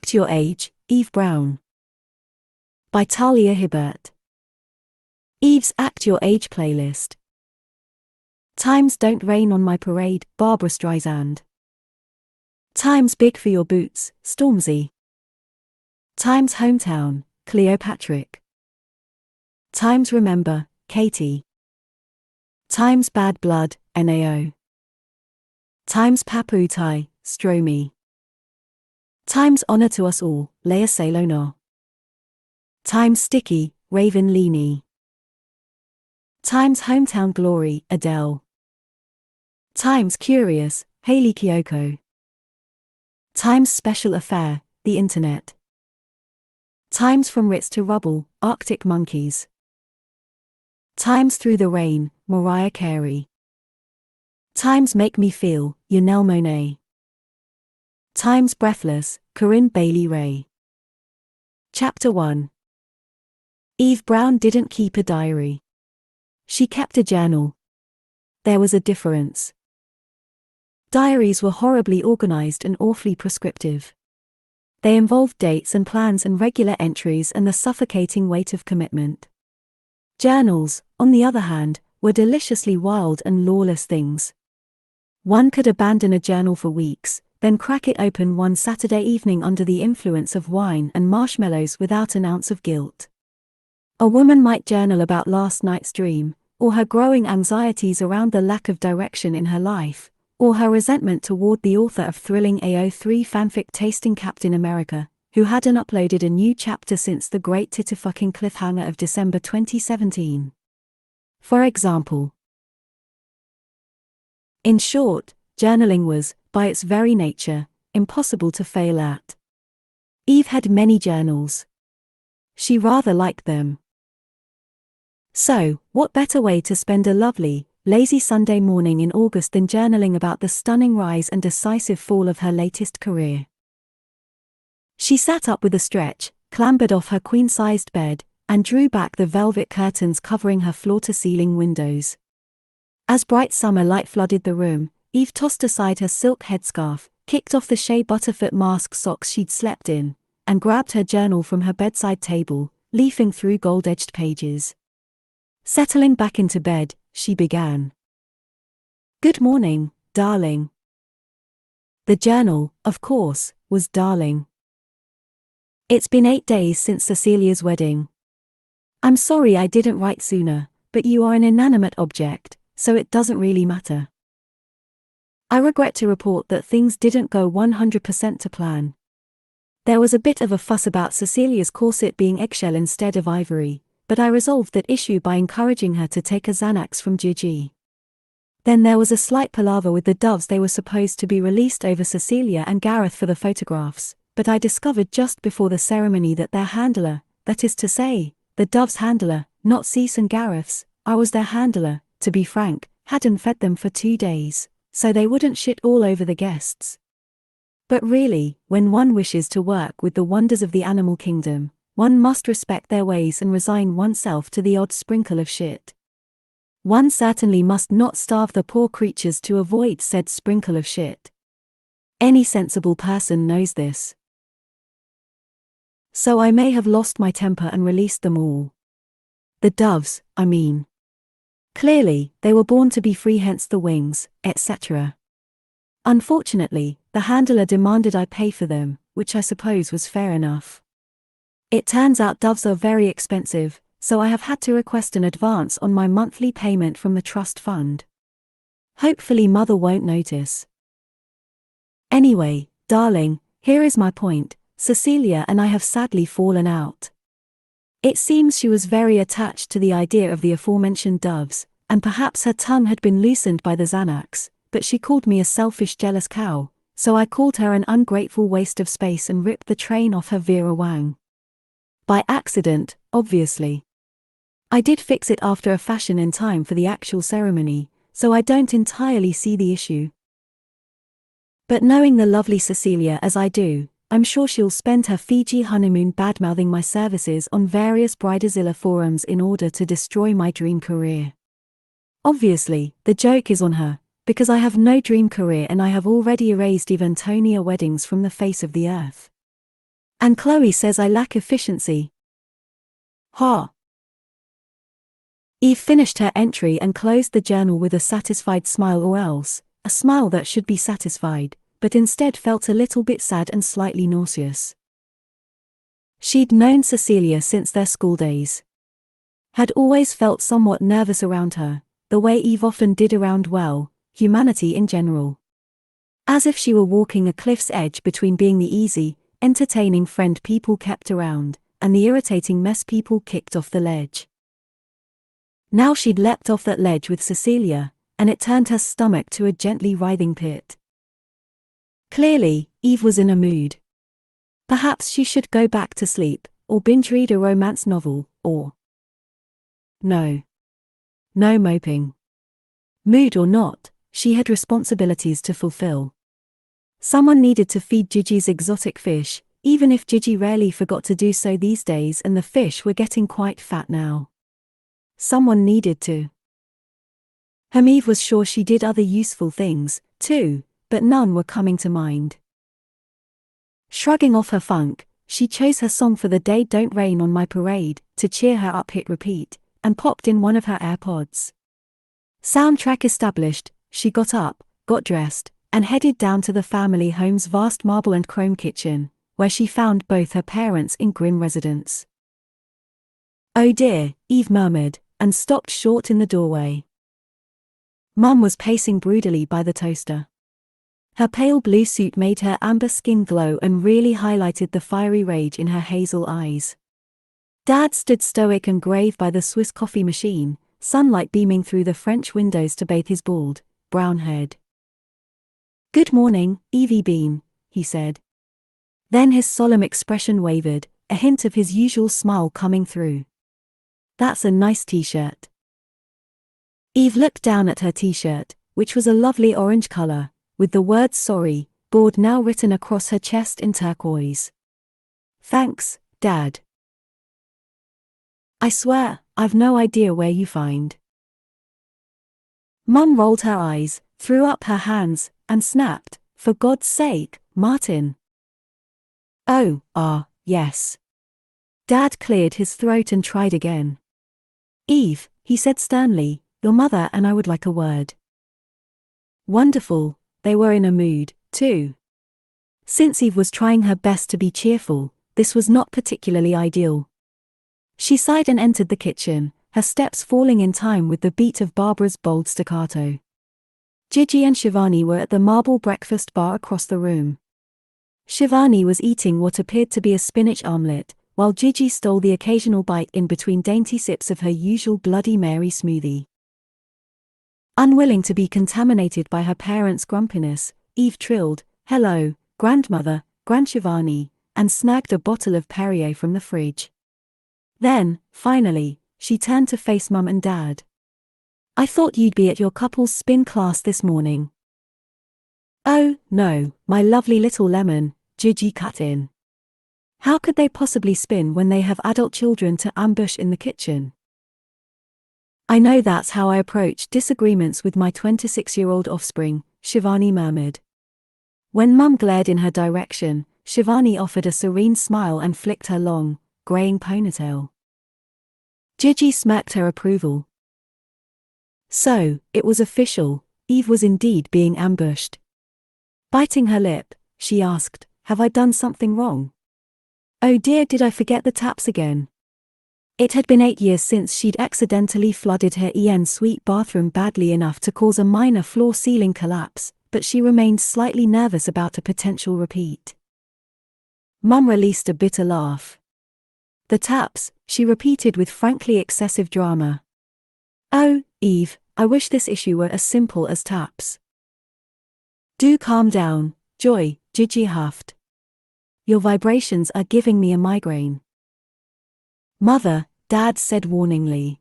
Act Your Age, Eve Brown. By Talia Hibbert. Eve's Act Your Age playlist. Times Don't Rain on My Parade, Barbara Streisand. Time's Big for Your Boots, Stormzy. Time's Hometown, Cleopatra. Time's Remember, Katie. Time's Bad Blood, NAO. Time's Paputai, Stromy. Time's Honor to Us All, Lea Salona. Time's Sticky, Raven Leaney. Time's Hometown Glory, Adele. Time's Curious, Hayley Kiyoko. Time's Special Affair, The Internet. Time's From Ritz to Rubble, Arctic Monkeys. Time's Through the Rain, Mariah Carey. Time's Make Me Feel, Janelle Monáe. Time's Breathless, Corinne Bailey Rae. Chapter 1. Eve Brown didn't keep a diary. She kept a journal. There was a difference. Diaries were horribly organized and awfully prescriptive. They involved dates and plans and regular entries and the suffocating weight of commitment. Journals, on the other hand, were deliciously wild and lawless things. One could abandon a journal for weeks, then crack it open one Saturday evening under the influence of wine and marshmallows without an ounce of guilt. A woman might journal about last night's dream, or her growing anxieties around the lack of direction in her life, or her resentment toward the author of thrilling AO3 fanfic tasting Captain America, who hadn't uploaded a new chapter since the great titterfucking cliffhanger of December 2017. For example. In short, journaling was, by its very nature, impossible to fail at. Eve had many journals. She rather liked them. So, what better way to spend a lovely, lazy Sunday morning in August than journaling about the stunning rise and decisive fall of her latest career? She sat up with a stretch, clambered off her queen-sized bed, and drew back the velvet curtains covering her floor-to-ceiling windows. As bright summer light flooded the room, Eve tossed aside her silk headscarf, kicked off the shea butterfoot mask socks she'd slept in, and grabbed her journal from her bedside table, leafing through gold-edged pages. Settling back into bed, she began. "Good morning, darling." The journal, of course, was darling. "It's been 8 days since Cecilia's wedding. I'm sorry I didn't write sooner, but you are an inanimate object, so it doesn't really matter. I regret to report that things didn't go 100% to plan. There was a bit of a fuss about Cecilia's corset being eggshell instead of ivory, but I resolved that issue by encouraging her to take a Xanax from Gigi. Then there was a slight palaver with the doves. They were supposed to be released over Cecilia and Gareth for the photographs, but I discovered just before the ceremony that their handler, that is to say, the doves' handler, not Cease and Gareth's, I was their handler, to be frank, hadn't fed them for 2 days, so they wouldn't shit all over the guests. But really, when one wishes to work with the wonders of the animal kingdom, one must respect their ways and resign oneself to the odd sprinkle of shit. One certainly must not starve the poor creatures to avoid said sprinkle of shit. Any sensible person knows this. So I may have lost my temper and released them all. The doves, I mean. Clearly, they were born to be free, hence the wings, etc. Unfortunately, the handler demanded I pay for them, which I suppose was fair enough. It turns out doves are very expensive, so I have had to request an advance on my monthly payment from the trust fund. Hopefully Mother won't notice. Anyway, darling, here is my point. Cecilia and I have sadly fallen out. It seems she was very attached to the idea of the aforementioned doves, and perhaps her tongue had been loosened by the Xanax, but she called me a selfish, jealous cow, so I called her an ungrateful waste of space and ripped the train off her Vera Wang. By accident, obviously. I did fix it after a fashion in time for the actual ceremony, so I don't entirely see the issue. But knowing the lovely Cecilia as I do, I'm sure she'll spend her Fiji honeymoon badmouthing my services on various Bridezilla forums in order to destroy my dream career. Obviously, the joke is on her, because I have no dream career and I have already erased Evantonia weddings from the face of the earth. And Chloe says I lack efficiency. Ha! Eve finished her entry and closed the journal with a satisfied smile, or else, a smile that should be satisfied, but instead felt a little bit sad and slightly nauseous. She'd known Cecilia since their school days. Had always felt somewhat nervous around her, the way Eve often did around, well, humanity in general. As if she were walking a cliff's edge between being the easy, entertaining friend people kept around, and the irritating mess people kicked off the ledge. Now she'd leapt off that ledge with Cecilia, and it turned her stomach to a gently writhing pit. Clearly, Eve was in a mood. Perhaps she should go back to sleep, or binge read a romance novel, or... No moping. Mood or not, she had responsibilities to fulfill. Someone needed to feed Gigi's exotic fish, even if Gigi rarely forgot to do so these days and the fish were getting quite fat now. Someone needed to. Eve was sure she did other useful things, too, but none were coming to mind. Shrugging off her funk, she chose her song for the day, Don't Rain on My Parade, to cheer her up, hit repeat, and popped in one of her AirPods. Soundtrack established, she got up, got dressed, and headed down to the family home's vast marble and chrome kitchen, where she found both her parents in grim residence. Oh dear, Eve murmured, and stopped short in the doorway. Mum was pacing broodily by the toaster. Her pale blue suit made her amber skin glow and really highlighted the fiery rage in her hazel eyes. Dad stood stoic and grave by the Swiss coffee machine, sunlight beaming through the French windows to bathe his bald, brown head. "Good morning, Evie Bean," he said. Then his solemn expression wavered, a hint of his usual smile coming through. "That's a nice t-shirt." Eve looked down at her t-shirt, which was a lovely orange color, with the word sorry, bored now written across her chest in turquoise. "Thanks, Dad. I swear, I've no idea where you find." Mum rolled her eyes, threw up her hands, and snapped, "For God's sake, Martin." "Oh, yes." Dad cleared his throat and tried again. "Eve," he said sternly, "your mother and I would like a word." Wonderful, they were in a mood, too. Since Eve was trying her best to be cheerful, this was not particularly ideal. She sighed and entered the kitchen, her steps falling in time with the beat of Barbara's bold staccato. Gigi and Shivani were at the marble breakfast bar across the room. Shivani was eating what appeared to be a spinach omelette, while Gigi stole the occasional bite in between dainty sips of her usual Bloody Mary smoothie. Unwilling to be contaminated by her parents' grumpiness, Eve trilled, "Hello, grandmother, Grand Shivani," and snagged a bottle of Perrier from the fridge. Then, finally, she turned to face Mum and Dad. "I thought you'd be at your couple's spin class this morning." "Oh, no, my lovely little lemon," Gigi cut in. "How could they possibly spin when they have adult children to ambush in the kitchen?" "I know that's how I approach disagreements with my 26-year-old offspring," Shivani murmured. When Mum glared in her direction, Shivani offered a serene smile and flicked her long, graying ponytail. Gigi smirked her approval. So, it was official, Eve was indeed being ambushed. Biting her lip, she asked, "Have I done something wrong? Oh dear, did I forget the taps again?" It had been 8 years since she'd accidentally flooded her en-suite bathroom badly enough to cause a minor floor-ceiling collapse, but she remained slightly nervous about a potential repeat. Mum released a bitter laugh. "The taps," she repeated with frankly excessive drama. "Oh, Eve, I wish this issue were as simple as taps." "Do calm down, Joy," Gigi huffed. "Your vibrations are giving me a migraine." "Mother," Dad said warningly.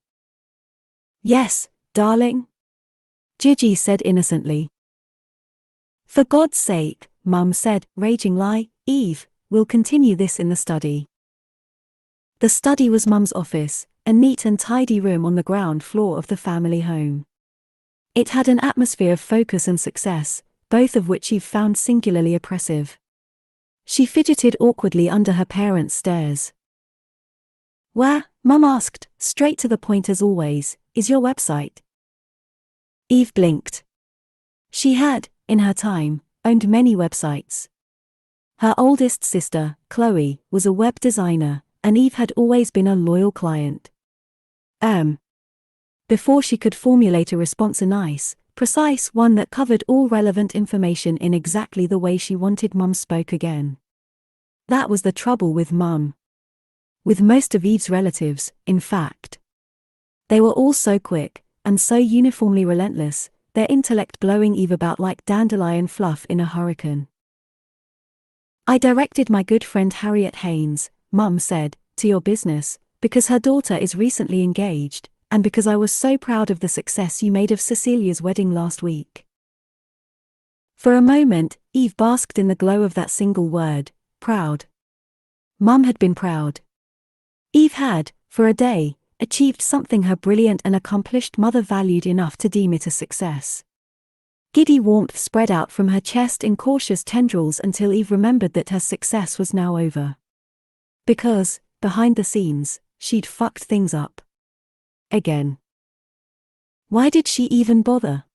"Yes, darling?" Gigi said innocently. "For God's sake," Mum said, raging lie, "Eve, we'll continue this in the study." The study was Mum's office, a neat and tidy room on the ground floor of the family home. It had an atmosphere of focus and success, both of which Eve found singularly oppressive. She fidgeted awkwardly under her parents' stares. "Where?" Mum asked, straight to the point as always, "is your website?" Eve blinked. She had, in her time, owned many websites. Her oldest sister, Chloe, was a web designer, and Eve had always been a loyal client. Before she could formulate a response, a nice, precise one that covered all relevant information in exactly the way she wanted, Mum spoke again. That was the trouble with Mum. With most of Eve's relatives, in fact. They were all so quick, and so uniformly relentless, their intellect blowing Eve about like dandelion fluff in a hurricane. "I directed my good friend Harriet Haynes," Mum said, "to your business, because her daughter is recently engaged, and because I was so proud of the success you made of Cecilia's wedding last week." For a moment, Eve basked in the glow of that single word, proud. Mum had been proud. Eve had, for a day, achieved something her brilliant and accomplished mother valued enough to deem it a success. Giddy warmth spread out from her chest in cautious tendrils until Eve remembered that her success was now over. Because, behind the scenes, she'd fucked things up. Again. Why did she even bother?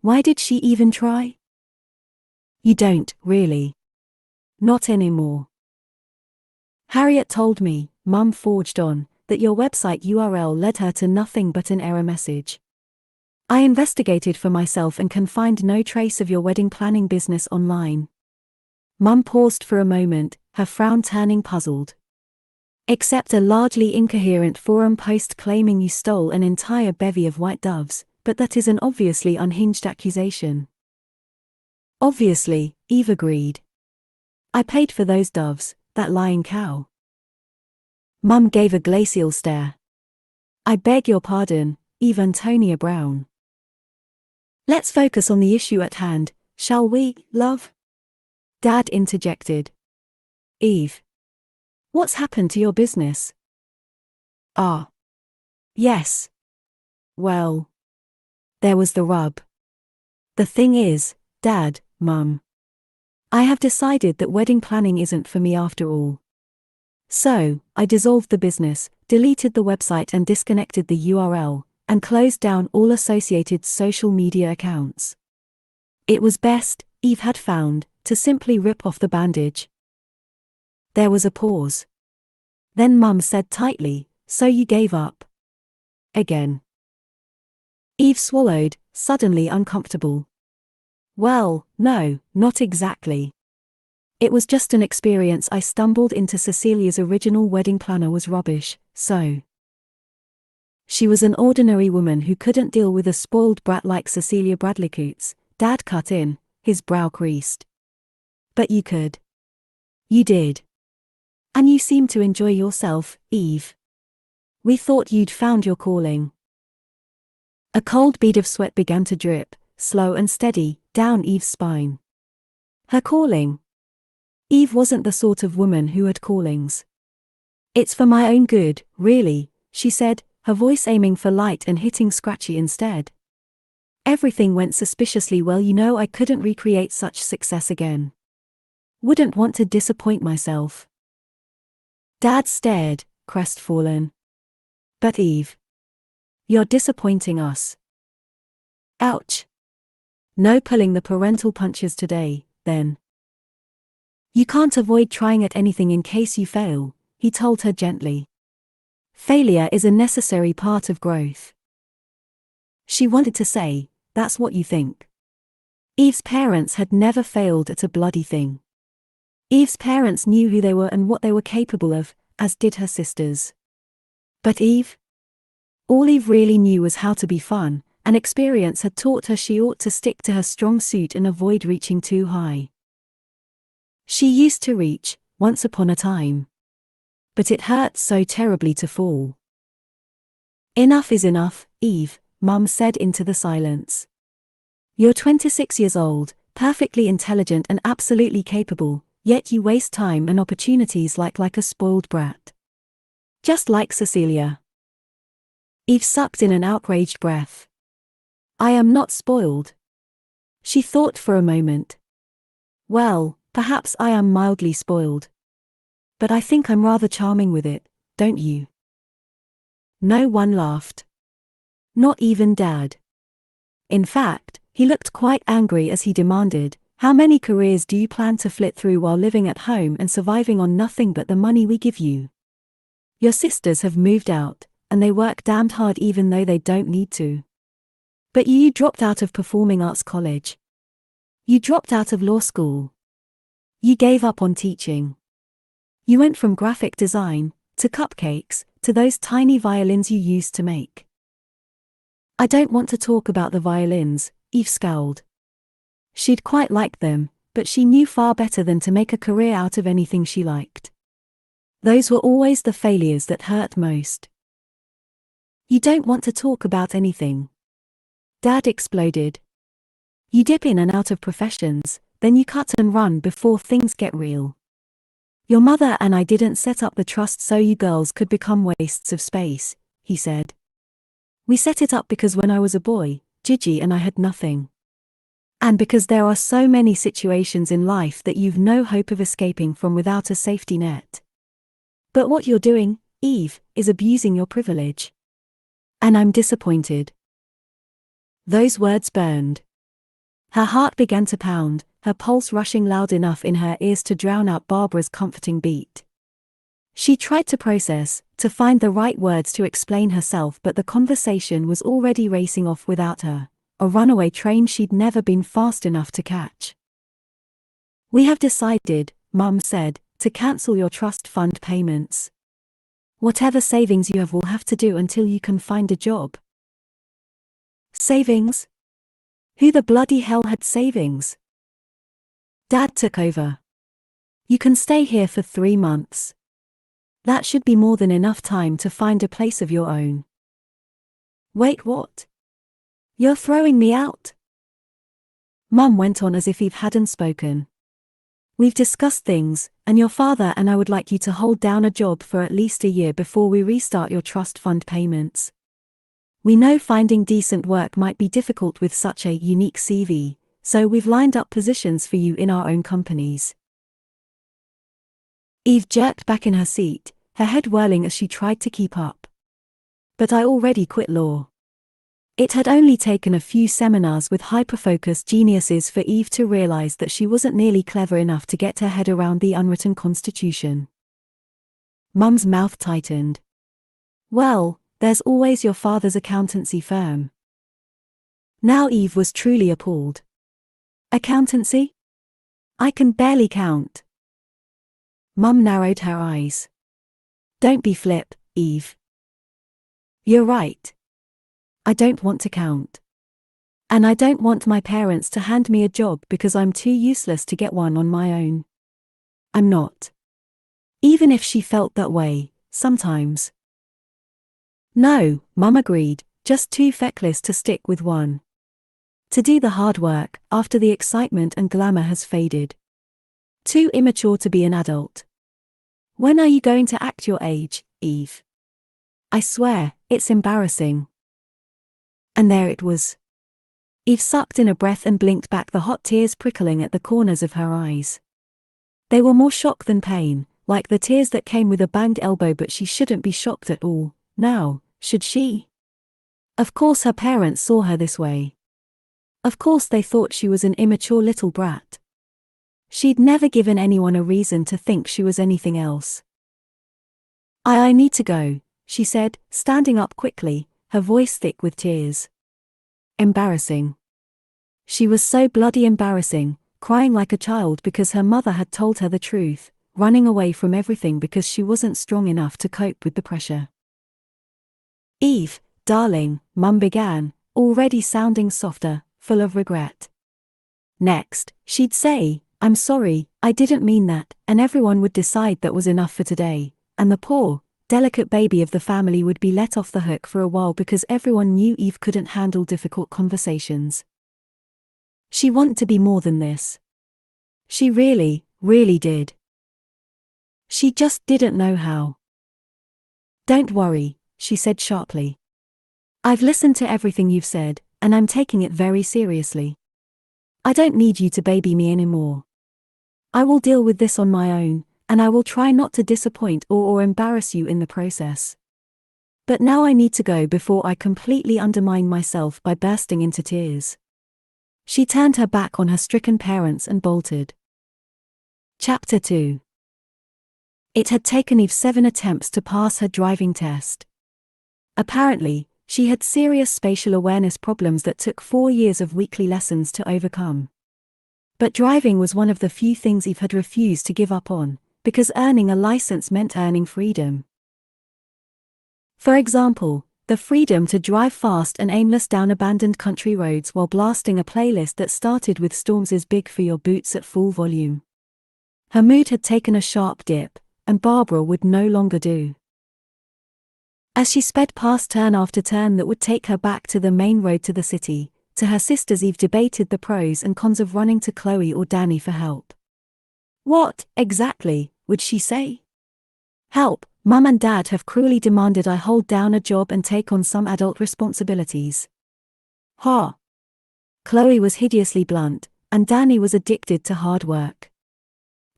Why did she even try? "You don't, really. Not anymore. Harriet told me," Mum forged on, "that your website URL led her to nothing but an error message. I investigated for myself and can find no trace of your wedding planning business online." Mum paused for a moment, her frown turning puzzled. "Except a largely incoherent forum post claiming you stole an entire bevy of white doves, but that is an obviously unhinged accusation." "Obviously," Eve agreed. "I paid for those doves, that lying cow." Mum gave a glacial stare. "I beg your pardon, Eve Antonia Brown. Let's focus on the issue at hand, shall we, love?" Dad interjected. "Eve, what's happened to your business?" "Ah. Yes. Well. There was the rub. The thing is, Dad, Mum. I have decided that wedding planning isn't for me after all. So, I dissolved the business, deleted the website and disconnected the URL, and closed down all associated social media accounts. It was best, Eve had found, to simply rip off the bandage." There was a pause. Then Mum said tightly, "So you gave up?" Again. Eve swallowed, suddenly uncomfortable. "Well, no, not exactly. It was just an experience I stumbled into. Cecilia's original wedding planner was rubbish, so." "She was an ordinary woman who couldn't deal with a spoiled brat like Cecilia Bradley-Coots," Dad cut in, his brow creased. "But you could. You did. And you seem to enjoy yourself, Eve. We thought you'd found your calling." A cold bead of sweat began to drip, slow and steady, down Eve's spine. Her calling? Eve wasn't the sort of woman who had callings. "It's for my own good, really," she said, her voice aiming for light and hitting scratchy instead. "Everything went suspiciously well. I couldn't recreate such success again. Wouldn't want to disappoint myself." Dad stared, crestfallen. "But Eve, you're disappointing us." Ouch. No pulling the parental punches today, then. "You can't avoid trying at anything in case you fail," he told her gently. "Failure is a necessary part of growth." She wanted to say, "That's what you think." Eve's parents had never failed at a bloody thing. Eve's parents knew who they were and what they were capable of, as did her sisters. But Eve? All Eve really knew was how to be fun, and experience had taught her she ought to stick to her strong suit and avoid reaching too high. She used to reach, once upon a time. But it hurt so terribly to fall. "Enough is enough, Eve," Mum said into the silence. "You're 26 years old, perfectly intelligent and absolutely capable, yet you waste time and opportunities like a spoiled brat. Just like Cecilia." Eve sucked in an outraged breath. "I am not spoiled." She thought for a moment. "Well, Perhaps I am mildly spoiled. But I think I'm rather charming with it, don't you? No one laughed. Not even Dad. In fact, he looked quite angry as he demanded, "How many careers do you plan to flit through while living at home and surviving on nothing but the money we give you? Your sisters have moved out, and they work damned hard even though they don't need to. But you dropped out of performing arts college. You dropped out of law school. You gave up on teaching. You went from graphic design, to cupcakes, to those tiny violins you used to make." "I don't want to talk about the violins," Eve scowled. She'd quite liked them, but she knew far better than to make a career out of anything she liked. Those were always the failures that hurt most. "You don't want to talk about anything," Dad exploded. "You dip in and out of professions, then you cut and run before things get real. Your mother and I didn't set up the trust so you girls could become wastes of space," he said. "We set it up because when I was a boy, Gigi and I had nothing. And because there are so many situations in life that you've no hope of escaping from without a safety net. But what you're doing, Eve, is abusing your privilege. And I'm disappointed." Those words burned. Her heart began to pound, her pulse rushing loud enough in her ears to drown out Barbara's comforting beat. She tried to process, to find the right words to explain herself, but the conversation was already racing off without her, a runaway train she'd never been fast enough to catch. "We have decided," Mum said, "to cancel your trust fund payments. Whatever savings you have will have to do until you can find a job." Savings? Who the bloody hell had savings? Dad took over. "You can stay here for 3 months. That should be more than enough time to find a place of your own." "Wait, what? You're throwing me out?" Mum went on as if Eve hadn't spoken. "We've discussed things, and your father and I would like you to hold down a job for at least a year before we restart your trust fund payments. We know finding decent work might be difficult with such a unique CV, so we've lined up positions for you in our own companies." Eve jerked back in her seat, her head whirling as she tried to keep up. "But I already quit law." It had only taken a few seminars with hyper-focused geniuses for Eve to realize that she wasn't nearly clever enough to get her head around the unwritten constitution. Mum's mouth tightened. "Well, there's always your father's accountancy firm." Now Eve was truly appalled. "Accountancy? I can barely count." Mum narrowed her eyes. "Don't be flip, Eve. You're right. I don't want to count. And I don't want my parents to hand me a job because I'm too useless to get one on my own. I'm not." Even if she felt that way, sometimes. "No," Mum agreed, "just too feckless to stick with one. To do the hard work, after the excitement and glamour has faded. Too immature to be an adult. When are you going to act your age, Eve? I swear, it's embarrassing." And there it was. Eve sucked in a breath and blinked back, the hot tears prickling at the corners of her eyes. They were more shock than pain, like the tears that came with a banged elbow, but she shouldn't be shocked at all, now, should she? Of course her parents saw her this way. Of course they thought she was an immature little brat. She'd never given anyone a reason to think she was anything else. I need to go," she said, standing up quickly, her voice thick with tears. Embarrassing. She was so bloody embarrassing, crying like a child because her mother had told her the truth, running away from everything because she wasn't strong enough to cope with the pressure. "Eve, darling," Mum began, already sounding softer, full of regret. Next, she'd say, "I'm sorry, I didn't mean that," and everyone would decide that was enough for today, and the poor, delicate baby of the family would be let off the hook for a while because everyone knew Eve couldn't handle difficult conversations. She wanted to be more than this. She really, really did. She just didn't know how. "Don't worry," she said sharply. "I've listened to everything you've said, and I'm taking it very seriously. I don't need you to baby me anymore. I will deal with this on my own, and I will try not to disappoint or embarrass you in the process. But now I need to go before I completely undermine myself by bursting into tears." She turned her back on her stricken parents and bolted. Chapter 2. It had taken Eve 7 attempts to pass her driving test. Apparently, she had serious spatial awareness problems that took 4 years of weekly lessons to overcome. But driving was one of the few things Eve had refused to give up on, because earning a license meant earning freedom. For example, the freedom to drive fast and aimless down abandoned country roads while blasting a playlist that started with Storm's Big for Your Boots at full volume. Her mood had taken a sharp dip, and Barbara would no longer do. As she sped past turn after turn that would take her back to the main road to the city, to her sisters Eve debated the pros and cons of running to Chloe or Danny for help. What, exactly, would she say? Help, Mum and Dad have cruelly demanded I hold down a job and take on some adult responsibilities. Ha! Chloe was hideously blunt, and Danny was addicted to hard work.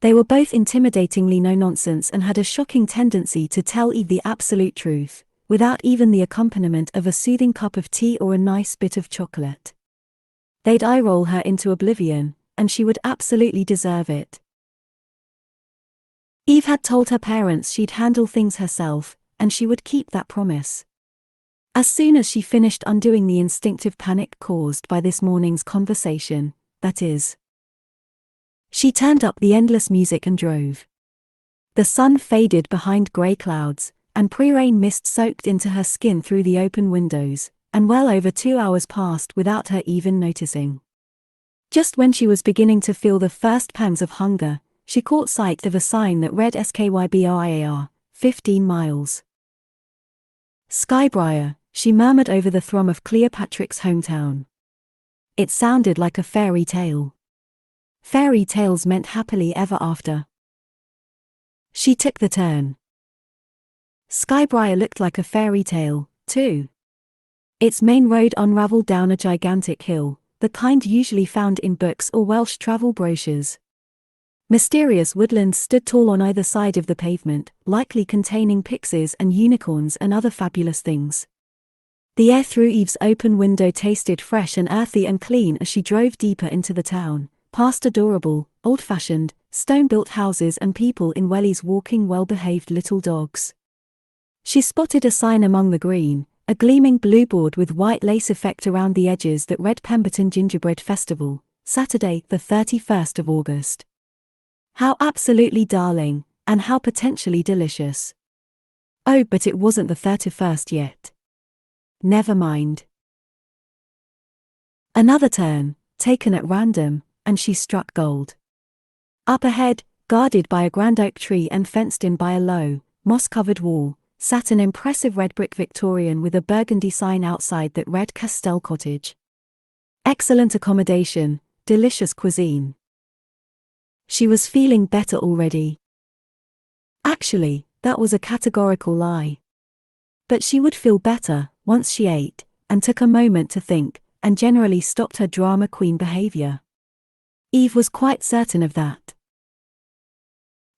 They were both intimidatingly no-nonsense and had a shocking tendency to tell Eve the absolute truth, without even the accompaniment of a soothing cup of tea or a nice bit of chocolate. They'd eye-roll her into oblivion, and she would absolutely deserve it. Eve had told her parents she'd handle things herself, and she would keep that promise. As soon as she finished undoing the instinctive panic caused by this morning's conversation, that is. She turned up the endless music and drove. The sun faded behind grey clouds, and pre-rain mist soaked into her skin through the open windows, and well over 2 hours passed without her even noticing. Just when she was beginning to feel the first pangs of hunger, she caught sight of a sign that read Skybriar, 15 miles. Skybriar, she murmured over the thrum of Cleopatra's hometown. It sounded like a fairy tale. Fairy tales meant happily ever after. She took the turn. Skybriar looked like a fairy tale, too. Its main road unravelled down a gigantic hill, the kind usually found in books or Welsh travel brochures. Mysterious woodlands stood tall on either side of the pavement, likely containing pixies and unicorns and other fabulous things. The air through Eve's open window tasted fresh and earthy and clean as she drove deeper into the town, past adorable, old-fashioned, stone-built houses and people in wellies walking well-behaved little dogs. She spotted a sign among the green, a gleaming blue board with white lace effect around the edges that read Pemberton Gingerbread Festival, Saturday, the 31st of August. How absolutely darling, and how potentially delicious. Oh, but it wasn't the 31st yet. Never mind. Another turn, taken at random, and she struck gold. Up ahead, guarded by a grand oak tree and fenced in by a low, moss-covered wall, sat an impressive red brick Victorian with a burgundy sign outside that read Castell Cottage. Excellent accommodation, delicious cuisine. She was feeling better already. Actually, that was a categorical lie. But she would feel better once she ate, and took a moment to think, and generally stopped her drama queen behavior. Eve was quite certain of that.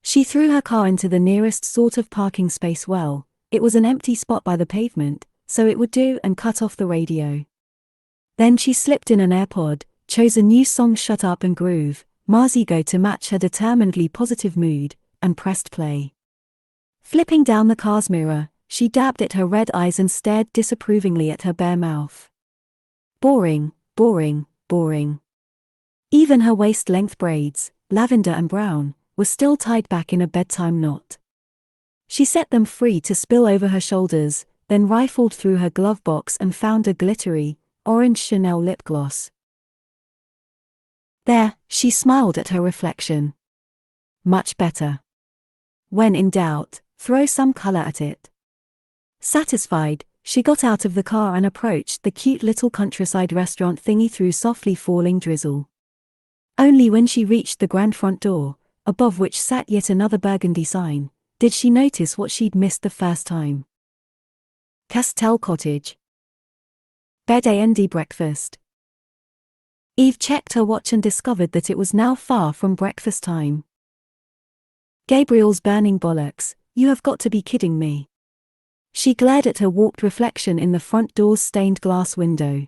She threw her car into the nearest sort of parking space. Well, it was an empty spot by the pavement, so it would do, and cut off the radio. Then she slipped in an AirPod, chose a new song, Shut Up and Groove, Mars Ego, to match her determinedly positive mood, and pressed play. Flipping down the car's mirror, she dabbed at her red eyes and stared disapprovingly at her bare mouth. Boring, boring, boring. Even her waist-length braids, lavender and brown, were still tied back in a bedtime knot. She set them free to spill over her shoulders, then rifled through her glove box and found a glittery, orange Chanel lip gloss. There, she smiled at her reflection. Much better. When in doubt, throw some color at it. Satisfied, she got out of the car and approached the cute little countryside restaurant thingy through softly falling drizzle. Only when she reached the grand front door, above which sat yet another burgundy sign, did she notice what she'd missed the first time. Castell Cottage. Bed and breakfast. Eve checked her watch and discovered that it was now far from breakfast time. Gabriel's burning bollocks, you have got to be kidding me. She glared at her warped reflection in the front door's stained glass window.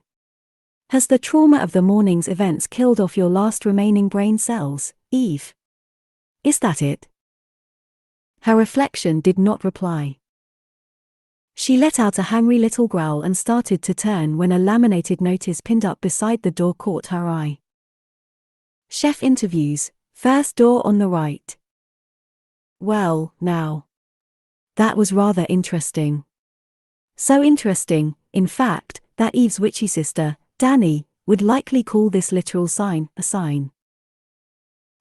Has the trauma of the morning's events killed off your last remaining brain cells, Eve? Is that it? Her reflection did not reply. She let out a hungry little growl and started to turn when a laminated notice pinned up beside the door caught her eye. Chef interviews, first door on the right. Well, now. That was rather interesting. So interesting, in fact, that Eve's witchy sister, Danny, would likely call this literal sign a sign.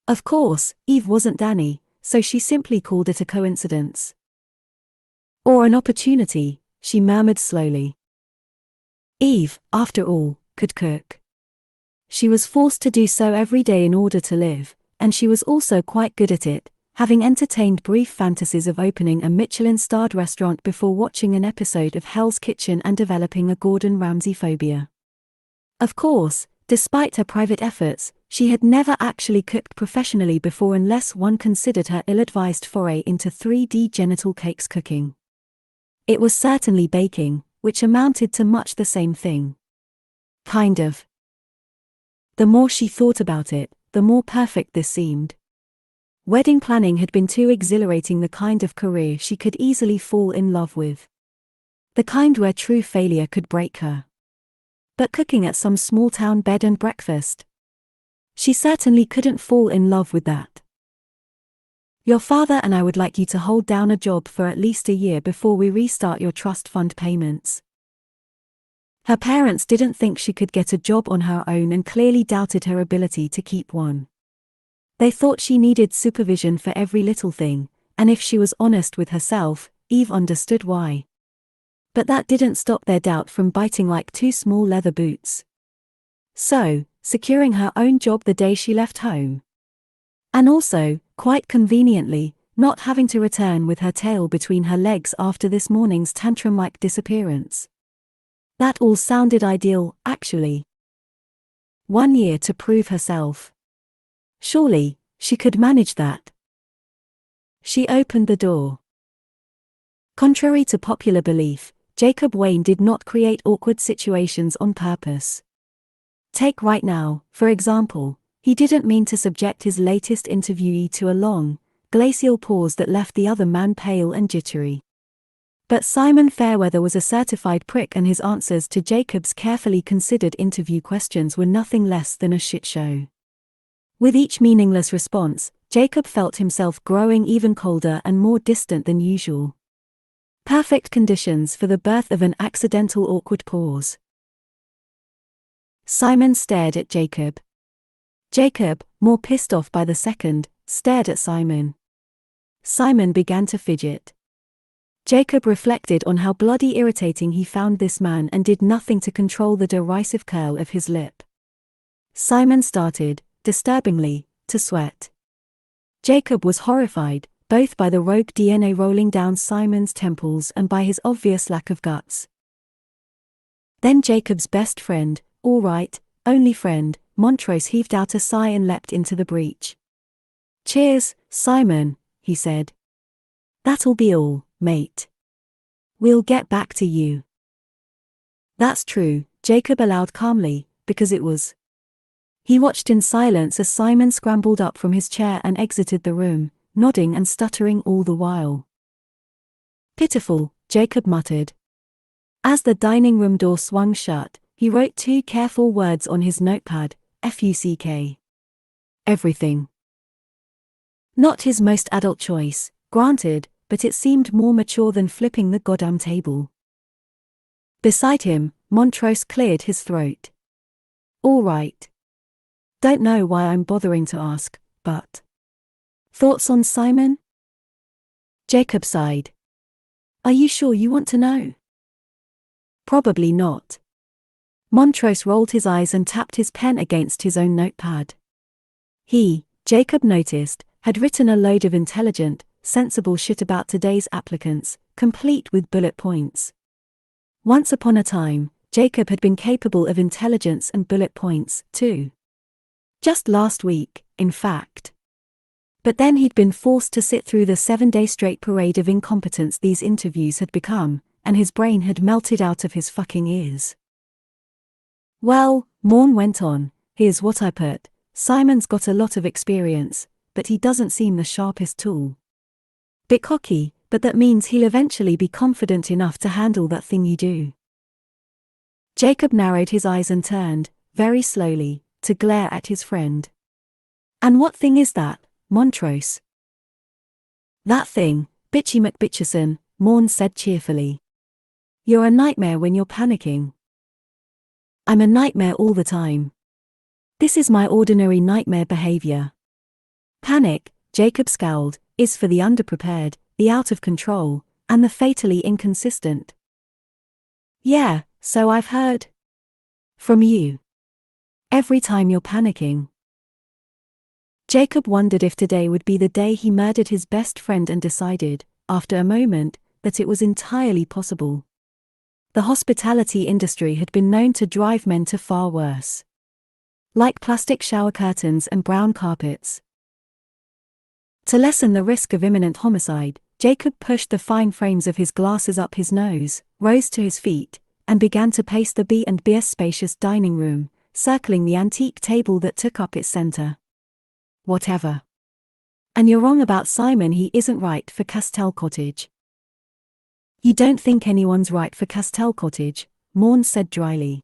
Of course, Eve wasn't Danny, so she simply called it a coincidence. Or an opportunity, she murmured slowly. Eve, after all, could cook. She was forced to do so every day in order to live, and she was also quite good at it, having entertained brief fantasies of opening a Michelin-starred restaurant before watching an episode of Hell's Kitchen and developing a Gordon Ramsay phobia. Of course, despite her private efforts, she had never actually cooked professionally before unless one considered her ill-advised foray into 3D genital cakes cooking. It was certainly baking, which amounted to much the same thing. Kind of. The more she thought about it, the more perfect this seemed. Wedding planning had been too exhilarating, the kind of career she could easily fall in love with. The kind where true failure could break her. But cooking at some small-town bed and breakfast? She certainly couldn't fall in love with that. Your father and I would like you to hold down a job for at least a year before we restart your trust fund payments. Her parents didn't think she could get a job on her own and clearly doubted her ability to keep one. They thought she needed supervision for every little thing, and if she was honest with herself, Eve understood why. But that didn't stop their doubt from biting like two small leather boots. So, securing her own job the day she left home. And also, quite conveniently, not having to return with her tail between her legs after this morning's tantrum-like disappearance. That all sounded ideal, actually. 1 year to prove herself. Surely, she could manage that. She opened the door. Contrary to popular belief, Jacob Wayne did not create awkward situations on purpose. Take right now, for example, he didn't mean to subject his latest interviewee to a long, glacial pause that left the other man pale and jittery. But Simon Fairweather was a certified prick, and his answers to Jacob's carefully considered interview questions were nothing less than a shit show. With each meaningless response, Jacob felt himself growing even colder and more distant than usual. Perfect conditions for the birth of an accidental awkward pause. Simon stared at Jacob. Jacob, more pissed off by the second, stared at Simon. Simon began to fidget. Jacob reflected on how bloody irritating he found this man and did nothing to control the derisive curl of his lip. Simon started, disturbingly, to sweat. Jacob was horrified, both by the rogue DNA rolling down Simon's temples and by his obvious lack of guts. Then Jacob's best friend, all right, only friend, Montrose heaved out a sigh and leapt into the breach. Cheers, Simon, he said. That'll be all, mate. We'll get back to you. That's true, Jacob allowed calmly, because it was. He watched in silence as Simon scrambled up from his chair and exited the room, nodding and stuttering all the while. Pitiful, Jacob muttered. As the dining room door swung shut, he wrote 2 careful words on his notepad, FUCK. Everything. Not his most adult choice, granted, but it seemed more mature than flipping the goddamn table. Beside him, Montrose cleared his throat. All right. Don't know why I'm bothering to ask, but. Thoughts on Simon? Jacob sighed. Are you sure you want to know? Probably not. Montrose rolled his eyes and tapped his pen against his own notepad. He, Jacob noticed, had written a load of intelligent, sensible shit about today's applicants, complete with bullet points. Once upon a time, Jacob had been capable of intelligence and bullet points, too. Just last week, in fact. But then he'd been forced to sit through the 7-day straight parade of incompetence these interviews had become, and his brain had melted out of his fucking ears. Well, Morn went on, here's what I put, Simon's got a lot of experience, but he doesn't seem the sharpest tool. Bit cocky, but that means he'll eventually be confident enough to handle that thing you do. Jacob narrowed his eyes and turned, very slowly, to glare at his friend. And what thing is that, Montrose? That thing, Bitchy McBitcherson, Morn said cheerfully. You're a nightmare when you're panicking. I'm a nightmare all the time. This is my ordinary nightmare behavior. Panic, Jacob scowled, is for the underprepared, the out of control, and the fatally inconsistent. Yeah, so I've heard. From you. Every time you're panicking. Jacob wondered if today would be the day he murdered his best friend and decided, after a moment, that it was entirely possible. The hospitality industry had been known to drive men to far worse. Like plastic shower curtains and brown carpets. To lessen the risk of imminent homicide, Jacob pushed the fine frames of his glasses up his nose, rose to his feet, and began to pace the B&B's spacious dining room, circling the antique table that took up its center. Whatever. And you're wrong about Simon, he isn't right for Castell Cottage. You don't think anyone's right for Castell Cottage, Morn said dryly.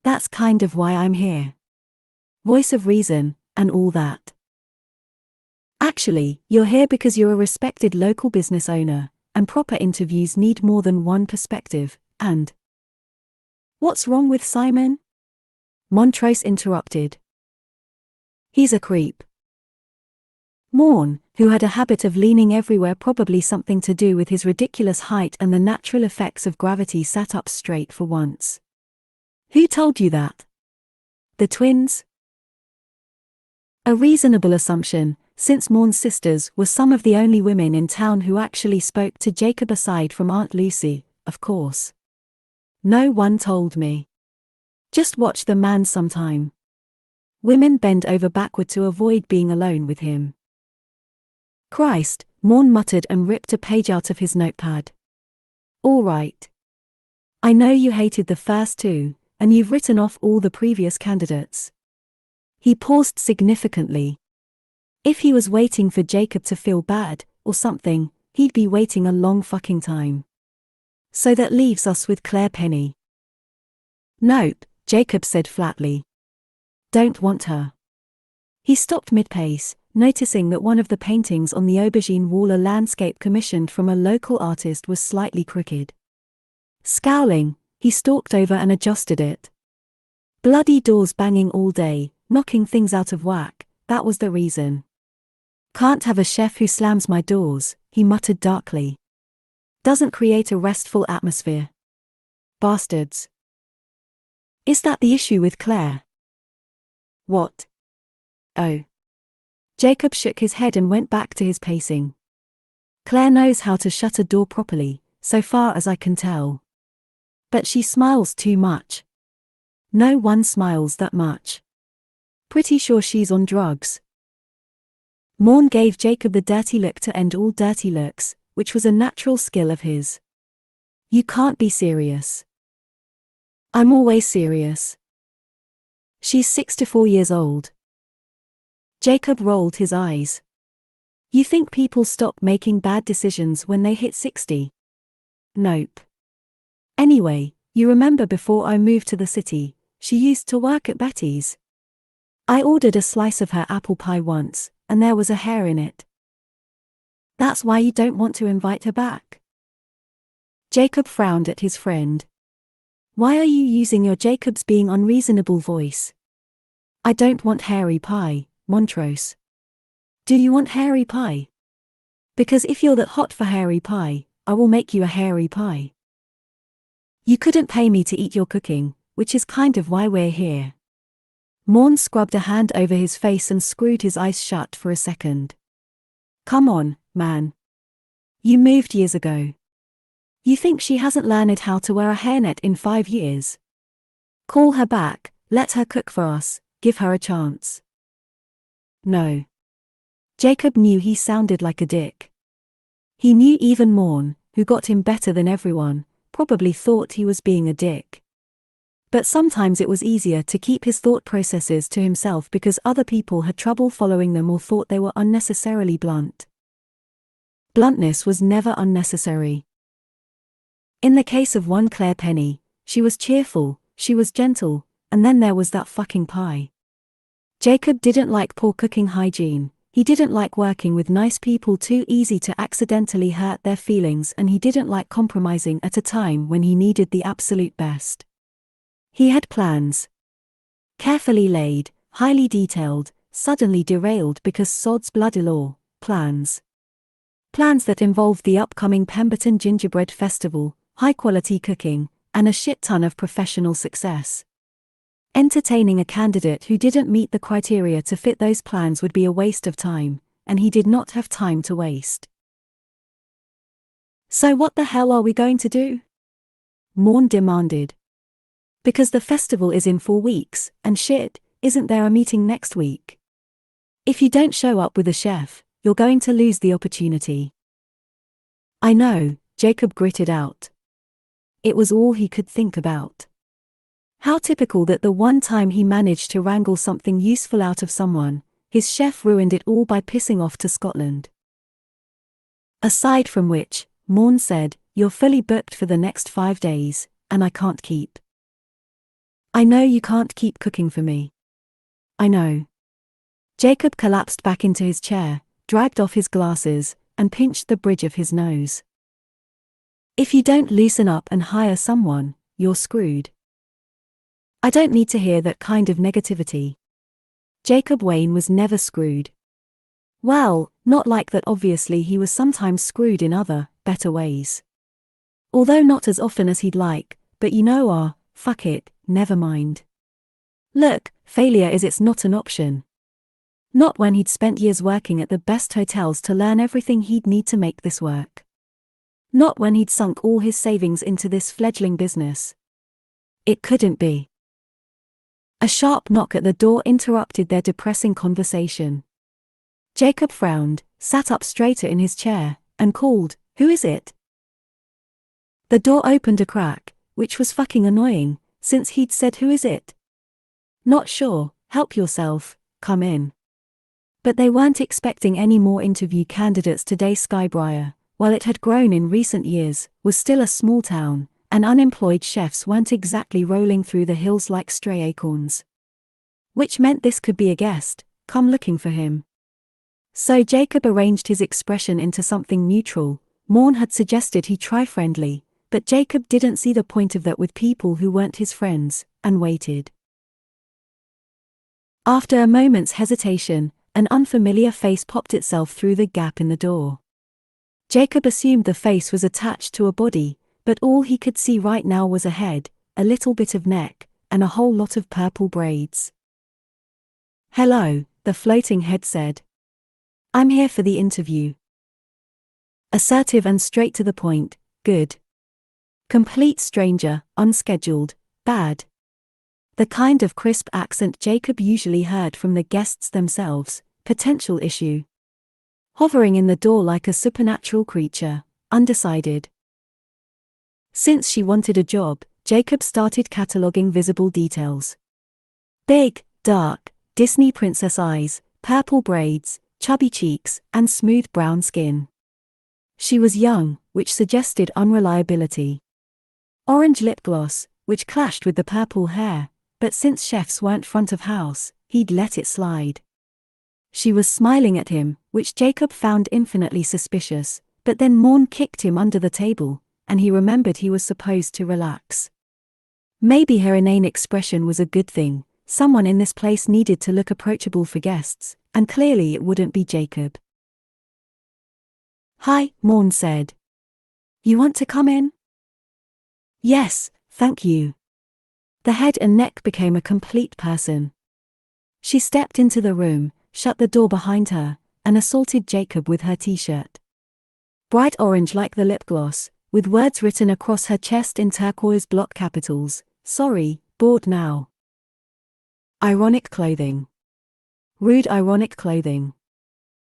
That's kind of why I'm here. Voice of reason, and all that. Actually, you're here because you're a respected local business owner, and proper interviews need more than one perspective, and… What's wrong with Simon? Montrose interrupted. He's a creep. Morn, who had a habit of leaning everywhere, probably something to do with his ridiculous height and the natural effects of gravity, sat up straight for once. Who told you that? The twins? A reasonable assumption, since Morn's sisters were some of the only women in town who actually spoke to Jacob aside from Aunt Lucy, of course. No one told me. Just watch the man sometime. Women bend over backward to avoid being alone with him. Christ, Morn muttered and ripped a page out of his notepad. All right. I know you hated the first two, and you've written off all the previous candidates. He paused significantly. If he was waiting for Jacob to feel bad, or something, he'd be waiting a long fucking time. So that leaves us with Claire Penny. Nope, Jacob said flatly. Don't want her. He stopped mid-pace, noticing that one of the paintings on the aubergine wall, a landscape commissioned from a local artist, was slightly crooked. Scowling, he stalked over and adjusted it. Bloody doors banging all day, knocking things out of whack, that was the reason. Can't have a chef who slams my doors, he muttered darkly. Doesn't create a restful atmosphere. Bastards. Is that the issue with Claire? What? Oh. Jacob shook his head and went back to his pacing. Claire knows how to shut a door properly, so far as I can tell. But she smiles too much. No one smiles that much. Pretty sure she's on drugs. Morn gave Jacob the dirty look to end all dirty looks, which was a natural skill of his. You can't be serious. I'm always serious. She's 64 years old. Jacob rolled his eyes. You think people stop making bad decisions when they hit 60? Nope. Anyway, you remember before I moved to the city, she used to work at Betty's. I ordered a slice of her apple pie once, and there was a hair in it. That's why you don't want to invite her back? Jacob frowned at his friend. Why are you using your Jacob's being unreasonable voice? I don't want hairy pie, Montrose. Do you want hairy pie? Because if you're that hot for hairy pie, I will make you a hairy pie. You couldn't pay me to eat your cooking, which is kind of why we're here. Morn scrubbed a hand over his face and screwed his eyes shut for a second. Come on, man. You moved years ago. You think she hasn't learned how to wear a hairnet in 5 years? Call her back, let her cook for us, give her a chance. No. Jacob knew he sounded like a dick. He knew even Morn, who got him better than everyone, probably thought he was being a dick. But sometimes it was easier to keep his thought processes to himself because other people had trouble following them or thought they were unnecessarily blunt. Bluntness was never unnecessary. In the case of one Claire Penny, she was cheerful, she was gentle, and then there was that fucking pie. Jacob didn't like poor cooking hygiene, he didn't like working with nice people too easy to accidentally hurt their feelings, and he didn't like compromising at a time when he needed the absolute best. He had plans. Carefully laid, highly detailed, suddenly derailed because sod's bloody law, plans. Plans that involved the upcoming Pemberton Gingerbread Festival, high-quality cooking, and a shit ton of professional success. Entertaining a candidate who didn't meet the criteria to fit those plans would be a waste of time, and he did not have time to waste. So what the hell are we going to do? Morn demanded. Because the festival is in 4 weeks, and shit, isn't there a meeting next week? If you don't show up with a chef, you're going to lose the opportunity. I know, Jacob gritted out. It was all he could think about. How typical that the one time he managed to wrangle something useful out of someone, his chef ruined it all by pissing off to Scotland. Aside from which, Morn said, you're fully booked for the next 5 days, and I can't keep. I know you can't keep cooking for me. I know. Jacob collapsed back into his chair, dragged off his glasses, and pinched the bridge of his nose. If you don't loosen up and hire someone, you're screwed. I don't need to hear that kind of negativity. Jacob Wayne was never screwed. Well, not like that. Obviously he was sometimes screwed in other, better ways. Although not as often as he'd like, but fuck it, never mind. Look, failure is it's not an option. Not when he'd spent years working at the best hotels to learn everything he'd need to make this work. Not when he'd sunk all his savings into this fledgling business. It couldn't be. A sharp knock at the door interrupted their depressing conversation. Jacob frowned, sat up straighter in his chair, and called, "Who is it?" The door opened a crack, which was fucking annoying, since he'd said "Who is it?" Not sure, help yourself, come in. But they weren't expecting any more interview candidates today. Skybriar, while it had grown in recent years, was still a small town, and unemployed chefs weren't exactly rolling through the hills like stray acorns. Which meant this could be a guest, come looking for him. So Jacob arranged his expression into something neutral. Morn had suggested he try friendly, but Jacob didn't see the point of that with people who weren't his friends, and waited. After a moment's hesitation, an unfamiliar face popped itself through the gap in the door. Jacob assumed the face was attached to a body, but all he could see right now was a head, a little bit of neck, and a whole lot of purple braids. "Hello," the floating head said. "I'm here for the interview." Assertive and straight to the point, good. Complete stranger, unscheduled, bad. The kind of crisp accent Jacob usually heard from the guests themselves, potential issue. Hovering in the door like a supernatural creature, undecided. Since she wanted a job, Jacob started cataloging visible details. Big, dark, Disney princess eyes, purple braids, chubby cheeks, and smooth brown skin. She was young, which suggested unreliability. Orange lip gloss, which clashed with the purple hair, but since chefs weren't front of house, he'd let it slide. She was smiling at him, which Jacob found infinitely suspicious, but then Morn kicked him under the table, and he remembered he was supposed to relax. Maybe her inane expression was a good thing. Someone in this place needed to look approachable for guests, and clearly it wouldn't be Jacob. "Hi," Morn said. "You want to come in?" "Yes, thank you." The head and neck became a complete person. She stepped into the room, shut the door behind her, and assaulted Jacob with her t-shirt. Bright orange like the lip gloss, with words written across her chest in turquoise block capitals, "Sorry, bored now." Ironic clothing. Rude ironic clothing.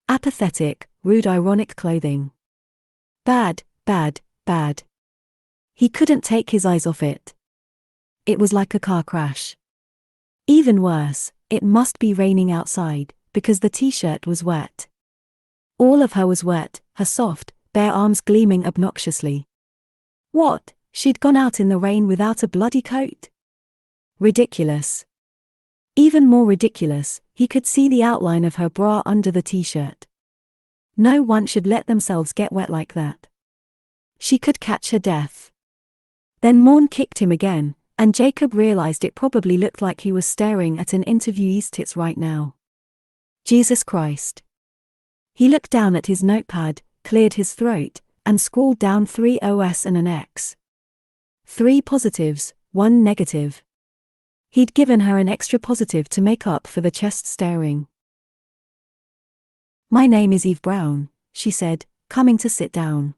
Apathetic, rude, ironic clothing. Bad, bad, bad. He couldn't take his eyes off it. It was like a car crash. Even worse, it must be raining outside, because the t-shirt was wet. All of her was wet, her soft, bare arms gleaming obnoxiously. What, she'd gone out in the rain without a bloody coat? Ridiculous. Even more ridiculous, he could see the outline of her bra under the t-shirt. No one should let themselves get wet like that. She could catch her death. Then Morn kicked him again, and Jacob realized it probably looked like he was staring at an interviewee's tits right now. Jesus Christ. He looked down at his notepad, cleared his throat, and scrawled down 3 O's and an X. 3 positives, 1 negative. He'd given her an extra positive to make up for the chest staring. My name is Eve Brown, she said, coming to sit down.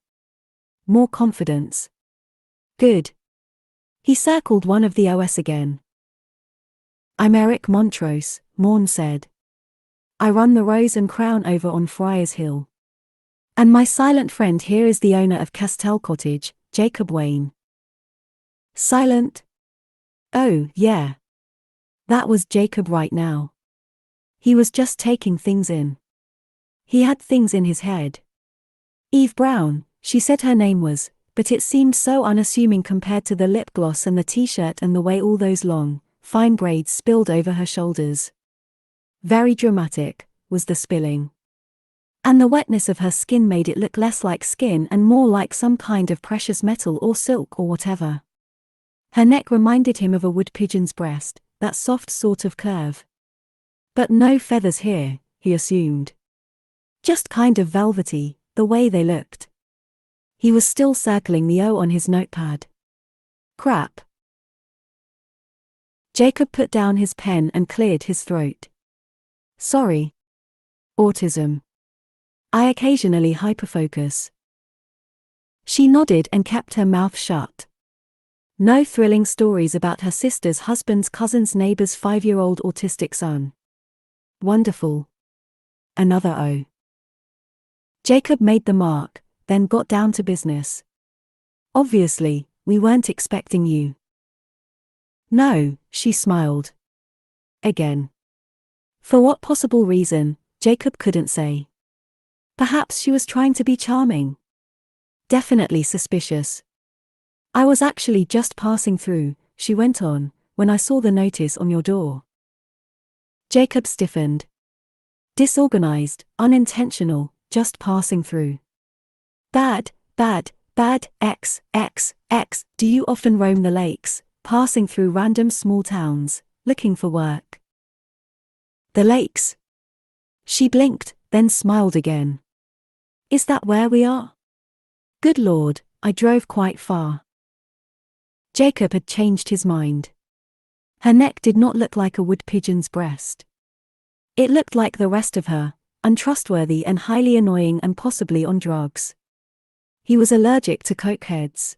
More confidence. Good. He circled one of the O's again. I'm Eric Montrose, Morn said. I run the Rose and Crown over on Friars Hill. And my silent friend here is the owner of Castell Cottage, Jacob Wayne. Silent? Oh, yeah. That was Jacob right now. He was just taking things in. He had things in his head. Eve Brown, she said her name was, but it seemed so unassuming compared to the lip gloss and the t-shirt and the way all those long, fine braids spilled over her shoulders. Very dramatic, was the spilling. And the wetness of her skin made it look less like skin and more like some kind of precious metal or silk or whatever. Her neck reminded him of a wood pigeon's breast, that soft sort of curve. But no feathers here, he assumed. Just kind of velvety, the way they looked. He was still circling the O on his notepad. Crap. Jacob put down his pen and cleared his throat. Sorry. Autism. I occasionally hyperfocus. She nodded and kept her mouth shut. No thrilling stories about her sister's husband's cousin's neighbor's 5-year-old autistic son. Wonderful. Another O. Jacob made the mark, then got down to business. Obviously, we weren't expecting you. No, she smiled. Again. For what possible reason, Jacob couldn't say. Perhaps she was trying to be charming. Definitely suspicious. I was actually just passing through, she went on, when I saw the notice on your door. Jacob stiffened. Disorganized, unintentional, just passing through. Bad, bad, bad, X, X, X. Do you often roam the lakes, passing through random small towns, looking for work? The lakes. She blinked, then smiled again. Is that where we are? Good Lord, I drove quite far. Jacob had changed his mind. Her neck did not look like a wood pigeon's breast. It looked like the rest of her, untrustworthy and highly annoying and possibly on drugs. He was allergic to cokeheads.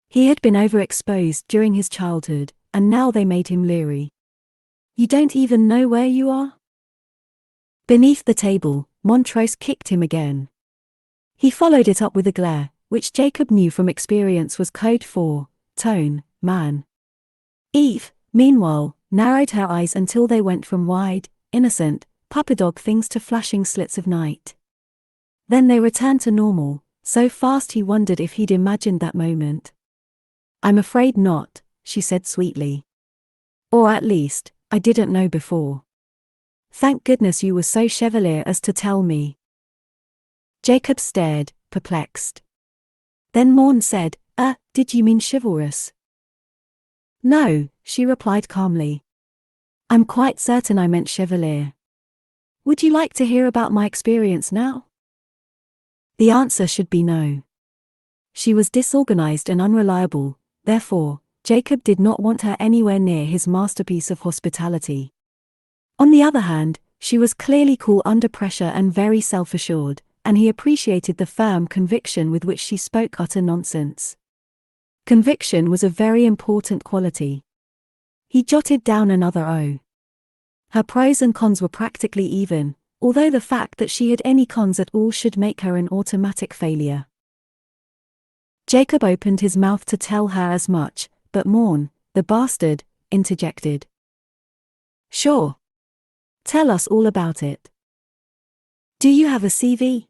He had been overexposed during his childhood, and now they made him leery. You don't even know where you are? Beneath the table, Montrose kicked him again. He followed it up with a glare, which Jacob knew from experience was code for tone, man. Eve, meanwhile, narrowed her eyes until they went from wide, innocent, puppy-dog things to flashing slits of night. Then they returned to normal, so fast he wondered if he'd imagined that moment. I'm afraid not, she said sweetly. Or at least, I didn't know before. Thank goodness you were so chevalier as to tell me. Jacob stared, perplexed. Then Morn said, did you mean chivalrous? No, she replied calmly. I'm quite certain I meant chevalier. Would you like to hear about my experience now? The answer should be no. She was disorganized and unreliable, therefore, Jacob did not want her anywhere near his masterpiece of hospitality. On the other hand, she was clearly cool under pressure and very self-assured, and he appreciated the firm conviction with which she spoke utter nonsense. Conviction was a very important quality. He jotted down another O. Her pros and cons were practically even, although the fact that she had any cons at all should make her an automatic failure. Jacob opened his mouth to tell her as much, but Morn, the bastard, interjected. Sure. Tell us all about it. Do you have a CV?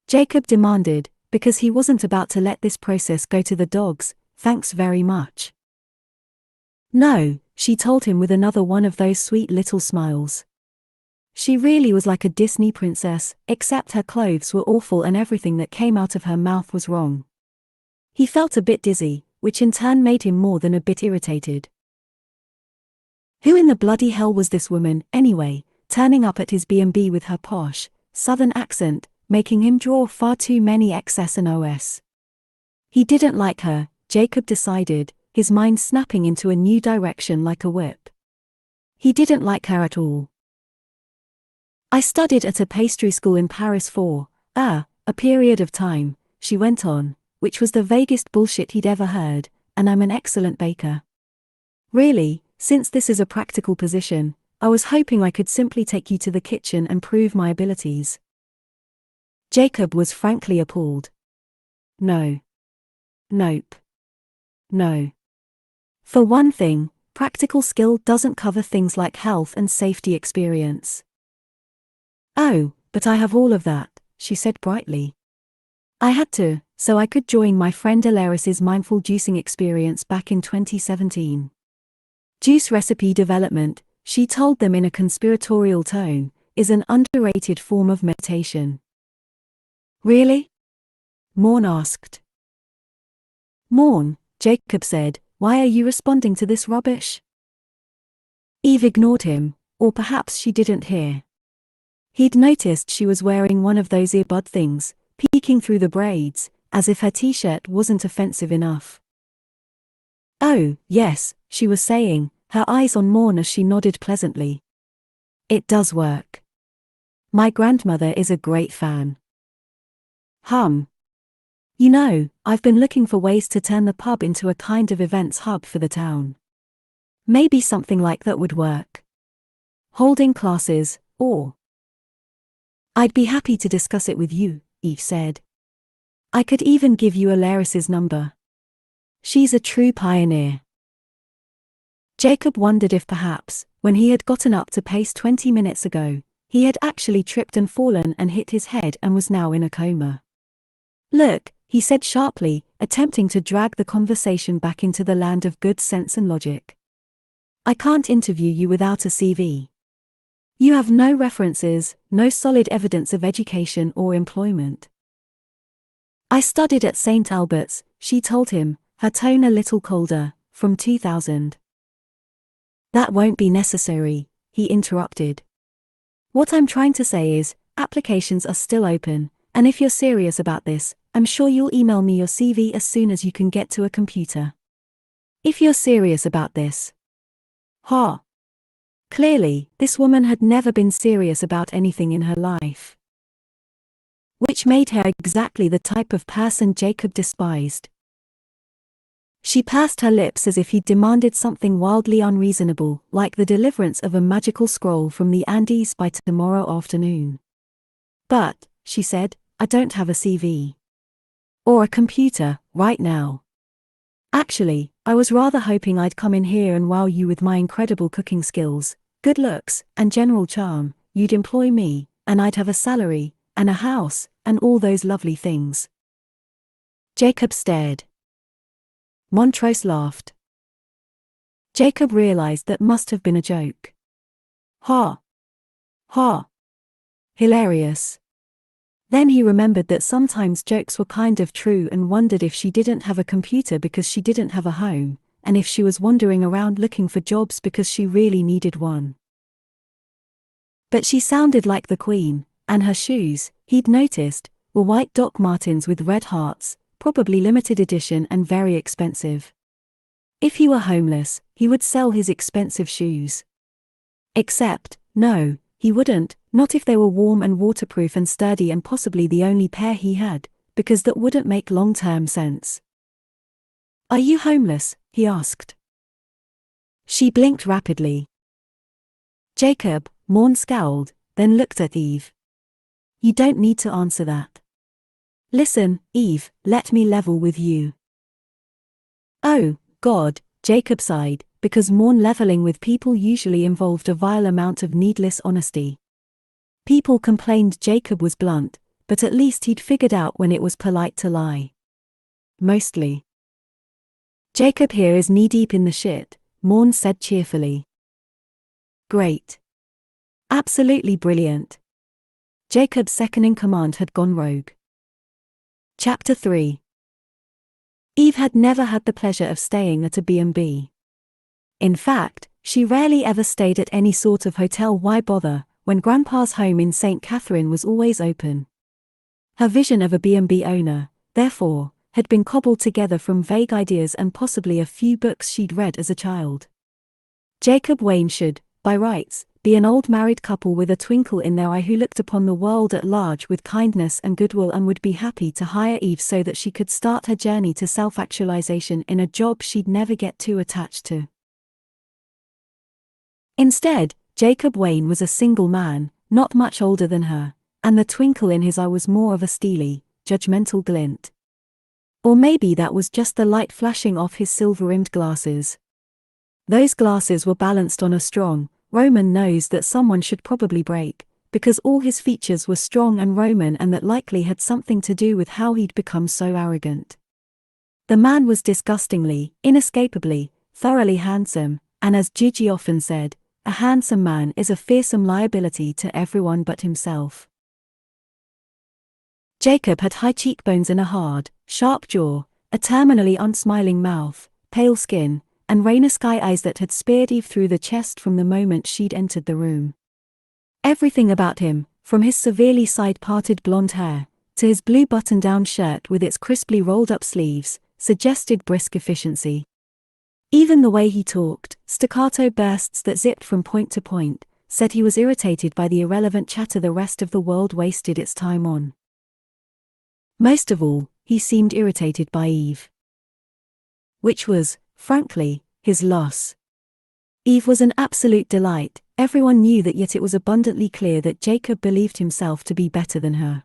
Jacob demanded, because he wasn't about to let this process go to the dogs. Thanks very much. No, she told him with another one of those sweet little smiles. She really was like a Disney princess, except her clothes were awful and everything that came out of her mouth was wrong. He felt a bit dizzy, which in turn made him more than a bit irritated. Who in the bloody hell was this woman, anyway, turning up at his B&B with her posh, southern accent, making him draw far too many X's and O's? He didn't like her, Jacob decided, his mind snapping into a new direction like a whip. He didn't like her at all. I studied at a pastry school in Paris for, a period of time, she went on, which was the vaguest bullshit he'd ever heard, and I'm an excellent baker. Really, since this is a practical position, I was hoping I could simply take you to the kitchen and prove my abilities. Jacob was frankly appalled. No. Nope. No. For one thing, practical skill doesn't cover things like health and safety experience. Oh, but I have all of that, she said brightly. I had to, so I could join my friend Alaris's mindful juicing experience back in 2017. Juice recipe development, she told them in a conspiratorial tone, is an underrated form of meditation. Really? Morn asked. Morn, Jacob said, why are you responding to this rubbish? Eve ignored him, or perhaps she didn't hear. He'd noticed she was wearing one of those earbud things, peeking through the braids, as if her t-shirt wasn't offensive enough. Oh, yes, she was saying, her eyes on Morn as she nodded pleasantly. It does work. My grandmother is a great fan. You know, I've been looking for ways to turn the pub into a kind of events hub for the town. Maybe something like that would work. Holding classes, or... I'd be happy to discuss it with you, Eve said. I could even give you Alaris's number. She's a true pioneer. Jacob wondered if perhaps, when he had gotten up to pace 20 minutes ago, he had actually tripped and fallen and hit his head and was now in a coma. Look, he said sharply, attempting to drag the conversation back into the land of good sense and logic. I can't interview you without a CV. You have no references, no solid evidence of education or employment. I studied at St. Albert's, she told him, her tone a little colder, from 2000. That won't be necessary, he interrupted. What I'm trying to say is, applications are still open, and if you're serious about this, I'm sure you'll email me your CV as soon as you can get to a computer. If you're serious about this. Clearly, this woman had never been serious about anything in her life. Which made her exactly the type of person Jacob despised. She pursed her lips as if he'd demanded something wildly unreasonable, like the deliverance of a magical scroll from the Andes by tomorrow afternoon. But, she said, I don't have a CV. Or a computer, right now. Actually, I was rather hoping I'd come in here and wow you with my incredible cooking skills, good looks, and general charm. You'd employ me, and I'd have a salary, and a house, and all those lovely things. Jacob stared. Montrose laughed. Jacob realized that must have been a joke. Hilarious. Then he remembered that sometimes jokes were kind of true and wondered if she didn't have a computer because she didn't have a home, and if she was wandering around looking for jobs because she really needed one. But she sounded like the Queen, and her shoes, he'd noticed, were white Doc Martens with red hearts, probably limited edition and very expensive. If he were homeless, he would sell his expensive shoes. Except, no, he wouldn't, not if they were warm and waterproof and sturdy and possibly the only pair he had, because that wouldn't make long-term sense. Are you homeless? He asked. She blinked rapidly. Jacob, Morn scowled, then looked at Eve. You don't need to answer that. Listen, Eve, let me level with you. Oh, God, Jacob sighed, because Morn leveling with people usually involved a vile amount of needless honesty. People complained Jacob was blunt, but at least he'd figured out when it was polite to lie. Mostly. Jacob here is knee-deep in the shit, Morn said cheerfully. Great. Absolutely brilliant. Jacob's second-in-command had gone rogue. Chapter 3. Eve had never had the pleasure of staying at a B&B. In fact, she rarely ever stayed at any sort of hotel. Why bother, when Grandpa's home in St. Catherine was always open? Her vision of a B&B owner, therefore, had been cobbled together from vague ideas and possibly a few books she'd read as a child. Jacob Wayne should, by rights, be an old married couple with a twinkle in their eye who looked upon the world at large with kindness and goodwill and would be happy to hire Eve so that she could start her journey to self-actualization in a job she'd never get too attached to. Instead, Jacob Wayne was a single man, not much older than her, and the twinkle in his eye was more of a steely, judgmental glint. Or maybe that was just the light flashing off his silver-rimmed glasses. Those glasses were balanced on a strong, Roman nose that someone should probably break, because all his features were strong and Roman, and that likely had something to do with how he'd become so arrogant. The man was disgustingly, inescapably, thoroughly handsome, and as Gigi often said, a handsome man is a fearsome liability to everyone but himself. Jacob had high cheekbones and a hard, sharp jaw, a terminally unsmiling mouth, pale skin, and rainer sky eyes that had speared Eve through the chest from the moment she'd entered the room. Everything about him, from his severely side-parted blonde hair, to his blue button-down shirt with its crisply rolled-up sleeves, suggested brisk efficiency. Even the way he talked, staccato bursts that zipped from point to point, said he was irritated by the irrelevant chatter the rest of the world wasted its time on. Most of all, he seemed irritated by Eve. Which was, frankly, his loss. Eve was an absolute delight, everyone knew that, yet it was abundantly clear that Jacob believed himself to be better than her.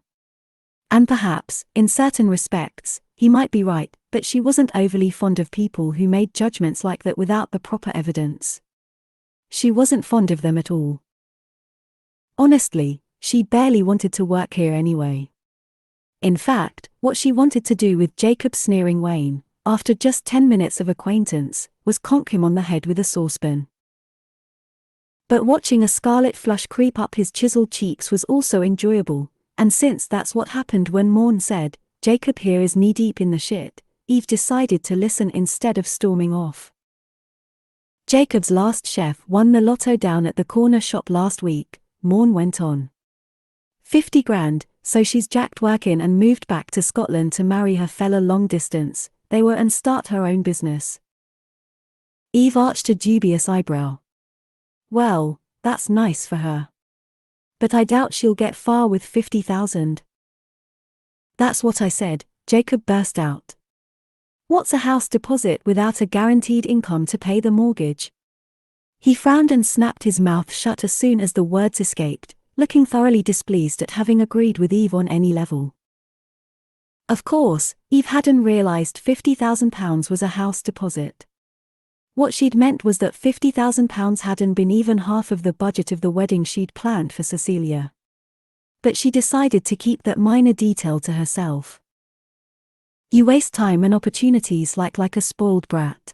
And perhaps, in certain respects, he might be right, but she wasn't overly fond of people who made judgments like that without the proper evidence. She wasn't fond of them at all. Honestly, she barely wanted to work here anyway. In fact, what she wanted to do with Jacob sneering Wayne, after just 10 minutes of acquaintance, was conk him on the head with a saucepan. But watching a scarlet flush creep up his chiseled cheeks was also enjoyable, and since that's what happened when Morn said, Jacob here is knee-deep in the shit, Eve decided to listen instead of storming off. Jacob's last chef won the lotto down at the corner shop last week, Morn went on. 50 grand, so she's jacked work in and moved back to Scotland to marry her fella long distance, they were, and start her own business. Eve arched a dubious eyebrow. Well, that's nice for her. But I doubt she'll get far with 50,000. That's what I said, Jacob burst out. What's a house deposit without a guaranteed income to pay the mortgage? He frowned and snapped his mouth shut as soon as the words escaped, looking thoroughly displeased at having agreed with Eve on any level. Of course, Eve hadn't realized £50,000 was a house deposit. What she'd meant was that £50,000 hadn't been even half of the budget of the wedding she'd planned for Cecilia. But she decided to keep that minor detail to herself. You waste time and opportunities like a spoiled brat.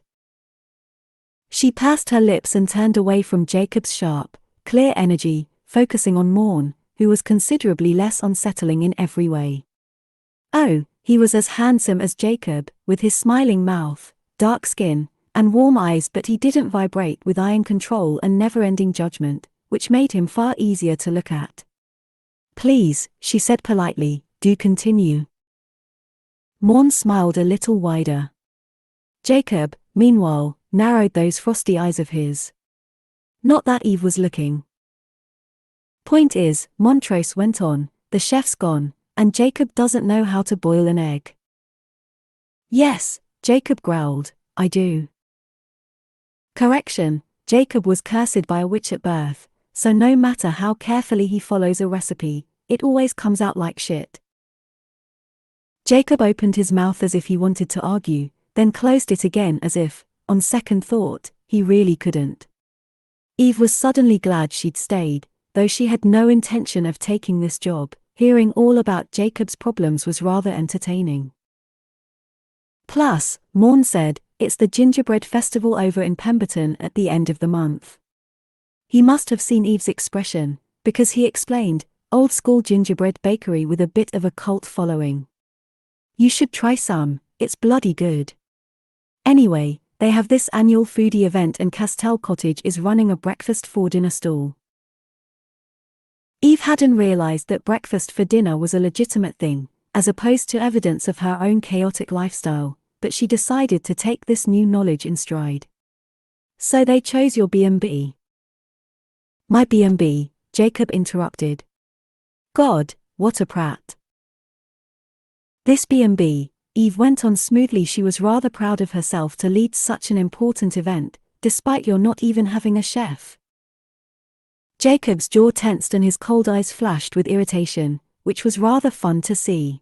She pursed her lips and turned away from Jacob's sharp, clear energy, focusing on Morn, who was considerably less unsettling in every way. Oh, he was as handsome as Jacob, with his smiling mouth, dark skin, and warm eyes, but he didn't vibrate with iron control and never-ending judgment, which made him far easier to look at. Please, she said politely, do continue. Morn smiled a little wider. Jacob, meanwhile, narrowed those frosty eyes of his. Not that Eve was looking. Point is, Montrose went on, the chef's gone, and Jacob doesn't know how to boil an egg. Yes, Jacob growled, I do. Correction, Jacob was cursed by a witch at birth, so no matter how carefully he follows a recipe, it always comes out like shit. Jacob opened his mouth as if he wanted to argue, then closed it again as if, on second thought, he really couldn't. Eve was suddenly glad she'd stayed, though she had no intention of taking this job. Hearing all about Jacob's problems was rather entertaining. Plus, Morn said, it's the gingerbread festival over in Pemberton at the end of the month. He must have seen Eve's expression, because he explained, old school gingerbread bakery with a bit of a cult following. You should try some, it's bloody good. Anyway, they have this annual foodie event and Castell Cottage is running a breakfast for dinner stall. Eve hadn't realized that breakfast for dinner was a legitimate thing, as opposed to evidence of her own chaotic lifestyle, but she decided to take this new knowledge in stride. So they chose your B&B. My B&B, Jacob interrupted. God, what a prat. This B&B, Eve went on smoothly. She was rather proud of herself to lead such an important event, despite your not even having a chef. Jacob's jaw tensed and his cold eyes flashed with irritation, which was rather fun to see.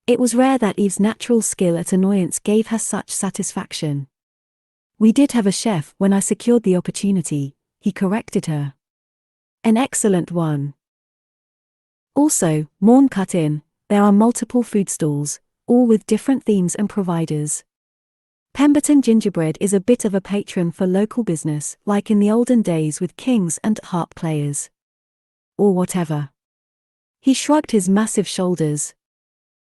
It was rare that Eve's natural skill at annoyance gave her such satisfaction. We did have a chef when I secured the opportunity, he corrected her. An excellent one. Also, Morn cut in, there are multiple food stalls, all with different themes and providers. Pemberton Gingerbread is a bit of a patron for local business, like in the olden days with kings and harp players. Or whatever. He shrugged his massive shoulders.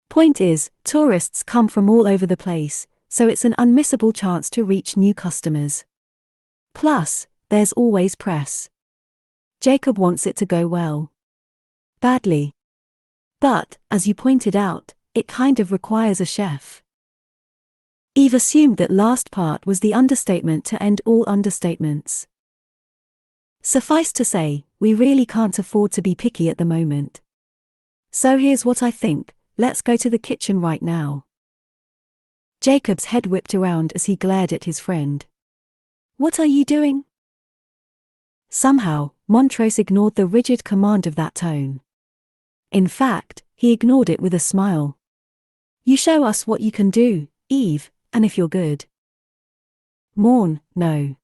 Point is, tourists come from all over the place, so it's an unmissable chance to reach new customers. Plus, there's always press. Jacob wants it to go well. Badly. But, as you pointed out, it kind of requires a chef. Eve assumed that last part was the understatement to end all understatements. Suffice to say, we really can't afford to be picky at the moment. So here's what I think, let's go to the kitchen right now. Jacob's head whipped around as he glared at his friend. What are you doing? Somehow, Montrose ignored the rigid command of that tone. In fact, he ignored it with a smile. You show us what you can do, Eve, and if you're good. Morn, no.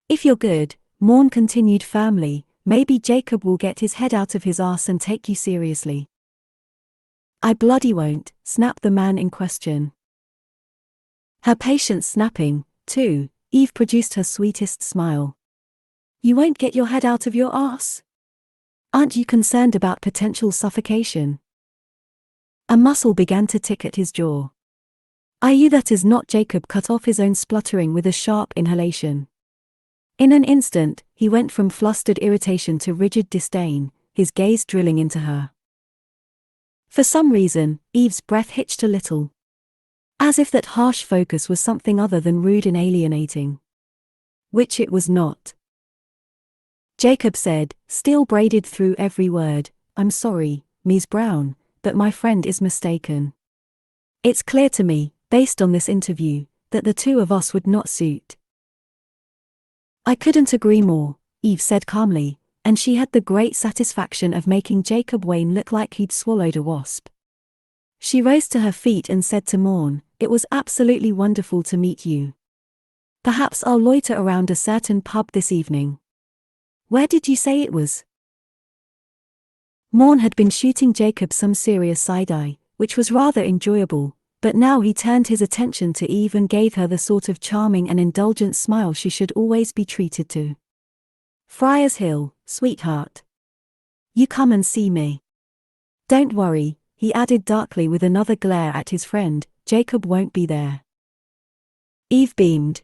If you're good, Morn continued firmly, maybe Jacob will get his head out of his arse and take you seriously. I bloody won't, snapped the man in question. Her patience snapping, too, Eve produced her sweetest smile. You won't get your head out of your arse? Aren't you concerned about potential suffocation? A muscle began to tick at his jaw. Are you? That is not. Jacob cut off his own spluttering with a sharp inhalation. In an instant, he went from flustered irritation to rigid disdain, his gaze drilling into her. For some reason, Eve's breath hitched a little. As if that harsh focus was something other than rude and alienating. Which it was not. Jacob said, still braided through every word, I'm sorry, Ms. Brown, but my friend is mistaken. It's clear to me, based on this interview, that the two of us would not suit. I couldn't agree more, Eve said calmly, and she had the great satisfaction of making Jacob Wayne look like he'd swallowed a wasp. She rose to her feet and said to Morn, it was absolutely wonderful to meet you. Perhaps I'll loiter around a certain pub this evening. Where did you say it was? Morn had been shooting Jacob some serious side-eye, which was rather enjoyable, but now he turned his attention to Eve and gave her the sort of charming and indulgent smile she should always be treated to. Friars Hill, sweetheart. You come and see me. Don't worry, he added darkly with another glare at his friend, Jacob won't be there. Eve beamed.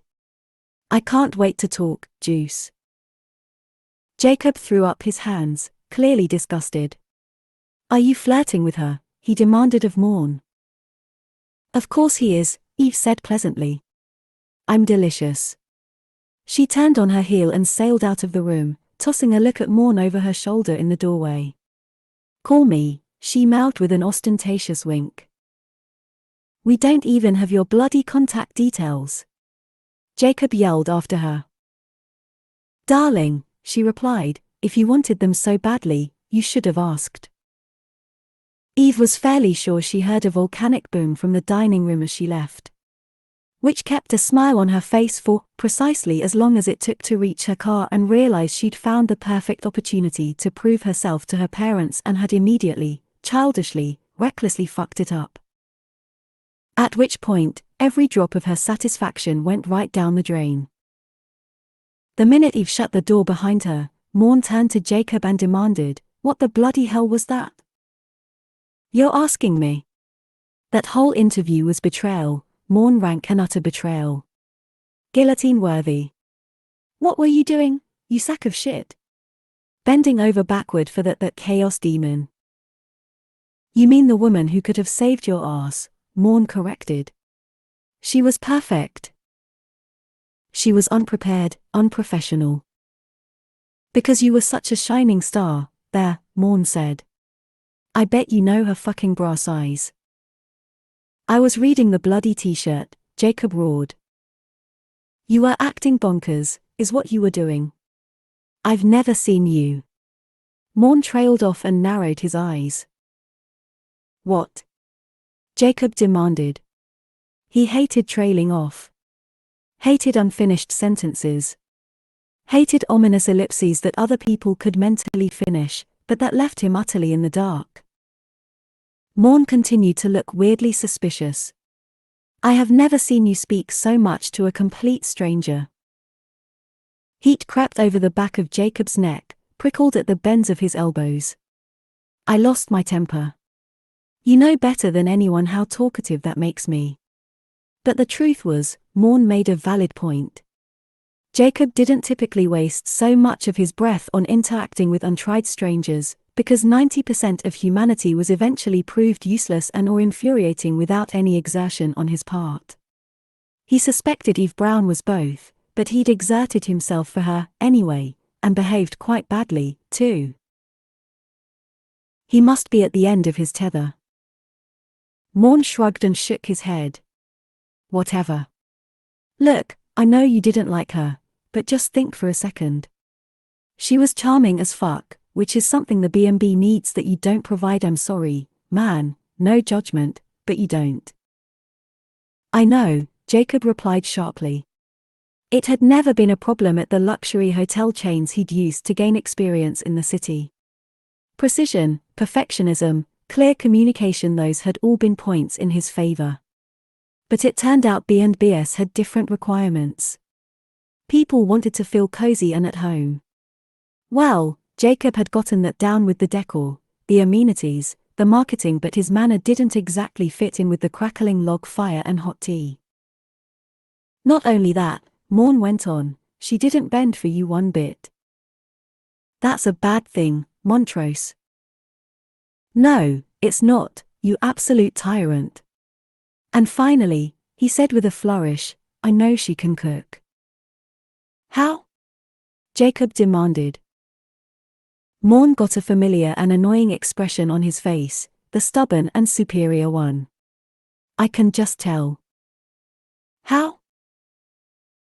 I can't wait to talk, Juice. Jacob threw up his hands, clearly disgusted. Are you flirting with her? He demanded of Morn. Of course he is, Eve said pleasantly. I'm delicious. She turned on her heel and sailed out of the room, tossing a look at Morn over her shoulder in the doorway. Call me, she mouthed with an ostentatious wink. We don't even have your bloody contact details. Jacob yelled after her. Darling, she replied. If you wanted them so badly, you should have asked. Eve was fairly sure she heard a volcanic boom from the dining room as she left, which kept a smile on her face for precisely as long as it took to reach her car and realize she'd found the perfect opportunity to prove herself to her parents and had immediately, childishly, recklessly fucked it up. At which point, every drop of her satisfaction went right down the drain. The minute Eve shut the door behind her, Morn turned to Jacob and demanded, "What the bloody hell was that?" "You're asking me?" That whole interview was betrayal, Morn rank and utter betrayal. Guillotine-worthy. "What were you doing, you sack of shit?" "Bending over backward for that chaos demon." "You mean the woman who could have saved your ass," Morn corrected. "She was perfect." "She was unprepared, unprofessional." "Because you were such a shining star, there," Morn said. "I bet you know her fucking bra size." "I was reading the bloody t-shirt," Jacob roared. "You were acting bonkers, is what you were doing." "I've never seen you." Morn trailed off and narrowed his eyes. "What?" Jacob demanded. He hated trailing off. Hated unfinished sentences. Hated ominous ellipses that other people could mentally finish, but that left him utterly in the dark. Morn continued to look weirdly suspicious. "I have never seen you speak so much to a complete stranger." Heat crept over the back of Jacob's neck, prickled at the bends of his elbows. "I lost my temper. You know better than anyone how talkative that makes me." But the truth was, Morn made a valid point. Jacob didn't typically waste so much of his breath on interacting with untried strangers, because 90% of humanity was eventually proved useless and or infuriating without any exertion on his part. He suspected Eve Brown was both, but he'd exerted himself for her, anyway, and behaved quite badly, too. He must be at the end of his tether. Morn shrugged and shook his head. "Whatever. Look, I know you didn't like her, but just think for a second. She was charming as fuck, which is something the B&B needs that you don't provide. I'm sorry, man, no judgment, but you don't." "I know," Jacob replied sharply. It had never been a problem at the luxury hotel chains he'd used to gain experience in the city. Precision, perfectionism, clear communication, those had all been points in his favor. But it turned out B&BS had different requirements. People wanted to feel cozy and at home. Well, Jacob had gotten that down with the decor, the amenities, the marketing, but his manner didn't exactly fit in with the crackling log fire and hot tea. "Not only that," Morn went on, "she didn't bend for you one bit." "That's a bad thing, Montrose." "No, it's not, you absolute tyrant." "And finally," he said with a flourish, "I know she can cook." "How?" Jacob demanded. Morn got a familiar and annoying expression on his face, the stubborn and superior one. "I can just tell." "How?"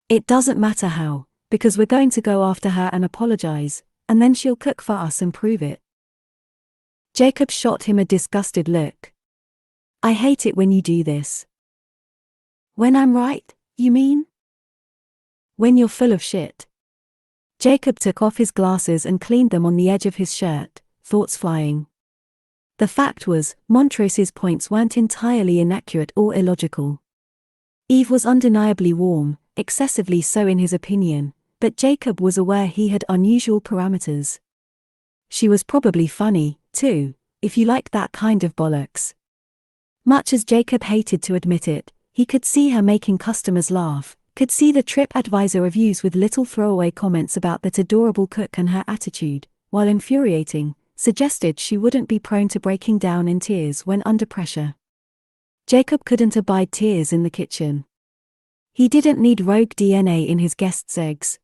"It doesn't matter how, because we're going to go after her and apologize, and then she'll cook for us and prove it." Jacob shot him a disgusted look. "I hate it when you do this." "When I'm right, you mean?" "When you're full of shit." Jacob took off his glasses and cleaned them on the edge of his shirt, thoughts flying. The fact was, Montrose's points weren't entirely inaccurate or illogical. Eve was undeniably warm, excessively so in his opinion, but Jacob was aware he had unusual parameters. She was probably funny, too, if you like that kind of bollocks. Much as Jacob hated to admit it, he could see her making customers laugh, could see the TripAdvisor reviews with little throwaway comments about that adorable cook, and her attitude, while infuriating, suggested she wouldn't be prone to breaking down in tears when under pressure. Jacob couldn't abide tears in the kitchen. He didn't need rogue DNA in his guests' eggs.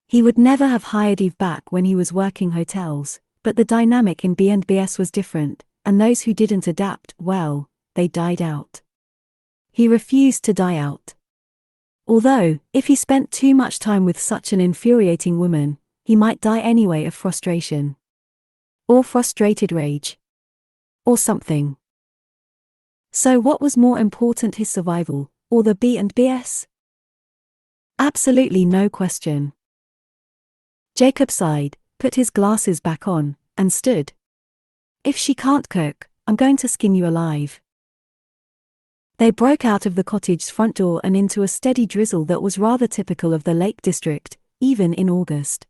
He would never have hired Eve back when he was working hotels, but the dynamic in B&BS was different, and those who didn't adapt, well, they died out. He refused to die out. Although, if he spent too much time with such an infuriating woman, he might die anyway of frustration. Or frustrated rage. Or something. So what was more important, his survival, or the B&BS? Absolutely no question. Jacob sighed, put his glasses back on, and stood. If she can't cook, I'm going to skin you alive. They broke out of the cottage's front door and into a steady drizzle that was rather typical of the Lake District, even in August.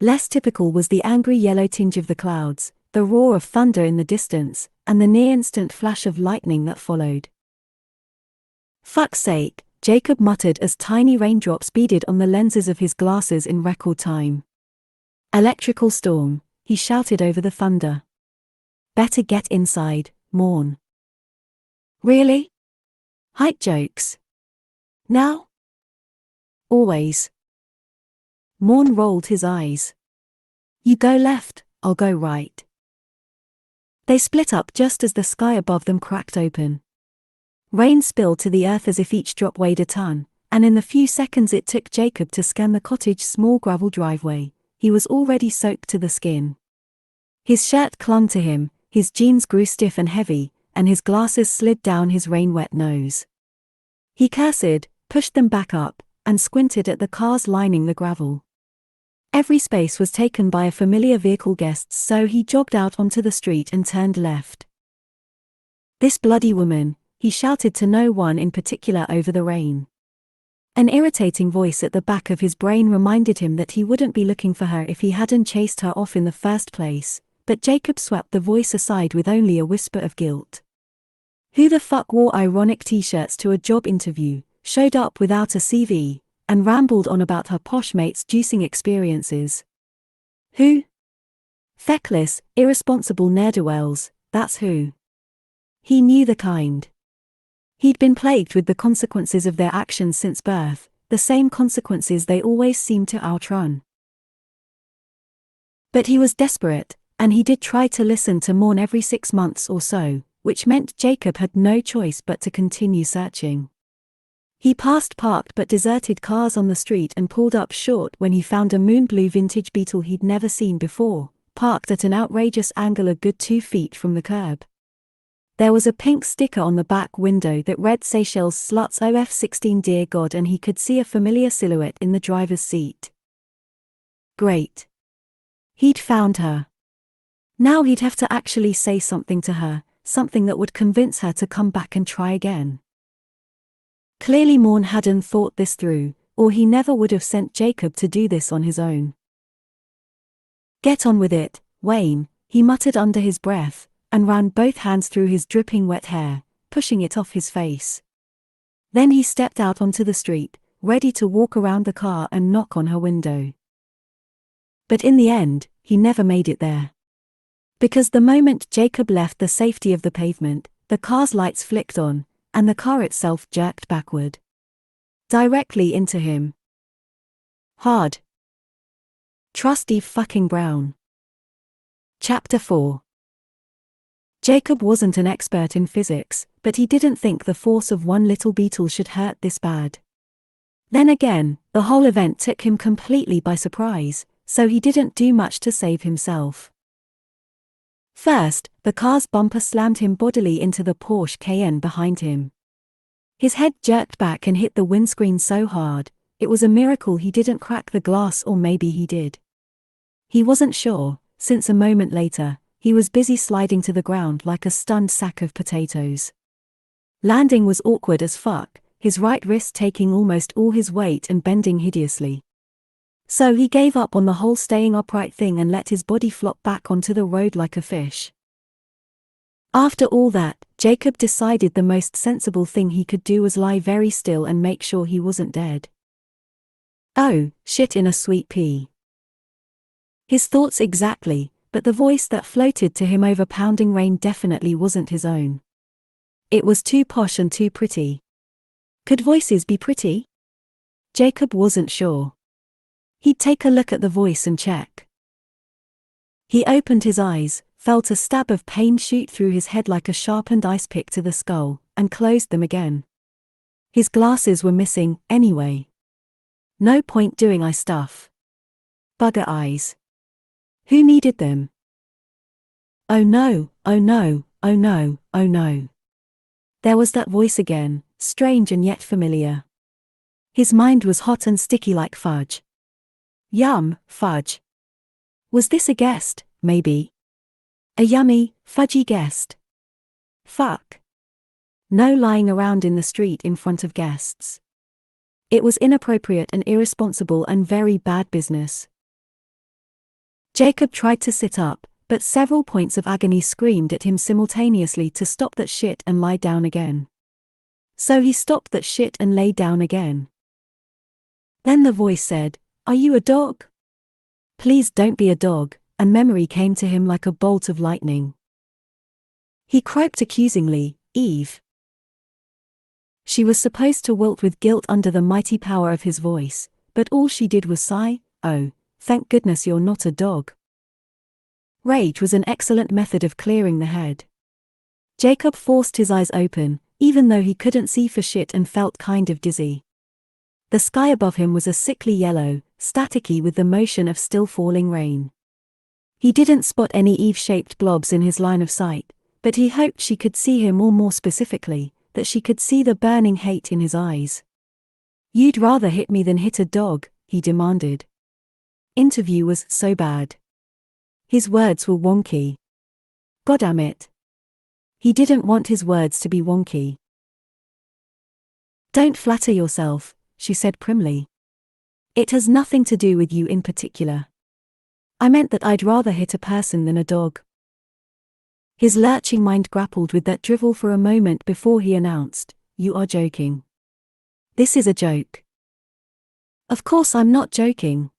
Less typical was the angry yellow tinge of the clouds, the roar of thunder in the distance, and the near-instant flash of lightning that followed. Fuck's sake, Jacob muttered as tiny raindrops beaded on the lenses of his glasses in record time. Electrical storm, he shouted over the thunder. Better get inside, Morn. Really? Height jokes. Now? Always. Morn rolled his eyes. You go left, I'll go right. They split up just as the sky above them cracked open. Rain spilled to the earth as if each drop weighed a ton, and in the few seconds it took Jacob to scan the cottage's small gravel driveway, he was already soaked to the skin. His shirt clung to him, his jeans grew stiff and heavy, and his glasses slid down his rain-wet nose. He cursed, pushed them back up, and squinted at the cars lining the gravel. Every space was taken by a familiar vehicle guests, so he jogged out onto the street and turned left. This bloody woman, he shouted to no one in particular over the rain. An irritating voice at the back of his brain reminded him that he wouldn't be looking for her if he hadn't chased her off in the first place, but Jacob swept the voice aside with only a whisper of guilt. Who the fuck wore ironic t-shirts to a job interview, showed up without a CV, and rambled on about her posh mate's juicing experiences? Who? Feckless, irresponsible ne'er-do-wells, that's who. He knew the kind. He'd been plagued with the consequences of their actions since birth, the same consequences they always seemed to outrun. But he was desperate, and he did try to listen to Morn every 6 months or so, which meant Jacob had no choice but to continue searching. He passed parked but deserted cars on the street and pulled up short when he found a moonblue vintage Beetle he'd never seen before, parked at an outrageous angle a good 2 feet from the curb. There was a pink sticker on the back window that read Seychelles Sluts OF16 Dear God, and he could see a familiar silhouette in the driver's seat. Great. He'd found her. Now he'd have to actually say something to her, something that would convince her to come back and try again. Clearly Morn hadn't thought this through, or he never would have sent Jacob to do this on his own. Get on with it, Wayne, he muttered under his breath, and ran both hands through his dripping wet hair, pushing it off his face. Then he stepped out onto the street, ready to walk around the car and knock on her window. But in the end, he never made it there. Because the moment Jacob left the safety of the pavement, the car's lights flicked on, and the car itself jerked backward. Directly into him. Hard. Trusty fucking Brown. Chapter 4. Jacob wasn't an expert in physics, but he didn't think the force of one little beetle should hurt this bad. Then again, the whole event took him completely by surprise, so he didn't do much to save himself. First, the car's bumper slammed him bodily into the Porsche Cayenne behind him. His head jerked back and hit the windscreen so hard, it was a miracle he didn't crack the glass, or maybe he did. He wasn't sure, since a moment later, he was busy sliding to the ground like a stunned sack of potatoes. Landing was awkward as fuck, his right wrist taking almost all his weight and bending hideously. So he gave up on the whole staying upright thing and let his body flop back onto the road like a fish. After all that, Jacob decided the most sensible thing he could do was lie very still and make sure he wasn't dead. Oh, shit in a sweet pea. His thoughts exactly, but the voice that floated to him over pounding rain definitely wasn't his own. It was too posh and too pretty. Could voices be pretty? Jacob wasn't sure. He'd take a look at the voice and check. He opened his eyes, felt a stab of pain shoot through his head like a sharpened ice pick to the skull, and closed them again. His glasses were missing, anyway. No point doing eye stuff. Bugger eyes. Who needed them? Oh no, oh no, oh no, oh no. There was that voice again, strange and yet familiar. His mind was hot and sticky like fudge. Yum, fudge. Was this a guest, maybe? A yummy, fudgy guest? Fuck. No lying around in the street in front of guests. It was inappropriate and irresponsible and very bad business. Jacob tried to sit up, but several points of agony screamed at him simultaneously to stop that shit and lie down again. So he stopped that shit and lay down again. Then the voice said, "Are you a dog? Please don't be a dog," and memory came to him like a bolt of lightning. He croaked accusingly, "Eve." She was supposed to wilt with guilt under the mighty power of his voice, but all she did was sigh, "Oh, thank goodness you're not a dog." Rage was an excellent method of clearing the head. Jacob forced his eyes open, even though he couldn't see for shit and felt kind of dizzy. The sky above him was a sickly yellow, staticky with the motion of still falling rain. He didn't spot any Eve-shaped blobs in his line of sight, but he hoped she could see him or more specifically, that she could see the burning hate in his eyes. "You'd rather hit me than hit a dog," he demanded. Interview was so bad. His words were wonky. Goddamn it. He didn't want his words to be wonky. "Don't flatter yourself," she said primly. "It has nothing to do with you in particular. I meant that I'd rather hit a person than a dog." His lurching mind grappled with that drivel for a moment before he announced, "You are joking. This is a joke." "Of course I'm not joking.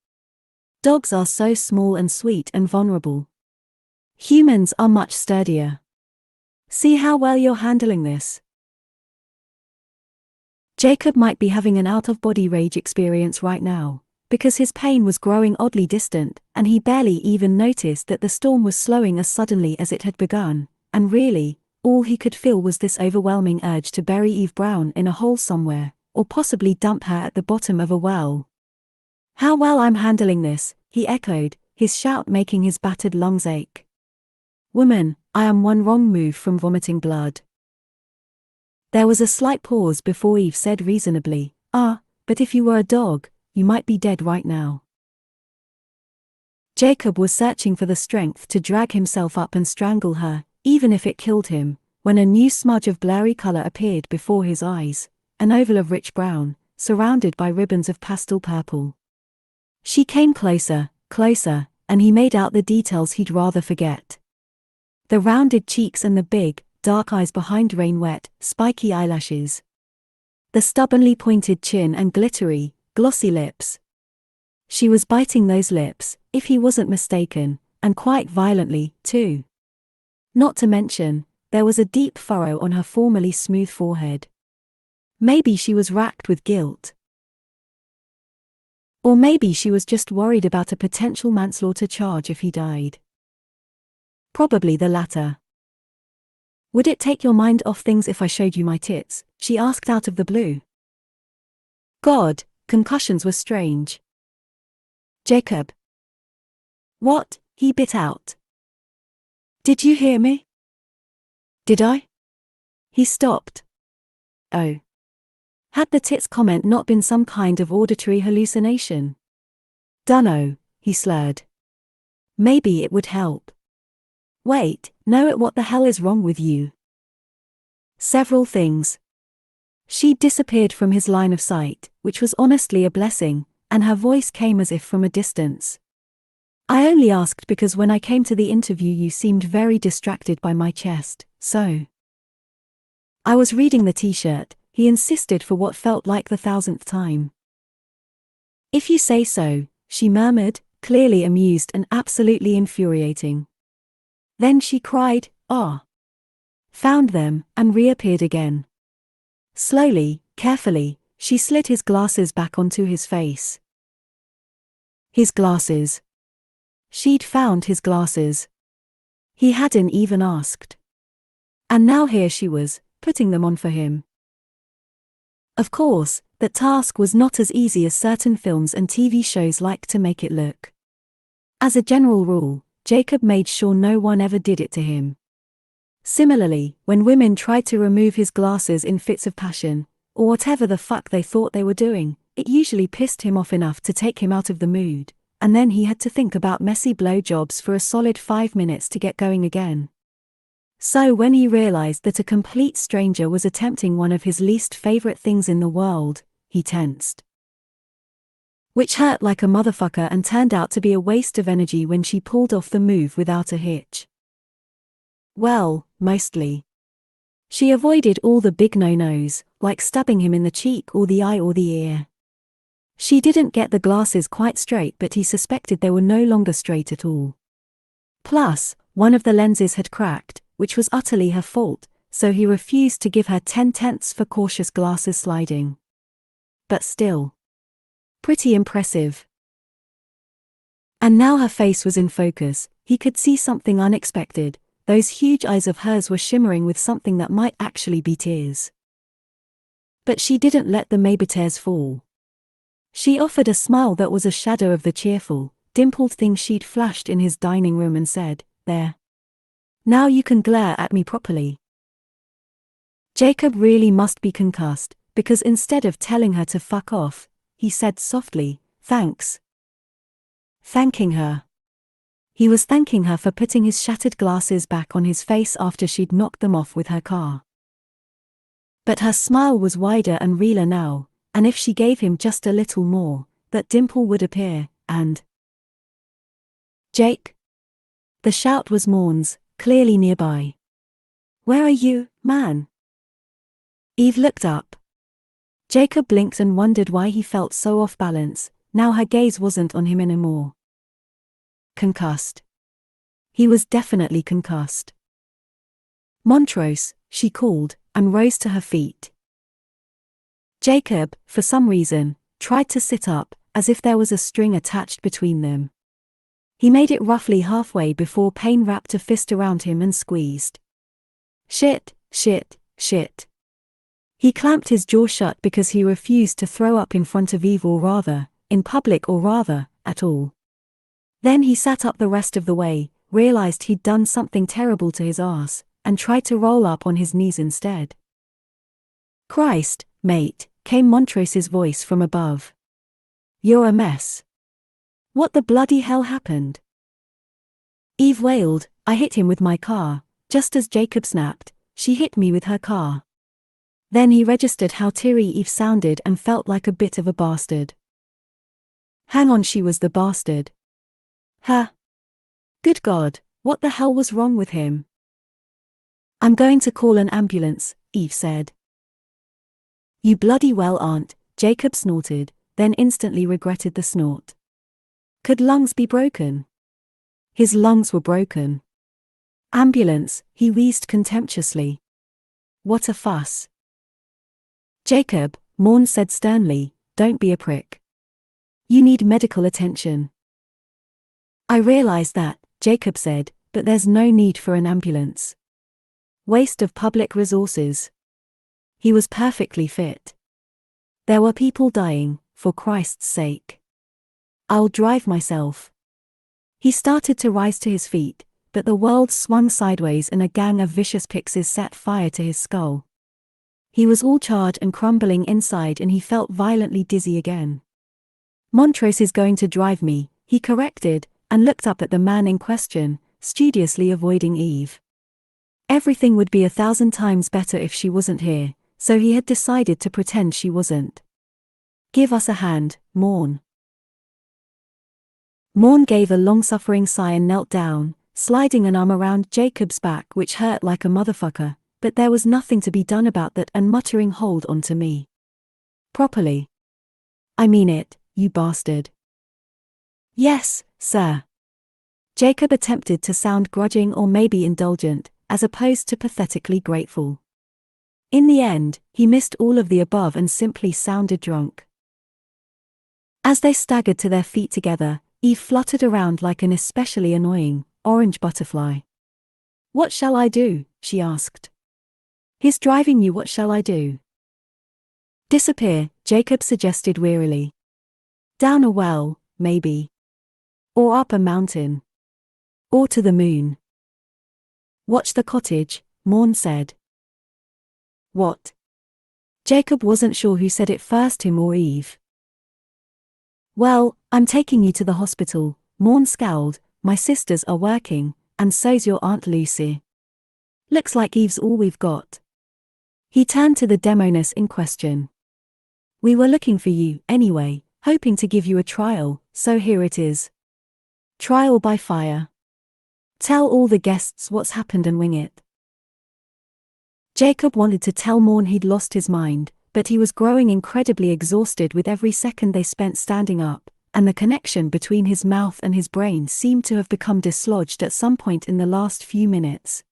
Dogs are so small and sweet and vulnerable. Humans are much sturdier. See how well you're handling this." Jacob might be having an out-of-body rage experience right now, because his pain was growing oddly distant, and he barely even noticed that the storm was slowing as suddenly as it had begun, and really, all he could feel was this overwhelming urge to bury Eve Brown in a hole somewhere, or possibly dump her at the bottom of a well. "How well I'm handling this," he echoed, his shout making his battered lungs ache. "Woman, I am one wrong move from vomiting blood." There was a slight pause before Eve said reasonably, "But if you were a dog, you might be dead right now." Jacob was searching for the strength to drag himself up and strangle her, even if it killed him, when a new smudge of blurry color appeared before his eyes, an oval of rich brown, surrounded by ribbons of pastel purple. She came closer, closer, and he made out the details he'd rather forget. The rounded cheeks and the big, dark eyes behind rain-wet, spiky eyelashes. The stubbornly pointed chin and glittery, glossy lips. She was biting those lips, if he wasn't mistaken, and quite violently, too. Not to mention, there was a deep furrow on her formerly smooth forehead. Maybe she was racked with guilt. Or maybe she was just worried about a potential manslaughter charge if he died. Probably the latter. "Would it take your mind off things if I showed you my tits?" she asked out of the blue. God, concussions were strange. "Jacob." "What?" he bit out. "Did you hear me?" "Did I?" He stopped. Oh. Had the tits comment not been some kind of auditory hallucination? "Dunno," he slurred. "Maybe it would help." "Wait, no, what the hell is wrong with you?" "Several things." She disappeared from his line of sight, which was honestly a blessing, and her voice came as if from a distance. "I only asked because when I came to the interview you seemed very distracted by my chest, so." "I was reading the t-shirt," he insisted for what felt like the 1000th time. "If you say so," she murmured, clearly amused and absolutely infuriating. Then she cried, "Ah!" Found them, and reappeared again. Slowly, carefully, she slid his glasses back onto his face. His glasses. She'd found his glasses. He hadn't even asked. And now here she was, putting them on for him. Of course, that task was not as easy as certain films and TV shows like to make it look. As a general rule, Jacob made sure no one ever did it to him. Similarly, when women tried to remove his glasses in fits of passion, or whatever the fuck they thought they were doing, it usually pissed him off enough to take him out of the mood, and then he had to think about messy blowjobs for a solid 5 minutes to get going again. So when he realized that a complete stranger was attempting one of his least favorite things in the world, he tensed. Which hurt like a motherfucker and turned out to be a waste of energy when she pulled off the move without a hitch. Well, mostly. She avoided all the big no-nos, like stabbing him in the cheek or the eye or the ear. She didn't get the glasses quite straight, but he suspected they were no longer straight at all. Plus, one of the lenses had cracked, which was utterly her fault, so he refused to give her 10/10 for cautious glasses sliding. But still. Pretty impressive. And now her face was in focus. He could see something unexpected. Those huge eyes of hers were shimmering with something that might actually be tears. But she didn't let the maybe tears fall. She offered a smile that was a shadow of the cheerful, dimpled thing she'd flashed in his dining room and said, "There. Now you can glare at me properly." Jacob really must be concussed, because instead of telling her to fuck off, he said softly, "Thanks." Thanking her. He was thanking her for putting his shattered glasses back on his face after she'd knocked them off with her car. But her smile was wider and realer now, and if she gave him just a little more, that dimple would appear, and... "Jake?" The shout was Morn's, clearly nearby. "Where are you, man?" Eve looked up. Jacob blinked and wondered why he felt so off balance. Now her gaze wasn't on him anymore. Concussed. He was definitely concussed. "Montrose," she called, and rose to her feet. Jacob, for some reason, tried to sit up, as if there was a string attached between them. He made it roughly halfway before pain wrapped a fist around him and squeezed. Shit, shit, shit. He clamped his jaw shut because he refused to throw up in front of Eve, or rather, in public, or rather, at all. Then he sat up the rest of the way, realized he'd done something terrible to his ass, and tried to roll up on his knees instead. "Christ, mate," came Montrose's voice from above. "You're a mess. What the bloody hell happened?" Eve wailed, "I hit him with my car." Just as Jacob snapped, "She hit me with her car." Then he registered how teary Eve sounded and felt like a bit of a bastard. Hang on, she was the bastard. Huh? Good God, what the hell was wrong with him? "I'm going to call an ambulance," Eve said. "You bloody well aren't," Jacob snorted, then instantly regretted the snort. Could lungs be broken? His lungs were broken. "Ambulance," he wheezed contemptuously. "What a fuss." "Jacob," Morn said sternly, "don't be a prick. You need medical attention." "I realize that," Jacob said, "but there's no need for an ambulance. Waste of public resources." He was perfectly fit. There were people dying, for Christ's sake. "I'll drive myself." He started to rise to his feet, but the world swung sideways and a gang of vicious pixies set fire to his skull. He was all charred and crumbling inside, and he felt violently dizzy again. "Montrose is going to drive me," he corrected, and looked up at the man in question, studiously avoiding Eve. Everything would be 1,000 times better if she wasn't here, so he had decided to pretend she wasn't. "Give us a hand, Morn." Morn gave a long-suffering sigh and knelt down, sliding an arm around Jacob's back, which hurt like a motherfucker, but there was nothing to be done about that, and muttering, "Hold on to me. Properly. I mean it, you bastard." "Yes, sir." Jacob attempted to sound grudging or maybe indulgent, as opposed to pathetically grateful. In the end, he missed all of the above and simply sounded drunk. As they staggered to their feet together, Eve fluttered around like an especially annoying, orange butterfly. "What shall I do?" she asked. "He's driving you, what shall I do?" Disappear, Jacob suggested wearily. Down a well, maybe. Or up a mountain. Or to the moon. Watch the cottage, Morn said. What? Jacob wasn't sure who said it first, him or Eve. Well, I'm taking you to the hospital, Morn scowled. My sisters are working, and so's your Aunt Lucy. Looks like Eve's all we've got. He turned to the demoness in question. We were looking for you, anyway, hoping to give you a trial, so here it is. Trial by fire. Tell all the guests what's happened and wing it. Jacob wanted to tell Morn he'd lost his mind, but he was growing incredibly exhausted with every second they spent standing up, and the connection between his mouth and his brain seemed to have become dislodged at some point in the last few minutes.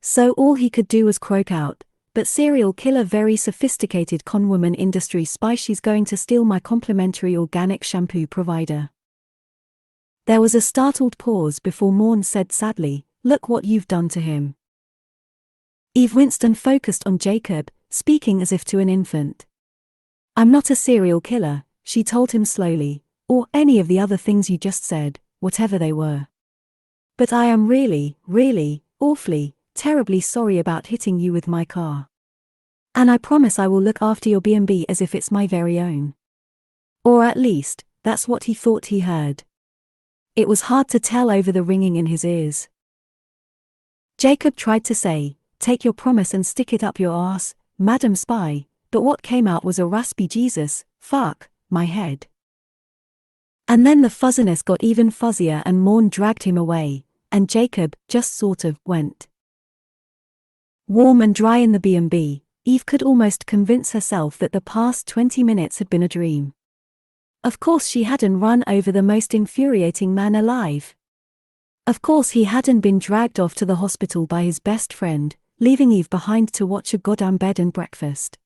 So all he could do was croak out, but serial killer, very sophisticated conwoman industry spy, she's going to steal my complimentary organic shampoo provider. There was a startled pause before Morn said sadly, look what you've done to him. Eve winced and focused on Jacob, speaking as if to an infant. I'm not a serial killer, she told him slowly, or any of the other things you just said, whatever they were. But I am really, awfully, terribly sorry about hitting you with my car. And I promise I will look after your B&B as if it's my very own. Or at least, that's what he thought he heard. It was hard to tell over the ringing in his ears. Jacob tried to say, take your promise and stick it up your arse, Madam Spy, but what came out was a raspy Jesus, fuck, my head. And then the fuzziness got even fuzzier and Morn dragged him away, and Jacob just sort of went. Warm and dry in the B&B, Eve could almost convince herself that the past 20 minutes had been a dream. Of course she hadn't run over the most infuriating man alive. Of course he hadn't been dragged off to the hospital by his best friend, leaving Eve behind to watch a goddamn bed and breakfast.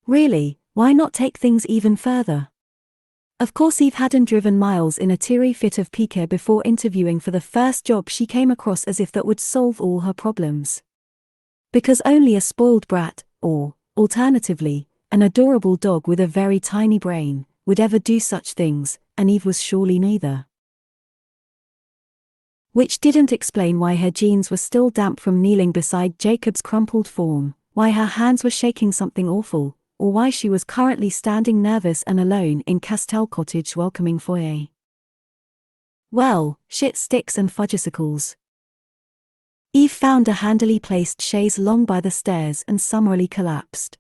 Really, why not take things even further? Of course Eve hadn't driven miles in a teary fit of pique before interviewing for the first job she came across as if that would solve all her problems. Because only a spoiled brat, or, alternatively, an adorable dog with a very tiny brain, would ever do such things, and Eve was surely neither. Which didn't explain why her jeans were still damp from kneeling beside Jacob's crumpled form, why her hands were shaking something awful, or why she was currently standing nervous and alone in Castell Cottage welcoming foyer. Well, shit sticks and fudgesicles. Eve found a handily placed chaise longue by the stairs and summarily collapsed.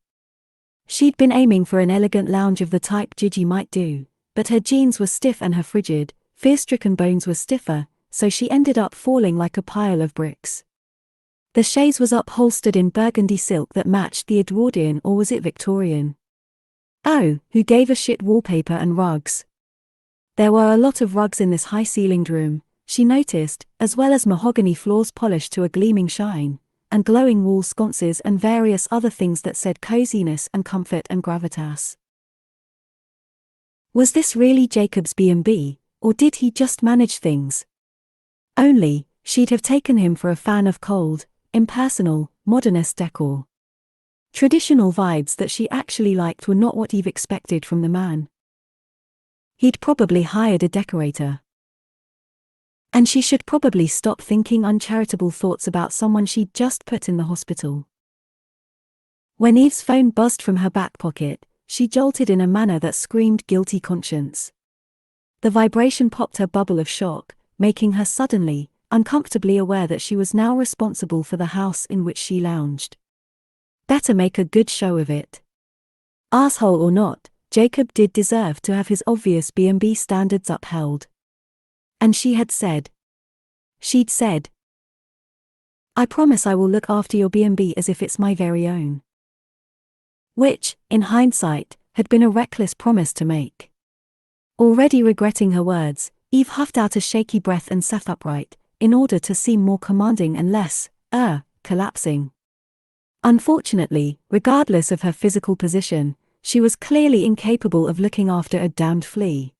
She'd been aiming for an elegant lounge of the type Gigi might do, but her jeans were stiff and her frigid, fear-stricken bones were stiffer, so she ended up falling like a pile of bricks. The chaise was upholstered in burgundy silk that matched the Edwardian, or was it Victorian? Oh, who gave a shit wallpaper and rugs? There were a lot of rugs in this high-ceilinged room, she noticed, as well as mahogany floors polished to a gleaming shine, and glowing wall sconces and various other things that said coziness and comfort and gravitas. Was this really Jacob's B&B, or did he just manage things? Only, she'd have taken him for a fan of cold, impersonal, modernist decor. Traditional vibes that she actually liked were not what Eve expected from the man. He'd probably hired a decorator. And she should probably stop thinking uncharitable thoughts about someone she'd just put in the hospital. When Eve's phone buzzed from her back pocket, she jolted in a manner that screamed guilty conscience. The vibration popped her bubble of shock, making her suddenly, uncomfortably aware that she was now responsible for the house in which she lounged. Better make a good show of it. Asshole or not, Jacob did deserve to have his obvious B&B standards upheld. And she had said. She'd said. I promise I will look after your B&B as if it's my very own. Which, in hindsight, had been a reckless promise to make. Already regretting her words, Eve huffed out a shaky breath and sat upright, in order to seem more commanding and less, collapsing. Unfortunately, regardless of her physical position, she was clearly incapable of looking after a damned flea.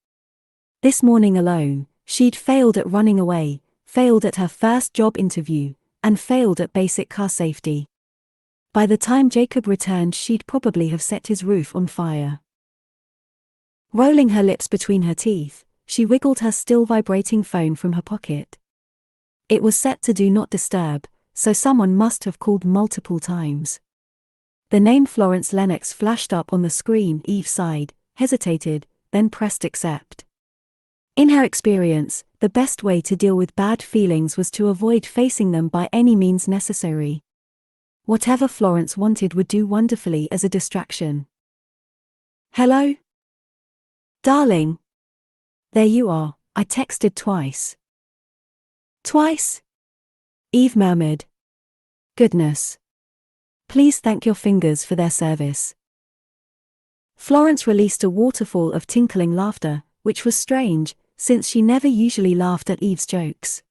This morning alone, she'd failed at running away, failed at her first job interview, and failed at basic car safety. By the time Jacob returned, she'd probably have set his roof on fire. Rolling her lips between her teeth, she wiggled her still vibrating phone from her pocket. It was set to Do Not Disturb, so someone must have called multiple times. The name Florence Lennox flashed up on the screen. Eve sighed, hesitated, then pressed accept. In her experience, the best way to deal with bad feelings was to avoid facing them by any means necessary. Whatever Florence wanted would do wonderfully as a distraction. Hello? Darling. There you are, I texted twice. Twice? Eve murmured. Goodness. Please thank your fingers for their service. Florence released a waterfall of tinkling laughter, which was strange, since she never usually laughed at Eve's jokes.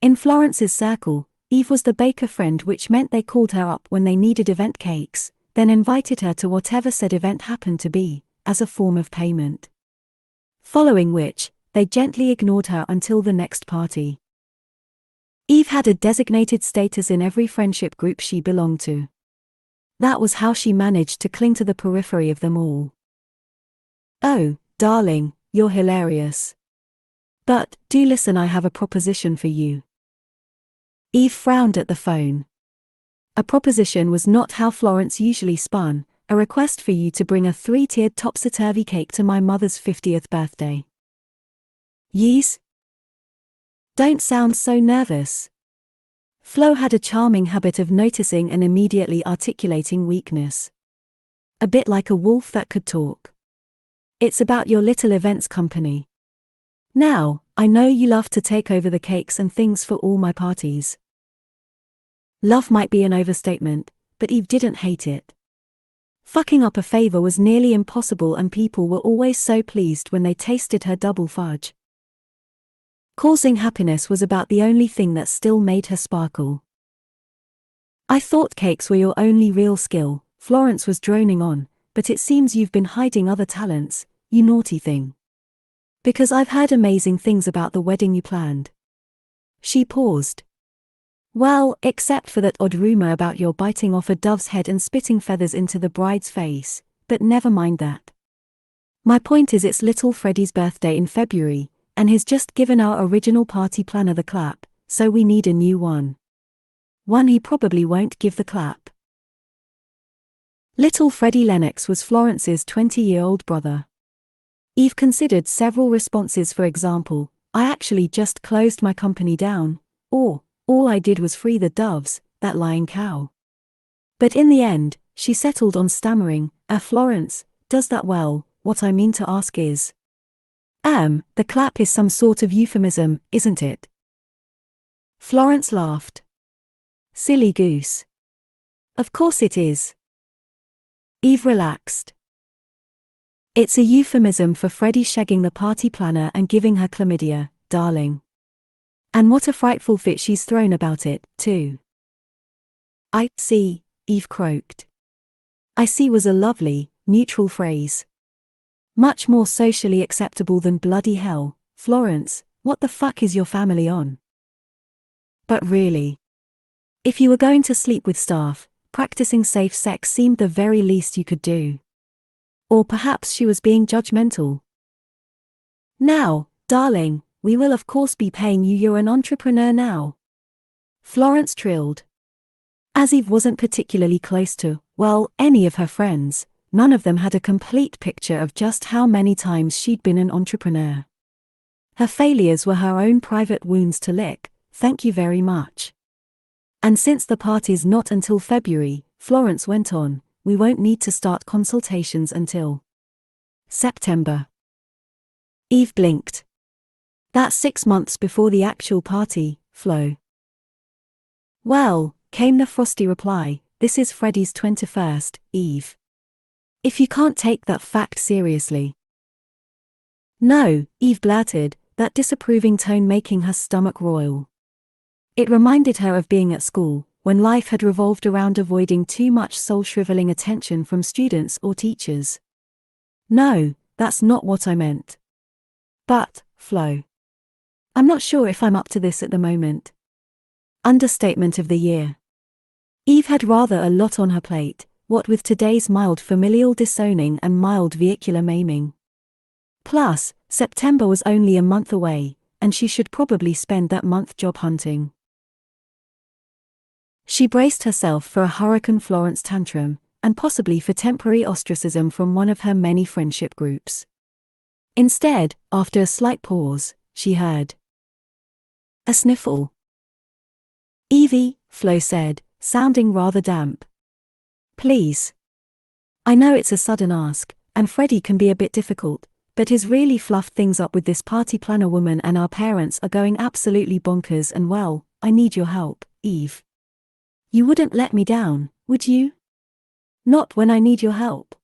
In Florence's circle, Eve was the baker friend, which meant they called her up when they needed event cakes, then invited her to whatever said event happened to be, as a form of payment. Following which, they gently ignored her until the next party. Eve had a designated status in every friendship group she belonged to. That was how she managed to cling to the periphery of them all. Oh, darling, you're hilarious. But, do listen, I have a proposition for you. Eve frowned at the phone. A proposition was not how Florence usually spun, a request for you to bring a 3-tiered topsy-turvy cake to my mother's 50th birthday. Yes? Don't sound so nervous. Flo had a charming habit of noticing and immediately articulating weakness. A bit like a wolf that could talk. It's about your little events company. Now, I know you love to take over the cakes and things for all my parties. Love might be an overstatement, but Eve didn't hate it. Fucking up a favor was nearly impossible, and people were always so pleased when they tasted her double fudge. Causing happiness was about the only thing that still made her sparkle. I thought cakes were your only real skill, Florence was droning on, but it seems you've been hiding other talents, you naughty thing. Because I've heard amazing things about the wedding you planned. She paused. Well, except for that odd rumor about your biting off a dove's head and spitting feathers into the bride's face, but never mind that. My point is, it's little Freddie's birthday in February, and he's just given our original party planner the clap, so we need a new one. One he probably won't give the clap. Little Freddie Lennox was Florence's 20-year-old brother. Eve considered several responses. For example, I actually just closed my company down, or, all I did was free the doves, that lying cow. But in the end, she settled on stammering, Florence, does that well, what I mean to ask is. The clap is some sort of euphemism, isn't it? Florence laughed. Silly goose. Of course it is. Eve relaxed. It's a euphemism for Freddie shagging the party planner and giving her chlamydia, darling. And what a frightful fit she's thrown about it, too. I see, Eve croaked. I see was a lovely, neutral phrase. Much more socially acceptable than bloody hell. Florence, what the fuck is your family on? But really. If you were going to sleep with staff, practicing safe sex seemed the very least you could do. Or perhaps she was being judgmental. Now, darling, we will of course be paying you, you're an entrepreneur now. Florence trilled. As Eve wasn't particularly close to, well, any of her friends, none of them had a complete picture of just how many times she'd been an entrepreneur. Her failures were her own private wounds to lick, thank you very much. And since the party's not until February, Florence went on, we won't need to start consultations until September. Eve blinked. That's 6 months before the actual party, Flo. Well, came the frosty reply, this is Freddie's 21st, Eve. If you can't take that fact seriously. No, Eve blurted, that disapproving tone making her stomach roil. It reminded her of being at school, when life had revolved around avoiding too much soul-shriveling attention from students or teachers. No, that's not what I meant. But, Flo. I'm not sure if I'm up to this at the moment. Understatement of the year. Eve had rather a lot on her plate, what with today's mild familial disowning and mild vehicular maiming. Plus, September was only a month away, and she should probably spend that month job hunting. She braced herself for a Hurricane Florence tantrum, and possibly for temporary ostracism from one of her many friendship groups. Instead, after a slight pause, she heard a sniffle. "Evie," Flo said, sounding rather damp. "Please. I know it's a sudden ask, and Freddie can be a bit difficult, but he's really fluffed things up with this party planner woman and our parents are going absolutely bonkers and well, I need your help, Eve. You wouldn't let me down, would you? Not when I need your help.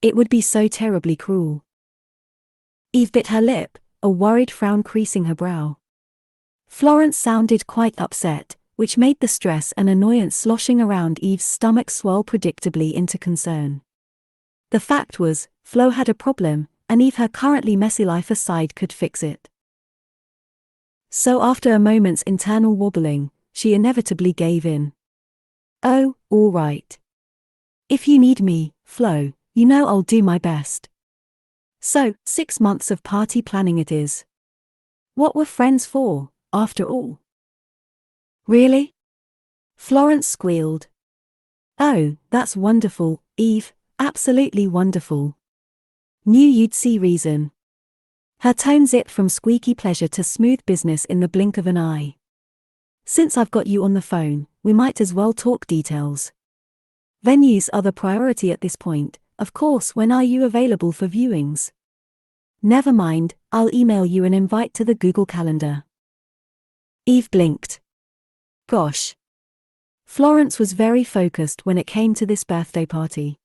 It would be so terribly cruel." Eve bit her lip, a worried frown creasing her brow. Florence sounded quite upset, which made the stress and annoyance sloshing around Eve's stomach swell predictably into concern. The fact was, Flo had a problem, and Eve, her currently messy life aside, could fix it. So after a moment's internal wobbling, she inevitably gave in. "Oh, all right. If you need me, Flo, you know I'll do my best." So, 6 months of party planning it is. What were friends for, after all? "Really?" Florence squealed. "Oh, that's wonderful, Eve, absolutely wonderful. Knew you'd see reason." Her tone zipped from squeaky pleasure to smooth business in the blink of an eye. "Since I've got you on the phone, we might as well talk details. Venues are the priority at this point, of course. When are you available for viewings?" "Never mind, I'll email you an invite to the Google Calendar." Eve blinked. Gosh. Florence was very focused when it came to this birthday party.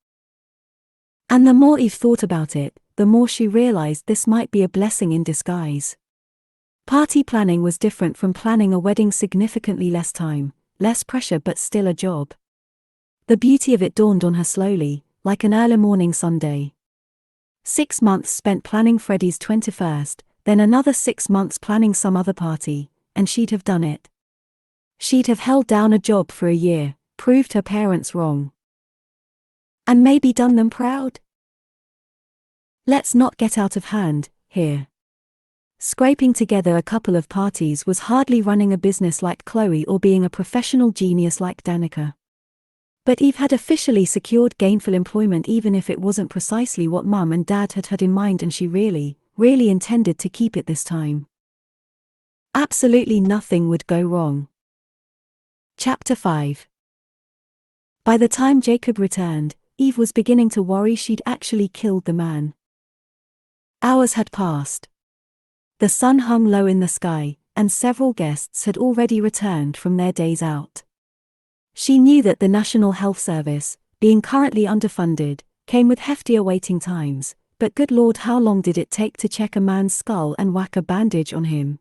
And the more Eve thought about it, the more she realized this might be a blessing in disguise. Party planning was different from planning a wedding. Significantly less time, less pressure, but still a job. The beauty of it dawned on her slowly, like an early morning Sunday. 6 months spent planning Freddie's 21st, then another 6 months planning some other party, and she'd have done it. She'd have held down a job for a year, proved her parents wrong. And maybe done them proud? Let's not get out of hand, here. Scraping together a couple of parties was hardly running a business like Chloe or being a professional genius like Danica. But Eve had officially secured gainful employment, even if it wasn't precisely what Mum and Dad had had in mind, and she really intended to keep it this time. Absolutely nothing would go wrong. Chapter 5. By the time Jacob returned, Eve was beginning to worry she'd actually killed the man. Hours had passed. The sun hung low in the sky, and several guests had already returned from their days out. She knew that the National Health Service, being currently underfunded, came with heftier waiting times, but good Lord, how long did it take to check a man's skull and whack a bandage on him?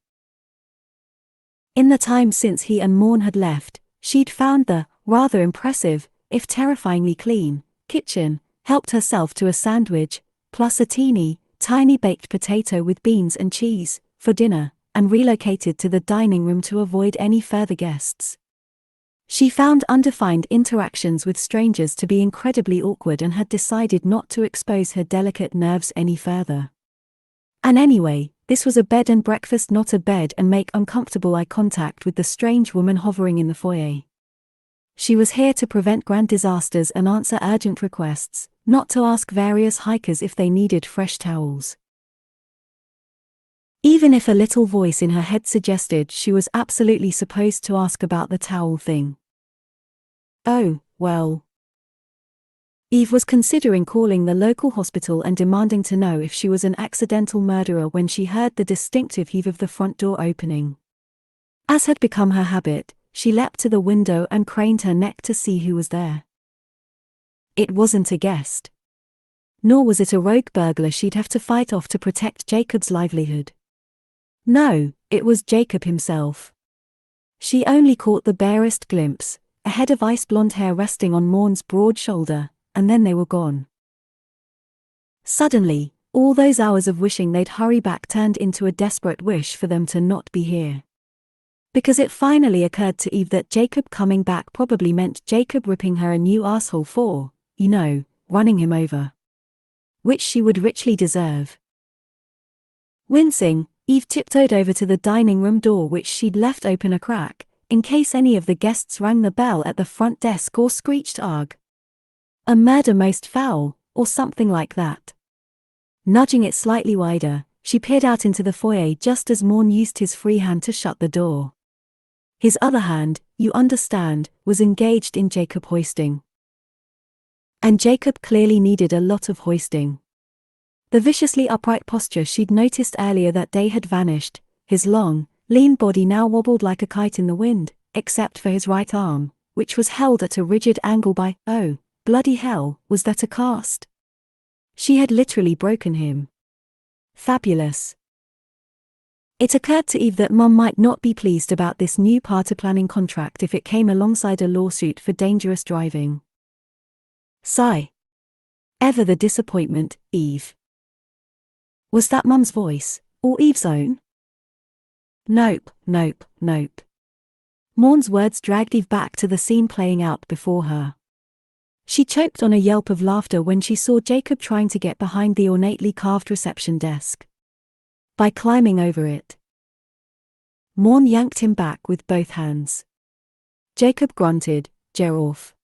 In the time since he and Morn had left, she'd found the rather impressive, if terrifyingly clean, kitchen, helped herself to a sandwich, plus a tiny baked potato with beans and cheese, for dinner, and relocated to the dining room to avoid any further guests. She found undefined interactions with strangers to be incredibly awkward and had decided not to expose her delicate nerves any further. And anyway, this was a bed and breakfast, not a bed and make uncomfortable eye contact with the strange woman hovering in the foyer. She was here to prevent grand disasters and answer urgent requests, not to ask various hikers if they needed fresh towels. Even if a little voice in her head suggested she was absolutely supposed to ask about the towel thing. Oh, well. Eve was considering calling the local hospital and demanding to know if she was an accidental murderer when she heard the distinctive heave of the front door opening. As had become her habit, she leapt to the window and craned her neck to see who was there. It wasn't a guest. Nor was it a rogue burglar she'd have to fight off to protect Jacob's livelihood. No, it was Jacob himself. She only caught the barest glimpse, a head of ice-blonde hair resting on Morn's broad shoulder, and then they were gone. Suddenly, all those hours of wishing they'd hurry back turned into a desperate wish for them to not be here. Because it finally occurred to Eve that Jacob coming back probably meant Jacob ripping her a new asshole for, running him over. Which she would richly deserve. Wincing, Eve tiptoed over to the dining room door, which she'd left open a crack, in case any of the guests rang the bell at the front desk or screeched "Arg! A murder most foul," or something like that. Nudging it slightly wider, she peered out into the foyer just as Morn used his free hand to shut the door. His other hand, you understand, was engaged in Jacob hoisting. And Jacob clearly needed a lot of hoisting. The viciously upright posture she'd noticed earlier that day had vanished, his long, lean body now wobbled like a kite in the wind, except for his right arm, which was held at a rigid angle by, oh, bloody hell, was that a cast? She had literally broken him. Fabulous. It occurred to Eve that Mum might not be pleased about this new party planning contract if it came alongside a lawsuit for dangerous driving. Sigh. Ever the disappointment, Eve. Was that Mum's voice, or Eve's own? Nope. Morn's words dragged Eve back to the scene playing out before her. She choked on a yelp of laughter when she saw Jacob trying to get behind the ornately carved reception desk. By climbing over it. Morn yanked him back with both hands. Jacob grunted, "Ger off.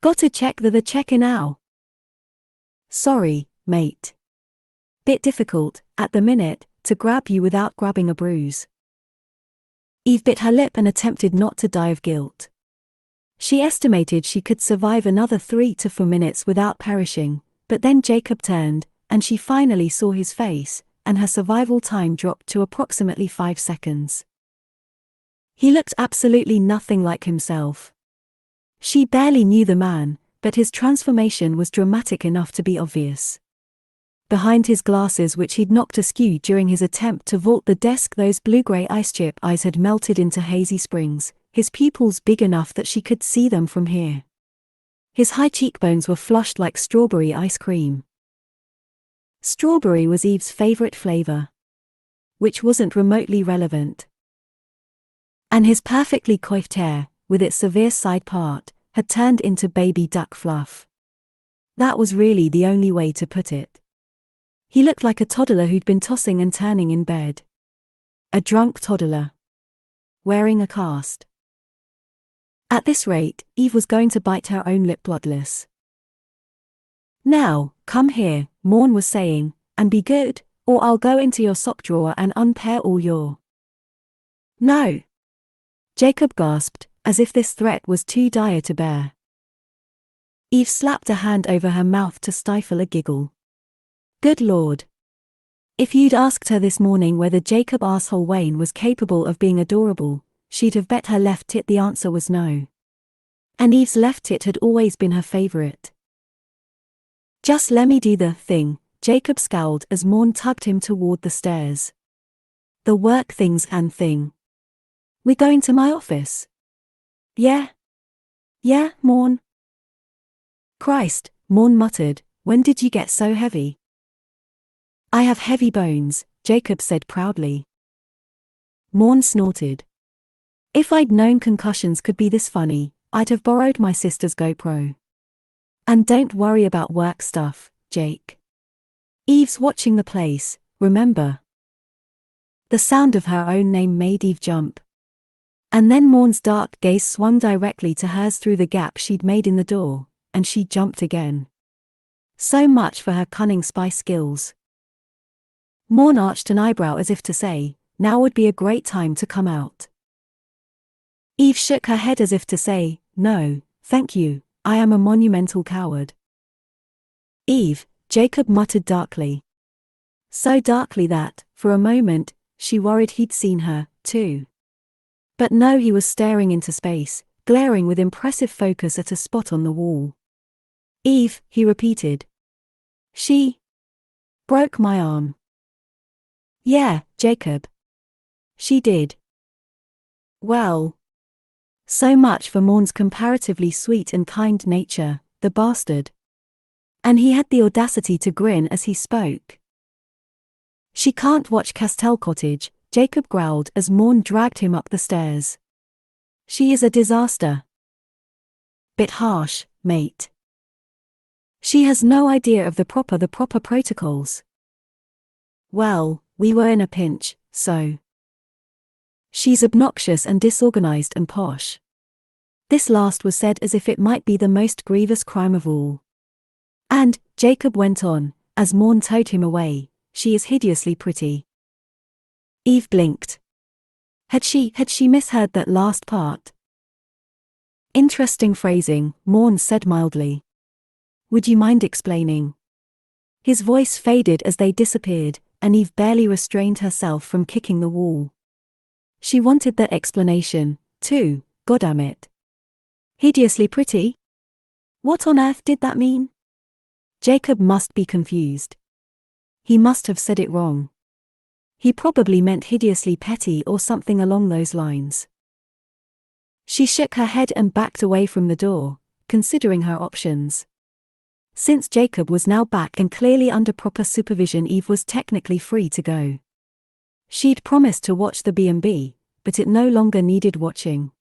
Gotta check the check-in now." "Sorry, mate. Bit difficult, at the minute, to grab you without grabbing a bruise." Eve bit her lip and attempted not to die of guilt. She estimated she could survive another 3 to 4 minutes without perishing, but then Jacob turned, and she finally saw his face, and her survival time dropped to approximately 5 seconds. He looked absolutely nothing like himself. She barely knew the man, but his transformation was dramatic enough to be obvious. Behind his glasses, which he'd knocked askew during his attempt to vault the desk, those blue-grey ice chip eyes had melted into hazy springs, his pupils big enough that she could see them from here. His high cheekbones were flushed like strawberry ice cream. Strawberry was Eve's favorite flavor. Which wasn't remotely relevant. And his perfectly coiffed hair, with its severe side part, had turned into baby duck fluff. That was really the only way to put it. He looked like a toddler who'd been tossing and turning in bed. A drunk toddler. Wearing a cast. At this rate, Eve was going to bite her own lip bloodless. "Now, come here," Morn was saying, "and be good, or I'll go into your sock drawer and unpair all your—" "No." Jacob gasped, as if this threat was too dire to bear. Eve slapped a hand over her mouth to stifle a giggle. Good Lord. If you'd asked her this morning whether Jacob arsehole Wayne was capable of being adorable, she'd have bet her left tit the answer was no. And Eve's left tit had always been her favorite. "Just lemme do the thing," Jacob scowled as Morn tugged him toward the stairs. "The work things and thing. We going to my office?" Yeah, Morn." "Christ," Morn muttered, "when did you get so heavy?" "I have heavy bones," Jacob said proudly. Morn snorted. "If I'd known concussions could be this funny, I'd have borrowed my sister's GoPro. And don't worry about work stuff, Jake. Eve's watching the place, remember?" The sound of her own name made Eve jump. And then Morn's dark gaze swung directly to hers through the gap she'd made in the door, and she jumped again. So much for her cunning spy skills. Morn arched an eyebrow as if to say, now would be a great time to come out. Eve shook her head as if to say, "No, thank you, I am a monumental coward." "Eve," Jacob muttered darkly. So darkly that, for a moment, she worried he'd seen her, too. But no, he was staring into space, glaring with impressive focus at a spot on the wall. "Eve," he repeated. "She broke my arm." "Yeah, Jacob. She did." Well. So much for Morn's comparatively sweet and kind nature, the bastard. And he had the audacity to grin as he spoke. "She can't watch Castell Cottage, Jacob growled as Morn dragged him up the stairs. She is a disaster. Bit harsh, mate. She has no idea of the proper protocols. Well, we were in a pinch, so. She's obnoxious and disorganized and posh. This last was said as if it might be the most grievous crime of all. And, Jacob went on, as Morn towed him away, she is hideously pretty. Eve blinked. Had she misheard that last part? Interesting phrasing, Morn said mildly. Would you mind explaining? His voice faded as they disappeared, and Eve barely restrained herself from kicking the wall. She wanted that explanation, too, goddamn. Hideously pretty? What on earth did that mean? Jacob must be confused. He must have said it wrong. He probably meant hideously petty or something along those lines. She shook her head and backed away from the door, considering her options. Since Jacob was now back and clearly under proper supervision, Eve was technically free to go. She'd promised to watch the B&B, but it no longer needed watching.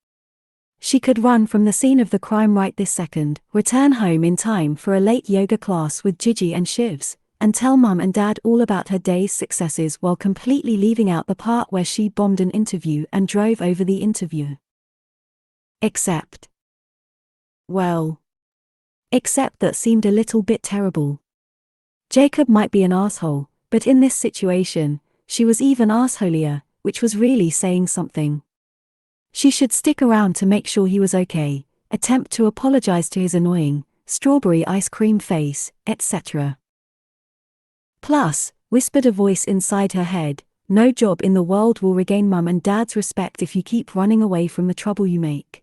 She could run from the scene of the crime right this second, return home in time for a late yoga class with Gigi and Shivs, and tell Mum and Dad all about her day's successes while completely leaving out the part where she bombed an interview and drove over the interviewer. Except that seemed a little bit terrible. Jacob might be an asshole, but in this situation, she was even assholier, which was really saying something. She should stick around to make sure he was okay, attempt to apologize to his annoying, strawberry ice cream face, etc. Plus, whispered a voice inside her head, no job in the world will regain Mum and Dad's respect if you keep running away from the trouble you make.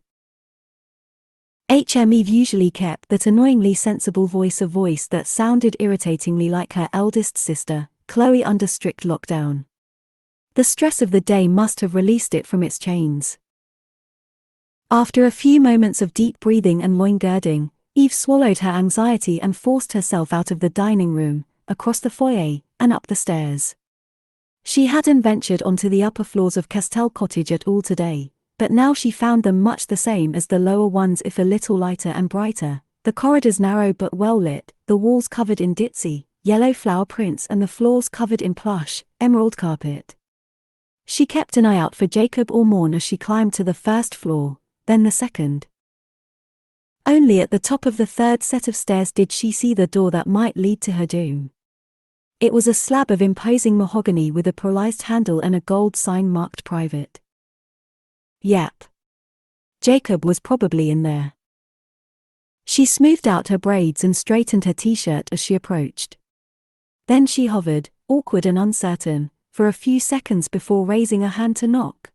Eve usually kept that annoyingly sensible voice, a voice that sounded irritatingly like her eldest sister, Chloe, under strict lockdown. The stress of the day must have released it from its chains. After a few moments of deep breathing and loin-girding, Eve swallowed her anxiety and forced herself out of the dining room, across the foyer, and up the stairs. She hadn't ventured onto the upper floors of Castell Cottage at all today, but now she found them much the same as the lower ones, if a little lighter and brighter, the corridors narrow but well lit, the walls covered in ditzy, yellow flower prints and the floors covered in plush, emerald carpet. She kept an eye out for Jacob or Morn as she climbed to the first floor, then the second. Only at the top of the third set of stairs did she see the door that might lead to her doom. It was a slab of imposing mahogany with a pearlized handle and a gold sign marked private. Yep. Jacob was probably in there. She smoothed out her braids and straightened her t-shirt as she approached. Then she hovered, awkward and uncertain, for a few seconds before raising a hand to knock.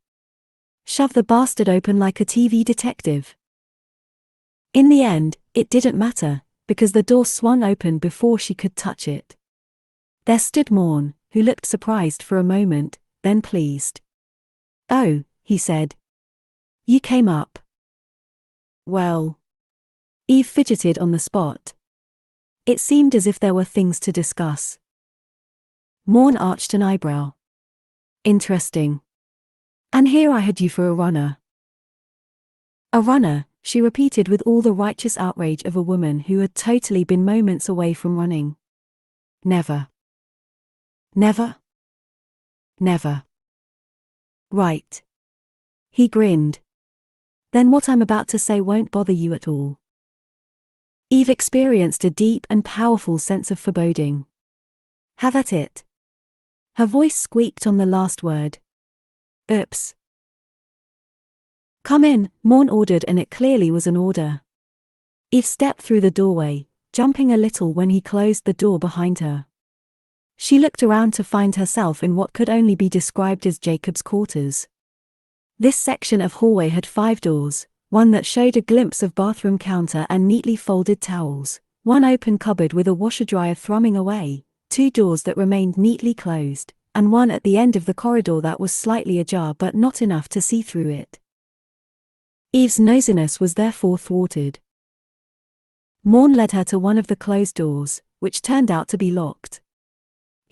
Shove the bastard open like a TV detective. In the end, it didn't matter, because the door swung open before she could touch it. There stood Morn, who looked surprised for a moment, then pleased. "Oh," he said. "You came up." "Well." Eve fidgeted on the spot. It seemed as if there were things to discuss. Morn arched an eyebrow. "Interesting. And here I had you for a runner." "A runner," she repeated with all the righteous outrage of a woman who had totally been moments away from running. "Never. Never? Never. Right." He grinned. "Then what I'm about to say won't bother you at all." Eve experienced a deep and powerful sense of foreboding. "Have at it." Her voice squeaked on the last word. "Oops." "Come in," Morn ordered, and it clearly was an order. Eve stepped through the doorway, jumping a little when he closed the door behind her. She looked around to find herself in what could only be described as Jacob's quarters. This section of hallway had 5 doors, one that showed a glimpse of bathroom counter and neatly folded towels, one open cupboard with a washer-dryer thrumming away, 2 doors that remained neatly closed, and one at the end of the corridor that was slightly ajar but not enough to see through it. Eve's nosiness was therefore thwarted. Morn led her to one of the closed doors, which turned out to be locked.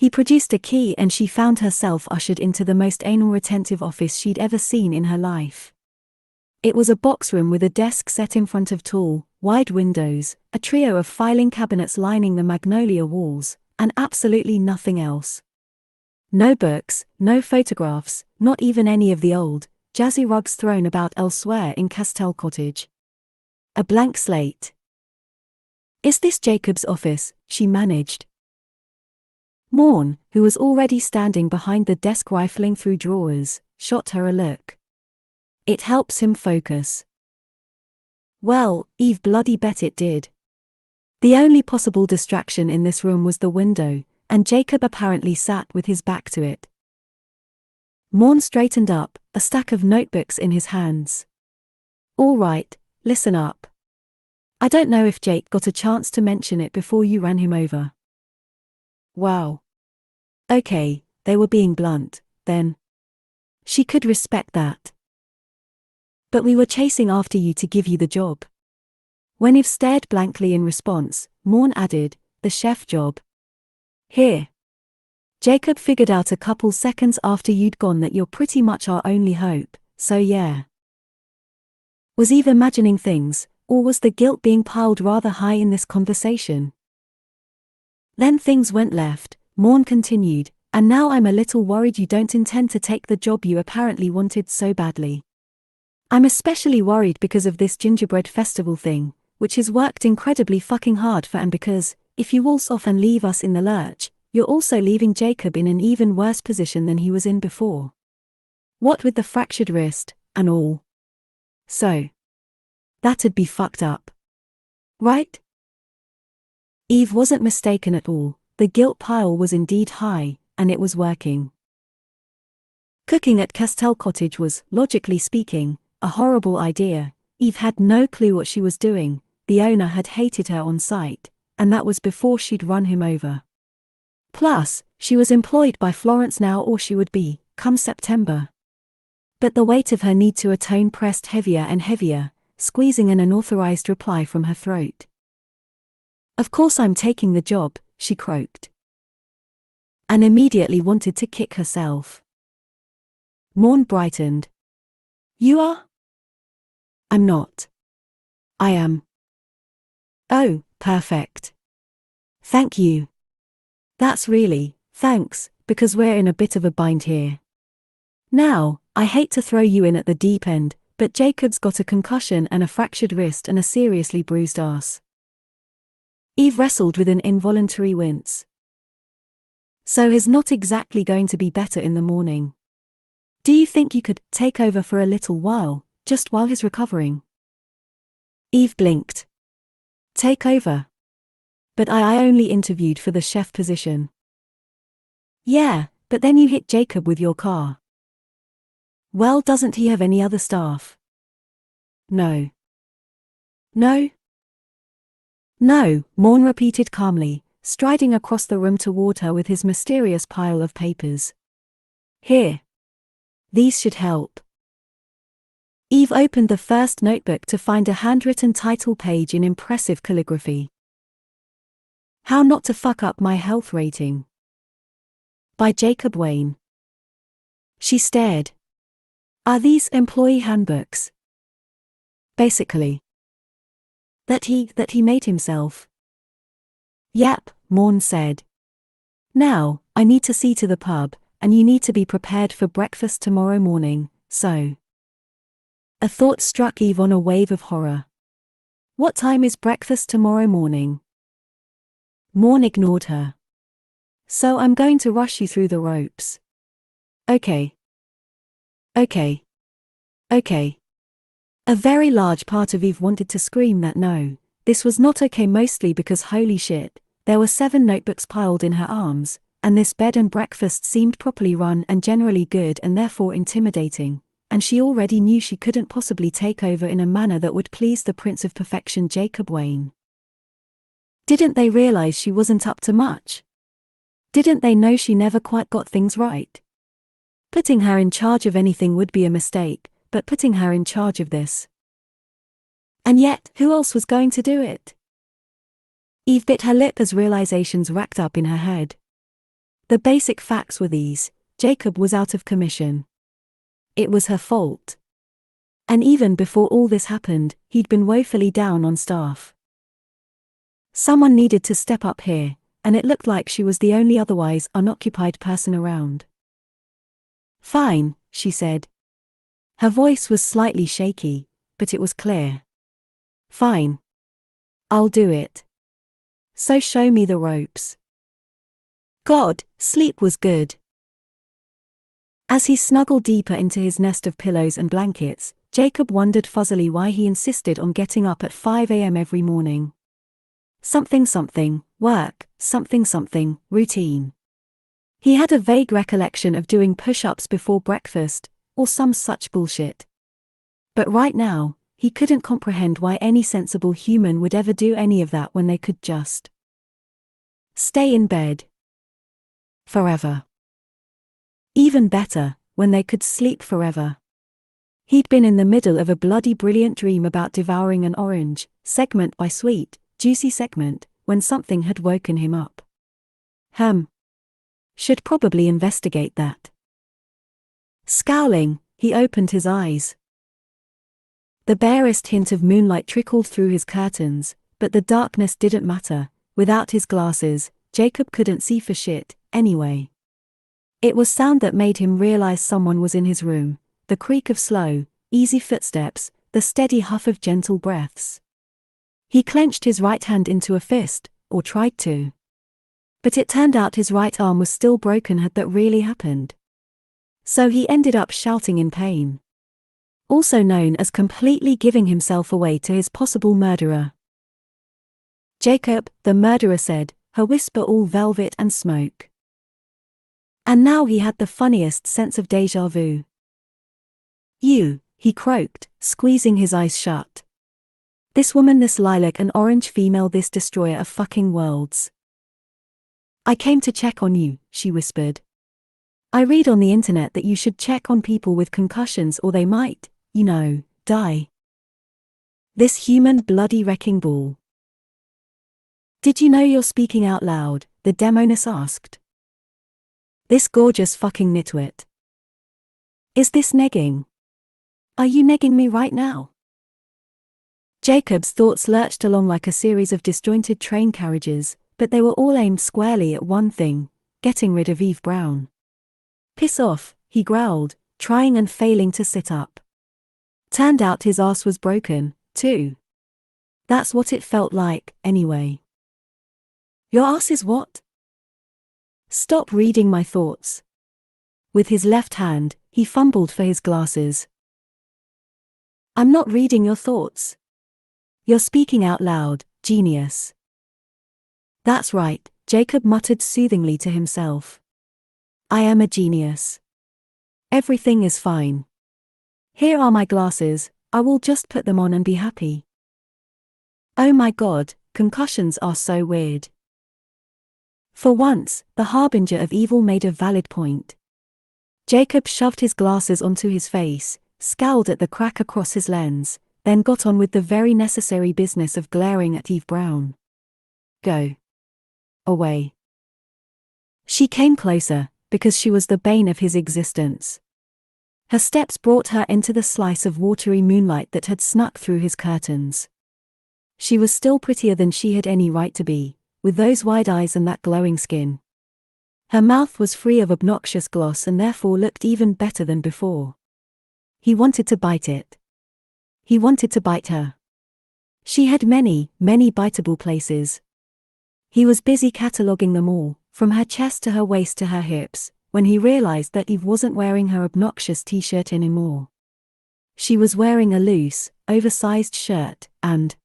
He produced a key and she found herself ushered into the most anal-retentive office she'd ever seen in her life. It was a box room with a desk set in front of tall, wide windows, a trio of filing cabinets lining the magnolia walls, and absolutely nothing else. No books, no photographs, not even any of the old, jazzy rugs thrown about elsewhere in Castell Cottage. A blank slate. "Is this Jacob's office?" she managed. Morn, who was already standing behind the desk rifling through drawers, shot her a look. "It helps him focus." Well, Eve bloody bet it did. The only possible distraction in this room was the window, and Jacob apparently sat with his back to it. Morn straightened up, a stack of notebooks in his hands. "All right, listen up. I don't know if Jake got a chance to mention it before you ran him over." Wow. Okay, they were being blunt, then. She could respect that. "But we were chasing after you to give you the job." When Eve stared blankly in response, Morn added, "The chef job. Here. Jacob figured out a couple seconds after you'd gone that you're pretty much our only hope, so yeah." Was Eve imagining things, or was the guilt being piled rather high in this conversation? "Then things went left," Morn continued, "and now I'm a little worried you don't intend to take the job you apparently wanted so badly. I'm especially worried because of this gingerbread festival thing, which has worked incredibly fucking hard for, and because, if you waltz off and leave us in the lurch, you're also leaving Jacob in an even worse position than he was in before. What with the fractured wrist, and all. So. That'd be fucked up. Right?" Eve wasn't mistaken at all, the guilt pile was indeed high, and it was working. Cooking at Castell Cottage was, logically speaking, a horrible idea. Eve had no clue what she was doing, the owner had hated her on sight, and that was before she'd run him over. Plus, she was employed by Florence now, or she would be, come September. But the weight of her need to atone pressed heavier and heavier, squeezing an unauthorized reply from her throat. "Of course I'm taking the job," she croaked. And immediately wanted to kick herself. Morn brightened. "You are?" "I'm not. I am." "Oh, perfect. Thank you. That's really, thanks, because we're in a bit of a bind here. Now, I hate to throw you in at the deep end, but Jacob's got a concussion and a fractured wrist and a seriously bruised ass." Eve wrestled with an involuntary wince. "So he's not exactly going to be better in the morning. Do you think you could take over for a little while, just while he's recovering?" Eve blinked. "Take over? But I only interviewed for the chef position." "Yeah, but then you hit Jacob with your car." "Well, doesn't he have any other staff?" "No." "No?" "No," Morn repeated calmly, striding across the room toward her with his mysterious pile of papers. "Here. These should help." Eve opened the first notebook to find a handwritten title page in impressive calligraphy. "How Not to Fuck Up My Health Rating." By Jacob Wayne. She stared. "Are these employee handbooks?" "Basically." That he made himself?" "Yep," Morn said. "Now, I need to see to the pub, and you need to be prepared for breakfast tomorrow morning, so." A thought struck Eve on a wave of horror. "What time is breakfast tomorrow morning?" Morn ignored her. "So I'm going to rush you through the ropes." "Okay. Okay. Okay." A very large part of Eve wanted to scream that no, this was not okay, mostly because holy shit, there were 7 notebooks piled in her arms, and this bed and breakfast seemed properly run and generally good and therefore intimidating, and she already knew she couldn't possibly take over in a manner that would please the Prince of Perfection Jacob Wayne. Didn't they realize she wasn't up to much? Didn't they know she never quite got things right? Putting her in charge of anything would be a mistake, but putting her in charge of this. And yet, who else was going to do it? Eve bit her lip as realizations racked up in her head. The basic facts were these: Jacob was out of commission. It was her fault. And even before all this happened, he'd been woefully down on staff. Someone needed to step up here, and it looked like she was the only otherwise unoccupied person around. "Fine," she said. Her voice was slightly shaky, but it was clear. "Fine. I'll do it. So show me the ropes." God, sleep was good. As he snuggled deeper into his nest of pillows and blankets, Jacob wondered fuzzily why he insisted on getting up at 5 a.m. every morning. Something, work, something, routine. He had a vague recollection of doing push-ups before breakfast, or some such bullshit. But right now, he couldn't comprehend why any sensible human would ever do any of that when they could just stay in bed forever. Even better, when they could sleep forever. He'd been in the middle of a bloody brilliant dream about devouring an orange, segment by sweet, juicy segment, when something had woken him up. Should probably investigate that. Scowling, he opened his eyes. The barest hint of moonlight trickled through his curtains, but the darkness didn't matter. Without his glasses, Jacob couldn't see for shit, anyway. It was sound that made him realize someone was in his room, the creak of slow, easy footsteps, the steady huff of gentle breaths. He clenched his right hand into a fist, or tried to. But it turned out his right arm was still broken had that really happened. So he ended up shouting in pain. Also known as completely giving himself away to his possible murderer. "Jacob," the murderer said, her whisper all velvet and smoke. And now he had the funniest sense of déjà vu. "You," he croaked, squeezing his eyes shut. "This woman, this lilac and orange female, this destroyer of fucking worlds. I came to check on you," she whispered. "I read on the internet that you should check on people with concussions or they might, die. This human bloody wrecking ball." "Did you know you're speaking out loud?" the demoness asked. "This gorgeous fucking nitwit. Is this negging? Are you negging me right now?" Jacob's thoughts lurched along like a series of disjointed train carriages, but they were all aimed squarely at one thing: getting rid of Eve Brown. "Piss off," he growled, trying and failing to sit up. Turned out his ass was broken, too. That's what it felt like, anyway. "Your ass is what?" "Stop reading my thoughts." With his left hand, he fumbled for his glasses. "I'm not reading your thoughts. You're speaking out loud, genius." "That's right," Jacob muttered soothingly to himself. "I am a genius. Everything is fine. Here are my glasses, I will just put them on and be happy." Oh my God, concussions are so weird. For once, the harbinger of evil made a valid point. Jacob shoved his glasses onto his face, scowled at the crack across his lens, then got on with the very necessary business of glaring at Eve Brown. "Go away." She came closer, because she was the bane of his existence. Her steps brought her into the slice of watery moonlight that had snuck through his curtains. She was still prettier than she had any right to be, with those wide eyes and that glowing skin. Her mouth was free of obnoxious gloss and therefore looked even better than before. He wanted to bite it. He wanted to bite her. She had many, many biteable places. He was busy cataloguing them all, from her chest to her waist to her hips, when he realized that Eve wasn't wearing her obnoxious t-shirt anymore. She was wearing a loose, oversized shirt, and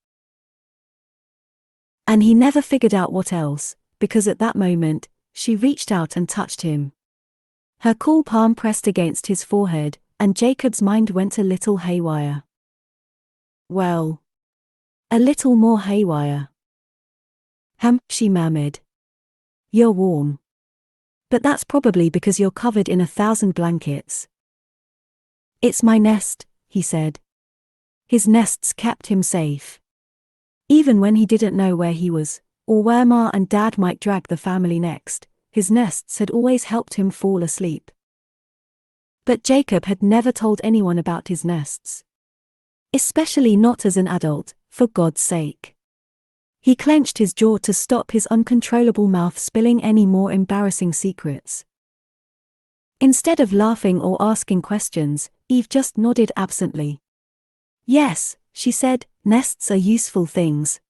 he never figured out what else, because at that moment, she reached out and touched him. Her cool palm pressed against his forehead, and Jacob's mind went a little haywire. Well, a little more haywire. She murmured. "You're warm. But that's probably because you're covered in 1,000 blankets." "It's my nest," he said. His nests kept him safe. Even when he didn't know where he was, or where Ma and Dad might drag the family next, his nests had always helped him fall asleep. But Jacob had never told anyone about his nests. Especially not as an adult, for God's sake. He clenched his jaw to stop his uncontrollable mouth spilling any more embarrassing secrets. Instead of laughing or asking questions, Eve just nodded absently. Yes, she said, nests are useful things.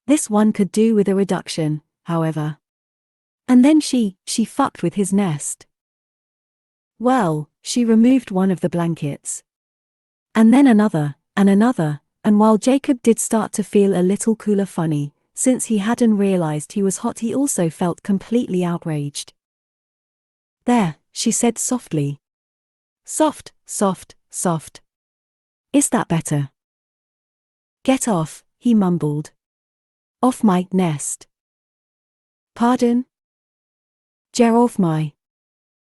This one could do with a reduction, however. And then she fucked with his nest. Well, she removed one of the blankets. And then another, and while Jacob did start to feel a little cooler funny, since he hadn't realized he was hot, he also felt completely outraged. There, she said softly. Soft, soft, soft. Is that better? Get off, he mumbled. Off my nest. Pardon? Get off my.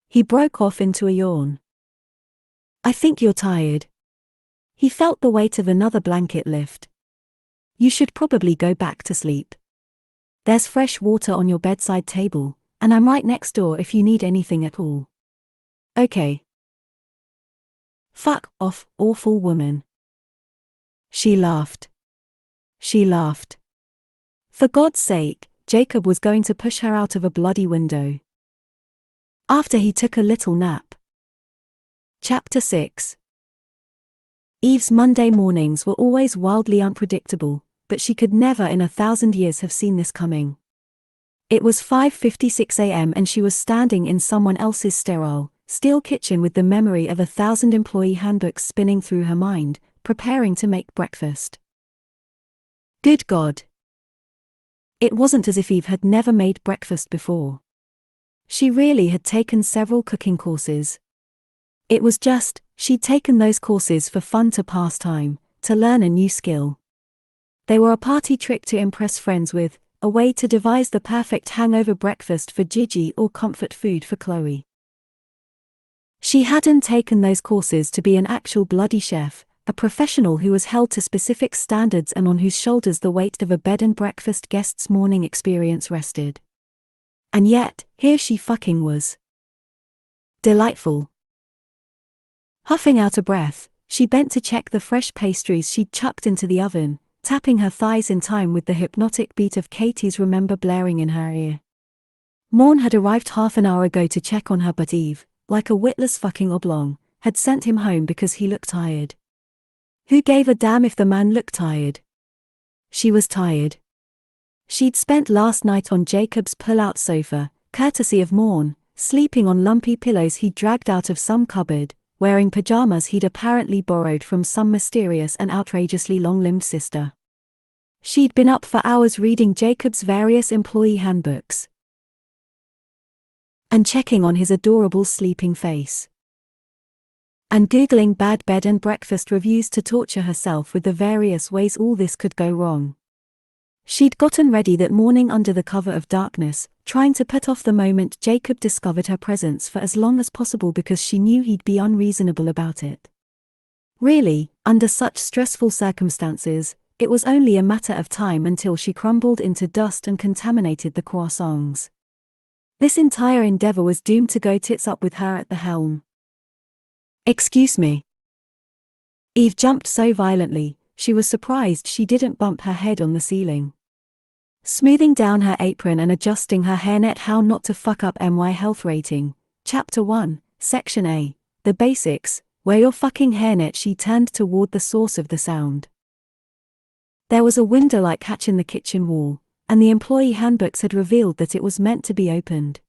He broke off into a yawn. I think you're tired. He felt the weight of another blanket lift. You should probably go back to sleep. There's fresh water on your bedside table, and I'm right next door if you need anything at all. Okay. Fuck off, awful woman. She laughed. She laughed. For God's sake, Jacob was going to push her out of a bloody window. After he took a little nap. Chapter 6. Eve's Monday mornings were always wildly unpredictable, but she could never in 1,000 years have seen this coming. It was 5:56 a.m. and she was standing in someone else's sterile, steel kitchen with the memory of 1,000 employee handbooks spinning through her mind, preparing to make breakfast. Good God! It wasn't as if Eve had never made breakfast before. She really had taken several cooking courses. It was just, she'd taken those courses for fun, to pass time, to learn a new skill. They were a party trick to impress friends with, a way to devise the perfect hangover breakfast for Gigi or comfort food for Chloe. She hadn't taken those courses to be an actual bloody chef, a professional who was held to specific standards and on whose shoulders the weight of a bed and breakfast guest's morning experience rested. And yet, here she fucking was. Delightful. Huffing out a breath, she bent to check the fresh pastries she'd chucked into the oven, tapping her thighs in time with the hypnotic beat of Katie's Remember blaring in her ear. Morn had arrived half an hour ago to check on her, but Eve, like a witless fucking oblong, had sent him home because he looked tired. Who gave a damn if the man looked tired? She was tired. She'd spent last night on Jacob's pull-out sofa, courtesy of Morn, sleeping on lumpy pillows he'd dragged out of some cupboard, wearing pajamas he'd apparently borrowed from some mysterious and outrageously long-limbed sister. She'd been up for hours reading Jacob's various employee handbooks and checking on his adorable sleeping face, and Googling bad bed and breakfast reviews to torture herself with the various ways all this could go wrong. She'd gotten ready that morning under the cover of darkness, trying to put off the moment Jacob discovered her presence for as long as possible because she knew he'd be unreasonable about it. Really, under such stressful circumstances, it was only a matter of time until she crumbled into dust and contaminated the croissants. This entire endeavor was doomed to go tits up with her at the helm. Excuse me. Eve jumped so violently, she was surprised she didn't bump her head on the ceiling. Smoothing down her apron and adjusting her hairnet. How not to fuck up my health rating. Chapter 1, Section A, The Basics. Wear your fucking hairnet. She turned toward the source of the sound. There was a window-like hatch in the kitchen wall, and the employee handbooks had revealed that it was meant to be opened.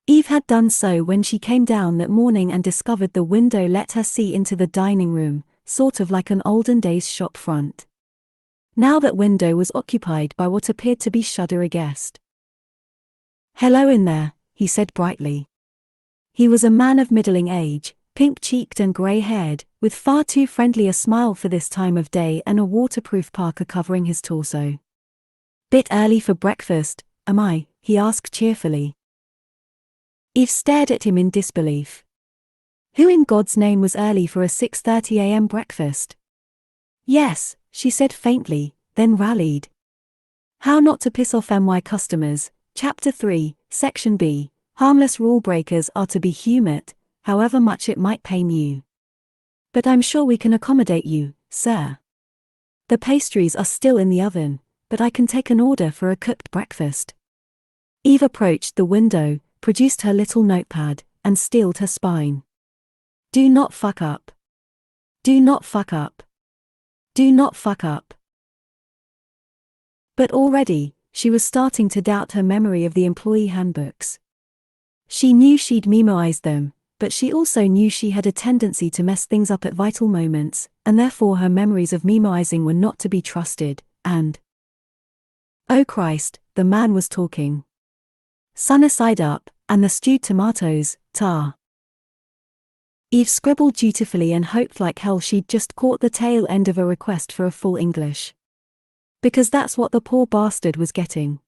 Eve had done so when she came down that morning and discovered the window let her see into the dining room, sort of like an olden days shop front. Now that window was occupied by what appeared to be a guest. Hello in there, he said brightly. He was a man of middling age, pink-cheeked and grey-haired, with far too friendly a smile for this time of day and a waterproof parka covering his torso. Bit early for breakfast, am I? He asked cheerfully. Eve stared at him in disbelief. Who in God's name was early for a 6:30 a.m. breakfast? Yes, she said faintly, then rallied. How not to piss off my customers. Chapter 3, Section B. Harmless rule breakers are to be humoured, however much it might pain you. But I'm sure we can accommodate you, sir. The pastries are still in the oven, but I can take an order for a cooked breakfast. Eve approached the window, produced her little notepad, and steeled her spine. Do not fuck up. Do not fuck up. Do not fuck up. But already, she was starting to doubt her memory of the employee handbooks. She knew she'd memoized them, but she also knew she had a tendency to mess things up at vital moments, and therefore her memories of memoizing were not to be trusted, and… Oh Christ, the man was talking. Sunny side up, and the stewed tomatoes, tar. Eve scribbled dutifully and hoped like hell she'd just caught the tail end of a request for a full English. Because that's what the poor bastard was getting.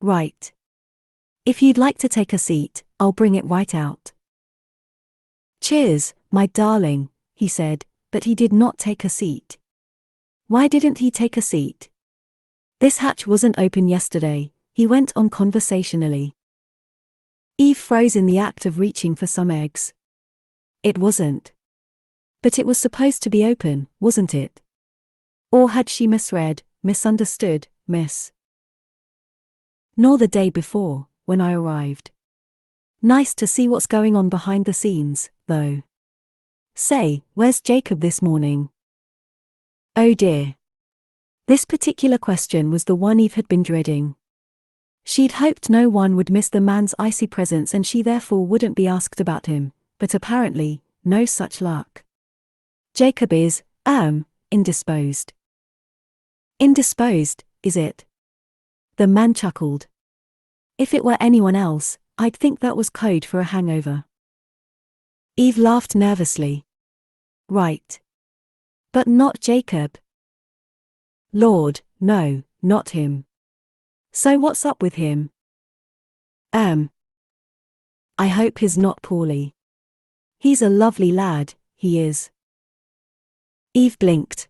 Right. If you'd like to take a seat, I'll bring it right out. Cheers, my darling, he said, but he did not take a seat. Why didn't he take a seat? This hatch wasn't open yesterday, he went on conversationally. Eve froze in the act of reaching for some eggs. It wasn't. But it was supposed to be open, wasn't it? Or had she misread, misunderstood, Nor the day before, when I arrived. Nice to see what's going on behind the scenes, though. Say, where's Jacob this morning? Oh dear. This particular question was the one Eve had been dreading. She'd hoped no one would miss the man's icy presence and she therefore wouldn't be asked about him, but apparently, no such luck. Jacob is, indisposed. Indisposed, is it? The man chuckled. If it were anyone else, I'd think that was code for a hangover. Eve laughed nervously. Right. But not Jacob. Lord, no, not him. So what's up with him? I hope he's not poorly. He's a lovely lad, he is. Eve blinked.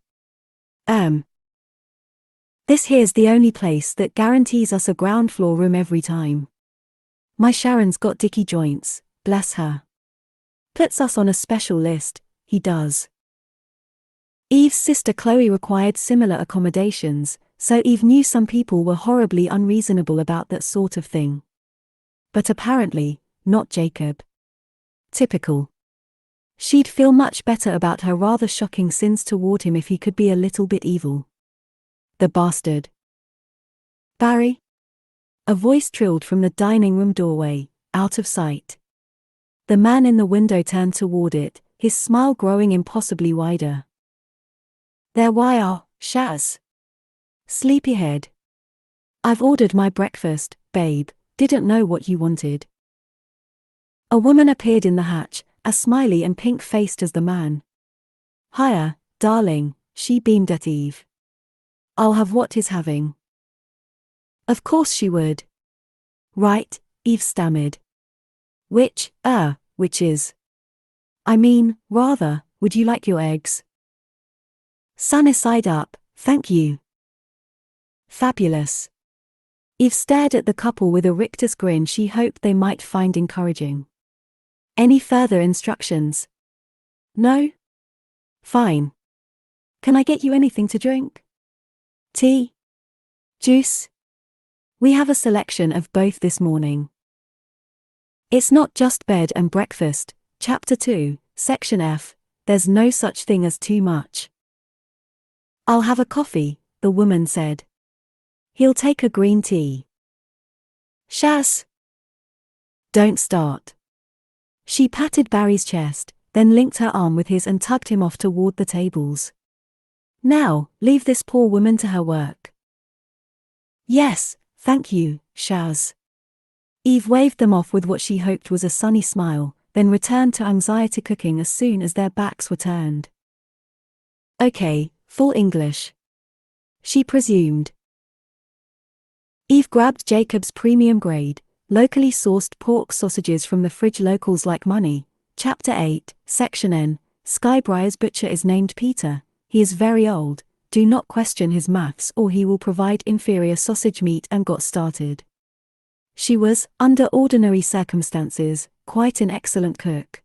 This here's the only place that guarantees us a ground floor room every time. My Sharon's got dicky joints, bless her. Puts us on a special list, he does. Eve's sister Chloe required similar accommodations, so Eve knew some people were horribly unreasonable about that sort of thing. But apparently, not Jacob. Typical. She'd feel much better about her rather shocking sins toward him if he could be a little bit evil. The bastard. Barry? A voice trilled from the dining room doorway, out of sight. The man in the window turned toward it, his smile growing impossibly wider. There why are, Shaz? Sleepyhead. I've ordered my breakfast, babe, didn't know what you wanted. A woman appeared in the hatch, as smiley and pink-faced as the man. Hiya, darling, she beamed at Eve. I'll have what he's having. Of course she would. Right, Eve stammered. Which is? I mean, rather, would you like your eggs? Sunny side up, thank you. Fabulous. Eve stared at the couple with a rictus grin she hoped they might find encouraging. Any further instructions? No? Fine. Can I get you anything to drink? Tea? Juice? We have a selection of both this morning. It's not just bed and breakfast, Chapter 2, Section F, there's no such thing as too much. I'll have a coffee, the woman said. He'll take a green tea. Shaz? Don't start. She patted Barry's chest, then linked her arm with his and tugged him off toward the tables. Now, leave this poor woman to her work. Yes, thank you, Shaz. Eve waved them off with what she hoped was a sunny smile, then returned to anxiety cooking as soon as their backs were turned. Okay, full English. She presumed. Eve grabbed Jacob's premium grade, locally sourced pork sausages from the fridge. Locals like money. Chapter 8, Section N. Skybrier's butcher is named Peter. He is very old. Do not question his maths or he will provide inferior sausage meat and got started. She was, under ordinary circumstances, quite an excellent cook.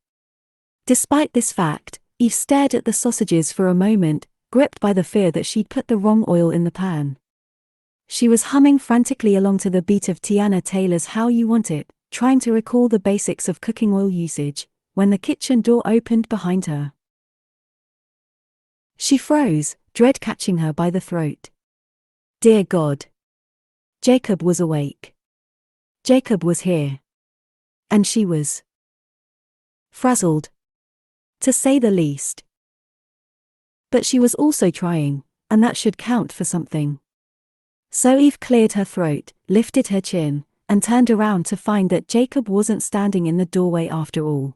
Despite this fact, Eve stared at the sausages for a moment, gripped by the fear that she'd put the wrong oil in the pan. She was humming frantically along to the beat of Tiana Taylor's How You Want It, trying to recall the basics of cooking oil usage, when the kitchen door opened behind her. She froze, dread catching her by the throat. Dear God! Jacob was awake. Jacob was here. And she was frazzled, to say the least. But she was also trying, and that should count for something. So Eve cleared her throat, lifted her chin, and turned around to find that Jacob wasn't standing in the doorway after all.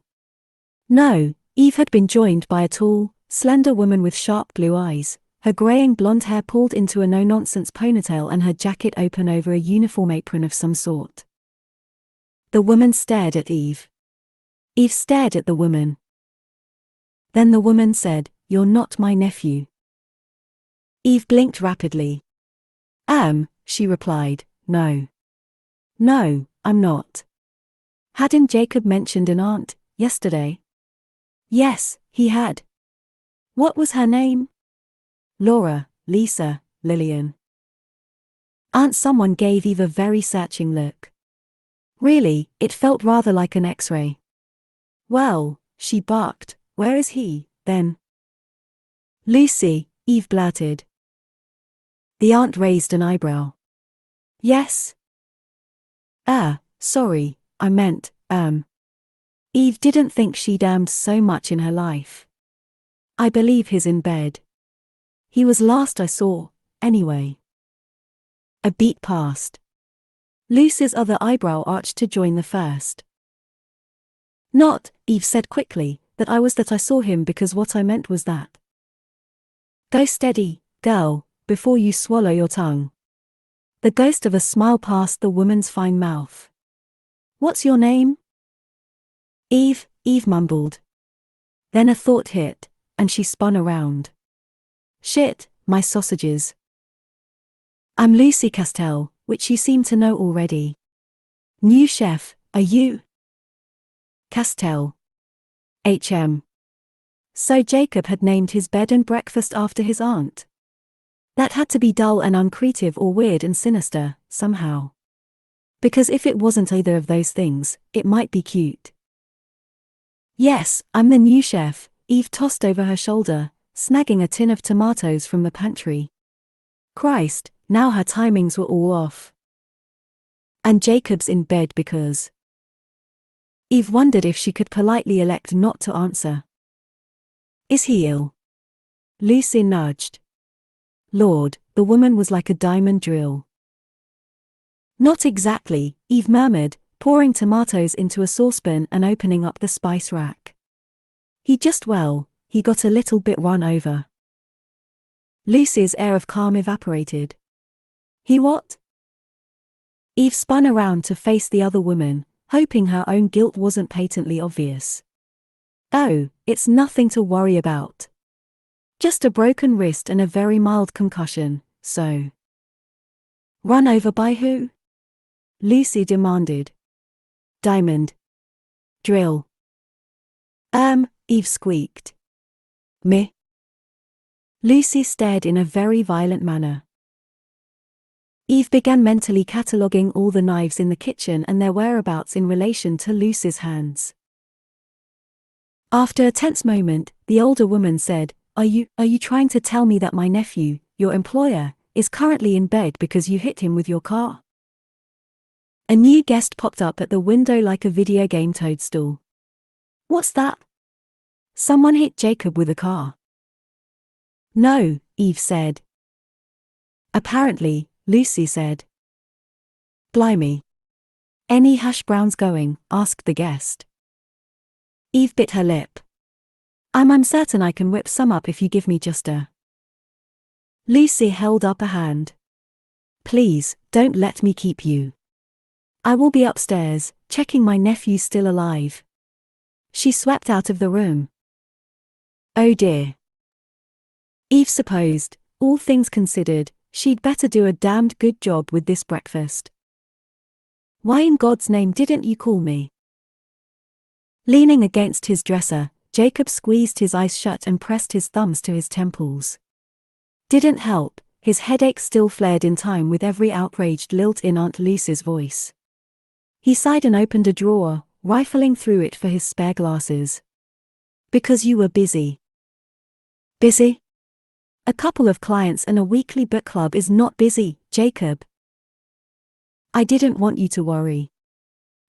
No, Eve had been joined by a tall, slender woman with sharp blue eyes, her graying blonde hair pulled into a no-nonsense ponytail and her jacket open over a uniform apron of some sort. The woman stared at Eve. Eve stared at the woman. Then the woman said, "You're not my nephew." Eve blinked rapidly. She replied, "No. No, I'm not." Hadn't Jacob mentioned an aunt, yesterday? Yes, he had. What was her name? Laura, Lisa, Lillian. Aunt. Someone gave Eve a very searching look. Really, it felt rather like an X-ray. Well, she barked, where is he, then? Lucy, Eve blurted. The aunt raised an eyebrow. Yes? Sorry, I meant, Eve didn't think she'd so much in her life. I believe he's in bed. He was last I saw, anyway. A beat passed. Lucy's other eyebrow arched to join the first. Not, Eve said quickly, that I saw him, because what I meant was that. Go steady, girl, before you swallow your tongue. The ghost of a smile passed the woman's fine mouth. What's your name? Eve mumbled. Then a thought hit, and she spun around. Shit, my sausages. I'm Lucy Castell, which you seem to know already. New chef, are you? Castell. HM. So Jacob had named his bed and breakfast after his aunt. That had to be dull and uncreative or weird and sinister, somehow. Because if it wasn't either of those things, it might be cute. Yes, I'm the new chef, Eve tossed over her shoulder, snagging a tin of tomatoes from the pantry. Christ, now her timings were all off. And Jacob's in bed because... Eve wondered if she could politely elect not to answer. Is he ill? Lucy nudged. Lord, the woman was like a diamond drill. Not exactly, Eve murmured, pouring tomatoes into a saucepan and opening up the spice rack. He got a little bit run over. Lucy's air of calm evaporated. He what? Eve spun around to face the other woman, hoping her own guilt wasn't patently obvious. Oh, it's nothing to worry about. Just a broken wrist and a very mild concussion, so. Run over by who? Lucy demanded. Diamond. Drill. Eve squeaked. Me? Lucy stared in a very violent manner. Eve began mentally cataloguing all the knives in the kitchen and their whereabouts in relation to Lucy's hands. After a tense moment, the older woman said, Are you trying to tell me that my nephew, your employer, is currently in bed because you hit him with your car? A new guest popped up at the window like a video game toadstool. What's that? Someone hit Jacob with a car. No, Eve said. Apparently, Lucy said. Blimey. Any hash browns going? Asked the guest. Eve bit her lip. I'm certain I can whip some up if you give me just a... Lucy held up a hand. Please, don't let me keep you. I will be upstairs, checking my nephew's still alive. She swept out of the room. Oh dear. Eve supposed, all things considered, she'd better do a damned good job with this breakfast. Why in God's name didn't you call me? Leaning against his dresser, Jacob squeezed his eyes shut and pressed his thumbs to his temples. Didn't help, his headache still flared in time with every outraged lilt in Aunt Lucy's voice. He sighed and opened a drawer, rifling through it for his spare glasses. Because you were busy. Busy? A couple of clients and a weekly book club is not busy, Jacob. I didn't want you to worry.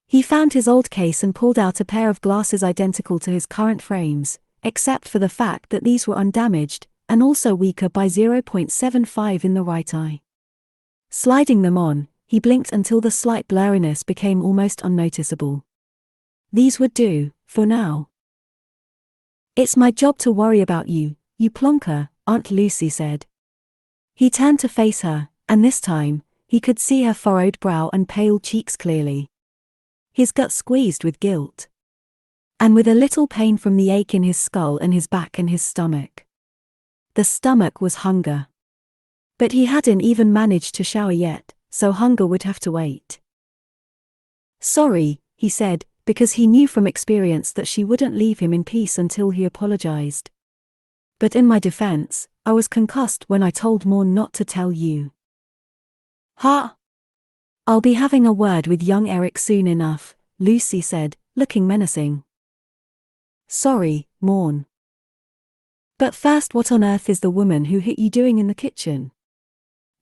He found his old case and pulled out a pair of glasses identical to his current frames, except for the fact that these were undamaged, and also weaker by 0.75 in the right eye. Sliding them on, he blinked until the slight blurriness became almost unnoticeable. These would do, for now. It's my job to worry about you, you plonker, Aunt Lucy said. He turned to face her, and this time, he could see her furrowed brow and pale cheeks clearly. His gut squeezed with guilt. And with a little pain from the ache in his skull and his back and his stomach. The stomach was hunger. But he hadn't even managed to shower yet, so hunger would have to wait. Sorry, he said, because he knew from experience that she wouldn't leave him in peace until he apologized. But in my defense, I was concussed when I told Morn not to tell you. Ha! I'll be having a word with young Eric soon enough, Lucy said, looking menacing. Sorry, Morn. But first, what on earth is the woman who hit you doing in the kitchen?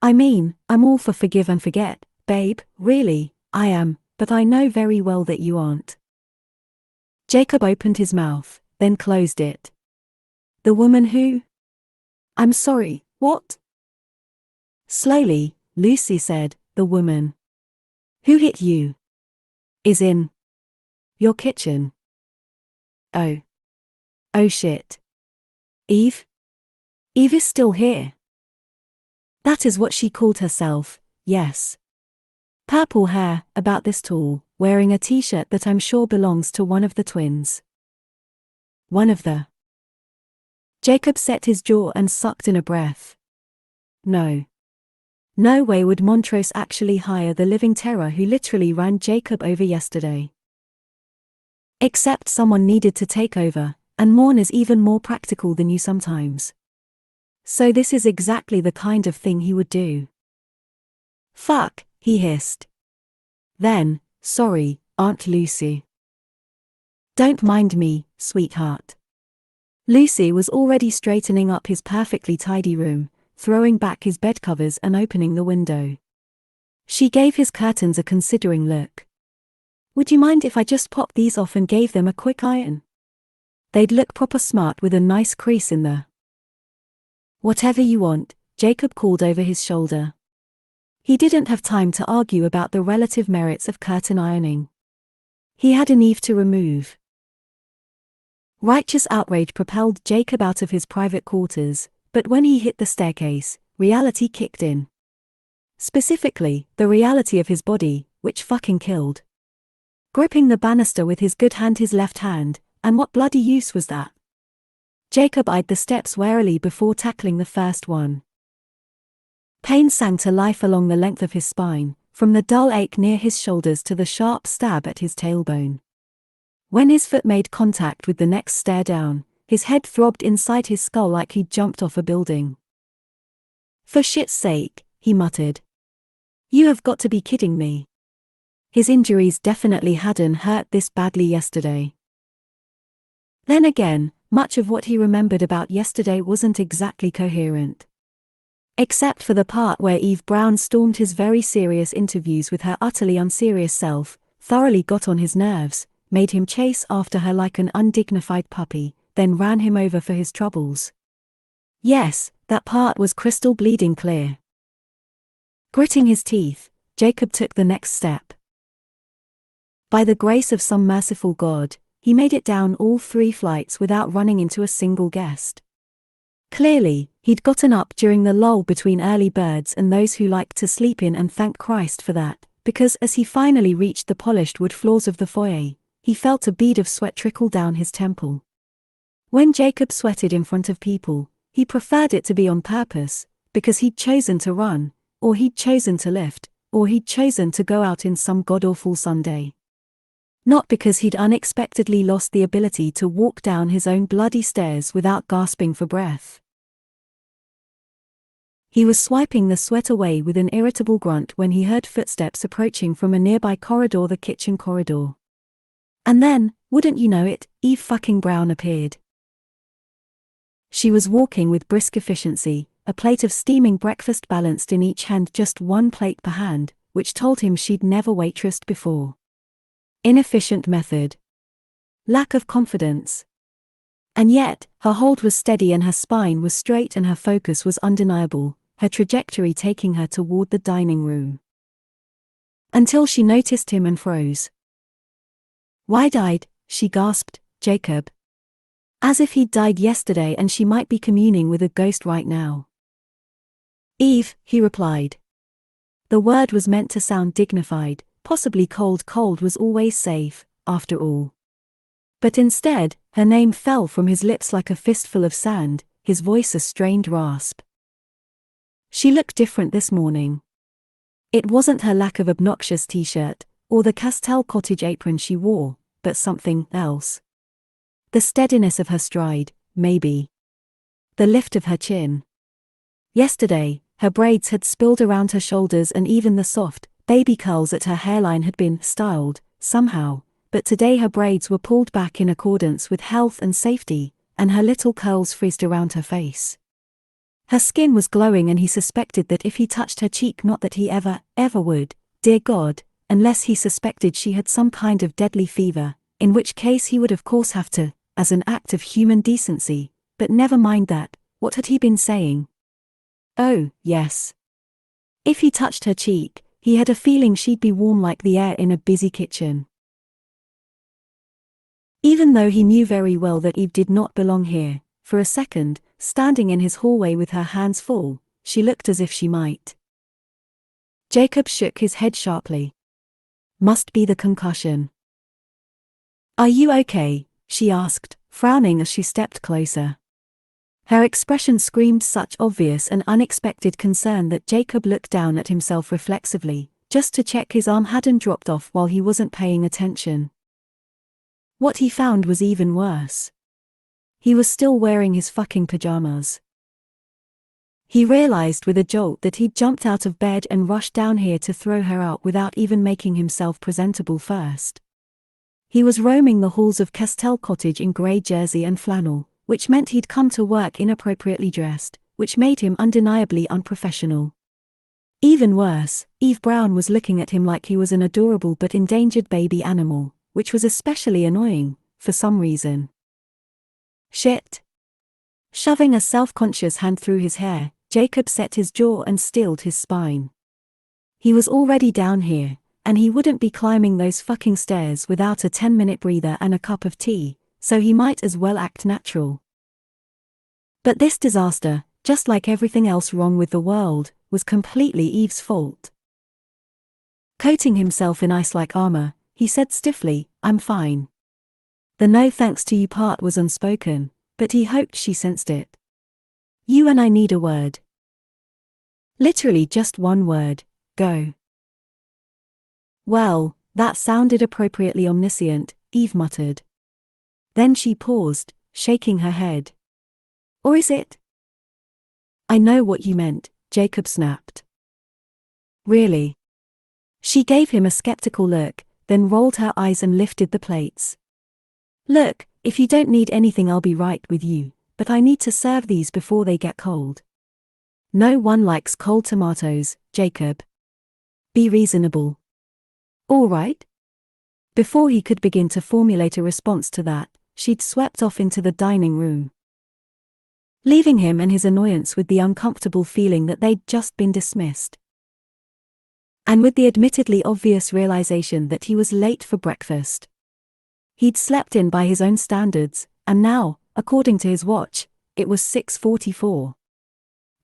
I mean, I'm all for forgive and forget, babe, really, I am, but I know very well that you aren't. Jacob opened his mouth, then closed it. The woman who? I'm sorry, what? Slowly, Lucy said, the woman who hit you is in your kitchen. Oh. Oh shit. Eve? Eve is still here. That is what she called herself, yes. Purple hair, about this tall, wearing a t-shirt that I'm sure belongs to one of the twins. One of the... Jacob set his jaw and sucked in a breath. No. No way would Montrose actually hire the living terror who literally ran Jacob over yesterday. Except someone needed to take over, and Morn is even more practical than you sometimes. So this is exactly the kind of thing he would do. Fuck, he hissed. Then, sorry, Aunt Lucy. Don't mind me, sweetheart. Lucy was already straightening up his perfectly tidy room, throwing back his bedcovers and opening the window. She gave his curtains a considering look. Would you mind if I just popped these off and gave them a quick iron? They'd look proper smart with a nice crease in there. Whatever you want, Jacob called over his shoulder. He didn't have time to argue about the relative merits of curtain ironing. He had an Eve to remove. Righteous outrage propelled Jacob out of his private quarters, but when he hit the staircase, reality kicked in. Specifically, the reality of his body, which fucking killed. Gripping the banister with his good hand, his left hand, and what bloody use was that? Jacob eyed the steps warily before tackling the first one. Pain sang to life along the length of his spine, from the dull ache near his shoulders to the sharp stab at his tailbone. When his foot made contact with the next stair down, his head throbbed inside his skull like he'd jumped off a building. For shit's sake, he muttered. You have got to be kidding me. His injuries definitely hadn't hurt this badly yesterday. Then again, much of what he remembered about yesterday wasn't exactly coherent. Except for the part where Eve Brown stormed his very serious interviews with her utterly unserious self, thoroughly got on his nerves, made him chase after her like an undignified puppy, then ran him over for his troubles. Yes, that part was crystal bleeding clear. Gritting his teeth, Jacob took the next step. By the grace of some merciful God, he made it down all 3 flights without running into a single guest. Clearly, he'd gotten up during the lull between early birds and those who liked to sleep in, and thank Christ for that, because as he finally reached the polished wood floors of the foyer, he felt a bead of sweat trickle down his temple. When Jacob sweated in front of people, he preferred it to be on purpose, because he'd chosen to run, or he'd chosen to lift, or he'd chosen to go out in some god-awful Sunday. Not because he'd unexpectedly lost the ability to walk down his own bloody stairs without gasping for breath. He was swiping the sweat away with an irritable grunt when he heard footsteps approaching from a nearby corridor, the kitchen corridor. And then, wouldn't you know it, Eve fucking Brown appeared. She was walking with brisk efficiency, a plate of steaming breakfast balanced in each hand, just one plate per hand, which told him she'd never waitressed before. Inefficient method. Lack of confidence. And yet, her hold was steady and her spine was straight and her focus was undeniable, her trajectory taking her toward the dining room. Until she noticed him and froze. Wide-eyed, she gasped, "Jacob." As if he'd died yesterday and she might be communing with a ghost right now. "Eve," he replied. The word was meant to sound dignified, possibly cold. Cold was always safe, after all. But instead, her name fell from his lips like a fistful of sand, his voice a strained rasp. She looked different this morning. It wasn't her lack of obnoxious t-shirt, or the Castell cottage apron she wore, but something else. The steadiness of her stride, maybe. The lift of her chin. Yesterday, her braids had spilled around her shoulders and even the soft, baby curls at her hairline had been styled, somehow, but today her braids were pulled back in accordance with health and safety, and her little curls frizzed around her face. Her skin was glowing and he suspected that if he touched her cheek, not that he ever would, dear God, unless he suspected she had some kind of deadly fever, in which case he would of course have to, as an act of human decency, but never mind that, what had he been saying? Oh, yes. If he touched her cheek, he had a feeling she'd be warm like the air in a busy kitchen. Even though he knew very well that Eve did not belong here, for a second, standing in his hallway with her hands full, she looked as if she might. Jacob shook his head sharply. Must be the concussion. "Are you okay?" she asked, frowning as she stepped closer. Her expression screamed such obvious and unexpected concern that Jacob looked down at himself reflexively, just to check his arm hadn't dropped off while he wasn't paying attention. What he found was even worse. He was still wearing his fucking pajamas. He realized with a jolt that he'd jumped out of bed and rushed down here to throw her out without even making himself presentable first. He was roaming the halls of Castell Cottage in grey jersey and flannel, which meant he'd come to work inappropriately dressed, which made him undeniably unprofessional. Even worse, Eve Brown was looking at him like he was an adorable but endangered baby animal, which was especially annoying, for some reason. Shit. Shoving a self-conscious hand through his hair, Jacob set his jaw and steeled his spine. He was already down here, and he wouldn't be climbing those fucking stairs without a 10-minute breather and a cup of tea, so he might as well act natural. But this disaster, just like everything else wrong with the world, was completely Eve's fault. Coating himself in ice-like armor, he said stiffly, "I'm fine." The no thanks to you part was unspoken, but he hoped she sensed it. "You and I need a word." Literally just one word, go. Well, that sounded appropriately omniscient, Eve muttered. Then she paused, shaking her head. Or is it? "I know what you meant," Jacob snapped. "Really?" She gave him a skeptical look, then rolled her eyes and lifted the plates. "Look, if you don't need anything I'll be right with you, but I need to serve these before they get cold." No one likes cold tomatoes, Jacob. Be reasonable. All right. Before he could begin to formulate a response to that, she'd swept off into the dining room, leaving him and his annoyance with the uncomfortable feeling that they'd just been dismissed. And with the admittedly obvious realization that he was late for breakfast. He'd slept in by his own standards, and now, according to his watch, it was 6:44.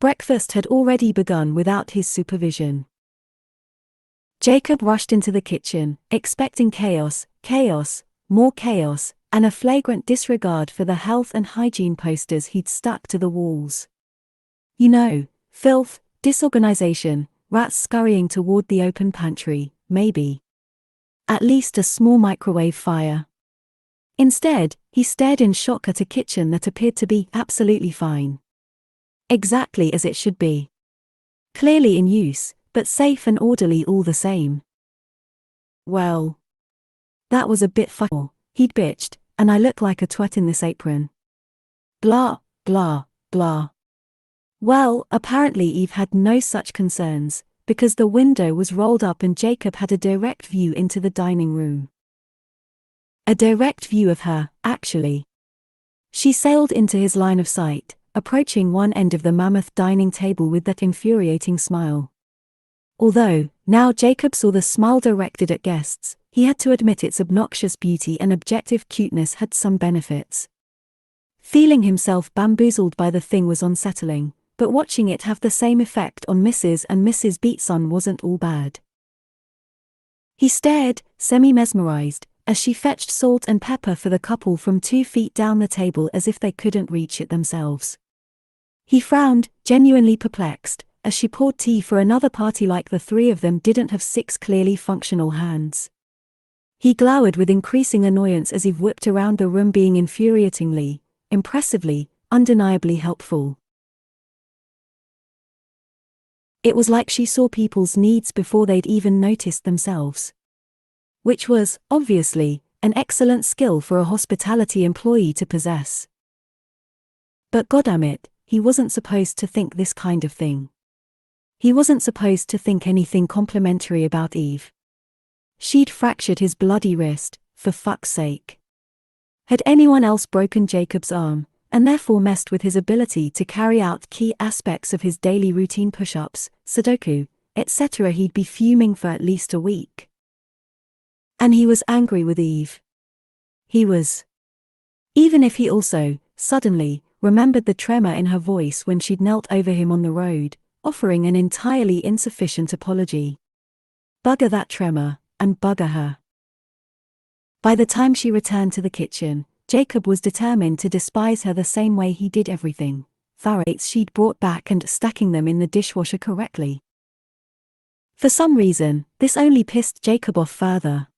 Breakfast had already begun without his supervision. Jacob rushed into the kitchen, expecting chaos, more chaos, and a flagrant disregard for the health and hygiene posters he'd stuck to the walls. You know, filth, disorganization, rats scurrying toward the open pantry, maybe. At least a small microwave fire. Instead, he stared in shock at a kitchen that appeared to be absolutely fine. Exactly as it should be. Clearly in use, but safe and orderly all the same. Well, that was a bit fucked, he'd bitched, and I look like a twat in this apron. Blah, blah, blah. Well, apparently Eve had no such concerns, because the window was rolled up and Jacob had a direct view into the dining room. A direct view of her, actually. She sailed into his line of sight, approaching one end of the mammoth dining table with that infuriating smile. Although, now Jacob saw the smile directed at guests, he had to admit its obnoxious beauty and objective cuteness had some benefits. Feeling himself bamboozled by the thing was unsettling, but watching it have the same effect on Mrs. and Mrs. Beatson wasn't all bad. He stared, semi-mesmerized, as she fetched salt and pepper for the couple from 2 feet down the table as if they couldn't reach it themselves. He frowned, genuinely perplexed, as she poured tea for another party like the three of them didn't have 6 clearly functional hands. He glowered with increasing annoyance as Eve whipped around the room being infuriatingly, impressively, undeniably helpful. It was like she saw people's needs before they'd even noticed themselves. Which was, obviously, an excellent skill for a hospitality employee to possess. But goddammit, he wasn't supposed to think this kind of thing. He wasn't supposed to think anything complimentary about Eve. She'd fractured his bloody wrist, for fuck's sake. Had anyone else broken Jacob's arm, and therefore messed with his ability to carry out key aspects of his daily routine push-ups, Sudoku, etc., he'd be fuming for at least a week. And he was angry with Eve. He was. Even if he also, suddenly, remembered the tremor in her voice when she'd knelt over him on the road, offering an entirely insufficient apology. Bugger that tremor, and bugger her. By the time she returned to the kitchen, Jacob was determined to despise her the same way he did everything, thorates she'd brought back and stacking them in the dishwasher correctly. For some reason, this only pissed Jacob off further.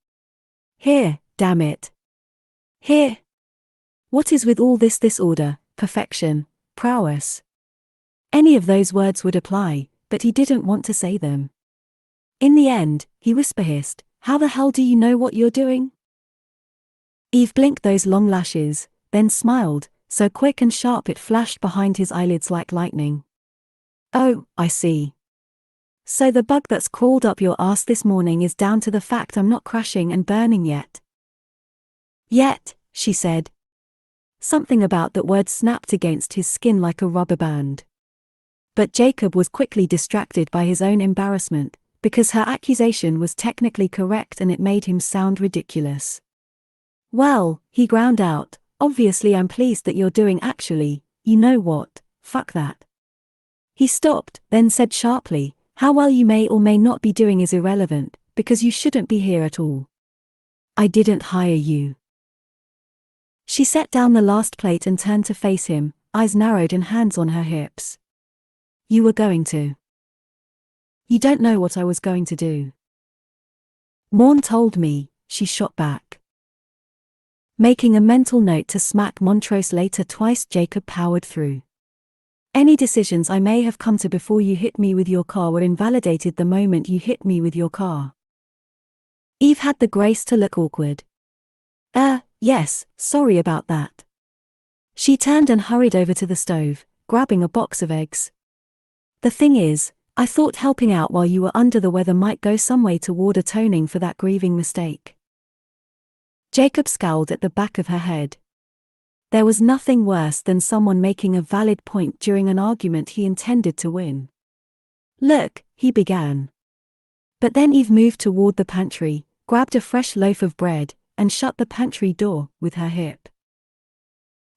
Here, damn it. Here. What is with all this disorder, perfection, prowess? Any of those words would apply, but he didn't want to say them. In the end, he whisper-hissed, "How the hell do you know what you're doing?" Eve blinked those long lashes, then smiled, so quick and sharp it flashed behind his eyelids like lightning. "Oh, I see. So the bug that's crawled up your ass this morning is down to the fact I'm not crashing and burning yet." "Yet," she said. Something about that word snapped against his skin like a rubber band. But Jacob was quickly distracted by his own embarrassment, because her accusation was technically correct and it made him sound ridiculous. "Well," he ground out, "obviously I'm pleased that you're doing actually, you know what, fuck that." He stopped, then said sharply, "How well you may or may not be doing is irrelevant, because you shouldn't be here at all. I didn't hire you." She set down the last plate and turned to face him, eyes narrowed and hands on her hips. "You were going to." "You don't know what I was going to do." "Morn told me," she shot back. Making a mental note to smack Montrose later twice, Jacob powered through. "Any decisions I may have come to before you hit me with your car were invalidated the moment you hit me with your car." Eve had the grace to look awkward. Yes, sorry about that." She turned and hurried over to the stove, grabbing a box of eggs. "The thing is, I thought helping out while you were under the weather might go some way toward atoning for that grieving mistake." Jacob scowled at the back of her head. There was nothing worse than someone making a valid point during an argument he intended to win. "Look," he began. But then Eve moved toward the pantry, grabbed a fresh loaf of bread, and shut the pantry door with her hip.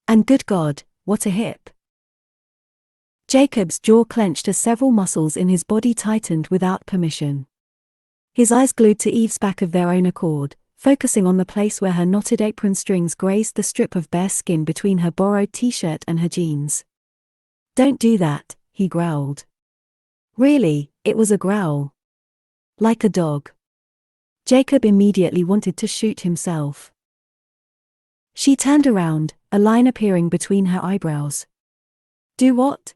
And good God, what a hip! Jacob's jaw clenched as several muscles in his body tightened without permission. His eyes glued to Eve's back of their own accord, focusing on the place where her knotted apron strings grazed the strip of bare skin between her borrowed t-shirt and her jeans. "Don't do that," he growled. Really, it was a growl. Like a dog. Jacob immediately wanted to shoot himself. She turned around, a line appearing between her eyebrows. Do what?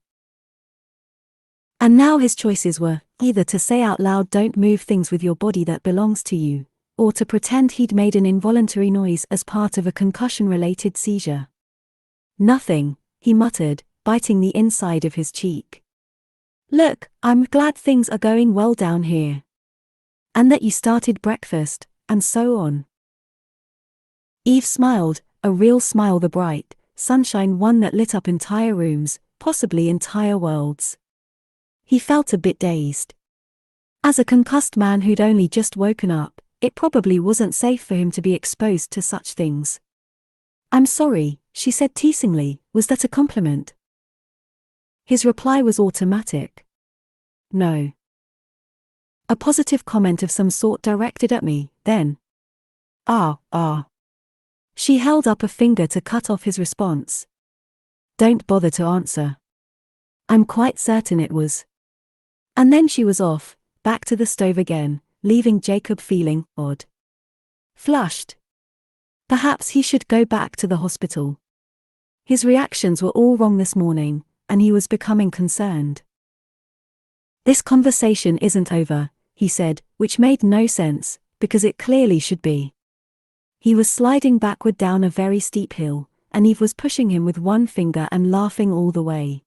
And now his choices were, either to say out loud don't move things with your body that belongs to you, or to pretend he'd made an involuntary noise as part of a concussion-related seizure. Nothing, he muttered, biting the inside of his cheek. Look, I'm glad things are going well down here. And that you started breakfast, and so on. Eve smiled, a real smile, the bright, sunshine one that lit up entire rooms, possibly entire worlds. He felt a bit dazed. As a concussed man who'd only just woken up, it probably wasn't safe for him to be exposed to such things. I'm sorry, she said teasingly, was that a compliment? His reply was automatic. No. A positive comment of some sort directed at me, then. Ah. She held up a finger to cut off his response. Don't bother to answer. I'm quite certain it was. And then she was off, back to the stove again, leaving Jacob feeling odd. Flushed. Perhaps he should go back to the hospital. His reactions were all wrong this morning, and he was becoming concerned. This conversation isn't over, he said, which made no sense, because it clearly should be. He was sliding backward down a very steep hill, and Eve was pushing him with one finger and laughing all the way.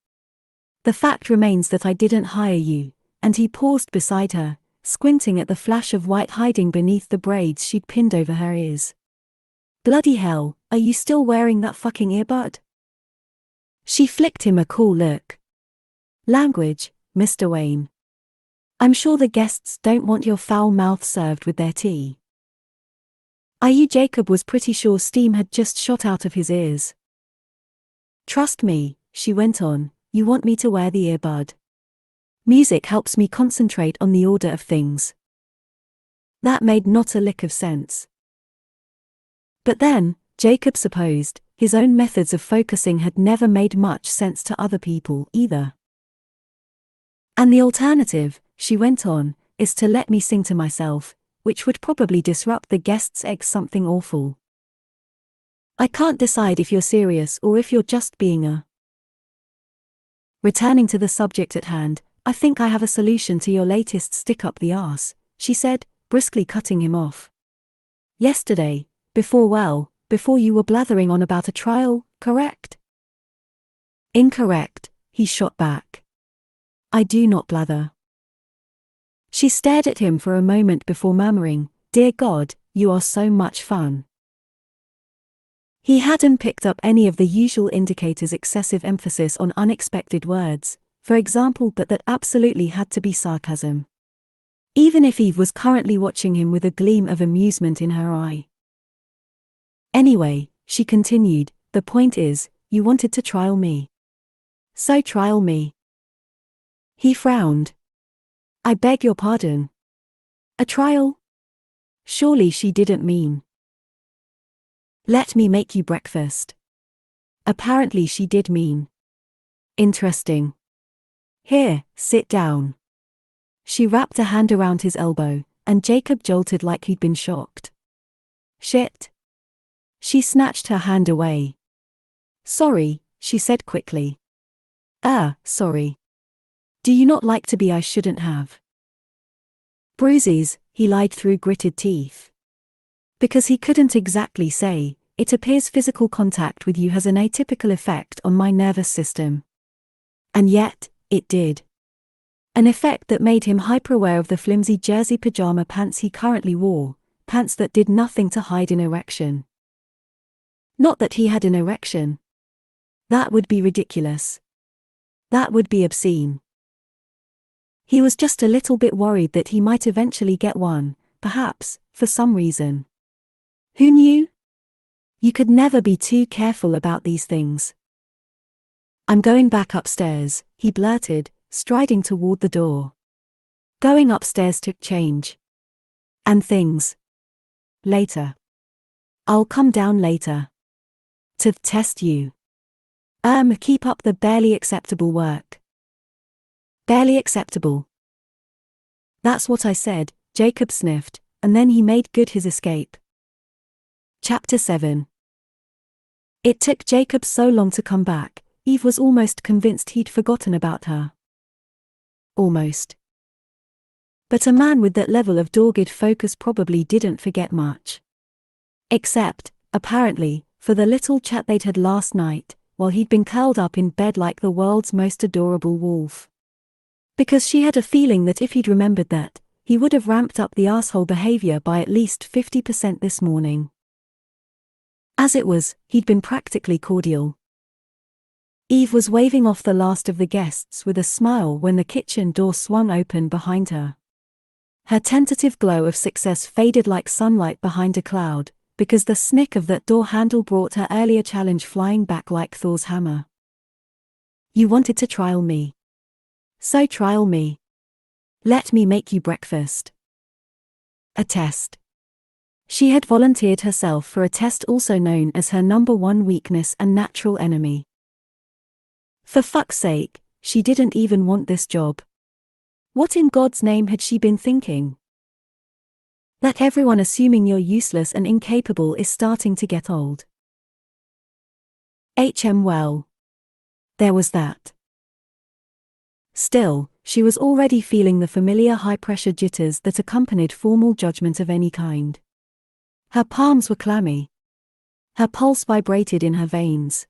The fact remains that I didn't hire you, and he paused beside her, squinting at the flash of white hiding beneath the braids she'd pinned over her ears. Bloody hell, are you still wearing that fucking earbud? She flicked him a cool look. Language, Mr. Wayne. I'm sure the guests don't want your foul mouth served with their tea. Jacob was pretty sure steam had just shot out of his ears. Trust me, she went on, you want me to wear the earbud. Music helps me concentrate on the order of things. That made not a lick of sense. But then, Jacob supposed, his own methods of focusing had never made much sense to other people either. And the alternative, she went on, is to let me sing to myself, which would probably disrupt the guests' eggs something awful. I can't decide if you're serious or if you're just being a... Returning to the subject at hand, I think I have a solution to your latest stick up the arse, she said, briskly cutting him off. Yesterday, before you were blathering on about a trial, correct? Incorrect, he shot back. I do not blather. She stared at him for a moment before murmuring, Dear God, you are so much fun. He hadn't picked up any of the usual indicators: excessive emphasis on unexpected words, for example, but that absolutely had to be sarcasm. Even if Eve was currently watching him with a gleam of amusement in her eye. Anyway, she continued, the point is, you wanted to trial me. So trial me. He frowned. I beg your pardon. A trial? Surely she didn't mean. Let me make you breakfast. Apparently she did mean. Interesting. Here, sit down. She wrapped a hand around his elbow, and Jacob jolted like he'd been shocked. Shit. She snatched her hand away. Sorry, she said quickly. Sorry. Do you not like to be I shouldn't have? Bruises, he lied through gritted teeth. Because he couldn't exactly say, it appears physical contact with you has an atypical effect on my nervous system. And yet, it did. An effect that made him hyper-aware of the flimsy jersey pajama pants he currently wore, pants that did nothing to hide an erection. Not that he had an erection. That would be ridiculous. That would be obscene. He was just a little bit worried that he might eventually get one, perhaps, for some reason. Who knew? You could never be too careful about these things. I'm going back upstairs, he blurted, striding toward the door. Going upstairs to change. And things. Later. I'll come down later. To test you. Keep up the barely acceptable work. Barely acceptable. That's what I said, Jacob sniffed, and then he made good his escape. Chapter 7. It took Jacob so long to come back, Eve was almost convinced he'd forgotten about her. Almost. But a man with that level of dogged focus probably didn't forget much. Except, apparently, for the little chat they'd had last night, while he'd been curled up in bed like the world's most adorable wolf. Because she had a feeling that if he'd remembered that, he would have ramped up the asshole behavior by at least 50% this morning. As it was, he'd been practically cordial. Eve was waving off the last of the guests with a smile when the kitchen door swung open behind her. Her tentative glow of success faded like sunlight behind a cloud, because the snick of that door handle brought her earlier challenge flying back like Thor's hammer. You wanted to trial me. So trial me. Let me make you breakfast. A test. She had volunteered herself for a test also known as her number one weakness and natural enemy. For fuck's sake, she didn't even want this job. What in God's name had she been thinking? That everyone assuming you're useless and incapable is starting to get old. Well. There was that. Still, she was already feeling the familiar high-pressure jitters that accompanied formal judgment of any kind. Her palms were clammy. Her pulse vibrated in her veins.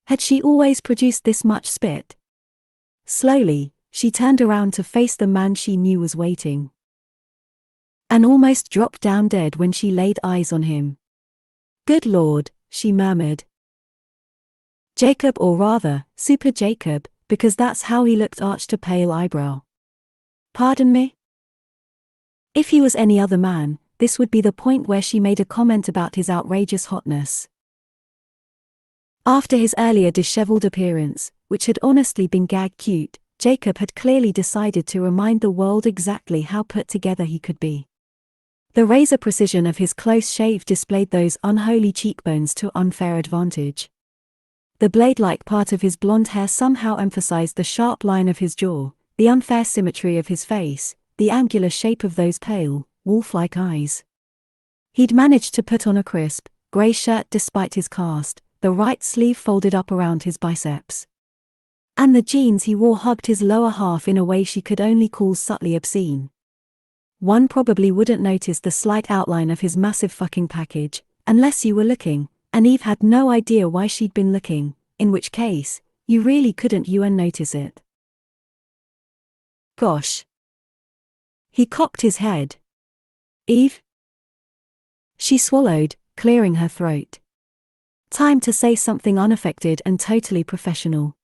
Had she always produced this much spit? Slowly, she turned around to face the man she knew was waiting. And almost dropped down dead when she laid eyes on him. Good Lord, she murmured. Jacob, or rather, Super Jacob, because that's how he looked, arched a pale eyebrow. Pardon me? If he was any other man, this would be the point where she made a comment about his outrageous hotness. After his earlier disheveled appearance, which had honestly been gag cute, Jacob had clearly decided to remind the world exactly how put together he could be. The razor precision of his close shave displayed those unholy cheekbones to unfair advantage. The blade-like part of his blonde hair somehow emphasized the sharp line of his jaw, the unfair symmetry of his face, the angular shape of those pale, wolf-like eyes. He'd managed to put on a crisp, grey shirt despite his cast, the right sleeve folded up around his biceps. And the jeans he wore hugged his lower half in a way she could only call subtly obscene. One probably wouldn't notice the slight outline of his massive fucking package, unless you were looking, and Eve had no idea why she'd been looking, in which case, you really couldn't notice it. Gosh. He cocked his head. Eve? She swallowed, clearing her throat. Time to say something unaffected and totally professional.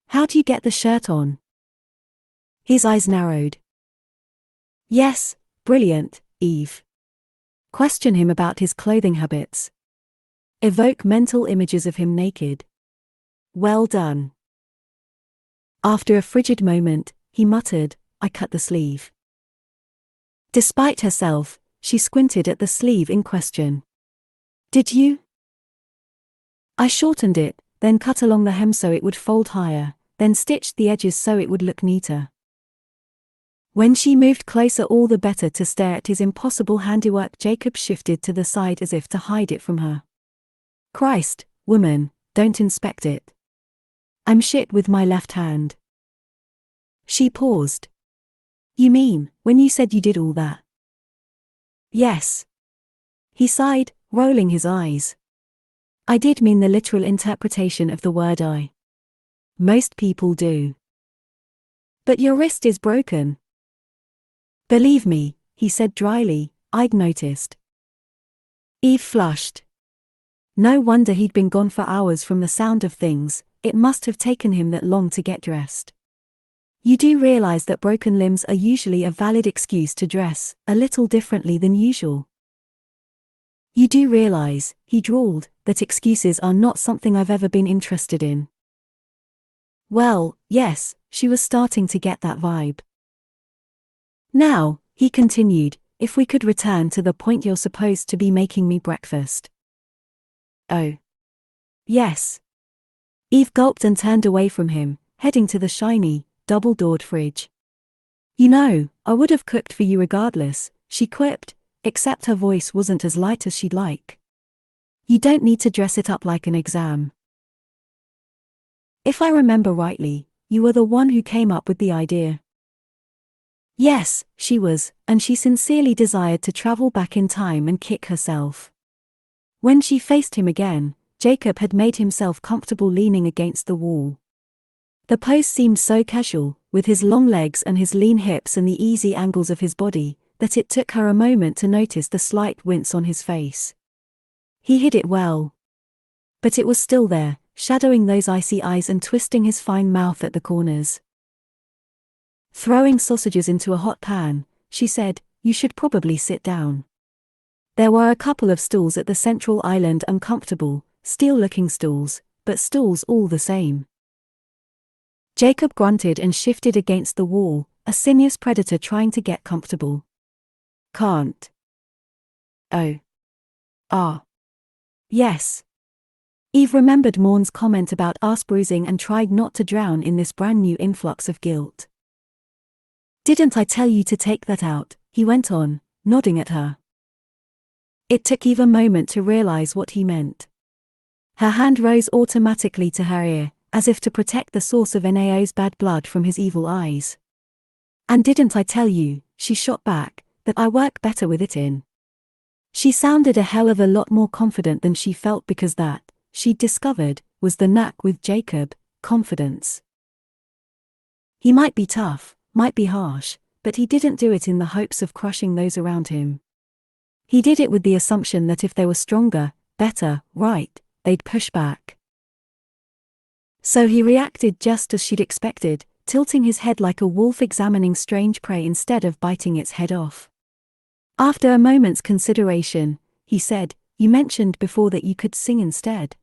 How'd you get the shirt on? His eyes narrowed. Yes, brilliant, Eve. Question him about his clothing habits. Evoke mental images of him naked. Well done. After a frigid moment, he muttered, I cut the sleeve. Despite herself, she squinted at the sleeve in question. Did you? I shortened it, then cut along the hem so it would fold higher, then stitched the edges so it would look neater. When she moved closer all the better to stare at his impossible handiwork, Jacob shifted to the side as if to hide it from her. Christ, woman, don't inspect it. I'm shit with my left hand. She paused. You mean, when you said you did all that? Yes. He sighed, rolling his eyes. I did mean the literal interpretation of the word I. Most people do. But your wrist is broken. Believe me, he said dryly, I'd noticed. Eve flushed. No wonder he'd been gone for hours from the sound of things, it must have taken him that long to get dressed. You do realize that broken limbs are usually a valid excuse to dress a little differently than usual. You do realize, he drawled, that excuses are not something I've ever been interested in. Well, yes, she was starting to get that vibe. Now, he continued, if we could return to the point, you're supposed to be making me breakfast. Oh. Yes. Eve gulped and turned away from him, heading to the shiny, double-doored fridge. "You know, I would have cooked for you regardless," she quipped, except her voice wasn't as light as she'd like. "You don't need to dress it up like an exam. If I remember rightly, you were the one who came up with the idea." Yes, she was, and she sincerely desired to travel back in time and kick herself. When she faced him again, Jacob had made himself comfortable leaning against the wall. The pose seemed so casual, with his long legs and his lean hips and the easy angles of his body, that it took her a moment to notice the slight wince on his face. He hid it well. But it was still there, shadowing those icy eyes and twisting his fine mouth at the corners. Throwing sausages into a hot pan, she said, "You should probably sit down." There were a couple of stools at the central island, uncomfortable, steel-looking stools, but stools all the same. Jacob grunted and shifted against the wall, a sinuous predator trying to get comfortable. "Can't." "Oh. Ah. Yes." Eve remembered Morn's comment about ass bruising and tried not to drown in this brand new influx of guilt. "Didn't I tell you to take that out?" he went on, nodding at her. It took Eve a moment to realize what he meant. Her hand rose automatically to her ear, as if to protect the source of Nao's bad blood from his evil eyes. "And didn't I tell you," she shot back, "that I work better with it in?" She sounded a hell of a lot more confident than she felt because that, she'd discovered, was the knack with Jacob, confidence. He might be tough, might be harsh, but he didn't do it in the hopes of crushing those around him. He did it with the assumption that if they were stronger, better, right, they'd push back. So he reacted just as she'd expected, tilting his head like a wolf examining strange prey instead of biting its head off. After a moment's consideration, he said, "You mentioned before that you could sing instead."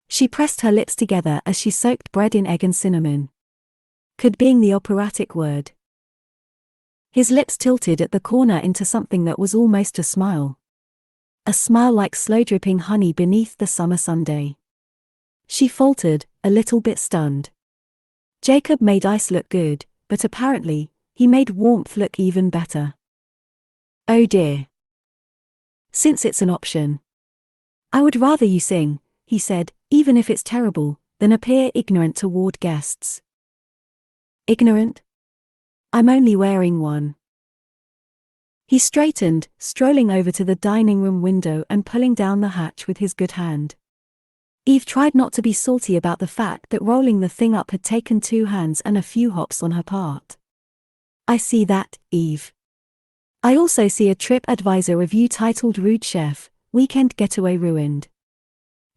She pressed her lips together as she soaked bread in egg and cinnamon. Could being the operatic word. His lips tilted at the corner into something that was almost a smile. A smile like slow-dripping honey beneath the summer Sunday. She faltered, a little bit stunned. Jacob made ice look good, but apparently, he made warmth look even better. "Oh dear. Since it's an option. I would rather you sing," he said, "even if it's terrible, than appear ignorant toward guests." "Ignorant? I'm only wearing one." He straightened, strolling over to the dining room window and pulling down the hatch with his good hand. Eve tried not to be salty about the fact that rolling the thing up had taken 2 hands and a few hops on her part. "I see that, Eve. I also see a TripAdvisor review titled Rude Chef, Weekend Getaway Ruined.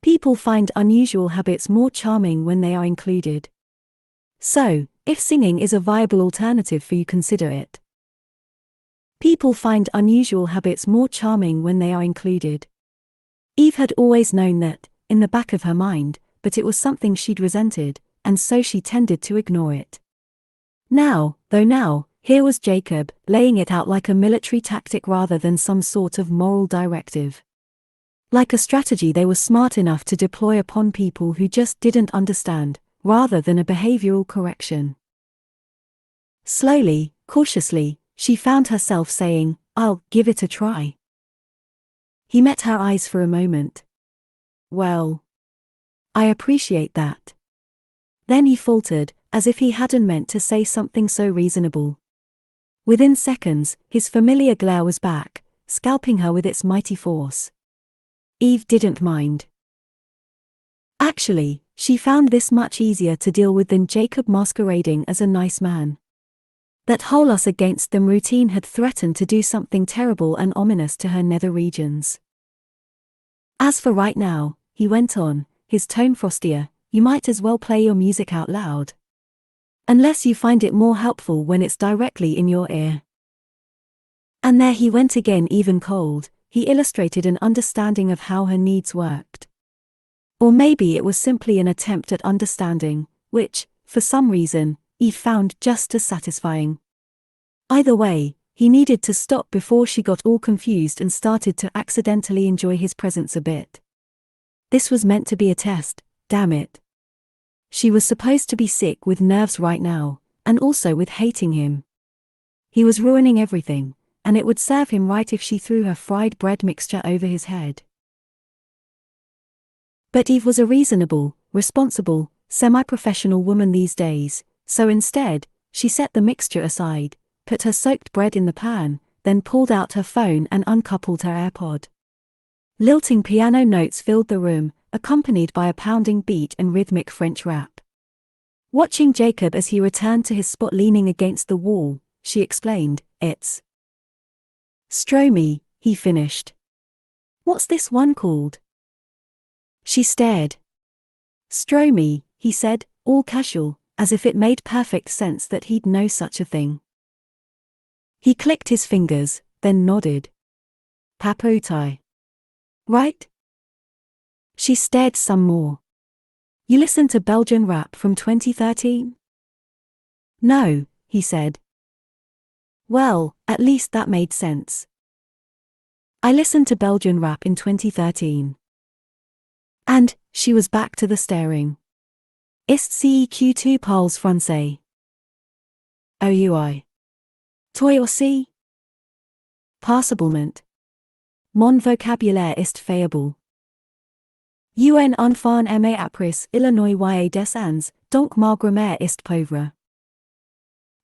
People find unusual habits more charming when they are included. So, if singing is a viable alternative for you, consider it." People find unusual habits more charming when they are included. Eve had always known that, in the back of her mind, but it was something she'd resented, and so she tended to ignore it. Now, here was Jacob, laying it out like a military tactic rather than some sort of moral directive. Like a strategy they were smart enough to deploy upon people who just didn't understand, rather than a behavioral correction. Slowly, cautiously, she found herself saying, "I'll give it a try." He met her eyes for a moment. "Well, I appreciate that." Then he faltered, as if he hadn't meant to say something so reasonable. Within seconds, his familiar glare was back, scalping her with its mighty force. Eve didn't mind. Actually, she found this much easier to deal with than Jacob masquerading as a nice man. That whole us against them routine had threatened to do something terrible and ominous to her nether regions. "As for right now," he went on, his tone frostier, "you might as well play your music out loud. Unless you find it more helpful when it's directly in your ear." And there he went again, even cold. He illustrated an understanding of how her needs worked. Or maybe it was simply an attempt at understanding, which, for some reason, Eve found just as satisfying. Either way, he needed to stop before she got all confused and started to accidentally enjoy his presence a bit. This was meant to be a test, damn it. She was supposed to be sick with nerves right now, and also with hating him. He was ruining everything, and it would serve him right if she threw her fried bread mixture over his head. But Eve was a reasonable, responsible, semi-professional woman these days, so instead, she set the mixture aside, put her soaked bread in the pan, then pulled out her phone and uncoupled her AirPod. Lilting piano notes filled the room, accompanied by a pounding beat and rhythmic French rap. Watching Jacob as he returned to his spot leaning against the wall, she explained, "It's Stromy," he finished. "What's this one called?" She stared. "Stromy," he said, all casual, as if it made perfect sense that he'd know such a thing. He clicked his fingers, then nodded. "Paputai. Right?" She stared some more. "You listen to Belgian rap from 2013? "No," he said. "Well, at least that made sense. I listened to Belgian rap in 2013. And, she was back to the staring. "Ist CEQ tu parles français? OUI. Toi aussi? Passablement. Mon vocabulaire est faible. Un enfant aimé après Illinois y des ans, donc ma grammaire est pauvre."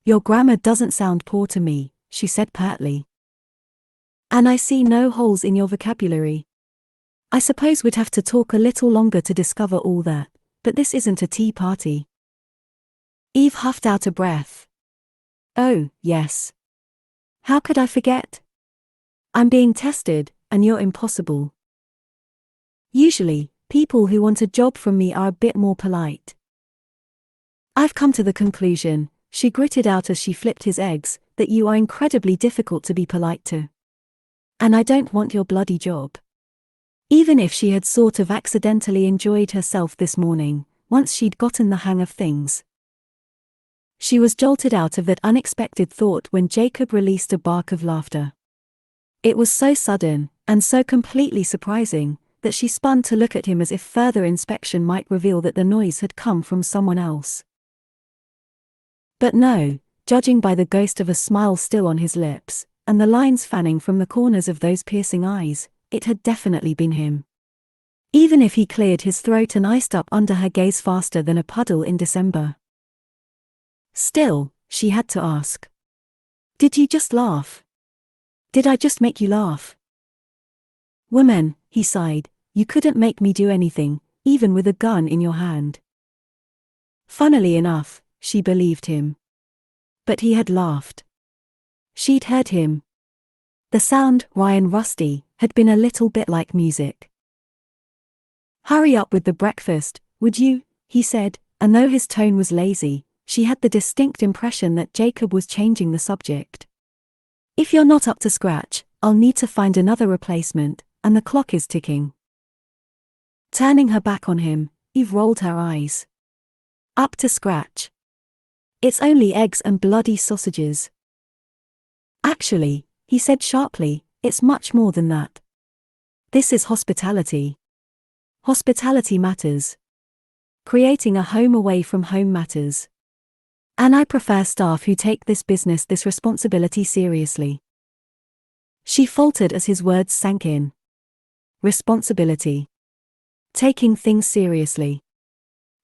"Your grammar doesn't sound poor to me," she said pertly. "And I see no holes in your vocabulary. I suppose we'd have to talk a little longer to discover all that, but this isn't a tea party." Eve huffed out a breath. "Oh, yes. How could I forget? I'm being tested, and you're impossible. Usually, people who want a job from me are a bit more polite. I've come to the conclusion," she gritted out as she flipped his eggs, "that you are incredibly difficult to be polite to. And I don't want your bloody job." Even if she had sort of accidentally enjoyed herself this morning, once she'd gotten the hang of things. She was jolted out of that unexpected thought when Jacob released a bark of laughter. It was so sudden, and so completely surprising, that she spun to look at him as if further inspection might reveal that the noise had come from someone else. But no, judging by the ghost of a smile still on his lips, and the lines fanning from the corners of those piercing eyes, it had definitely been him. Even if he cleared his throat and iced up under her gaze faster than a puddle in December. Still, she had to ask. "Did you just laugh? Did I just make you laugh?" "Woman," he sighed, "you couldn't make me do anything, even with a gun in your hand." Funnily enough, she believed him. But he had laughed. She'd heard him. The sound, wry and rusty, had been a little bit like music. "Hurry up with the breakfast, would you?" he said, and though his tone was lazy, she had the distinct impression that Jacob was changing the subject. "If you're not up to scratch, I'll need to find another replacement, and the clock is ticking." Turning her back on him, Eve rolled her eyes. "Up to scratch? It's only eggs and bloody sausages." "Actually," he said sharply, "it's much more than that. This is hospitality. Hospitality matters. Creating a home away from home matters. And I prefer staff who take this responsibility seriously." She faltered as his words sank in. Responsibility. Taking things seriously.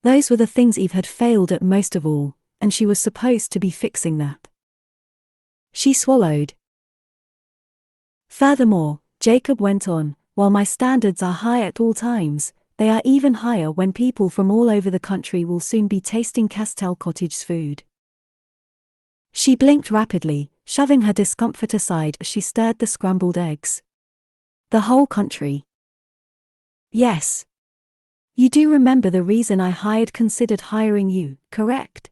Those were the things Eve had failed at most of all, and she was supposed to be fixing that. She swallowed. "Furthermore," Jacob went on, "while my standards are high at all times, they are even higher when people from all over the country will soon be tasting Castell Cottage's food." She blinked rapidly, shoving her discomfort aside as she stirred the scrambled eggs. "The whole country?" "Yes. You do remember the reason I considered hiring you, correct?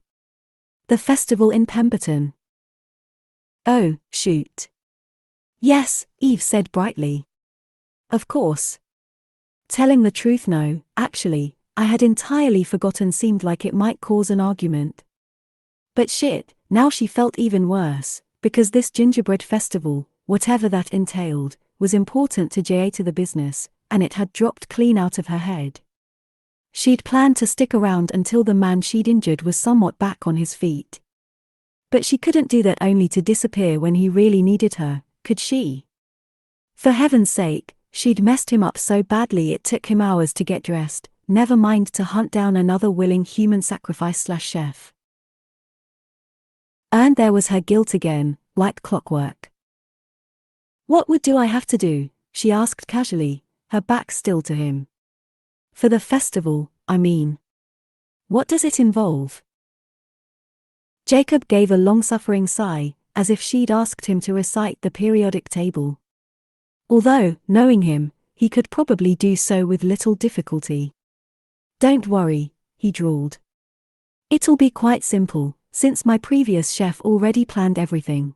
The festival in Pemberton." "Oh, shoot. Yes," Eve said brightly. "Of course. Telling the truth, no, actually, I had entirely forgotten. Seemed like it might cause an argument. But shit, now she felt even worse, because this gingerbread festival, whatever that entailed, was important to the business, and it had dropped clean out of her head. She'd planned to stick around until the man she'd injured was somewhat back on his feet. But she couldn't do that only to disappear when he really needed her, could she? For heaven's sake, she'd messed him up so badly it took him hours to get dressed, never mind to hunt down another willing human sacrifice/chef. And there was her guilt again, like clockwork. "What do I have to do?" she asked casually, her back still to him. "For the festival, I mean. What does it involve?" Jacob gave a long-suffering sigh, as if she'd asked him to recite the periodic table. Although, knowing him, he could probably do so with little difficulty. "Don't worry," he drawled. "It'll be quite simple, since my previous chef already planned everything.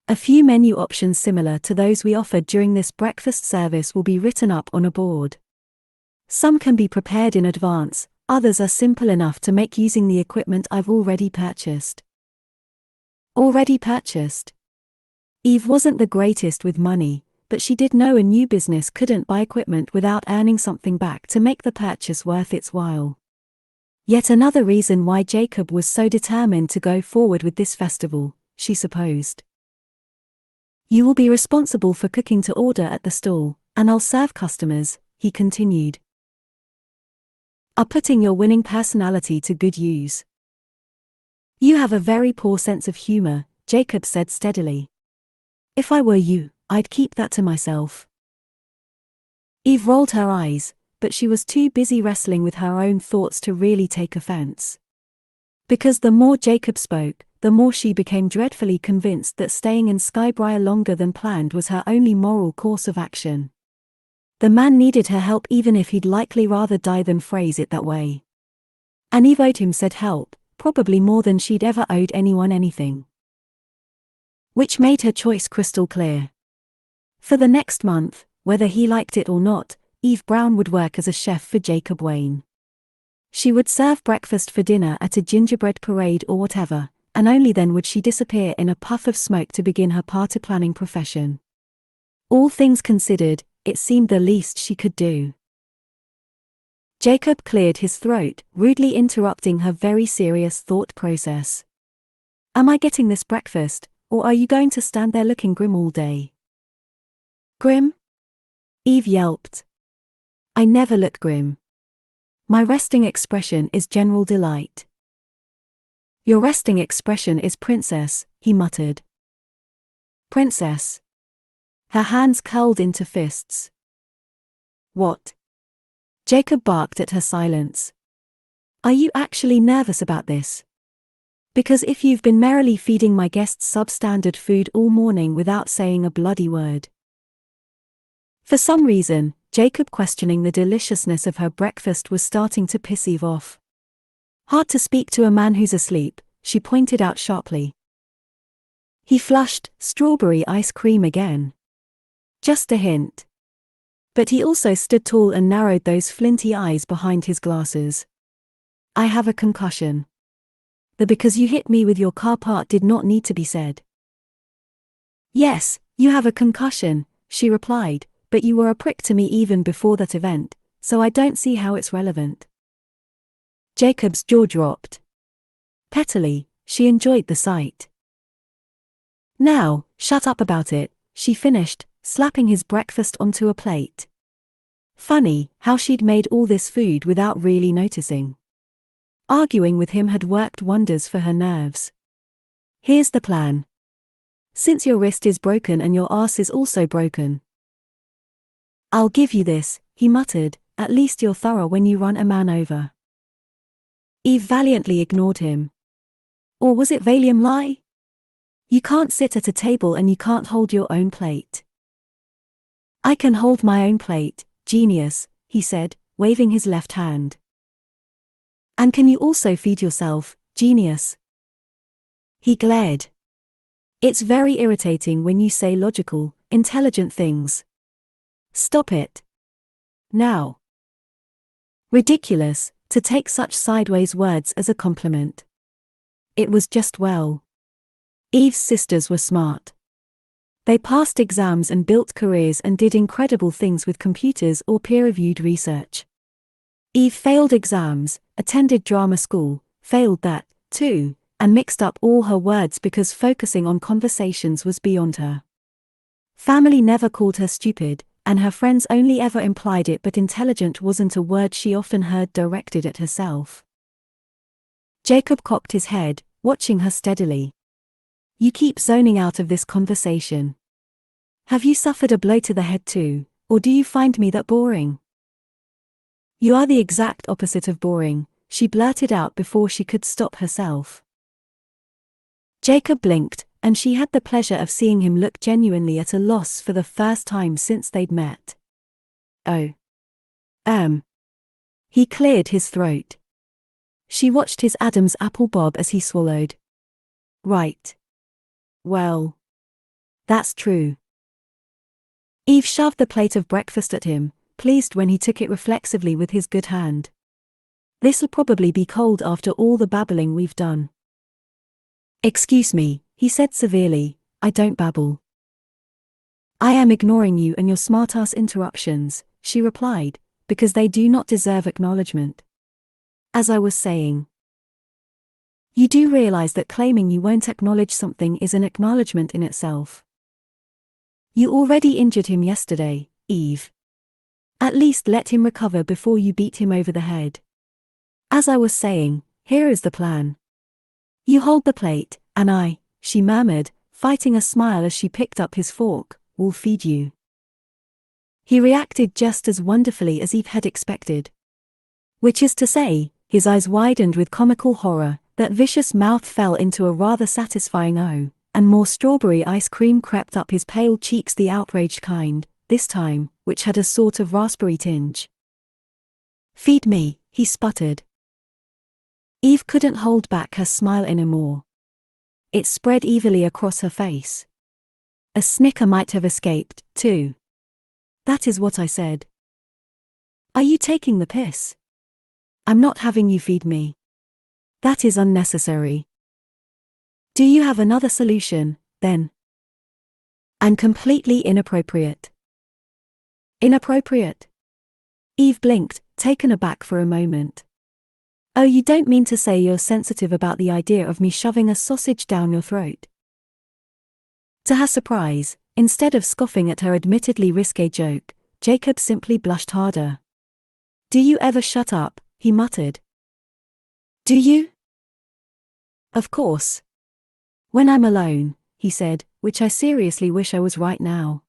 A few menu options similar to those we offered during this breakfast service will be written up on a board. Some can be prepared in advance, others are simple enough to make using the equipment I've already purchased." Already purchased? Eve wasn't the greatest with money, but she did know a new business couldn't buy equipment without earning something back to make the purchase worth its while. Yet another reason why Jacob was so determined to go forward with this festival, she supposed. "You will be responsible for cooking to order at the stall, and I'll serve customers," he continued. "Are putting your winning personality to good use." "You have a very poor sense of humor," Jacob said steadily. "If I were you, I'd keep that to myself." Eve rolled her eyes, but she was too busy wrestling with her own thoughts to really take offense. Because the more Jacob spoke, the more she became dreadfully convinced that staying in Skybriar longer than planned was her only moral course of action. The man needed her help even if he'd likely rather die than phrase it that way. And Eve owed him said help, probably more than she'd ever owed anyone anything. Which made her choice crystal clear. For the next month, whether he liked it or not, Eve Brown would work as a chef for Jacob Wayne. She would serve breakfast for dinner at a gingerbread parade or whatever, and only then would she disappear in a puff of smoke to begin her party-planning profession. All things considered, it seemed the least she could do. Jacob cleared his throat, rudely interrupting her very serious thought process. "Am I getting this breakfast, or are you going to stand there looking grim all day?" "Grim?" Eve yelped. "I never look grim. My resting expression is general delight." "Your resting expression is princess," he muttered. "Princess?" Her hands curled into fists. "What?" Jacob barked at her silence. "Are you actually nervous about this? Because if you've been merrily feeding my guests substandard food all morning without saying a bloody word." For some reason, Jacob questioning the deliciousness of her breakfast was starting to piss Eve off. "Hard to speak to a man who's asleep," she pointed out sharply. He flushed, "Strawberry ice cream again?" "Just a hint." But he also stood tall and narrowed those flinty eyes behind his glasses. "I have a concussion." The "because you hit me with your car" part did not need to be said. "Yes, you have a concussion," she replied, "but you were a prick to me even before that event, so I don't see how it's relevant." Jacob's jaw dropped. Pettily, she enjoyed the sight. "Now, shut up about it," she finished, slapping his breakfast onto a plate. Funny how she'd made all this food without really noticing. Arguing with him had worked wonders for her nerves. "Here's the plan. Since your wrist is broken and your arse is also broken, I'll give you this," he muttered, "at least you're thorough when you run a man over." Eve valiantly ignored him. Or was it Valium lie? You can't sit at a table and you can't hold your own plate. "I can hold my own plate, genius," he said, waving his left hand. "And can you also feed yourself, genius?" He glared. "It's very irritating when you say logical, intelligent things. Stop it. Now." Ridiculous, to take such sideways words as a compliment. It was just well. Eve's sisters were smart. They passed exams and built careers and did incredible things with computers or peer-reviewed research. Eve failed exams, attended drama school, failed that, too, and mixed up all her words because focusing on conversations was beyond her. Family never called her stupid, and her friends only ever implied it, but intelligent wasn't a word she often heard directed at herself. Jacob cocked his head, watching her steadily. You keep zoning out of this conversation. Have you suffered a blow to the head too, or do you find me that boring? You are the exact opposite of boring, she blurted out before she could stop herself. Jacob blinked, and she had the pleasure of seeing him look genuinely at a loss for the first time since they'd met. Oh. He cleared his throat. She watched his Adam's apple bob as he swallowed. Right. Well. That's true. Eve shoved the plate of breakfast at him, pleased when he took it reflexively with his good hand. This'll probably be cold after all the babbling we've done. Excuse me, he said severely, I don't babble. I am ignoring you and your smartass interruptions, she replied, because they do not deserve acknowledgement. As I was saying, you do realize that claiming you won't acknowledge something is an acknowledgement in itself. You already injured him yesterday, Eve. At least let him recover before you beat him over the head. As I was saying, here is the plan. You hold the plate, and I, she murmured, fighting a smile as she picked up his fork, will feed you. He reacted just as wonderfully as Eve had expected. Which is to say, his eyes widened with comical horror, that vicious mouth fell into a rather satisfying O, and more strawberry ice cream crept up his pale cheeks, the outraged kind, this time, which had a sort of raspberry tinge. Feed me, he sputtered. Eve couldn't hold back her smile anymore. It spread evilly across her face. A snicker might have escaped, too. That is what I said. Are you taking the piss? I'm not having you feed me. That is unnecessary. Do you have another solution, then? I'm completely inappropriate. Inappropriate? Eve blinked, taken aback for a moment. Oh, you don't mean to say you're sensitive about the idea of me shoving a sausage down your throat? To her surprise, instead of scoffing at her admittedly risque joke, Jacob simply blushed harder. Do you ever shut up? He muttered. Do you? Of course. When I'm alone, he said, which I seriously wish I was right now.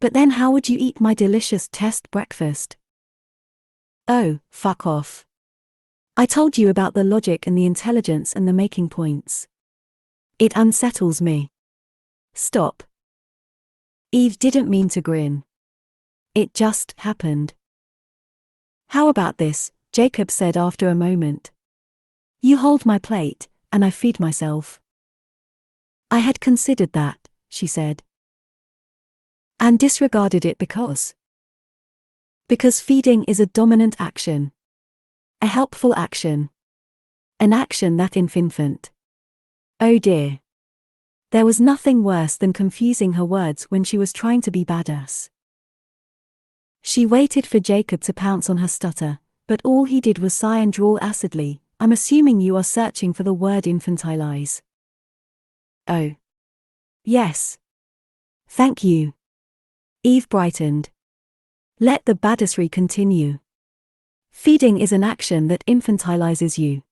But then how would you eat my delicious test breakfast? Oh, fuck off. I told you about the logic and the intelligence and the making points. It unsettles me. Stop. Eve didn't mean to grin. It just happened. How about this? Jacob said after a moment. You hold my plate, and I feed myself. I had considered that, she said. And disregarded it because? Because feeding is a dominant action. A helpful action. An action that infant. Oh dear. There was nothing worse than confusing her words when she was trying to be badass. She waited for Jacob to pounce on her stutter, but all he did was sigh and drawl acidly, I'm assuming you are searching for the word infantilize. Oh. Yes. Thank you. Eve brightened. Let the badassery continue. Feeding is an action that infantilizes you.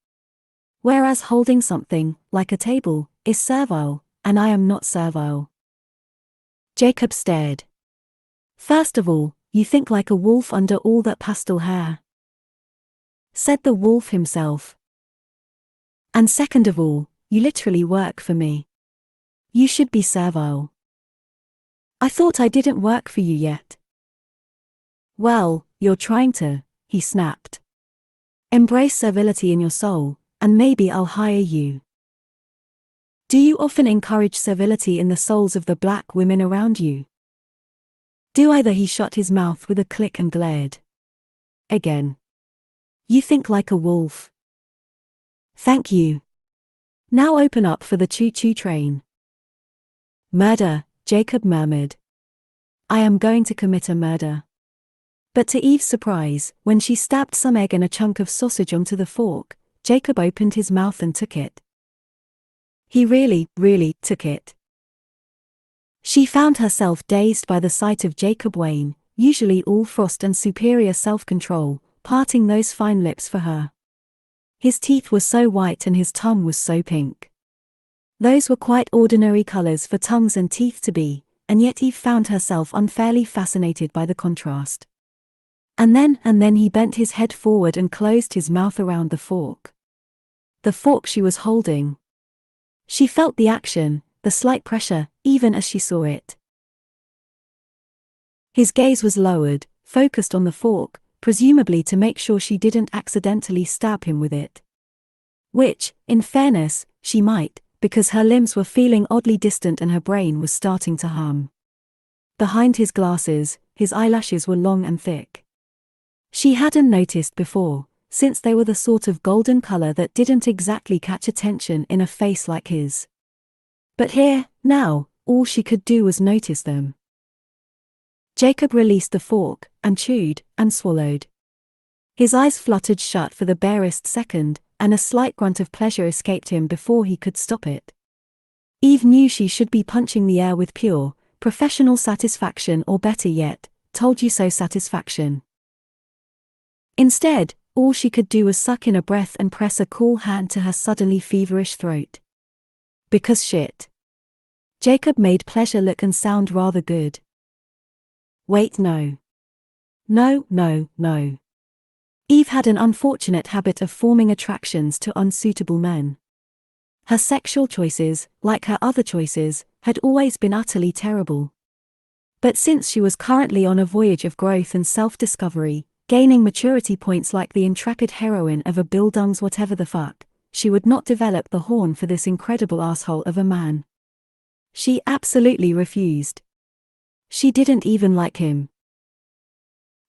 Whereas holding something, like a table, is servile, and I am not servile. Jacob stared. First of all, you think like a wolf under all that pastel hair. Said the wolf himself. And second of all, you literally work for me. You should be servile. I thought I didn't work for you yet. Well, you're trying to, he snapped. Embrace servility in your soul, and maybe I'll hire you. Do you often encourage servility in the souls of the black women around you? Do either? He shut his mouth with a click and glared. Again. You think like a wolf. Thank you. Now open up for the choo-choo train. Murder, Jacob murmured. I am going to commit a murder. But to Eve's surprise, when she stabbed some egg and a chunk of sausage onto the fork, Jacob opened his mouth and took it. He really took it. She found herself dazed by the sight of Jacob Wayne, usually all frost and superior self-control, parting those fine lips for her. His teeth were so white and his tongue was so pink. Those were quite ordinary colors for tongues and teeth to be, and yet Eve found herself unfairly fascinated by the contrast. And then he bent his head forward and closed his mouth around the fork. The fork she was holding. She felt the action, the slight pressure, even as she saw it. His gaze was lowered, focused on the fork, presumably to make sure she didn't accidentally stab him with it. Which, in fairness, she might, because her limbs were feeling oddly distant and her brain was starting to hum. Behind his glasses, his eyelashes were long and thick. She hadn't noticed before, since they were the sort of golden color that didn't exactly catch attention in a face like his. But here, now, all she could do was notice them. Jacob released the fork, and chewed, and swallowed. His eyes fluttered shut for the barest second, and a slight grunt of pleasure escaped him before he could stop it. Eve knew she should be punching the air with pure, professional satisfaction, or better yet, told-you-so satisfaction. Instead, all she could do was suck in a breath and press a cool hand to her suddenly feverish throat. Because shit. Jacob made pleasure look and sound rather good. Wait, no. No. Eve had an unfortunate habit of forming attractions to unsuitable men. Her sexual choices, like her other choices, had always been utterly terrible. But since she was currently on a voyage of growth and self-discovery, gaining maturity points like the intrepid heroine of a Bill Dung's Whatever the Fuck, she would not develop the horn for this incredible asshole of a man. She absolutely refused. She didn't even like him.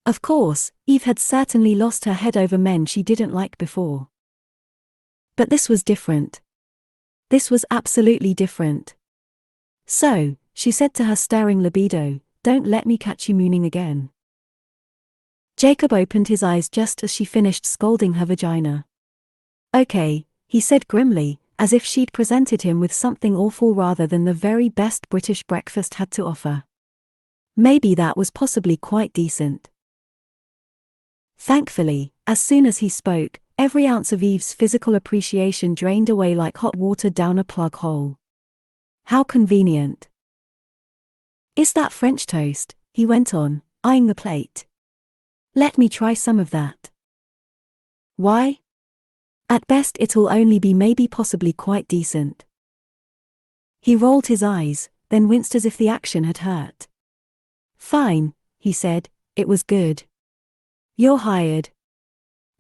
Of course, Eve had certainly lost her head over men she didn't like before. But this was different. This was absolutely different. So, she said to her staring libido, "Don't let me catch you mooning again." Jacob opened his eyes just as she finished scolding her vagina. "Okay," he said grimly, as if she'd presented him with something awful rather than the very best British breakfast had to offer. Maybe that was possibly quite decent. Thankfully, as soon as he spoke, every ounce of Eve's physical appreciation drained away like hot water down a plug hole. How convenient. "Is that French toast?" he went on, eyeing the plate. "Let me try some of that." "Why? At best it'll only be maybe possibly quite decent." He rolled his eyes, then winced as if the action had hurt. "Fine," he said, "it was good. You're hired.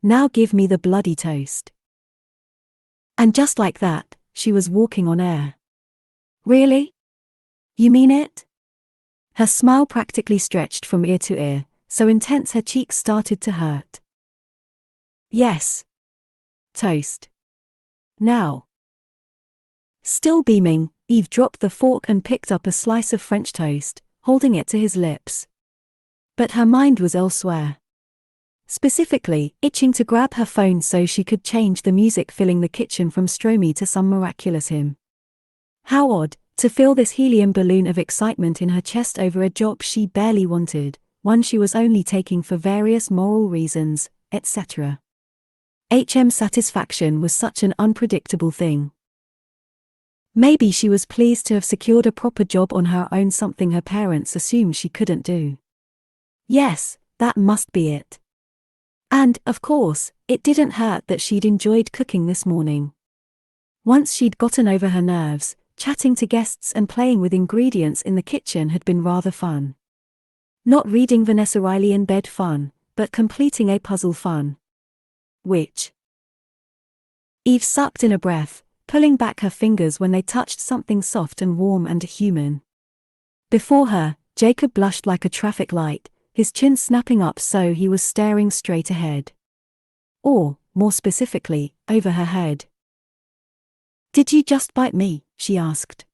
Now give me the bloody toast." And just like that, she was walking on air. "Really? You mean it?" Her smile practically stretched from ear to ear, so intense her cheeks started to hurt. "Yes. Toast. Now." Still beaming, Eve dropped the fork and picked up a slice of French toast, holding it to his lips. But her mind was elsewhere. Specifically, itching to grab her phone so she could change the music filling the kitchen from Stromy to some miraculous hymn. How odd, to feel this helium balloon of excitement in her chest over a job she barely wanted, one she was only taking for various moral reasons, etc. Satisfaction was such an unpredictable thing. Maybe she was pleased to have secured a proper job on her own, something her parents assumed she couldn't do. Yes, that must be it. And, of course, it didn't hurt that she'd enjoyed cooking this morning. Once she'd gotten over her nerves, chatting to guests and playing with ingredients in the kitchen had been rather fun. Not reading Vanessa Riley in bed fun, but completing a puzzle fun. Which? Eve sucked in a breath, pulling back her fingers when they touched something soft and warm and human. Before her, Jacob blushed like a traffic light, his chin snapping up so he was staring straight ahead. Or, more specifically, over her head. "Did you just bite me?" she asked.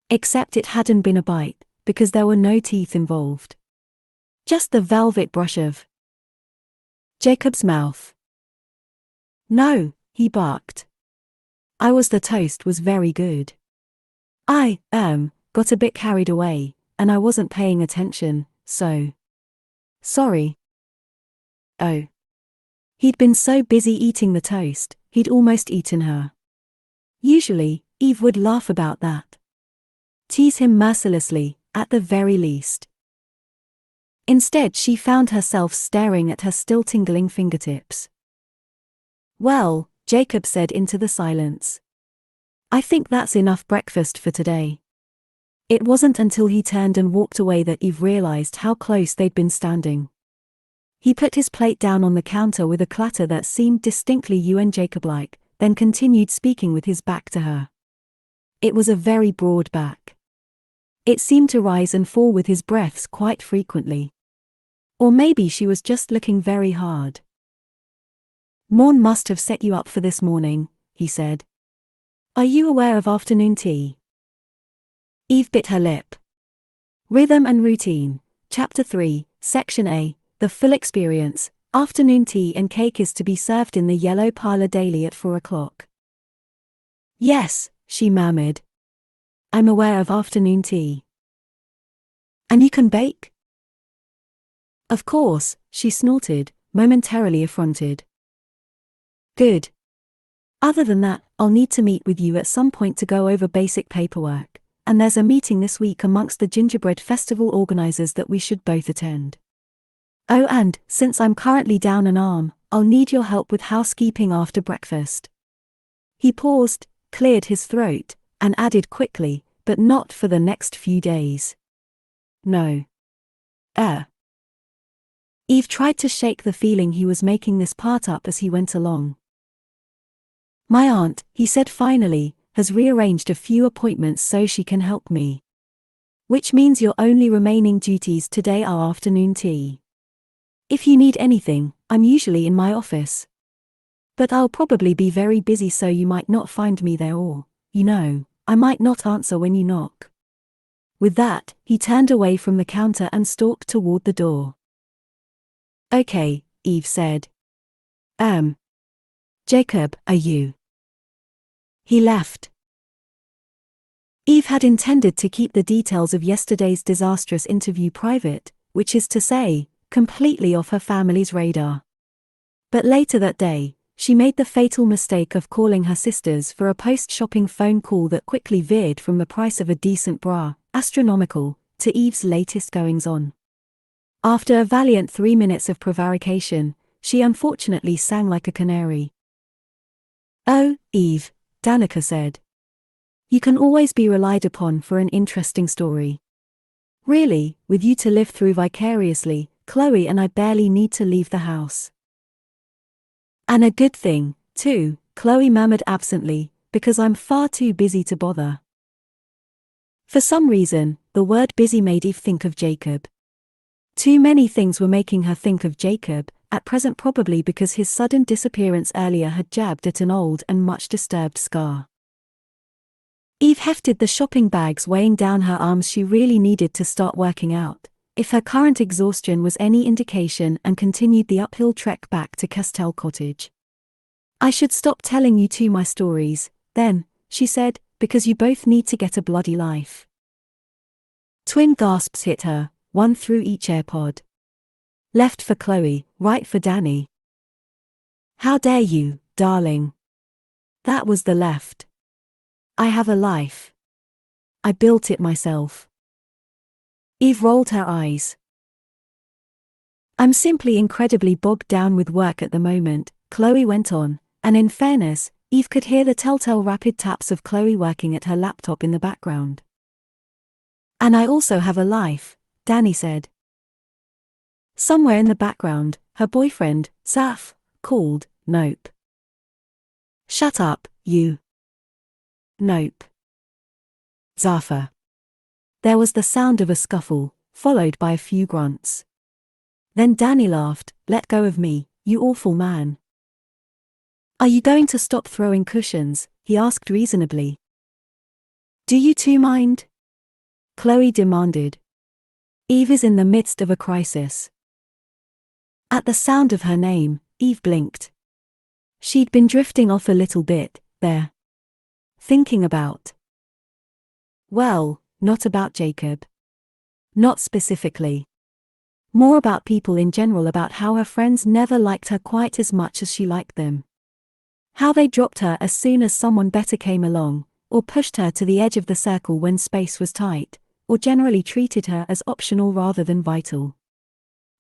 Except it hadn't been a bite, because there were no teeth involved. Just the velvet brush of Jacob's mouth. No, he barked. The toast was very good. I got a bit carried away, and I wasn't paying attention, so. Sorry. Oh. He'd been so busy eating the toast, he'd almost eaten her. Usually, Eve would laugh about that. Tease him mercilessly, at the very least. Instead, she found herself staring at her still tingling fingertips. Well, Jacob said into the silence. I think that's enough breakfast for today. It wasn't until he turned and walked away that Eve realized how close they'd been standing. He put his plate down on the counter with a clatter that seemed distinctly you and Jacob-like, then continued speaking with his back to her. It was a very broad back. It seemed to rise and fall with his breaths quite frequently. Or maybe she was just looking very hard. Morn must have set you up for this morning, he said. Are you aware of afternoon tea? Eve bit her lip. Rhythm and Routine, Chapter 3, Section A, The Full Experience. Afternoon tea and cake is to be served in the yellow parlor daily at 4 o'clock. Yes, she murmured. I'm aware of afternoon tea. And you can bake? Of course, she snorted, momentarily affronted. Good. Other than that, I'll need to meet with you at some point to go over basic paperwork, and there's a meeting this week amongst the Gingerbread Festival organizers that we should both attend. Oh, and, since I'm currently down an arm, I'll need your help with housekeeping after breakfast. He paused, cleared his throat, and added quickly, but not for the next few days. No. Eve tried to shake the feeling he was making this part up as he went along. My aunt, he said finally, has rearranged a few appointments so she can help me. Which means your only remaining duties today are afternoon tea. If you need anything, I'm usually in my office. But I'll probably be very busy, so you might not find me there, or, I might not answer when you knock. With that, he turned away from the counter and stalked toward the door. Okay, Eve said. Jacob, are you? He left. Eve had intended to keep the details of yesterday's disastrous interview private, which is to say, completely off her family's radar. But later that day, she made the fatal mistake of calling her sisters for a post-shopping phone call that quickly veered from the price of a decent bra, astronomical, to Eve's latest goings-on. After a valiant 3 minutes of prevarication, she unfortunately sang like a canary. Oh, Eve, Danica said. You can always be relied upon for an interesting story. Really, with you to live through vicariously, Chloe and I barely need to leave the house. And a good thing, too, Chloe murmured absently, because I'm far too busy to bother. For some reason, the word busy made Eve think of Jacob. Too many things were making her think of Jacob, at present probably because his sudden disappearance earlier had jabbed at an old and much disturbed scar. Eve hefted the shopping bags weighing down her arms. She really needed to start working out, if her current exhaustion was any indication, and continued the uphill trek back to Castell Cottage. I should stop telling you two my stories, then, she said, because you both need to get a bloody life. Twin gasps hit her, one through each AirPod. Left for Chloe, right for Danny. How dare you, darling? That was the left. I have a life. I built it myself. Eve rolled her eyes. I'm simply incredibly bogged down with work at the moment, Chloe went on, and in fairness, Eve could hear the telltale rapid taps of Chloe working at her laptop in the background. And I also have a life, Danny said. Somewhere in the background, her boyfriend, Saf, called, Nope. Shut up, you. Nope. Zafa. There was the sound of a scuffle, followed by a few grunts. Then Danny laughed, let go of me, you awful man. Are you going to stop throwing cushions? He asked reasonably. Do you two mind? Chloe demanded. Eve is in the midst of a crisis. At the sound of her name, Eve blinked. She'd been drifting off a little bit, there. Thinking about. Well, not about Jacob. Not specifically. More about people in general, about how her friends never liked her quite as much as she liked them. How they dropped her as soon as someone better came along, or pushed her to the edge of the circle when space was tight, or generally treated her as optional rather than vital.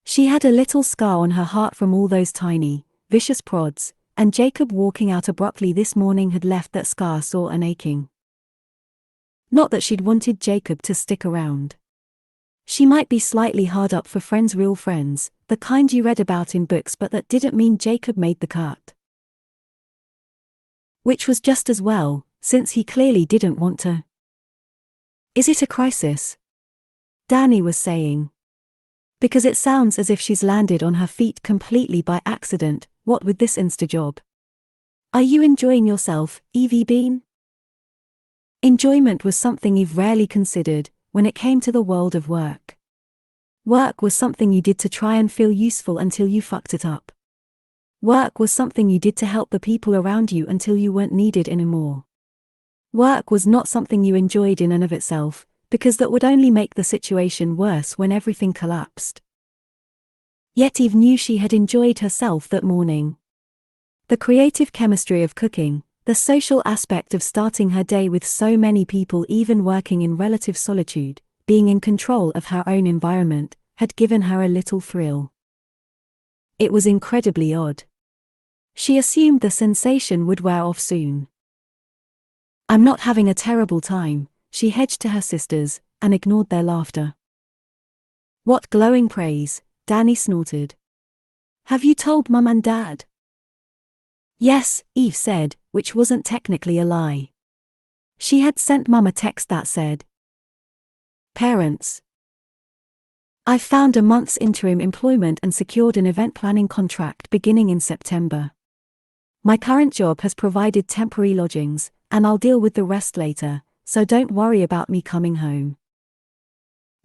She had a little scar on her heart from all those tiny, vicious prods, and Jacob walking out abruptly this morning had left that scar sore and aching. Not that she'd wanted Jacob to stick around. She might be slightly hard up for friends, real friends, the kind you read about in books, but that didn't mean Jacob made the cut. Which was just as well, since he clearly didn't want to. Is it a crisis? Danny was saying. Because it sounds as if she's landed on her feet completely by accident, what with this Insta job. Are you enjoying yourself, Evie Bean? Enjoyment was something Eve rarely considered when it came to the world of work. Work was something you did to try and feel useful until you fucked it up. Work was something you did to help the people around you until you weren't needed anymore. Work was not something you enjoyed in and of itself, because that would only make the situation worse when everything collapsed. Yet Eve knew she had enjoyed herself that morning. The creative chemistry of cooking, the social aspect of starting her day with so many people even working in relative solitude, being in control of her own environment, had given her a little thrill. It was incredibly odd. She assumed the sensation would wear off soon. I'm not having a terrible time, she hedged to her sisters, and ignored their laughter. What glowing praise, Danny snorted. Have you told Mum and Dad? Yes, Eve said, which wasn't technically a lie. She had sent Mum a text that said, Parents, I've found a month's interim employment and secured an event planning contract beginning in September. My current job has provided temporary lodgings, and I'll deal with the rest later, so don't worry about me coming home.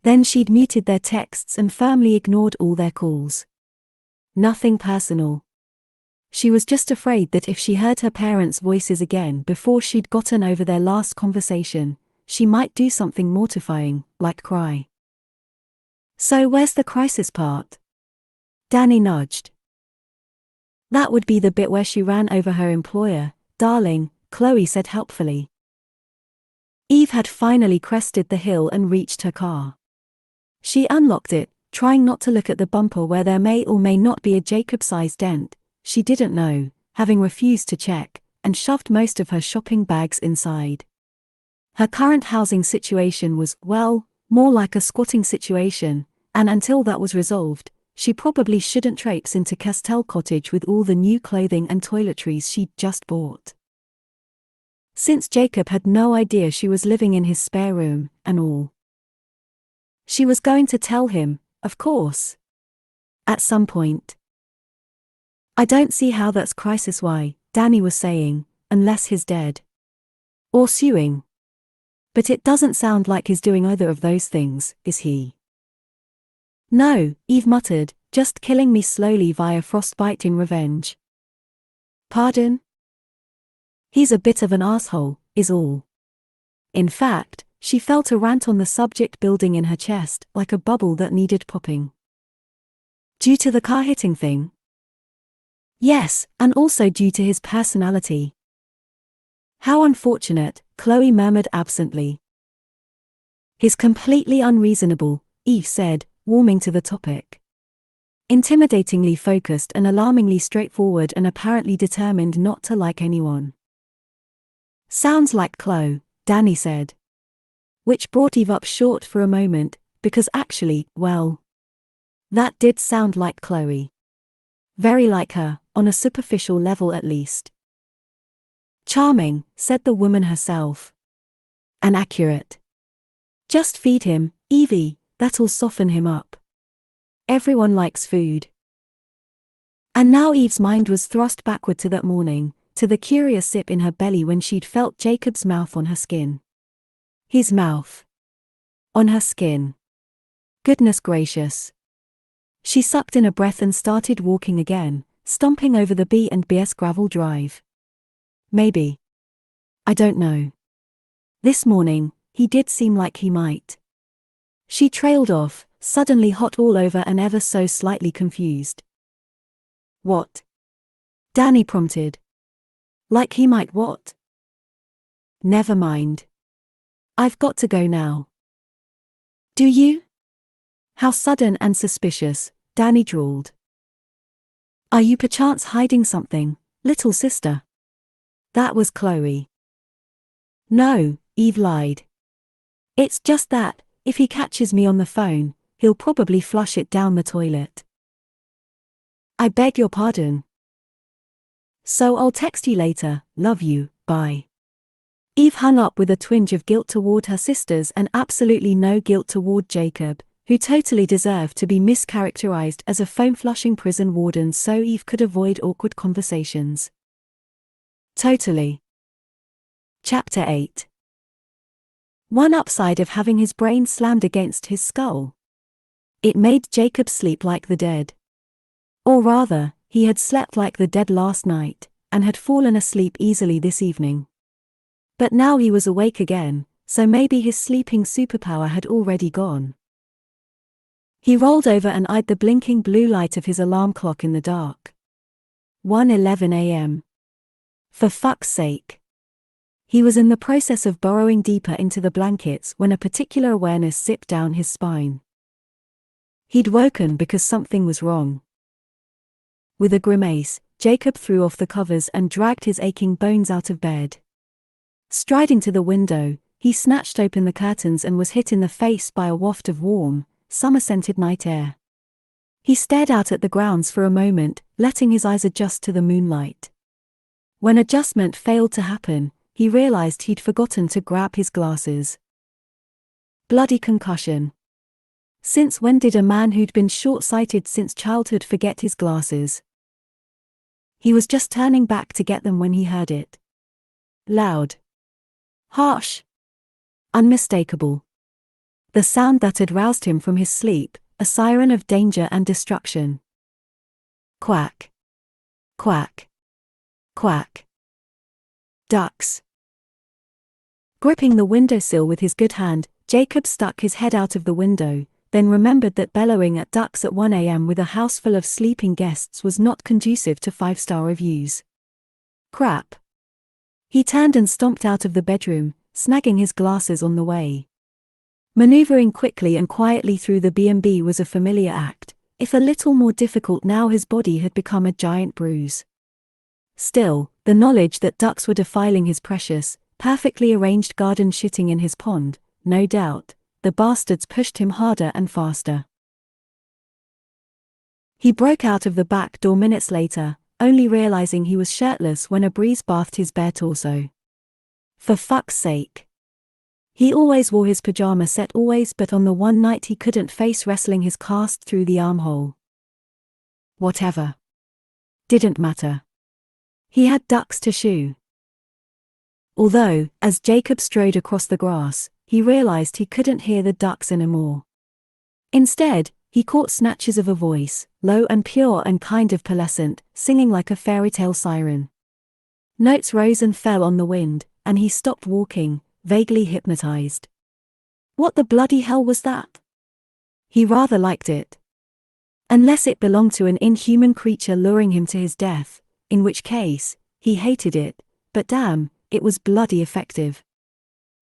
Then she'd muted their texts and firmly ignored all their calls. Nothing personal. She was just afraid that if she heard her parents' voices again before she'd gotten over their last conversation, she might do something mortifying, like cry. So where's the crisis part? Danny nudged. That would be the bit where she ran over her employer, darling, Chloe said helpfully. Eve had finally crested the hill and reached her car. She unlocked it, trying not to look at the bumper where there may or may not be a Jacob-sized dent. She didn't know, having refused to check, and shoved most of her shopping bags inside. Her current housing situation was, well, more like a squatting situation, and until that was resolved, she probably shouldn't traipse into Castell Cottage with all the new clothing and toiletries she'd just bought. Since Jacob had no idea she was living in his spare room, and all. She was going to tell him, of course. At some point. I don't see how that's crisis why, Danny was saying, unless he's dead. Or suing. But it doesn't sound like he's doing either of those things, is he? No, Eve muttered, just killing me slowly via frostbite in revenge. Pardon? He's a bit of an asshole, is all. In fact, she felt a rant on the subject building in her chest, like a bubble that needed popping. Due to the car hitting thing? Yes, and also due to his personality. How unfortunate, Chloe murmured absently. He's completely unreasonable, Eve said, warming to the topic. Intimidatingly focused and alarmingly straightforward and apparently determined not to like anyone. Sounds like Chloe, Danny said. Which brought Eve up short for a moment, because actually, well, that did sound like Chloe. Very like her, on a superficial level at least. Charming, said the woman herself. And accurate. Just feed him, Evie, that'll soften him up. Everyone likes food. And now Eve's mind was thrust backward to that morning, to the curious sip in her belly when she'd felt Jacob's mouth on her skin. His mouth. On her skin. Goodness gracious. She sucked in a breath and started walking again, stomping over the B&B's gravel drive. Maybe. I don't know. This morning, he did seem like he might. She trailed off, suddenly hot all over and ever so slightly confused. What? Danny prompted. Like he might what? Never mind. I've got to go now. Do you? How sudden and suspicious, Danny drawled. Are you perchance hiding something, little sister? That was Chloe. No, Eve lied. It's just that, if he catches me on the phone, he'll probably flush it down the toilet. I beg your pardon. So I'll text you later, love you, bye. Eve hung up with a twinge of guilt toward her sisters and absolutely no guilt toward Jacob, who totally deserved to be mischaracterized as a foam-flushing prison warden so Eve could avoid awkward conversations. Totally. Chapter 8. One upside of having his brain slammed against his skull. It made Jacob sleep like the dead. Or rather, he had slept like the dead last night, and had fallen asleep easily this evening. But now he was awake again, so maybe his sleeping superpower had already gone. He rolled over and eyed the blinking blue light of his alarm clock in the dark. 1:11 a.m. For fuck's sake. He was in the process of burrowing deeper into the blankets when a particular awareness zipped down his spine. He'd woken because something was wrong. With a grimace, Jacob threw off the covers and dragged his aching bones out of bed. Striding to the window, he snatched open the curtains and was hit in the face by a waft of warm, summer-scented night air. He stared out at the grounds for a moment, letting his eyes adjust to the moonlight. When adjustment failed to happen, he realized he'd forgotten to grab his glasses. Bloody concussion. Since when did a man who'd been short-sighted since childhood forget his glasses? He was just turning back to get them when he heard it. Loud. Harsh. Unmistakable. The sound that had roused him from his sleep, a siren of danger and destruction. Quack. Quack. Quack. Ducks. Gripping the windowsill with his good hand, Jacob stuck his head out of the window, then remembered that bellowing at ducks at 1 a.m. with a house full of sleeping guests was not conducive to 5-star reviews. Crap. He turned and stomped out of the bedroom, snagging his glasses on the way. Maneuvering quickly and quietly through the B&B was a familiar act, if a little more difficult now his body had become a giant bruise. Still, the knowledge that ducks were defiling his precious, perfectly arranged garden shitting in his pond, no doubt, the bastards pushed him harder and faster. He broke out of the back door minutes later, only realizing he was shirtless when a breeze bathed his bare torso. For fuck's sake. He always wore his pajama set always, but on the one night he couldn't face wrestling his cast through the armhole. Whatever. Didn't matter. He had ducks to shoe. Although, as Jacob strode across the grass, he realized he couldn't hear the ducks anymore. Instead, he caught snatches of a voice, low and pure and kind of pearlescent, singing like a fairy tale siren. Notes rose and fell on the wind, and he stopped walking, vaguely hypnotized. What the bloody hell was that? He rather liked it. Unless it belonged to an inhuman creature luring him to his death, in which case, he hated it, but damn, it was bloody effective.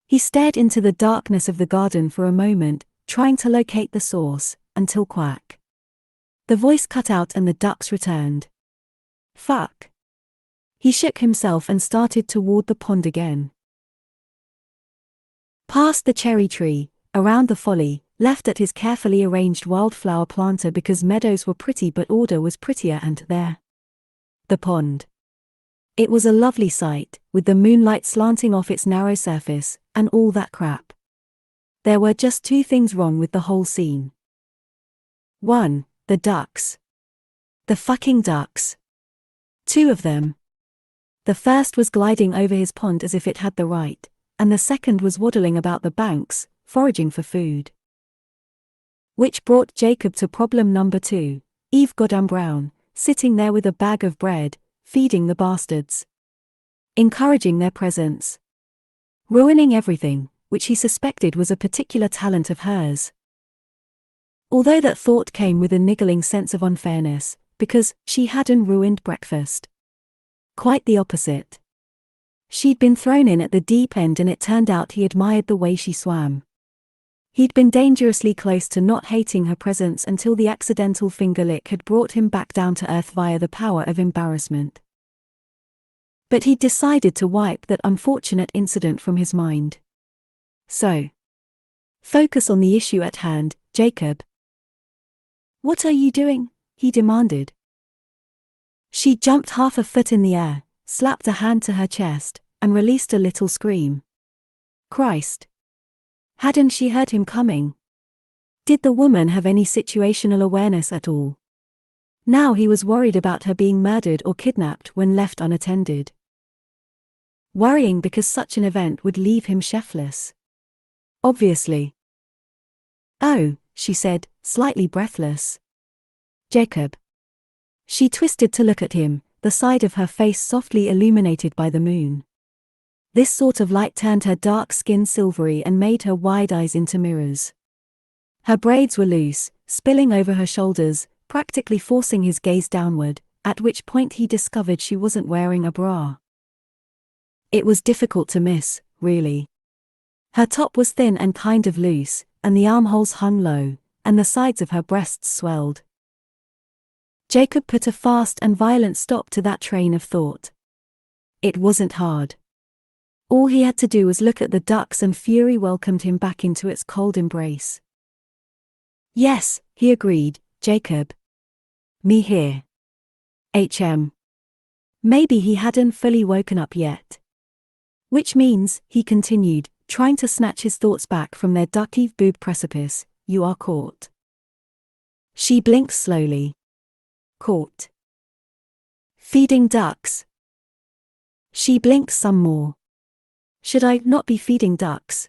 He stared into the darkness of the garden for a moment, trying to locate the source, until quack. The voice cut out and the ducks returned. Fuck. He shook himself and started toward the pond again. Past the cherry tree, around the folly, left at his carefully arranged wildflower planter because meadows were pretty but order was prettier, and there. The pond. It was a lovely sight, with the moonlight slanting off its narrow surface, and all that crap. There were just two things wrong with the whole scene. 1. The ducks. The fucking ducks. 2 of them. The first was gliding over his pond as if it had the right, and the second was waddling about the banks, foraging for food. Which brought Jacob to problem number 2, Eve Goddam Brown, sitting there with a bag of bread, feeding the bastards. Encouraging their presence. Ruining everything, which he suspected was a particular talent of hers. Although that thought came with a niggling sense of unfairness, because she hadn't ruined breakfast. Quite the opposite. She'd been thrown in at the deep end and it turned out he admired the way she swam. He'd been dangerously close to not hating her presence until the accidental finger lick had brought him back down to earth via the power of embarrassment. But he'd decided to wipe that unfortunate incident from his mind. So, focus on the issue at hand, Jacob. What are you doing? He demanded. She jumped half a foot in the air, slapped a hand to her chest, and released a little scream. Christ! Hadn't she heard him coming? Did the woman have any situational awareness at all? Now he was worried about her being murdered or kidnapped when left unattended. Worrying because such an event would leave him chefless. Obviously. Oh, she said, slightly breathless. Jacob. She twisted to look at him, the side of her face softly illuminated by the moon. This sort of light turned her dark skin silvery and made her wide eyes into mirrors. Her braids were loose, spilling over her shoulders, practically forcing his gaze downward, at which point he discovered she wasn't wearing a bra. It was difficult to miss, really. Her top was thin and kind of loose, and the armholes hung low, and the sides of her breasts swelled. Jacob put a fast and violent stop to that train of thought. It wasn't hard. All he had to do was look at the ducks and fury welcomed him back into its cold embrace. Yes, he agreed, Jacob. Me here. Maybe he hadn't fully woken up yet. Which means, he continued, trying to snatch his thoughts back from their duck-eve boob precipice, you are caught. She blinked slowly. Caught. Feeding ducks. She blinked some more. Should I not be feeding ducks?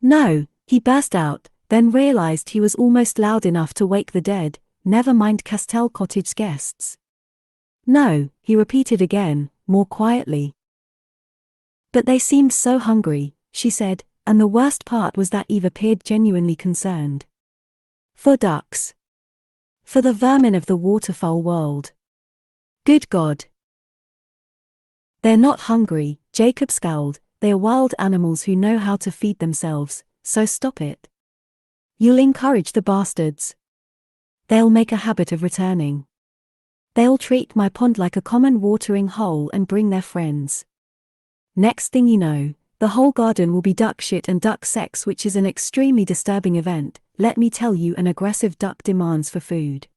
No, he burst out, then realized he was almost loud enough to wake the dead, never mind Castell Cottage guests. No, he repeated again, more quietly. But they seemed so hungry, she said, and the worst part was that Eve appeared genuinely concerned. For ducks. For the vermin of the waterfowl world. Good God. They're not hungry, Jacob scowled, they are wild animals who know how to feed themselves, so stop it. You'll encourage the bastards. They'll make a habit of returning. They'll treat my pond like a common watering hole and bring their friends. Next thing you know, the whole garden will be duck shit and duck sex, which is an extremely disturbing event, let me tell you. An aggressive duck demands for food.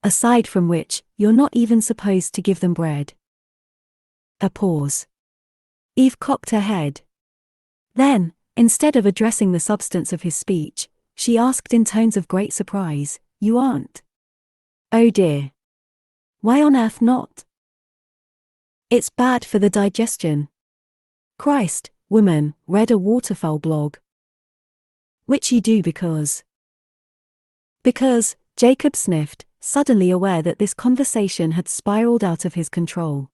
Aside from which, you're not even supposed to give them bread. A pause. Eve cocked her head. Then, instead of addressing the substance of his speech, she asked in tones of great surprise, you aren't? Oh dear. Why on earth not? It's bad for the digestion. Christ, woman, read a waterfowl blog. Which you do because, Jacob sniffed, suddenly aware that this conversation had spiraled out of his control.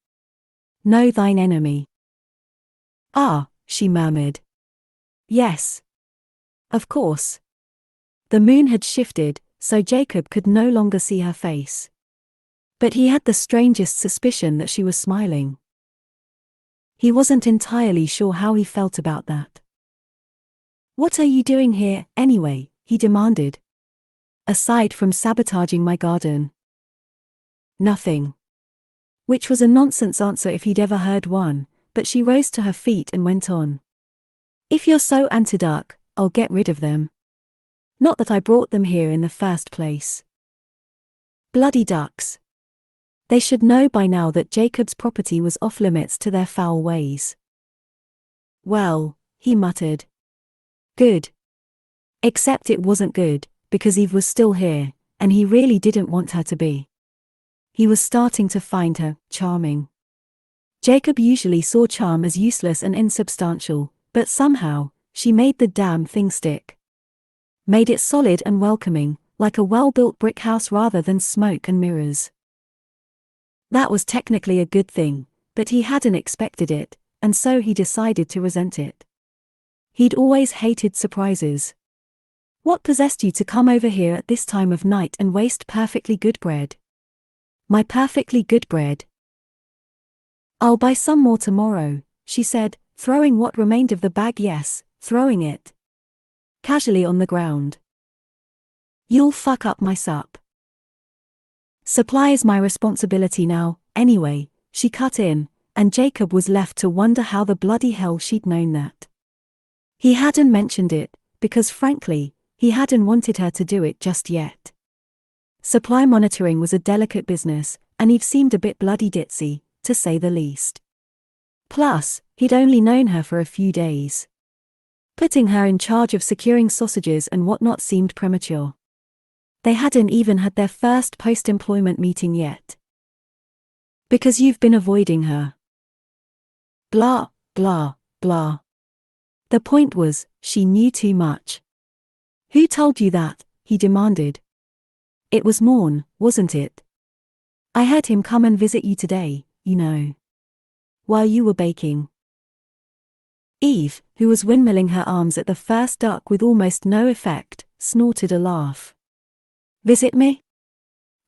Know thine enemy. Ah, she murmured. Yes. Of course. The moon had shifted, so Jacob could no longer see her face. But he had the strangest suspicion that she was smiling. He wasn't entirely sure how he felt about that. What are you doing here, anyway? He demanded. Aside from sabotaging my garden. Nothing. Which was a nonsense answer if he'd ever heard one, but she rose to her feet and went on. If you're so anti-duck, I'll get rid of them. Not that I brought them here in the first place. Bloody ducks. They should know by now that Jacob's property was off limits to their foul ways. Well, he muttered. Good. Except it wasn't good, because Eve was still here, and he really didn't want her to be. He was starting to find her charming. Jacob usually saw charm as useless and insubstantial, but somehow, she made the damn thing stick. made it solid and welcoming, like a well-built brick house rather than smoke and mirrors. That was technically a good thing, but he hadn't expected it, and so he decided to resent it. He'd always hated surprises. What possessed you to come over here at this time of night and waste perfectly good bread? My perfectly good bread. I'll buy some more tomorrow, she said, throwing what remained of the bag, throwing it casually on the ground. You'll fuck up my sup. Supply is my responsibility now, anyway, she cut in, and Jacob was left to wonder how the bloody hell she'd known that. He hadn't mentioned it, because frankly, he hadn't wanted her to do it just yet. Supply monitoring was a delicate business, and Eve seemed a bit bloody ditzy, to say the least. Plus, he'd only known her for a few days. Putting her in charge of securing sausages and whatnot seemed premature. They hadn't even had their first post-employment meeting yet. Because you've been avoiding her. Blah, blah, blah. The point was, she knew too much. Who told you that? He demanded. It was Morn, wasn't it? I had him come and visit you today, you know. While you were baking. Eve, who was windmilling her arms at the first duck with almost no effect, snorted a laugh. Visit me?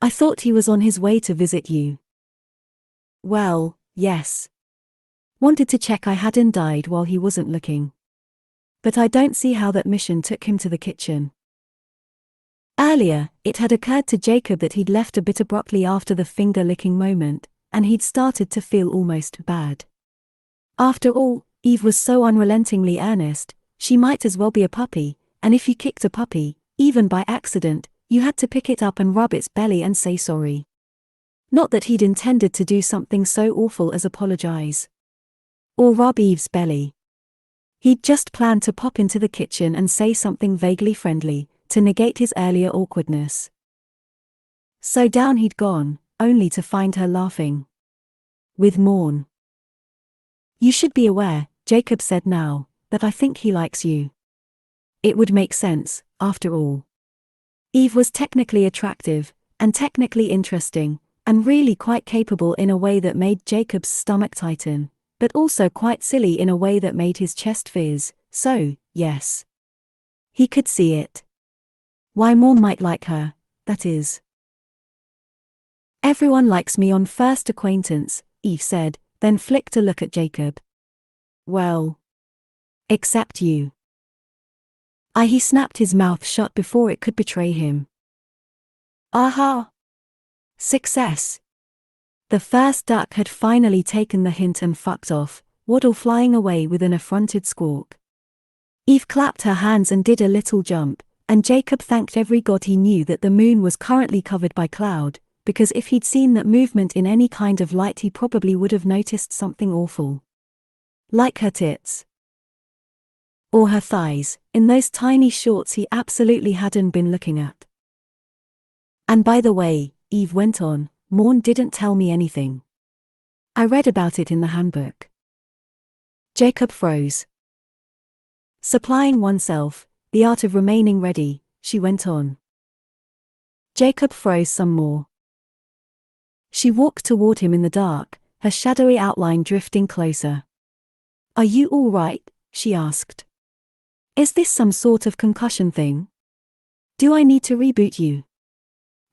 I thought he was on his way to visit you. Well, yes. Wanted to check I hadn't died while he wasn't looking. But I don't see how that mission took him to the kitchen. Earlier, it had occurred to Jacob that he'd left a bit abruptly after the finger-licking moment, and he'd started to feel almost bad. After all, Eve was so unrelentingly earnest, she might as well be a puppy, and if you kicked a puppy, even by accident, you had to pick it up and rub its belly and say sorry. Not that he'd intended to do something so awful as apologize. Or rub Eve's belly. He'd just planned to pop into the kitchen and say something vaguely friendly, to negate his earlier awkwardness. So down he'd gone, only to find her laughing. With Morn. You should be aware, Jacob said now, that I think he likes you. It would make sense, after all. Eve was technically attractive, and technically interesting, and really quite capable in a way that made Jacob's stomach tighten, but also quite silly in a way that made his chest fizz, so, yes. He could see it. Why Morn might like her, that is. Everyone likes me on first acquaintance, Eve said, then flicked a look at Jacob. Well. Except you. He snapped his mouth shut before it could betray him. Aha! Success! The first duck had finally taken the hint and fucked off, waddle flying away with an affronted squawk. Eve clapped her hands and did a little jump, and Jacob thanked every god he knew that the moon was currently covered by cloud, because if he'd seen that movement in any kind of light he probably would have noticed something awful. Like her tits. Or her thighs, in those tiny shorts he absolutely hadn't been looking at. And by the way, Eve went on, Morn didn't tell me anything. I read about it in the handbook. Jacob froze. Supplying oneself, the art of remaining ready, she went on. Jacob froze some more. She walked toward him in the dark, her shadowy outline drifting closer. Are you all right? She asked. Is this some sort of concussion thing? Do I need to reboot you?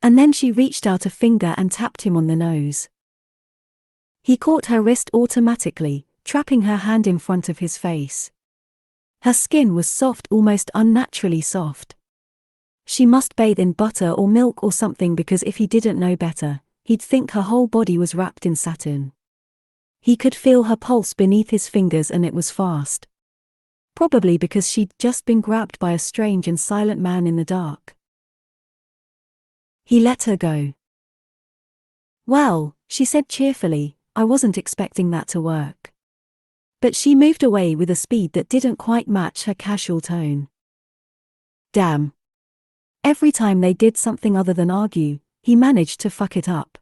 And then she reached out a finger and tapped him on the nose. He caught her wrist automatically, trapping her hand in front of his face. Her skin was soft, almost unnaturally soft. She must bathe in butter or milk or something because if he didn't know better, he'd think her whole body was wrapped in satin. He could feel her pulse beneath his fingers and it was fast. Probably because she'd just been grabbed by a strange and silent man in the dark. He let her go. Well, she said cheerfully, I wasn't expecting that to work. But she moved away with a speed that didn't quite match her casual tone. Damn. Every time they did something other than argue, he managed to fuck it up.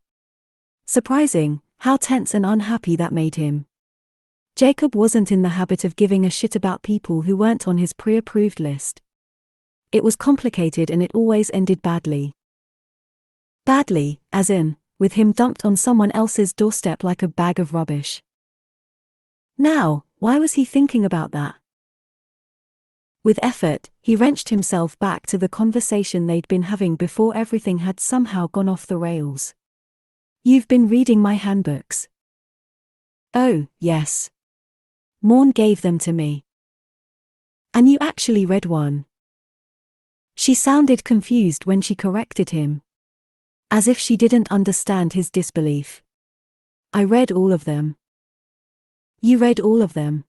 Surprising, how tense and unhappy that made him. Jacob wasn't in the habit of giving a shit about people who weren't on his pre-approved list. It was complicated and it always ended badly. Badly, as in, with him dumped on someone else's doorstep like a bag of rubbish. Now, why was he thinking about that? With effort, he wrenched himself back to the conversation they'd been having before everything had somehow gone off the rails. "You've been reading my handbooks." "Oh, yes. Morn gave them to me." "And you actually read one?" She sounded confused when she corrected him. As if she didn't understand his disbelief. "I read all of them." "You read all of them?"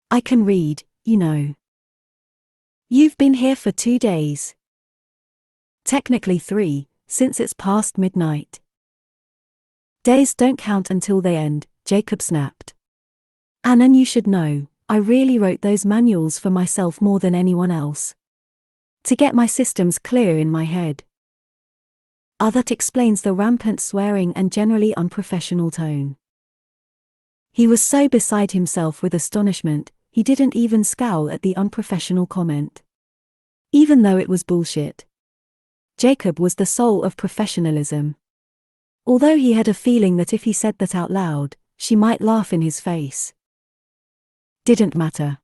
"I can read, you know." "You've been here for 2 days." "Technically 3, since it's past midnight." "Days don't count until they end," Jacob snapped. "And you should know, I really wrote those manuals for myself more than anyone else. To get my systems clear in my head." That explains the rampant swearing and generally unprofessional tone. He was so beside himself with astonishment, he didn't even scowl at the unprofessional comment. Even though it was bullshit. Jacob was the soul of professionalism. Although he had a feeling that if he said that out loud, she might laugh in his face. Didn't matter.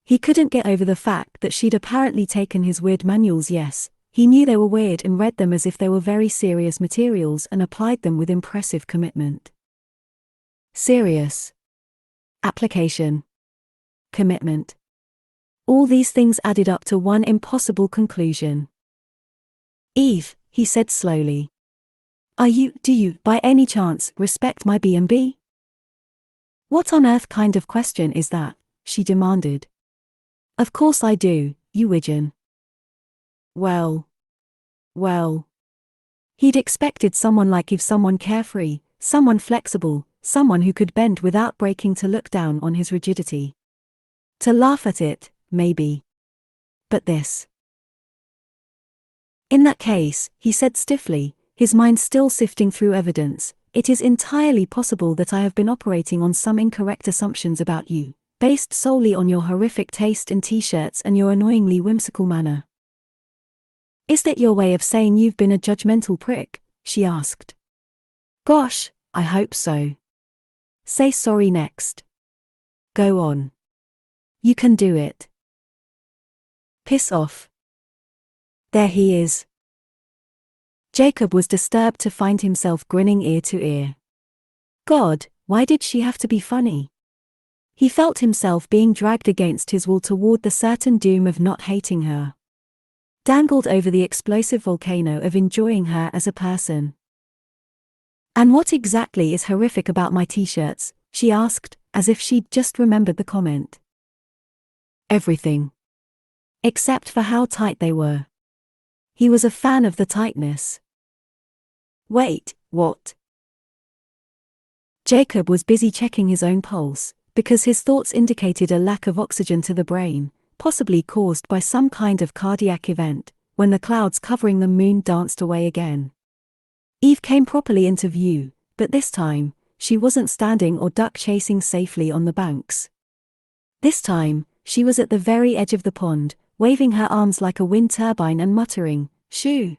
He couldn't get over the fact that she'd apparently taken his weird manuals. Yes, he knew they were weird and read them as if they were very serious materials and applied them with impressive commitment. Serious. Application. Commitment. All these things added up to one impossible conclusion. "Eve," he said slowly. Do you, by any chance, respect my B&B? "What on earth kind of question is that?" she demanded. "Of course I do, you widgeon." Well. He'd expected someone like Eve, someone carefree, someone flexible, someone who could bend without breaking, to look down on his rigidity. To laugh at it, maybe. But this. "In that case," he said stiffly, his mind still sifting through evidence, "it is entirely possible that I have been operating on some incorrect assumptions about you, based solely on your horrific taste in t-shirts and your annoyingly whimsical manner." "Is that your way of saying you've been a judgmental prick?" she asked. "Gosh, I hope so. Say sorry next. Go on. You can do it. Piss off." There he is. Jacob was disturbed to find himself grinning ear to ear. God, why did she have to be funny? He felt himself being dragged against his will toward the certain doom of not hating her. Dangled over the explosive volcano of enjoying her as a person. "And what exactly is horrific about my t-shirts?" she asked, as if she'd just remembered the comment. "Everything. Except for how tight they were." He was a fan of the tightness. "Wait, what?" Jacob was busy checking his own pulse, because his thoughts indicated a lack of oxygen to the brain, possibly caused by some kind of cardiac event, when the clouds covering the moon danced away again. Eve came properly into view, but this time, she wasn't standing or duck chasing safely on the banks. This time, she was at the very edge of the pond, waving her arms like a wind turbine and muttering, "Shoo!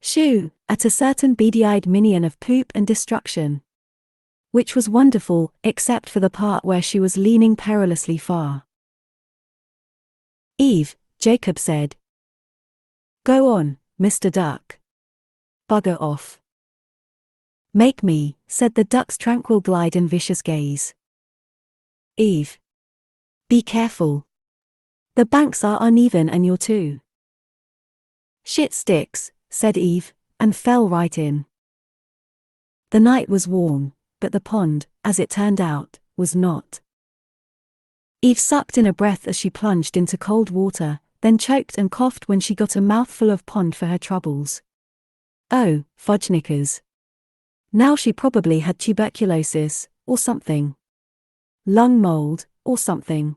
Shoo!" at a certain beady-eyed minion of poop and destruction. Which was wonderful, except for the part where she was leaning perilously far. "Eve," Jacob said. "Go on, Mr. Duck. Bugger off." "Make me," said the duck's tranquil glide and vicious gaze. "Eve. Be careful. The banks are uneven and you're too." "Shit sticks," said Eve, and fell right in. The night was warm, but the pond, as it turned out, was not. Eve sucked in a breath as she plunged into cold water, then choked and coughed when she got a mouthful of pond for her troubles. Oh, fudge-knickers. Now she probably had tuberculosis, or something. Lung mold, or something.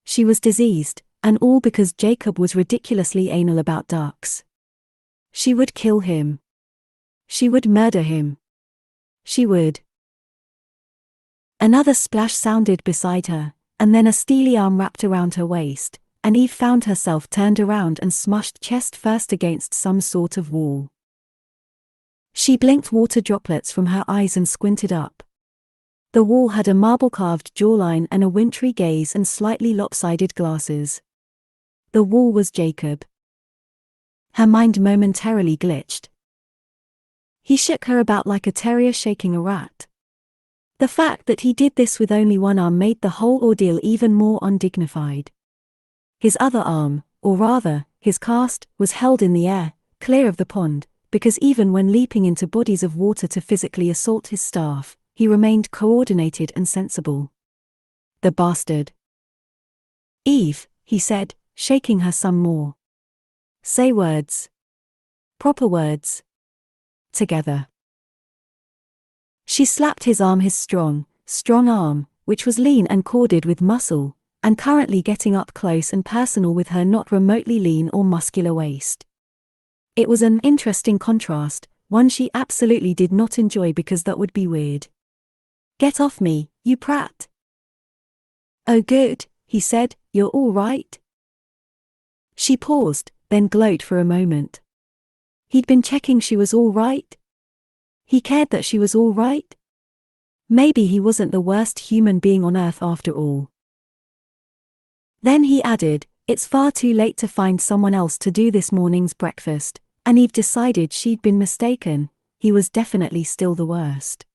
She was diseased, and all because Jacob was ridiculously anal about ducks. She would kill him. She would murder him. She would. Another splash sounded beside her, and then a steely arm wrapped around her waist, and Eve found herself turned around and smushed chest first against some sort of wall. She blinked water droplets from her eyes and squinted up. The wall had a marble-carved jawline and a wintry gaze and slightly lopsided glasses. The wall was Jacob. Her mind momentarily glitched. He shook her about like a terrier shaking a rat. The fact that he did this with only one arm made the whole ordeal even more undignified. His other arm, or rather, his cast, was held in the air, clear of the pond, because even when leaping into bodies of water to physically assault his staff, he remained coordinated and sensible. The bastard. Eve, he said, shaking her some more. Say words. Proper words. Together. She slapped his arm, his strong arm, which was lean and corded with muscle, and currently getting up close and personal with her not remotely lean or muscular waist. It was an interesting contrast, one she absolutely did not enjoy because that would be weird. Get off me, you prat. Oh good, he said, you're all right? She paused, then glowed for a moment. He'd been checking she was all right? He cared that she was all right? Maybe he wasn't the worst human being on earth after all. Then he added, it's far too late to find someone else to do this morning's breakfast, and Eve decided she'd been mistaken. He was definitely still the worst.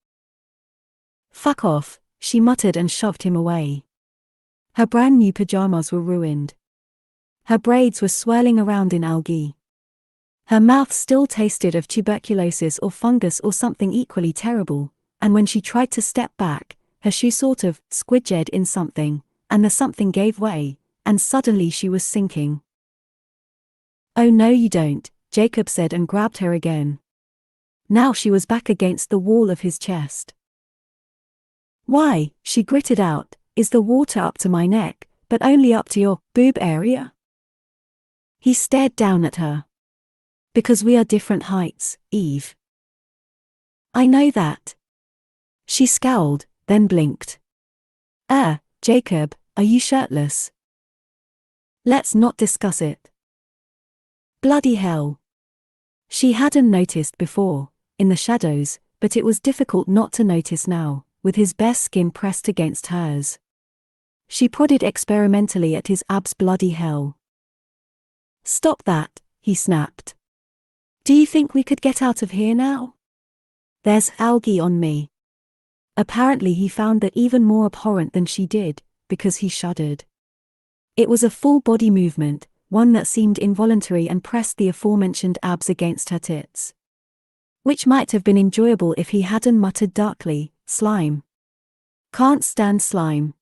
Fuck off, she muttered and shoved him away. Her brand new pajamas were ruined. Her braids were swirling around in algae. Her mouth still tasted of tuberculosis or fungus or something equally terrible, and when she tried to step back, her shoe sort of squidged in something, and the something gave way, and suddenly she was sinking. Oh no you don't, Jacob said and grabbed her again. Now she was back against the wall of his chest. Why, she gritted out, is the water up to my neck, but only up to your boob area? He stared down at her. Because we are different heights, Eve. I know that. She scowled, then blinked. Jacob, are you shirtless? Let's not discuss it. Bloody hell. She hadn't noticed before, in the shadows, but it was difficult not to notice now, with his bare skin pressed against hers. She prodded experimentally at his abs. Bloody hell. Stop that, he snapped. Do you think we could get out of here now? There's algae on me. Apparently he found that even more abhorrent than she did, because he shuddered. It was a full body movement, one that seemed involuntary and pressed the aforementioned abs against her tits. Which might have been enjoyable if he hadn't muttered darkly, slime. Can't stand slime.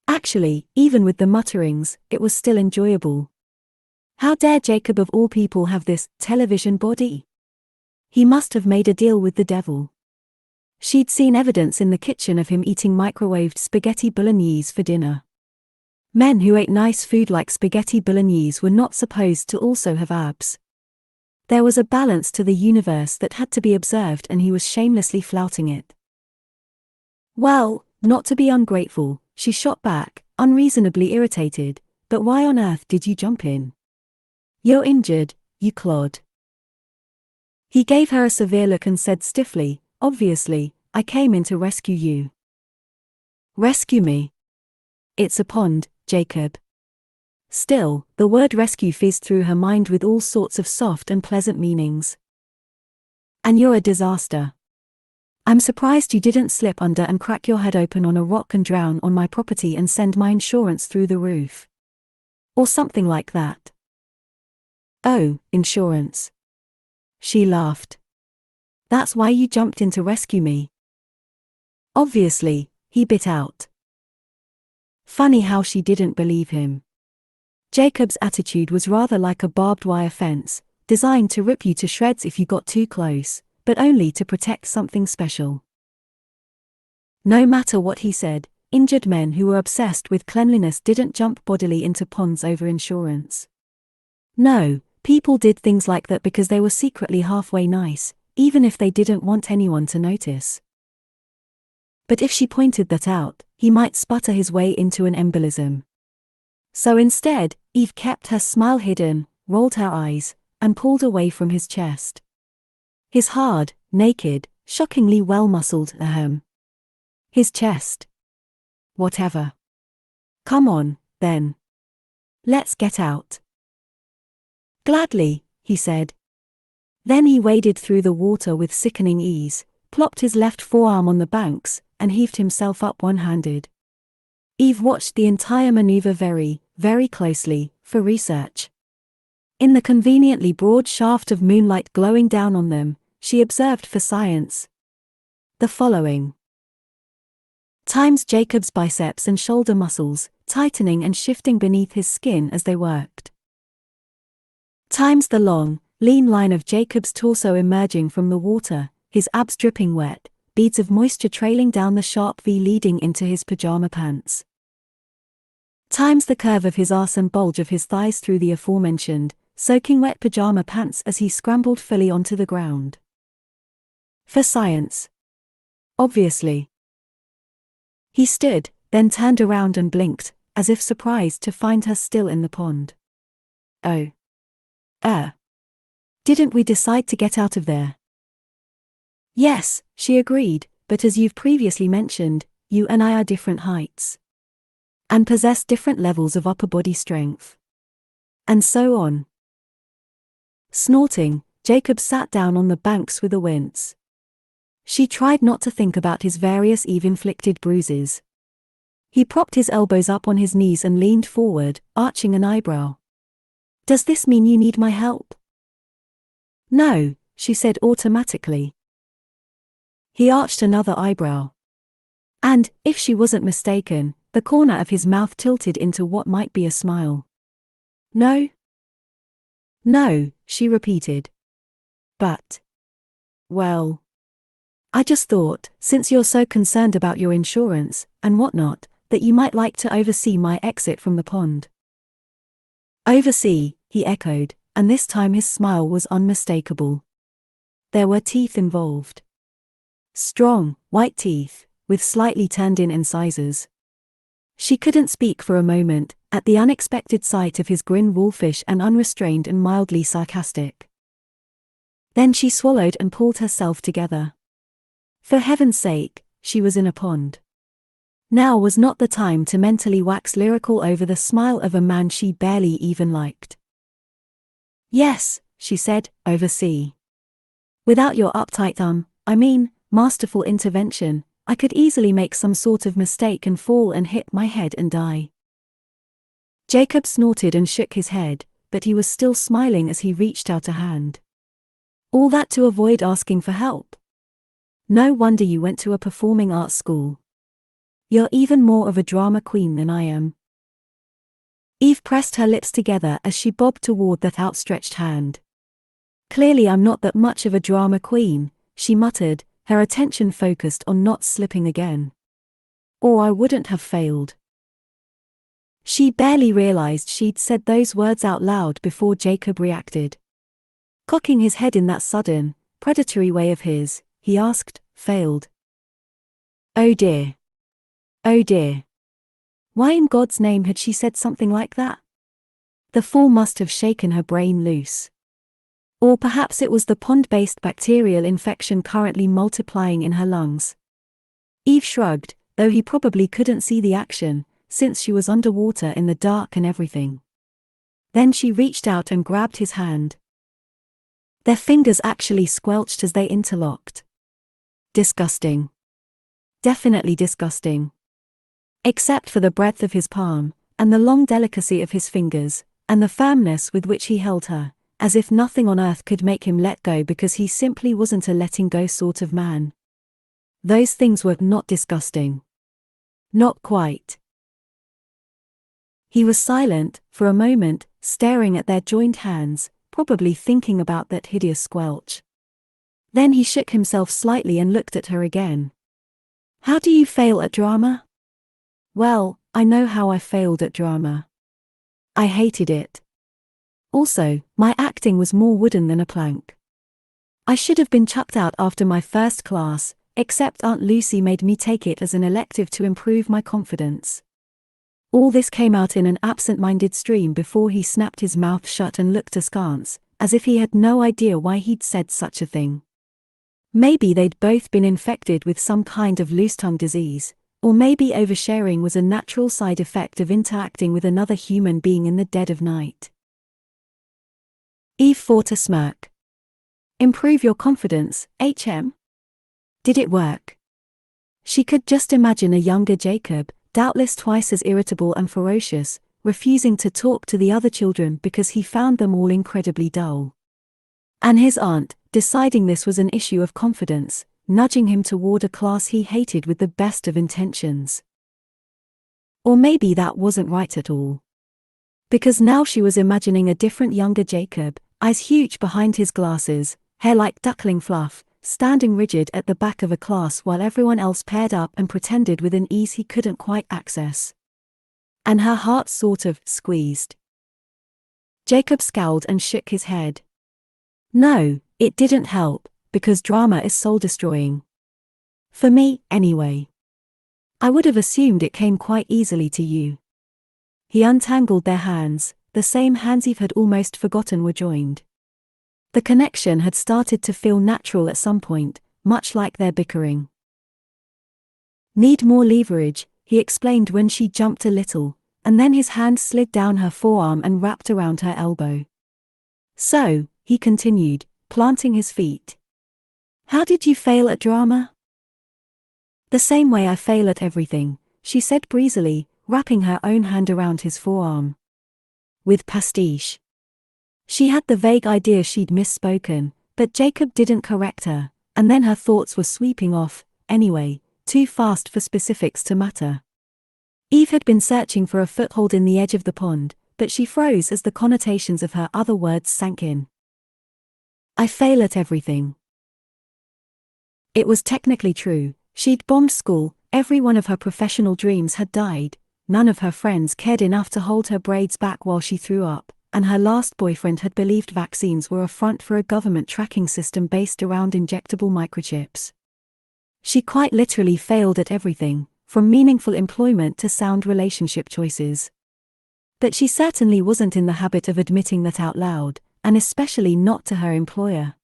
Actually, even with the mutterings, it was still enjoyable. How dare Jacob of all people have this television body? He must have made a deal with the devil. She'd seen evidence in the kitchen of him eating microwaved spaghetti bolognese for dinner. Men who ate nice food like spaghetti bolognese were not supposed to also have abs. There was a balance to the universe that had to be observed and he was shamelessly flouting it. Well, not to be ungrateful, she shot back, unreasonably irritated, but why on earth did you jump in? You're injured, you clod. He gave her a severe look and said stiffly, obviously, I came in to rescue you. Rescue me? It's a pond, Jacob. Still, the word rescue fizzed through her mind with all sorts of soft and pleasant meanings. And you're a disaster. I'm surprised you didn't slip under and crack your head open on a rock and drown on my property and send my insurance through the roof. Or something like that. Oh, insurance. She laughed. That's why you jumped in to rescue me. Obviously, he bit out. Funny how she didn't believe him. Jacob's attitude was rather like a barbed wire fence, designed to rip you to shreds if you got too close, but only to protect something special. No matter what he said, injured men who were obsessed with cleanliness didn't jump bodily into ponds over insurance. No, people did things like that because they were secretly halfway nice, even if they didn't want anyone to notice. But if she pointed that out, he might sputter his way into an embolism. So instead, Eve kept her smile hidden, rolled her eyes, and pulled away from his chest. His hard, naked, shockingly well-muscled ahem. His chest. Whatever. Come on, then. Let's get out. Gladly, he said. Then he waded through the water with sickening ease, plopped his left forearm on the banks, and heaved himself up one-handed. Eve watched the entire maneuver very, very closely, for research. In the conveniently broad shaft of moonlight glowing down on them, she observed for science the following. Times Jacob's biceps and shoulder muscles, tightening and shifting beneath his skin as they worked. Times the long, lean line of Jacob's torso emerging from the water, his abs dripping wet, beads of moisture trailing down the sharp V leading into his pajama pants. Times the curve of his arse and bulge of his thighs through the aforementioned, soaking wet pajama pants as he scrambled fully onto the ground. For science. Obviously. He stood, then turned around and blinked, as if surprised to find her still in the pond. Oh. Didn't we decide to get out of there? Yes, she agreed, but as you've previously mentioned, you and I are different heights. And possess different levels of upper body strength. And so on. Snorting, Jacob sat down on the banks with a wince. She tried not to think about his various Eve-inflicted bruises. He propped his elbows up on his knees and leaned forward, arching an eyebrow. Does this mean you need my help? No, she said automatically. He arched another eyebrow. And, if she wasn't mistaken, the corner of his mouth tilted into what might be a smile. No? No, she repeated. But. Well. I just thought, since you're so concerned about your insurance, and whatnot, that you might like to oversee my exit from the pond. Oversee, he echoed, and this time his smile was unmistakable. There were teeth involved. Strong, white teeth, with slightly turned-in incisors. She couldn't speak for a moment, at the unexpected sight of his grin, wolfish and unrestrained and mildly sarcastic. Then she swallowed and pulled herself together. For heaven's sake, she was in a pond. Now was not the time to mentally wax lyrical over the smile of a man she barely even liked. Yes, she said, oversee. Without your uptight masterful intervention, I could easily make some sort of mistake and fall and hit my head and die. Jacob snorted and shook his head, but he was still smiling as he reached out a hand. All that to avoid asking for help. No wonder you went to a performing arts school. You're even more of a drama queen than I am. Eve pressed her lips together as she bobbed toward that outstretched hand. Clearly I'm not that much of a drama queen, she muttered, her attention focused on not slipping again. Or I wouldn't have failed. She barely realized she'd said those words out loud before Jacob reacted. Cocking his head in that sudden, predatory way of his, he asked, failed. Oh dear. Oh dear. Why in God's name had she said something like that? The fall must have shaken her brain loose. Or perhaps it was the pond-based bacterial infection currently multiplying in her lungs. Eve shrugged, though he probably couldn't see the action, since she was underwater in the dark and everything. Then she reached out and grabbed his hand. Their fingers actually squelched as they interlocked. Disgusting. Definitely disgusting. Except for the breadth of his palm, and the long delicacy of his fingers, and the firmness with which he held her, as if nothing on earth could make him let go because he simply wasn't a letting go sort of man. Those things were not disgusting. Not quite. He was silent, for a moment, staring at their joined hands, probably thinking about that hideous squelch. Then he shook himself slightly and looked at her again. How do you fail at drama? Well, I know how I failed at drama. I hated it. Also, my acting was more wooden than a plank. I should have been chucked out after my first class, except Aunt Lucy made me take it as an elective to improve my confidence. All this came out in an absent-minded stream before he snapped his mouth shut and looked askance, as if he had no idea why he'd said such a thing. Maybe they'd both been infected with some kind of loose-tongue disease, or maybe oversharing was a natural side effect of interacting with another human being in the dead of night. Eve fought a smirk. Improve your confidence, HM? Did it work? She could just imagine a younger Jacob, doubtless twice as irritable and ferocious, refusing to talk to the other children because he found them all incredibly dull. And his aunt, deciding this was an issue of confidence, nudging him toward a class he hated with the best of intentions. Or maybe that wasn't right at all. Because now she was imagining a different younger Jacob, eyes huge behind his glasses, hair like duckling fluff, standing rigid at the back of a class while everyone else paired up and pretended with an ease he couldn't quite access. And her heart sort of squeezed. Jacob scowled and shook his head. No, it didn't help, because drama is soul-destroying. For me, anyway. I would have assumed it came quite easily to you. He untangled their hands, the same hands Eve had almost forgotten were joined. The connection had started to feel natural at some point, much like their bickering. Need more leverage, he explained when she jumped a little, and then his hand slid down her forearm and wrapped around her elbow. So, he continued, planting his feet. How did you fail at drama? The same way I fail at everything, she said breezily, wrapping her own hand around his forearm. With pastiche. She had the vague idea she'd misspoken, but Jacob didn't correct her, and then her thoughts were sweeping off, anyway, too fast for specifics to matter. Eve had been searching for a foothold in the edge of the pond, but she froze as the connotations of her other words sank in. I fail at everything. It was technically true. She'd bombed school, every one of her professional dreams had died, none of her friends cared enough to hold her braids back while she threw up, and her last boyfriend had believed vaccines were a front for a government tracking system based around injectable microchips. She quite literally failed at everything, from meaningful employment to sound relationship choices. But she certainly wasn't in the habit of admitting that out loud, and especially not to her employer.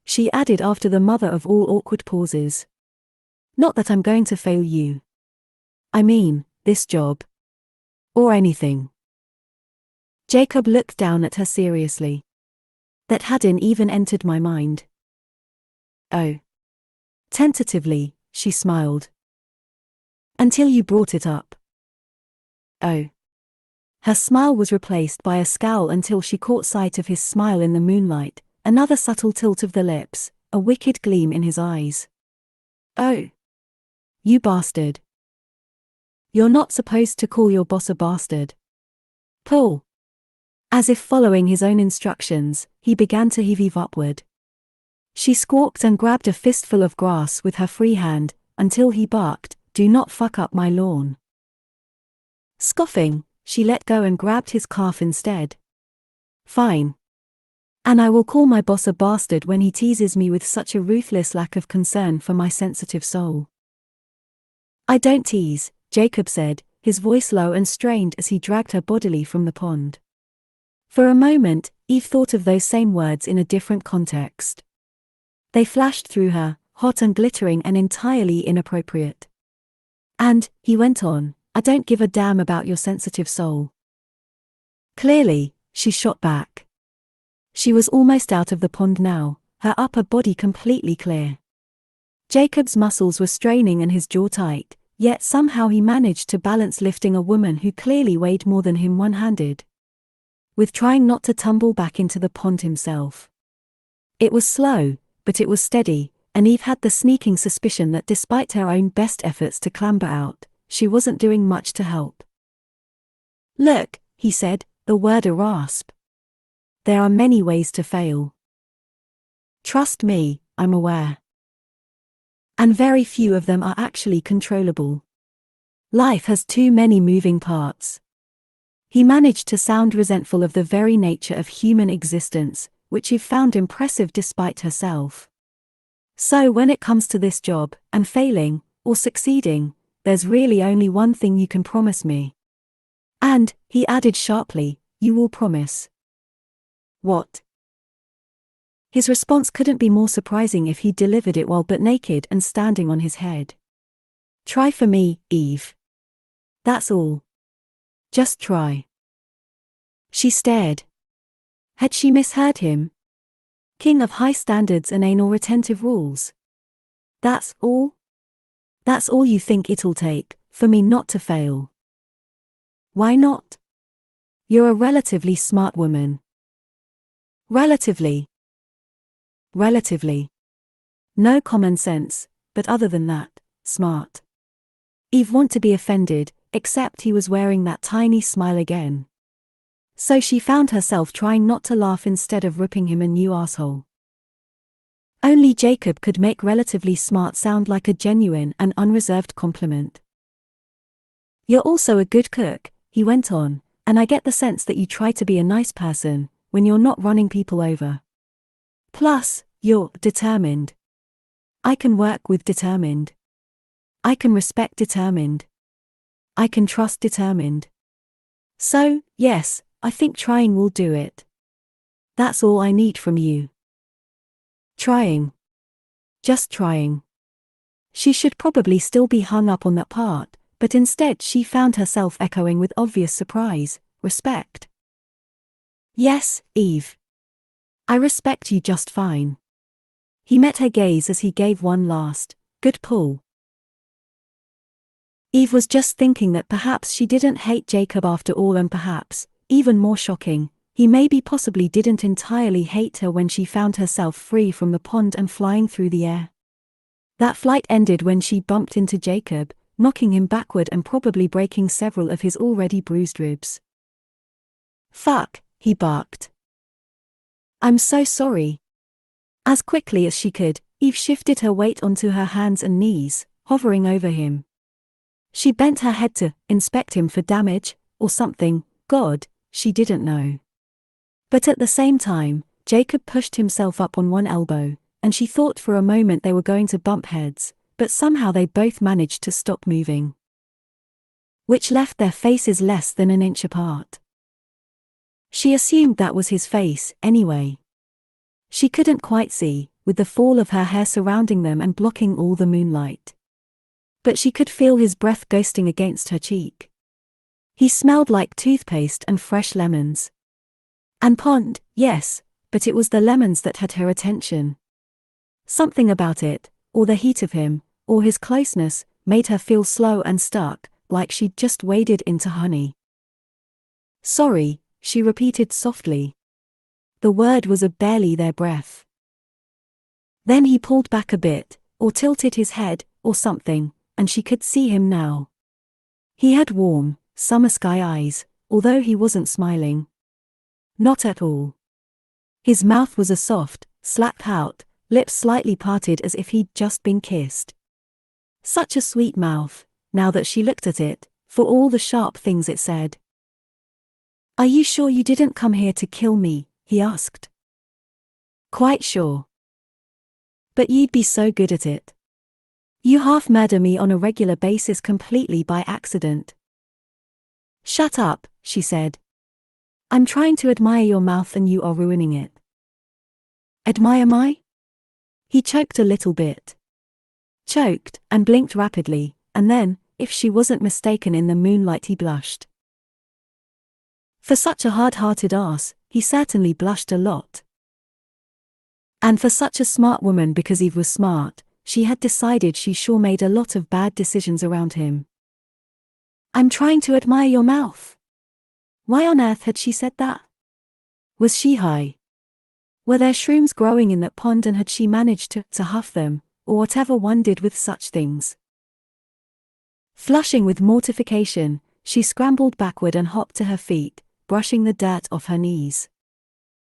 She added after the mother of all awkward pauses. Not that I'm going to fail you. I mean, this job. Or anything. Jacob looked down at her seriously. That hadn't even entered my mind. Oh. Tentatively, she smiled. Until you brought it up. Oh. Her smile was replaced by a scowl until she caught sight of his smile in the moonlight, another subtle tilt of the lips, a wicked gleam in his eyes. Oh. You bastard. You're not supposed to call your boss a bastard. Pull. As if following his own instructions, he began to heave Eve upward. She squawked and grabbed a fistful of grass with her free hand, until he barked, "Do not fuck up my lawn." Scoffing, she let go and grabbed his calf instead. Fine. And I will call my boss a bastard when he teases me with such a ruthless lack of concern for my sensitive soul. I don't tease, Jacob said, his voice low and strained as he dragged her bodily from the pond. For a moment, Eve thought of those same words in a different context. They flashed through her, hot and glittering and entirely inappropriate. And, he went on, I don't give a damn about your sensitive soul. Clearly, she shot back. She was almost out of the pond now, her upper body completely clear. Jacob's muscles were straining and his jaw tight, yet somehow he managed to balance lifting a woman who clearly weighed more than him one-handed. With trying not to tumble back into the pond himself. It was slow, but it was steady, and Eve had the sneaking suspicion that despite her own best efforts to clamber out, she wasn't doing much to help. Look, he said, the word a rasp. There are many ways to fail. Trust me, I'm aware. And very few of them are actually controllable. Life has too many moving parts. He managed to sound resentful of the very nature of human existence, which Eve found impressive despite herself. So when it comes to this job, and failing, or succeeding, there's really only one thing you can promise me. And, he added sharply, you will promise. What? His response couldn't be more surprising if he'd delivered it while butt naked and standing on his head. Try for me, Eve. That's all. Just try. She stared. Had she misheard him? King of high standards and anal retentive rules. That's all? That's all you think it'll take, for me not to fail? Why not? You're a relatively smart woman. Relatively. No common sense, but other than that, smart. Eve wanted to be offended, except he was wearing that tiny smile again. So she found herself trying not to laugh instead of ripping him a new asshole. Only Jacob could make relatively smart sound like a genuine and unreserved compliment. You're also a good cook, he went on, and I get the sense that you try to be a nice person, when you're not running people over. Plus, you're determined. I can work with determined. I can respect determined. I can trust determined. So, yes, I think trying will do it. That's all I need from you. Trying. Just trying. She should probably still be hung up on that part, but instead she found herself echoing with obvious surprise, respect. Yes, Eve. I respect you just fine. He met her gaze as he gave one last, good pull. Eve was just thinking that perhaps she didn't hate Jacob after all, and perhaps, even more shocking, he maybe possibly didn't entirely hate her when she found herself free from the pond and flying through the air. That flight ended when she bumped into Jacob, knocking him backward and probably breaking several of his already bruised ribs. Fuck, he barked. I'm so sorry. As quickly as she could, Eve shifted her weight onto her hands and knees, hovering over him. She bent her head to inspect him for damage, or something, God, she didn't know. But at the same time, Jacob pushed himself up on one elbow, and she thought for a moment they were going to bump heads, but somehow they both managed to stop moving. Which left their faces less than an inch apart. She assumed that was his face, anyway. She couldn't quite see, with the fall of her hair surrounding them and blocking all the moonlight. But she could feel his breath ghosting against her cheek. He smelled like toothpaste and fresh lemons. And pond, yes, but it was the lemons that had her attention. Something about it, or the heat of him, or his closeness, made her feel slow and stuck, like she'd just waded into honey. Sorry, she repeated softly. The word was a barely their breath. Then he pulled back a bit, or tilted his head, or something, and she could see him now. He had warm, summer sky eyes, although he wasn't smiling. Not at all. His mouth was a soft, slapped out, lips slightly parted as if he'd just been kissed. Such a sweet mouth, now that she looked at it, for all the sharp things it said. Are you sure you didn't come here to kill me? He asked. Quite sure. But you'd be so good at it. You half murder me on a regular basis completely by accident. Shut up, she said. I'm trying to admire your mouth and you are ruining it. Admire my? He choked a little bit. Choked, and blinked rapidly, and then, if she wasn't mistaken in the moonlight, he blushed. For such a hard-hearted ass, he certainly blushed a lot. And for such a smart woman, because Eve was smart, she had decided she sure made a lot of bad decisions around him. I'm trying to admire your mouth. Why on earth had she said that? Was she high? Were there shrooms growing in that pond and had she managed to huff them, or whatever one did with such things? Flushing with mortification, she scrambled backward and hopped to her feet, brushing the dirt off her knees.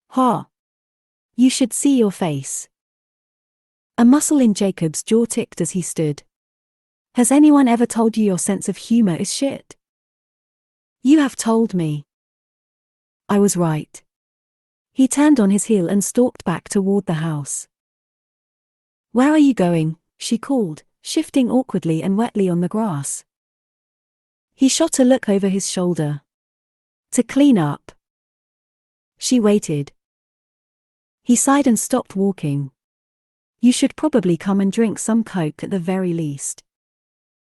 Ha! You should see your face. A muscle in Jacob's jaw ticked as he stood. Has anyone ever told you your sense of humor is shit? You have told me. I was right. He turned on his heel and stalked back toward the house. Where are you going? She called, shifting awkwardly and wetly on the grass. He shot a look over his shoulder. To clean up. She waited. He sighed and stopped walking. You should probably come and drink some Coke at the very least.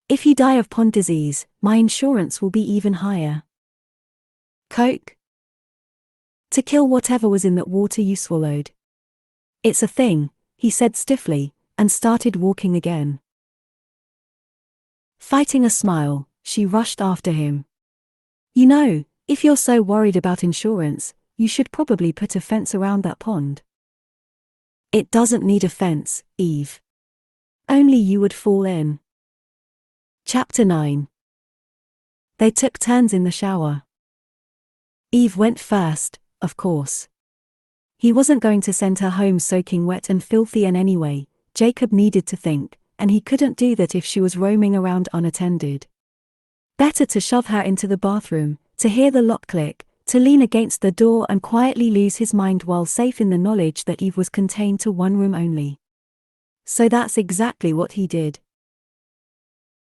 If you die of pond disease, my insurance will be even higher. Coke? To kill whatever was in that water you swallowed. It's a thing, he said stiffly, and started walking again. Fighting a smile, she rushed after him. You know, if you're so worried about insurance, you should probably put a fence around that pond. It doesn't need a fence, Eve. Only you would fall in. Chapter 9. They took turns in the shower. Eve went first, of course. He wasn't going to send her home soaking wet and filthy, and anyway, Jacob needed to think, and he couldn't do that if she was roaming around unattended. Better to shove her into the bathroom, to hear the lock click, to lean against the door and quietly lose his mind while safe in the knowledge that Eve was contained to one room only. So that's exactly what he did.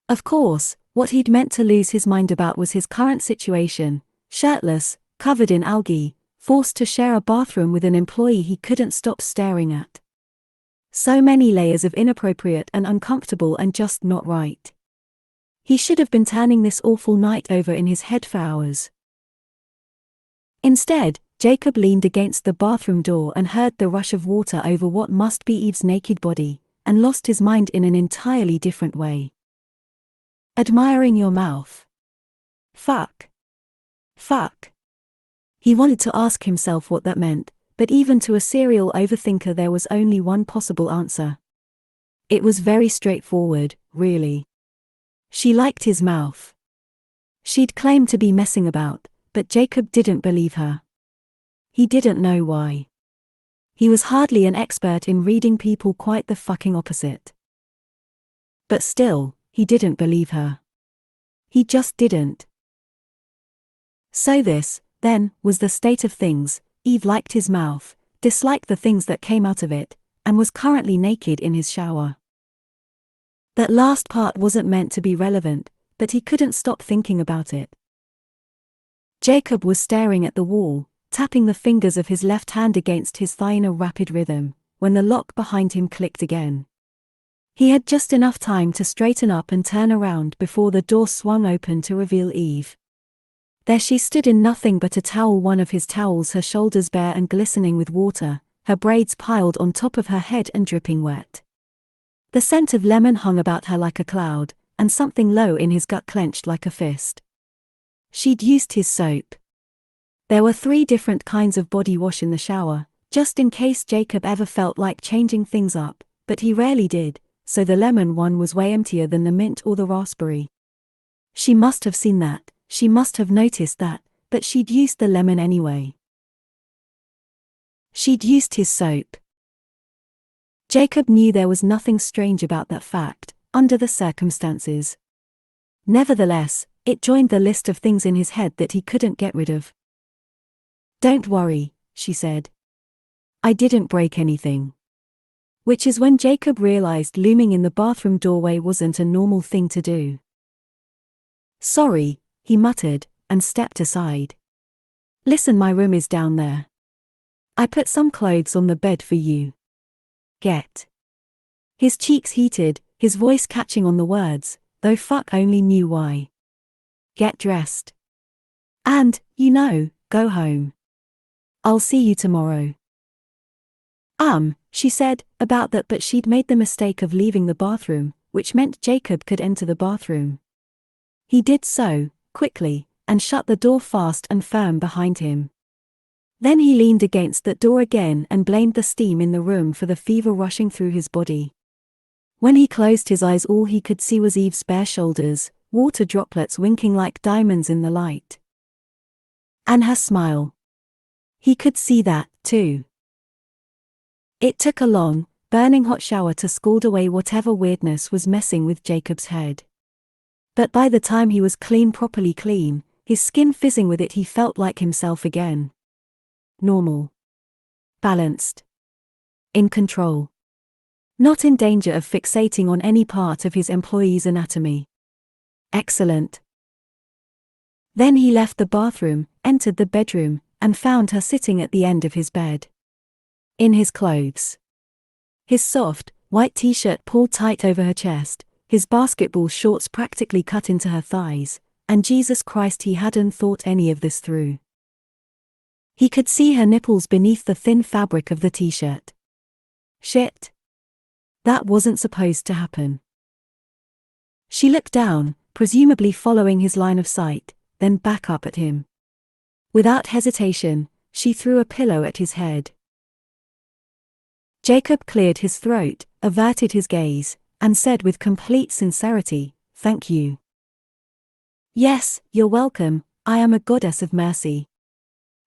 Of course, what he'd meant to lose his mind about was his current situation, shirtless, covered in algae, forced to share a bathroom with an employee he couldn't stop staring at. So many layers of inappropriate and uncomfortable and just not right. He should have been turning this awful night over in his head for hours. Instead, Jacob leaned against the bathroom door and heard the rush of water over what must be Eve's naked body, and lost his mind in an entirely different way. Admiring your mouth. Fuck. Fuck. He wanted to ask himself what that meant, but even to a serial overthinker there was only one possible answer. It was very straightforward, really. She liked his mouth. She'd claimed to be messing about, but Jacob didn't believe her. He didn't know why. He was hardly an expert in reading people, quite the fucking opposite. But still, he didn't believe her. He just didn't. So this, then, was the state of things. Eve liked his mouth, disliked the things that came out of it, and was currently naked in his shower. That last part wasn't meant to be relevant, but he couldn't stop thinking about it. Jacob was staring at the wall, tapping the fingers of his left hand against his thigh in a rapid rhythm, when the lock behind him clicked again. He had just enough time to straighten up and turn around before the door swung open to reveal Eve. There she stood in nothing but a towel, one of his towels, her shoulders bare and glistening with water, her braids piled on top of her head and dripping wet. The scent of lemon hung about her like a cloud, and something low in his gut clenched like a fist. She'd used his soap. There were 3 different kinds of body wash in the shower, just in case Jacob ever felt like changing things up, but he rarely did, so the lemon one was way emptier than the mint or the raspberry. She must have seen that, she must have noticed that, but she'd used the lemon anyway. She'd used his soap. Jacob knew there was nothing strange about that fact, under the circumstances. Nevertheless, it joined the list of things in his head that he couldn't get rid of. Don't worry, she said. I didn't break anything. Which is when Jacob realized looming in the bathroom doorway wasn't a normal thing to do. Sorry, he muttered, and stepped aside. Listen, my room is down there. I put some clothes on the bed for you. Get. His cheeks heated, his voice catching on the words, though fuck only knew why. Get dressed. And, go home. I'll see you tomorrow. She said, about that, but she'd made the mistake of leaving the bathroom, which meant Jacob could enter the bathroom. He did so, quickly, and shut the door fast and firm behind him. Then he leaned against that door again and blamed the steam in the room for the fever rushing through his body. When he closed his eyes, all he could see was Eve's bare shoulders, water droplets winking like diamonds in the light. And her smile. He could see that, too. It took a long, burning hot shower to scald away whatever weirdness was messing with Jacob's head. But by the time he was properly clean, his skin fizzing with it, he felt like himself again. Normal. Balanced. In control. Not in danger of fixating on any part of his employee's anatomy. Excellent. Then he left the bathroom, entered the bedroom, and found her sitting at the end of his bed. In his clothes. His soft, white t-shirt pulled tight over her chest, his basketball shorts practically cut into her thighs, and Jesus Christ, he hadn't thought any of this through. He could see her nipples beneath the thin fabric of the t-shirt. Shit. That wasn't supposed to happen. She looked down, presumably following his line of sight, then back up at him. Without hesitation, she threw a pillow at his head. Jacob cleared his throat, averted his gaze, and said with complete sincerity, "Thank you." "Yes, you're welcome, I am a goddess of mercy."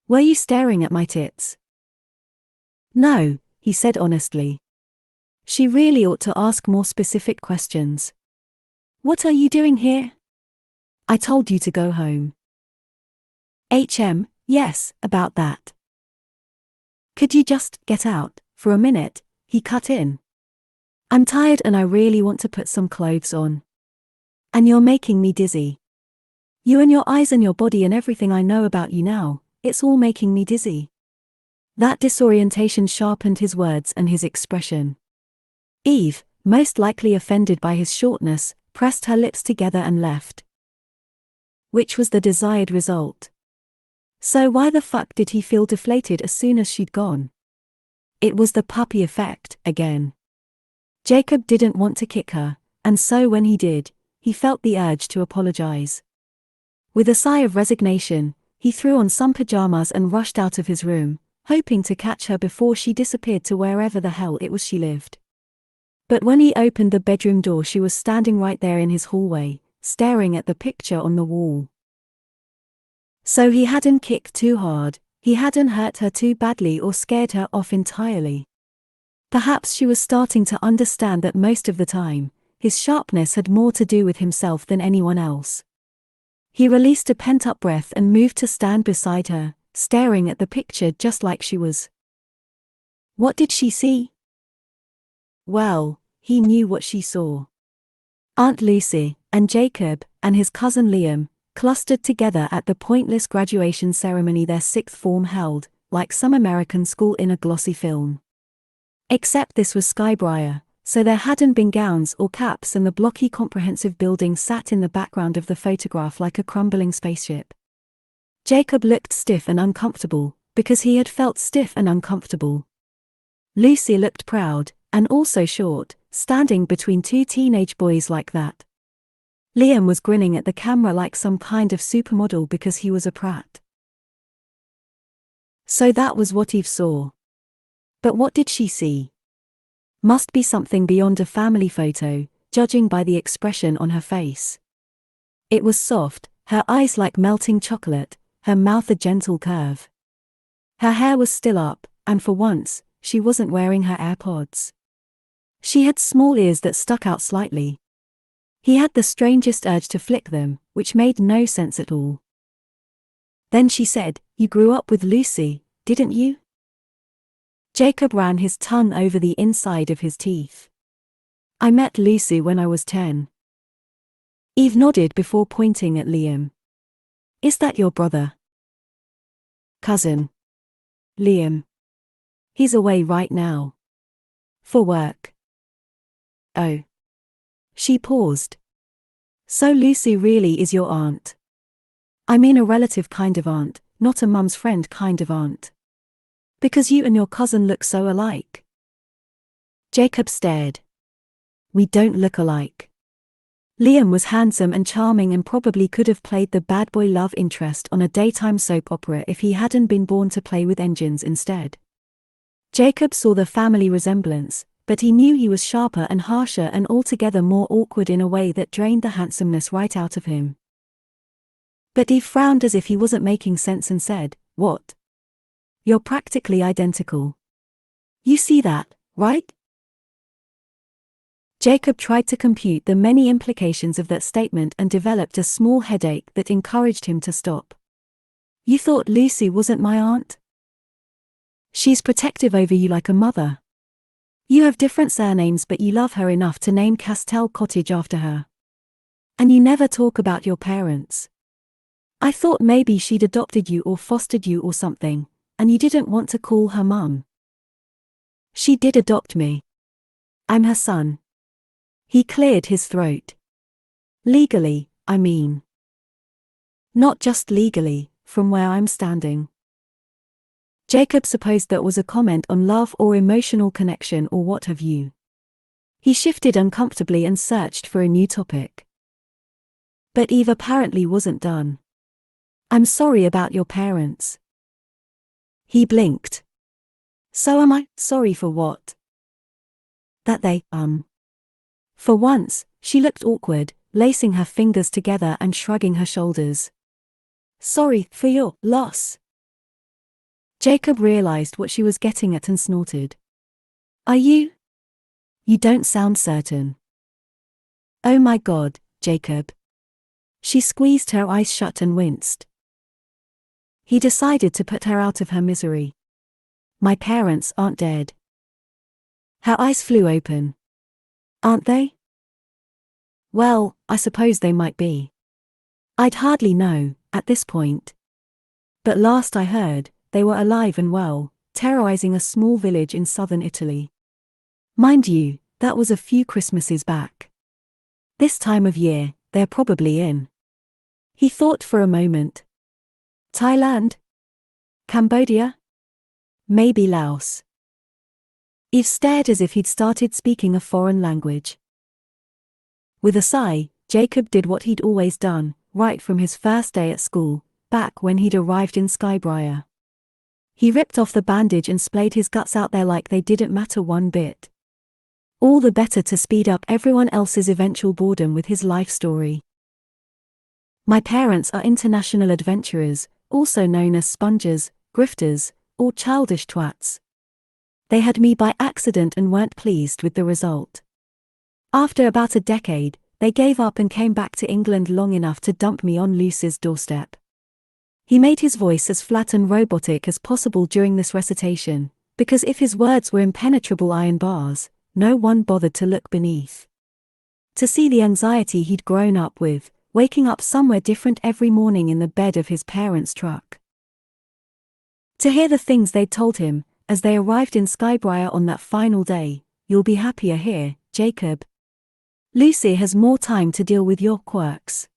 "Were you staring at my tits?" "No," he said honestly. She really ought to ask more specific questions. "What are you doing here?" "I told you to go home." Yes, about that. "Could you just get out for a minute?" he cut in. "I'm tired and I really want to put some clothes on. And you're making me dizzy. You and your eyes and your body and everything I know about you now, it's all making me dizzy." That disorientation sharpened his words and his expression. Eve, most likely offended by his shortness, pressed her lips together and left. Which was the desired result. So why the fuck did he feel deflated as soon as she'd gone? It was the puppy effect, again. Jacob didn't want to kick her, and so when he did, he felt the urge to apologize. With a sigh of resignation, he threw on some pajamas and rushed out of his room, hoping to catch her before she disappeared to wherever the hell it was she lived. But when he opened the bedroom door, she was standing right there in his hallway, staring at the picture on the wall. So he hadn't kicked too hard, he hadn't hurt her too badly or scared her off entirely. Perhaps she was starting to understand that most of the time, his sharpness had more to do with himself than anyone else. He released a pent-up breath and moved to stand beside her, staring at the picture just like she was. What did she see? Well, he knew what she saw. Aunt Lucy, and Jacob, and his cousin Liam, clustered together at the pointless graduation ceremony their sixth form held, like some American school in a glossy film. Except this was Skybriar, so there hadn't been gowns or caps, and the blocky comprehensive building sat in the background of the photograph like a crumbling spaceship. Jacob looked stiff and uncomfortable, because he had felt stiff and uncomfortable. Lucy looked proud, and also short, standing between two teenage boys like that. Liam was grinning at the camera like some kind of supermodel because he was a prat. So that was what Eve saw. But what did she see? Must be something beyond a family photo, judging by the expression on her face. It was soft, her eyes like melting chocolate, her mouth a gentle curve. Her hair was still up, and for once, she wasn't wearing her AirPods. She had small ears that stuck out slightly. He had the strangest urge to flick them, which made no sense at all. Then she said, "You grew up with Lucy, didn't you?" Jacob ran his tongue over the inside of his teeth. "I met Lucy when I was 10. Eve nodded before pointing at Liam. "Is that your brother?" "Cousin. Liam. He's away right now. For work." "Oh." She paused. "So Lucy really is your aunt? I mean a relative kind of aunt, not a mum's friend kind of aunt. Because you and your cousin look so alike." Jacob stared. "We don't look alike." Liam was handsome and charming and probably could have played the bad boy love interest on a daytime soap opera if he hadn't been born to play with engines instead. Jacob saw the family resemblance, but he knew he was sharper and harsher and altogether more awkward in a way that drained the handsomeness right out of him. But Eve frowned as if he wasn't making sense and said, "What? You're practically identical. You see that, right?" Jacob tried to compute the many implications of that statement and developed a small headache that encouraged him to stop. "You thought Lucy wasn't my aunt? She's protective over you like a mother. You have different surnames, but you love her enough to name Castell Cottage after her. And you never talk about your parents. I thought maybe she'd adopted you or fostered you or something, and you didn't want to call her mum. She did adopt me. I'm her son. He cleared his throat. Legally, I mean. Not just legally, from where I'm standing. Jacob supposed that was a comment on love or emotional connection or what have you. He shifted uncomfortably and searched for a new topic. But Eve apparently wasn't done. I'm sorry about your parents. He blinked. So am I. Sorry for what? That they, For once, she looked awkward, lacing her fingers together and shrugging her shoulders. Sorry for your loss. Jacob realized what she was getting at and snorted. Are you? You don't sound certain. Oh my God, Jacob. She squeezed her eyes shut and winced. He decided to put her out of her misery. My parents aren't dead. Her eyes flew open. Aren't they? Well, I suppose they might be. I'd hardly know, at this point. But last I heard, they were alive and well, terrorizing a small village in southern Italy. Mind you, that was a few Christmases back. This time of year, they're probably in. He thought for a moment. Thailand? Cambodia? Maybe Laos. Eve stared as if he'd started speaking a foreign language. With a sigh, Jacob did what he'd always done, right from his first day at school, back when he'd arrived in Skybriar. He ripped off the bandage and splayed his guts out there like they didn't matter one bit. All the better to speed up everyone else's eventual boredom with his life story. My parents are international adventurers, also known as spongers, grifters, or childish twats. They had me by accident and weren't pleased with the result. After about a decade, they gave up and came back to England long enough to dump me on Lucy's doorstep. He made his voice as flat and robotic as possible during this recitation, because if his words were impenetrable iron bars, no one bothered to look beneath. To see the anxiety he'd grown up with, waking up somewhere different every morning in the bed of his parents' truck. To hear the things they'd told him, as they arrived in Skybriar on that final day. You'll be happier here, Jacob. Lucy has more time to deal with your quirks.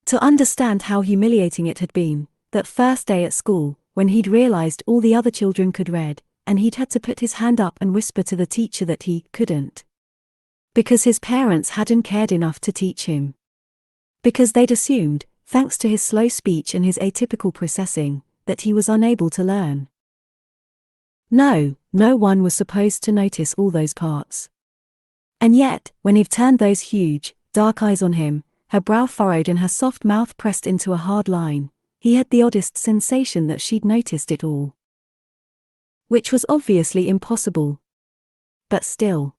To understand how humiliating it had been, that first day at school, when he'd realized all the other children could read, and he'd had to put his hand up and whisper to the teacher that he couldn't. Because his parents hadn't cared enough to teach him. Because they'd assumed, thanks to his slow speech and his atypical processing, that he was unable to learn. No one was supposed to notice all those parts. And yet, when Eve turned those huge, dark eyes on him, her brow furrowed and her soft mouth pressed into a hard line, he had the oddest sensation that she'd noticed it all. Which was obviously impossible. But still.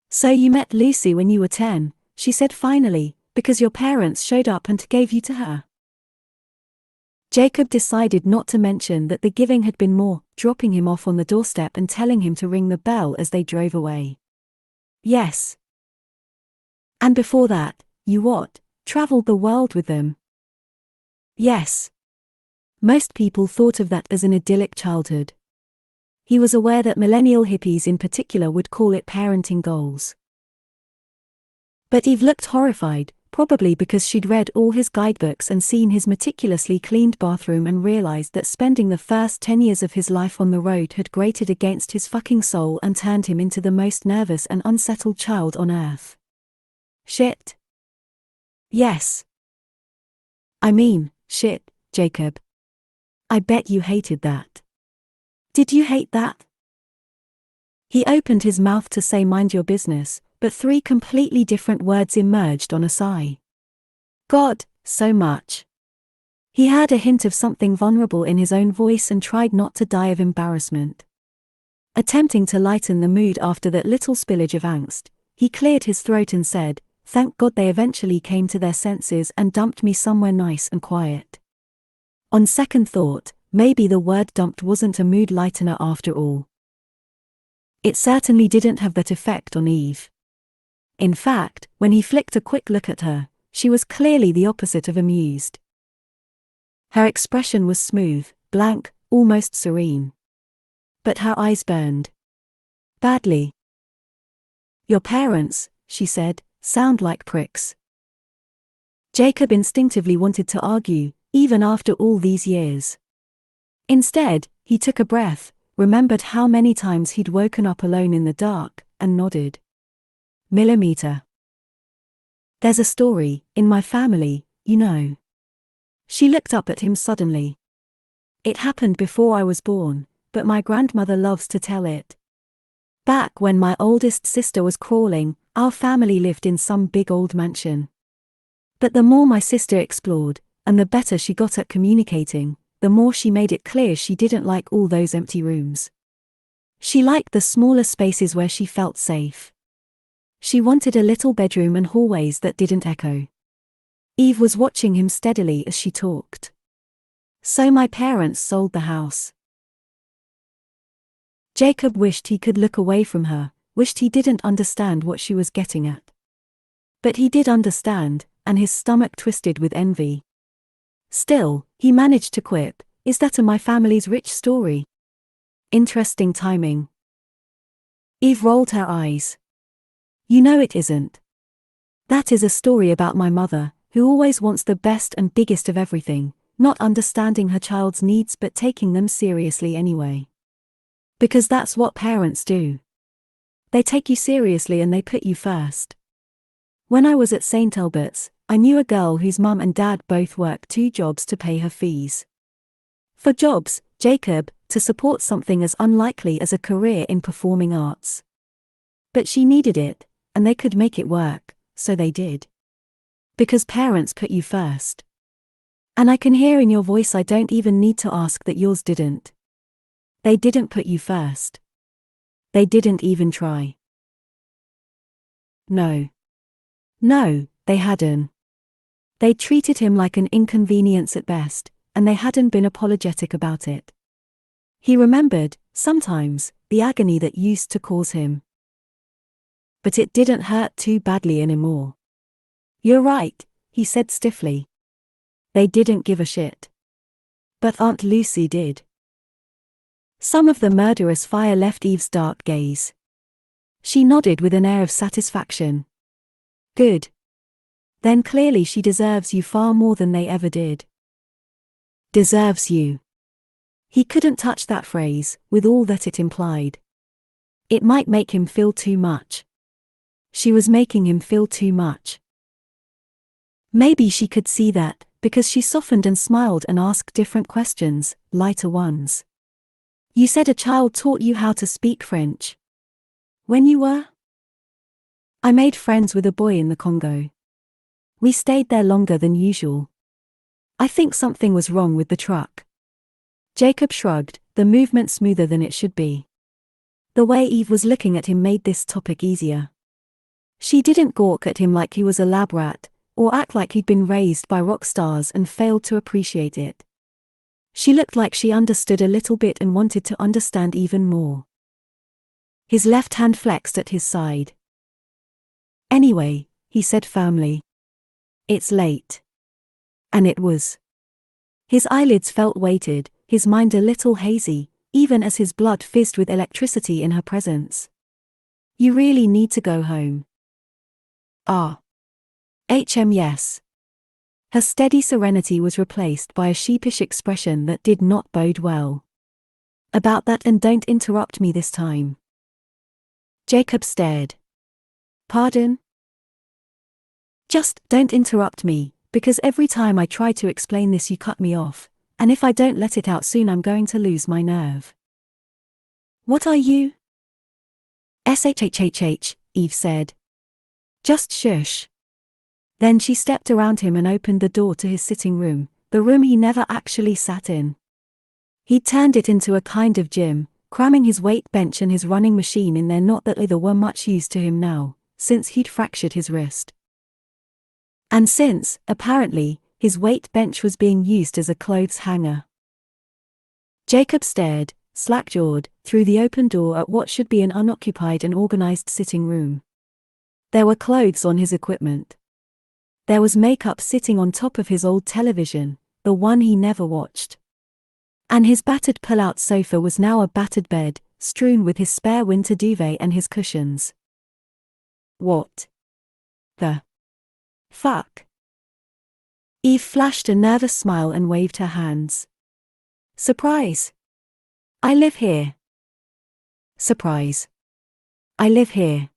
So you met Lucy when you were 10, she said finally, because your parents showed up and gave you to her. Jacob decided not to mention that the giving had been more, dropping him off on the doorstep and telling him to ring the bell as they drove away. Yes. And before that, you what, traveled the world with them? Yes. Most people thought of that as an idyllic childhood. He was aware that millennial hippies in particular would call it parenting goals. But Eve looked horrified, probably because she'd read all his guidebooks and seen his meticulously cleaned bathroom and realized that spending the first 10 years of his life on the road had grated against his fucking soul and turned him into the most nervous and unsettled child on earth. Shit. Yes. I mean, shit, Jacob. I bet you hated that. Did you hate that? He opened his mouth to say mind your business, but 3 completely different words emerged on a sigh. God, so much. He heard a hint of something vulnerable in his own voice and tried not to die of embarrassment. Attempting to lighten the mood after that little spillage of angst, he cleared his throat and said, "Thank God they eventually came to their senses and dumped me somewhere nice and quiet." On second thought, maybe the word dumped wasn't a mood lightener after all. It certainly didn't have that effect on Eve. In fact, when he flicked a quick look at her, she was clearly the opposite of amused. Her expression was smooth, blank, almost serene. But her eyes burned. Badly. "Your parents," she said, "sound like pricks." Jacob instinctively wanted to argue, even after all these years. Instead, he took a breath, remembered how many times he'd woken up alone in the dark, and nodded. Millimeter. "There's a story, in my family, you know." She looked up at him suddenly. "It happened before I was born, but my grandmother loves to tell it. Back when my oldest sister was crawling, our family lived in some big old mansion. But the more my sister explored, and the better she got at communicating, the more she made it clear she didn't like all those empty rooms. She liked the smaller spaces where she felt safe. She wanted a little bedroom and hallways that didn't echo." Eve was watching him steadily as she talked. "So my parents sold the house." Jacob wished he could look away from her, wished he didn't understand what she was getting at. But he did understand, and his stomach twisted with envy. Still, he managed to quip, "Is that my family's rich story? Interesting timing." Eve rolled her eyes. "You know it isn't. That is a story about my mother, who always wants the best and biggest of everything, not understanding her child's needs but taking them seriously anyway. Because that's what parents do. They take you seriously and they put you first. When I was at St. Albert's, I knew a girl whose mum and dad both worked 2 jobs to pay her fees. For jobs, Jacob, to support something as unlikely as a career in performing arts. But she needed it, and they could make it work, so they did. Because parents put you first. And I can hear in your voice I don't even need to ask that yours didn't. They didn't put you first. They didn't even try." No. No, they hadn't. They treated him like an inconvenience at best, and they hadn't been apologetic about it. He remembered, sometimes, the agony that used to cause him. But it didn't hurt too badly anymore. "You're right," he said stiffly. "They didn't give a shit. But Aunt Lucy did." Some of the murderous fire left Eve's dark gaze. She nodded with an air of satisfaction. "Good. Then clearly she deserves you far more than they ever did." Deserves you. He couldn't touch that phrase, with all that it implied. It might make him feel too much. She was making him feel too much. Maybe she could see that, because she softened and smiled and asked different questions, lighter ones. "You said a child taught you how to speak French. When you were?" "I made friends with a boy in the Congo. We stayed there longer than usual. I think something was wrong with the truck." Jacob shrugged, the movement smoother than it should be. The way Eve was looking at him made this topic easier. She didn't gawk at him like he was a lab rat, or act like he'd been raised by rock stars and failed to appreciate it. She looked like she understood a little bit and wanted to understand even more. His left hand flexed at his side. "Anyway," he said firmly. "It's late." And it was. His eyelids felt weighted, his mind a little hazy, even as his blood fizzed with electricity in her presence. "You really need to go home." Yes." Her steady serenity was replaced by a sheepish expression that did not bode well. "About that, and don't interrupt me this time." Jacob stared. "Pardon?" "Just don't interrupt me, because every time I try to explain this you cut me off, and if I don't let it out soon I'm going to lose my nerve." "What are you?" "Shhhh," Eve said. "Just shush." Then she stepped around him and opened the door to his sitting room, the room he never actually sat in. He'd turned it into a kind of gym, cramming his weight bench and his running machine in there, not that either were much use to him now, since he'd fractured his wrist. And since, apparently, his weight bench was being used as a clothes hanger. Jacob stared, slack-jawed, through the open door at what should be an unoccupied and organized sitting room. There were clothes on his equipment. There was makeup sitting on top of his old television, the one he never watched. And his battered pull-out sofa was now a battered bed, strewn with his spare winter duvet and his cushions. What the fuck? Eve flashed a nervous smile and waved her hands. Surprise! I live here. Surprise! I live here.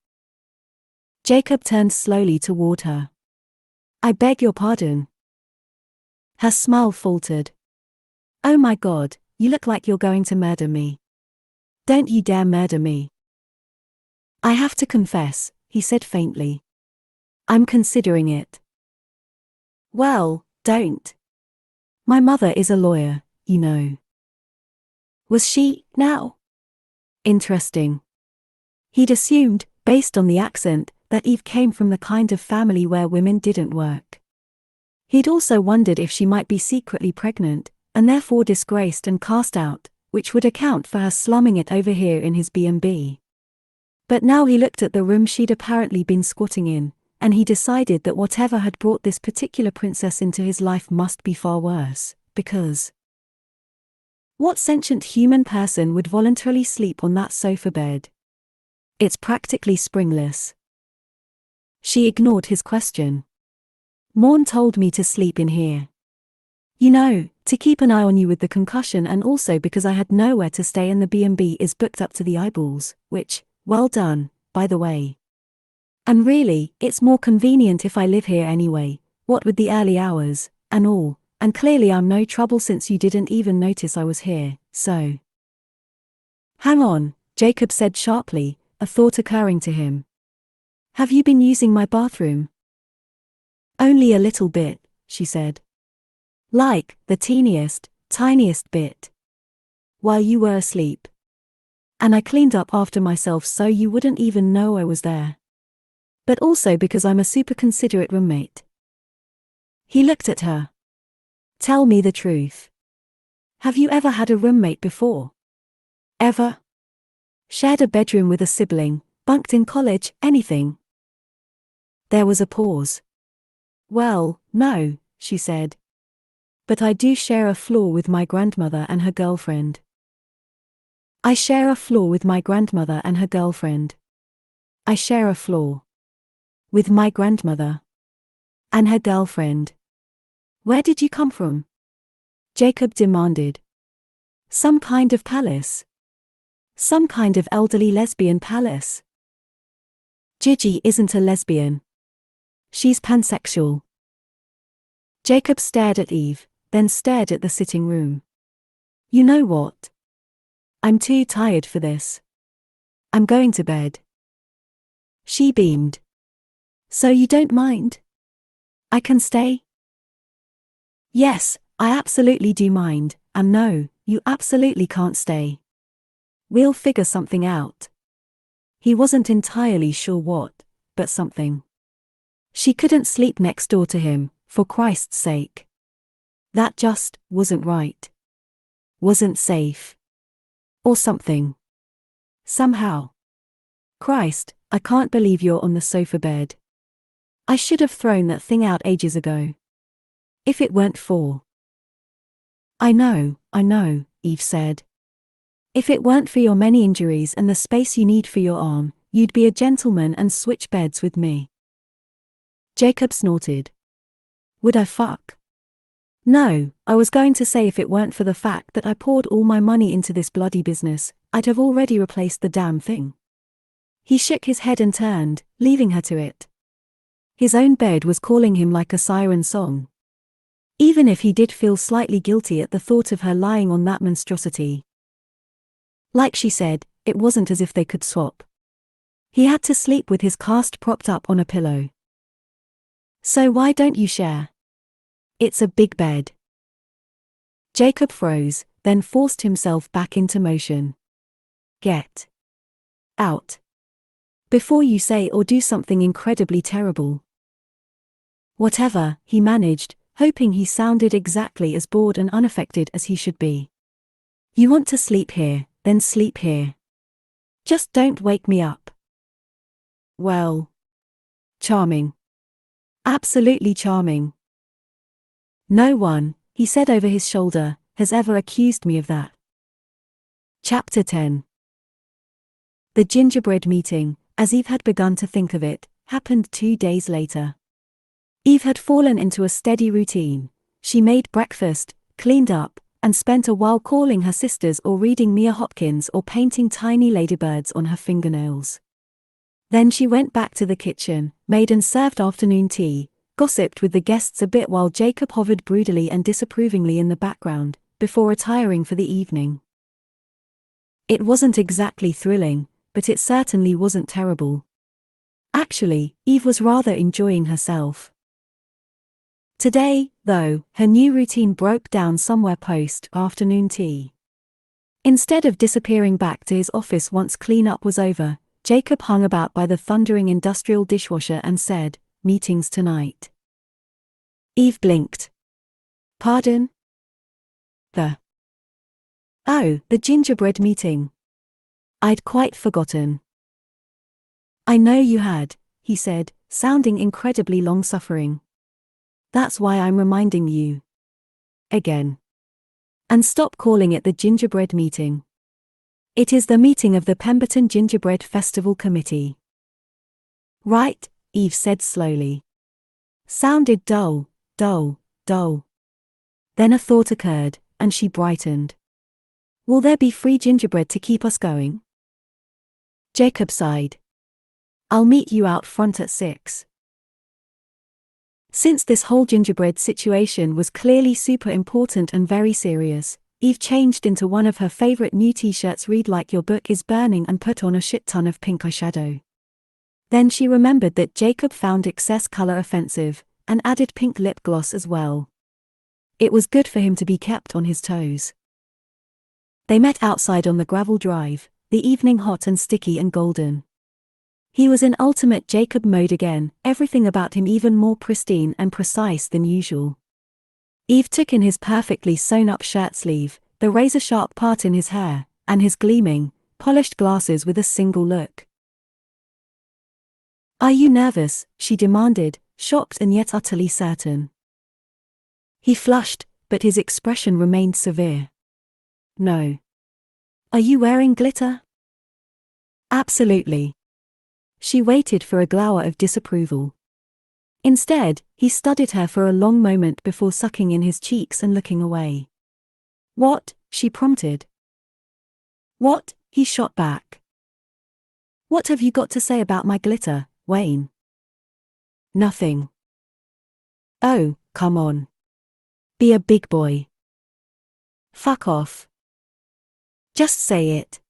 Jacob turned slowly toward her. I beg your pardon. Her smile faltered. Oh my God, you look like you're going to murder me. Don't you dare murder me. I have to confess, he said faintly. I'm considering it. Well, don't. My mother is a lawyer, you know. Was she, now? Interesting. He'd assumed, based on the accent, that Eve came from the kind of family where women didn't work. He'd also wondered if she might be secretly pregnant, and therefore disgraced and cast out, which would account for her slumming it over here in his B&B. But now he looked at the room she'd apparently been squatting in, and he decided that whatever had brought this particular princess into his life must be far worse, because what sentient human person would voluntarily sleep on that sofa bed? It's practically springless. She ignored his question. Morn told me to sleep in here. You know, to keep an eye on you with the concussion, and also because I had nowhere to stay and the B&B is booked up to the eyeballs, which, well done, by the way. And really, it's more convenient if I live here anyway, what with the early hours, and all, and clearly I'm no trouble since you didn't even notice I was here, so. Hang on, Jacob said sharply, a thought occurring to him. Have you been using my bathroom? Only a little bit, she said. Like, the tiniest bit. While you were asleep. And I cleaned up after myself so you wouldn't even know I was there. But also because I'm a super considerate roommate. He looked at her. Tell me the truth. Have you ever had a roommate before? Ever? Shared a bedroom with a sibling, bunked in college, anything? There was a pause. Well, no, she said. But I do share a floor with my grandmother and her girlfriend. I share a floor with my grandmother and her girlfriend. I share a floor with my grandmother and her girlfriend. Where did you come from? Jacob demanded. Some kind of palace. Some kind of elderly lesbian palace. Gigi isn't a lesbian. She's pansexual. Jacob stared at Eve, then stared at the sitting room. You know what? I'm too tired for this. I'm going to bed. She beamed. So you don't mind? I can stay? Yes, I absolutely do mind, and no, you absolutely can't stay. We'll figure something out. He wasn't entirely sure what, but something. She couldn't sleep next door to him, for Christ's sake. That just wasn't right. Wasn't safe. Or something. Somehow. Christ, I can't believe you're on the sofa bed. I should have thrown that thing out ages ago. If it weren't for. I know, Eve said. If it weren't for your many injuries and the space you need for your arm, you'd be a gentleman and switch beds with me. Jacob snorted. Would I fuck? No, I was going to say if it weren't for the fact that I poured all my money into this bloody business, I'd have already replaced the damn thing. He shook his head and turned, leaving her to it. His own bed was calling him like a siren song. Even if he did feel slightly guilty at the thought of her lying on that monstrosity. Like she said, it wasn't as if they could swap. He had to sleep with his cast propped up on a pillow. So why don't you share? It's a big bed. Jacob froze, then forced himself back into motion. Get out. Before you say or do something incredibly terrible. Whatever, he managed, hoping he sounded exactly as bored and unaffected as he should be. You want to sleep here, then sleep here. Just don't wake me up. Well. Charming. Absolutely charming. No one, he said over his shoulder, has ever accused me of that. Chapter 10. The gingerbread meeting, as Eve had begun to think of it, happened 2 days later. Eve had fallen into a steady routine. She made breakfast, cleaned up, and spent a while calling her sisters or reading Mia Hopkins or painting tiny ladybirds on her fingernails. Then she went back to the kitchen, made and served afternoon tea, gossiped with the guests a bit while Jacob hovered broodily and disapprovingly in the background, before retiring for the evening. It wasn't exactly thrilling, but it certainly wasn't terrible. Actually, Eve was rather enjoying herself. Today, though, her new routine broke down somewhere post-afternoon tea. Instead of disappearing back to his office once clean-up was over, Jacob hung about by the thundering industrial dishwasher and said, "Meetings tonight." Eve blinked. "Pardon?" Oh, the gingerbread meeting. I'd quite forgotten." "I know you had," he said, sounding incredibly long-suffering. "That's why I'm reminding you. Again. And stop calling it the gingerbread meeting. It is the meeting of the Pemberton Gingerbread Festival Committee." "Right," Eve said slowly. Sounded dull. Then a thought occurred, and she brightened. "Will there be free gingerbread to keep us going?" Jacob sighed. "I'll meet you out front at 6. Since this whole gingerbread situation was clearly super important and very serious, Eve changed into one of her favorite new t-shirts "Read Like Your Book Is Burning" and put on a shit ton of pink eyeshadow. Then she remembered that Jacob found excess color offensive, and added pink lip gloss as well. It was good for him to be kept on his toes. They met outside on the gravel drive, the evening hot and sticky and golden. He was in ultimate Jacob mode again, everything about him even more pristine and precise than usual. Eve took in his perfectly sewn-up shirt sleeve, the razor-sharp part in his hair, and his gleaming, polished glasses with a single look. "Are you nervous?" she demanded, shocked and yet utterly certain. He flushed, but his expression remained severe. "No." "Are you wearing glitter?" "Absolutely." She waited for a glower of disapproval. Instead, he studied her for a long moment before sucking in his cheeks and looking away. "What?" she prompted. "What?" he shot back. "What have you got to say about my glitter, Wayne?" "Nothing." "Oh, come on. Be a big boy." "Fuck off. Just say it."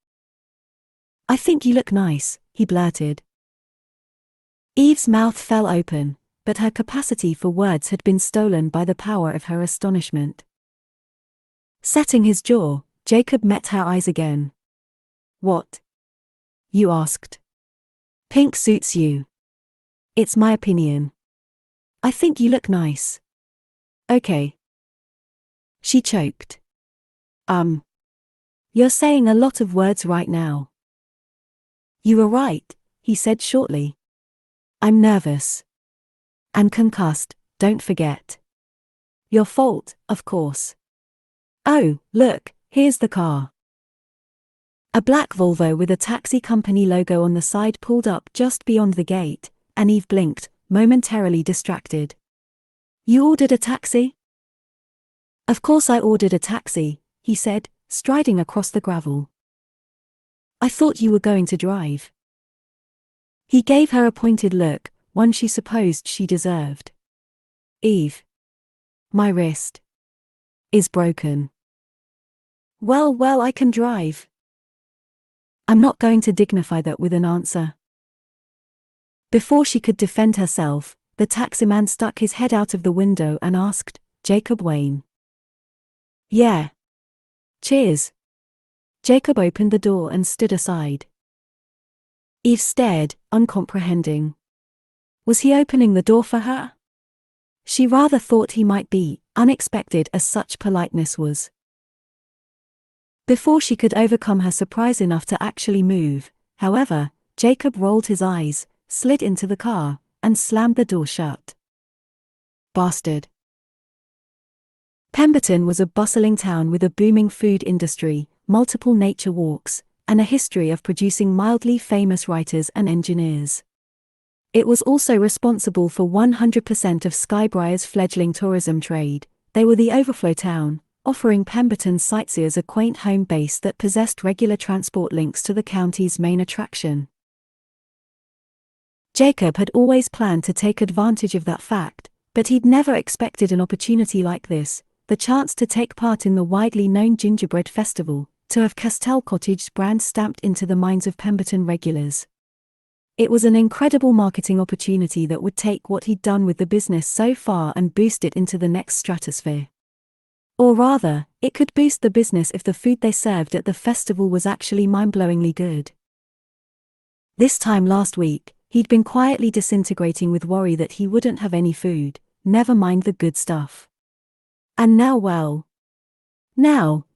"I think you look nice," he blurted. Eve's mouth fell open, but her capacity for words had been stolen by the power of her astonishment. Setting his jaw, Jacob met her eyes again. "What?" "You asked." "Pink suits you." "It's my opinion." "I think you look nice." "Okay." She choked. You're saying a lot of words right now." "You were right," he said shortly. "I'm nervous. And concussed, don't forget." "Your fault, of course." "Oh, look, here's the car." A black Volvo with a taxi company logo on the side pulled up just beyond the gate, and Eve blinked, momentarily distracted. "You ordered a taxi?" "Of course I ordered a taxi," he said, striding across the gravel. "I thought you were going to drive." He gave her a pointed look, one she supposed she deserved. "Eve. My wrist is broken." Well, I can drive." I'm not going to dignify that with an answer. Before she could defend herself, the taximan stuck his head out of the window and asked, "Jacob Wayne?" "Yeah." "Cheers." Jacob opened the door and stood aside. Eve stared, uncomprehending. Was he opening the door for her? She rather thought he might be, unexpected as such politeness was. Before she could overcome her surprise enough to actually move, however, Jacob rolled his eyes, slid into the car, and slammed the door shut. Bastard. Pemberton was a bustling town with a booming food industry, multiple nature walks, and a history of producing mildly famous writers and engineers. It was also responsible for 100% of Skyebriar's fledgling tourism trade. They were the overflow town, offering Pemberton sightseers a quaint home base that possessed regular transport links to the county's main attraction. Jacob had always planned to take advantage of that fact, but he'd never expected an opportunity like this, the chance to take part in the widely known gingerbread festival, to have Castell Cottage's brand stamped into the minds of Pemberton regulars. It was an incredible marketing opportunity that would take what he'd done with the business so far and boost it into the next stratosphere. Or rather, it could boost the business if the food they served at the festival was actually mind-blowingly good. This time last week, he'd been quietly disintegrating with worry that he wouldn't have any food, never mind the good stuff. And now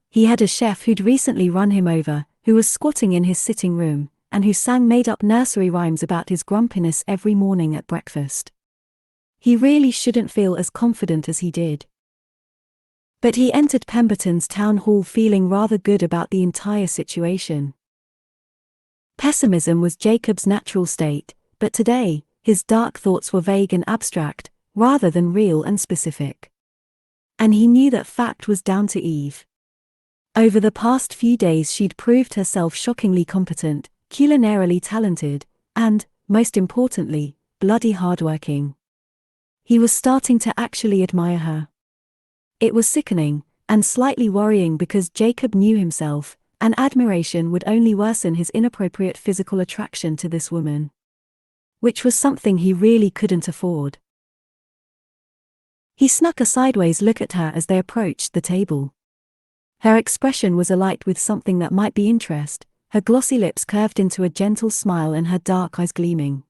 he had a chef who'd recently run him over, who was squatting in his sitting room, and who sang made-up nursery rhymes about his grumpiness every morning at breakfast. He really shouldn't feel as confident as he did. But he entered Pemberton's town hall feeling rather good about the entire situation. Pessimism was Jacob's natural state, but today, his dark thoughts were vague and abstract, rather than real and specific. And he knew that fact was down to Eve. Over the past few days she'd proved herself shockingly competent, culinarily talented, and, most importantly, bloody hardworking. He was starting to actually admire her. It was sickening, and slightly worrying because Jacob knew himself, and admiration would only worsen his inappropriate physical attraction to this woman. Which was something he really couldn't afford. He snuck a sideways look at her as they approached the table. Her expression was alight with something that might be interest, her glossy lips curved into a gentle smile and her dark eyes gleaming.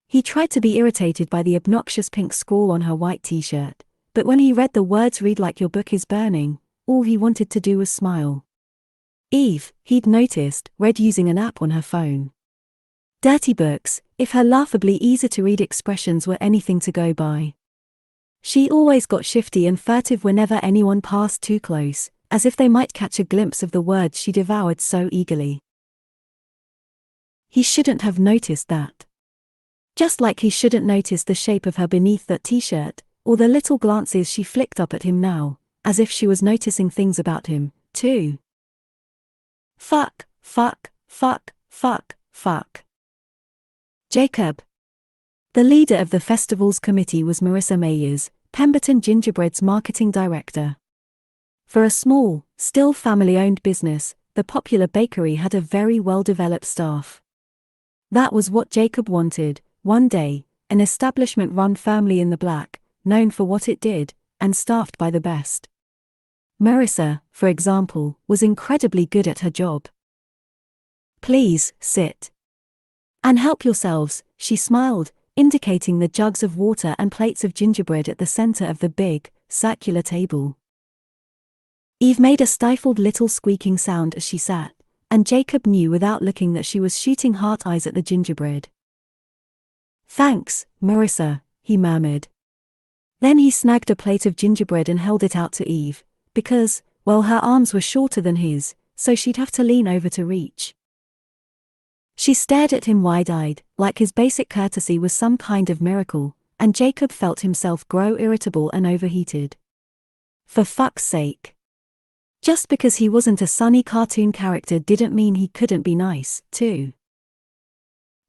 He tried to be irritated by the obnoxious pink scrawl on her white t-shirt, but when he read the words "read like your book is burning," all he wanted to do was smile. Eve, he'd noticed, read using an app on her phone. Dirty books, if her laughably easy-to-read expressions were anything to go by. She always got shifty and furtive whenever anyone passed too close, as if they might catch a glimpse of the words she devoured so eagerly. He shouldn't have noticed that. Just like he shouldn't notice the shape of her beneath that t-shirt, or the little glances she flicked up at him now, as if she was noticing things about him, too. Fuck. Jacob. The leader of the festival's committee was Marissa Mayers, Pemberton Gingerbread's marketing director. For a small, still family-owned business, the popular bakery had a very well-developed staff. That was what Jacob wanted, one day, an establishment run firmly in the black, known for what it did, and staffed by the best. Marissa, for example, was incredibly good at her job. "Please, sit. And help yourselves," she smiled, indicating the jugs of water and plates of gingerbread at the center of the big, circular table. Eve made a stifled little squeaking sound as she sat, and Jacob knew without looking that she was shooting heart eyes at the gingerbread. "Thanks, Marissa," he murmured. Then he snagged a plate of gingerbread and held it out to Eve, because, well, her arms were shorter than his, so she'd have to lean over to reach. She stared at him wide-eyed, like his basic courtesy was some kind of miracle, and Jacob felt himself grow irritable and overheated. For fuck's sake. Just because he wasn't a sunny cartoon character didn't mean he couldn't be nice, too.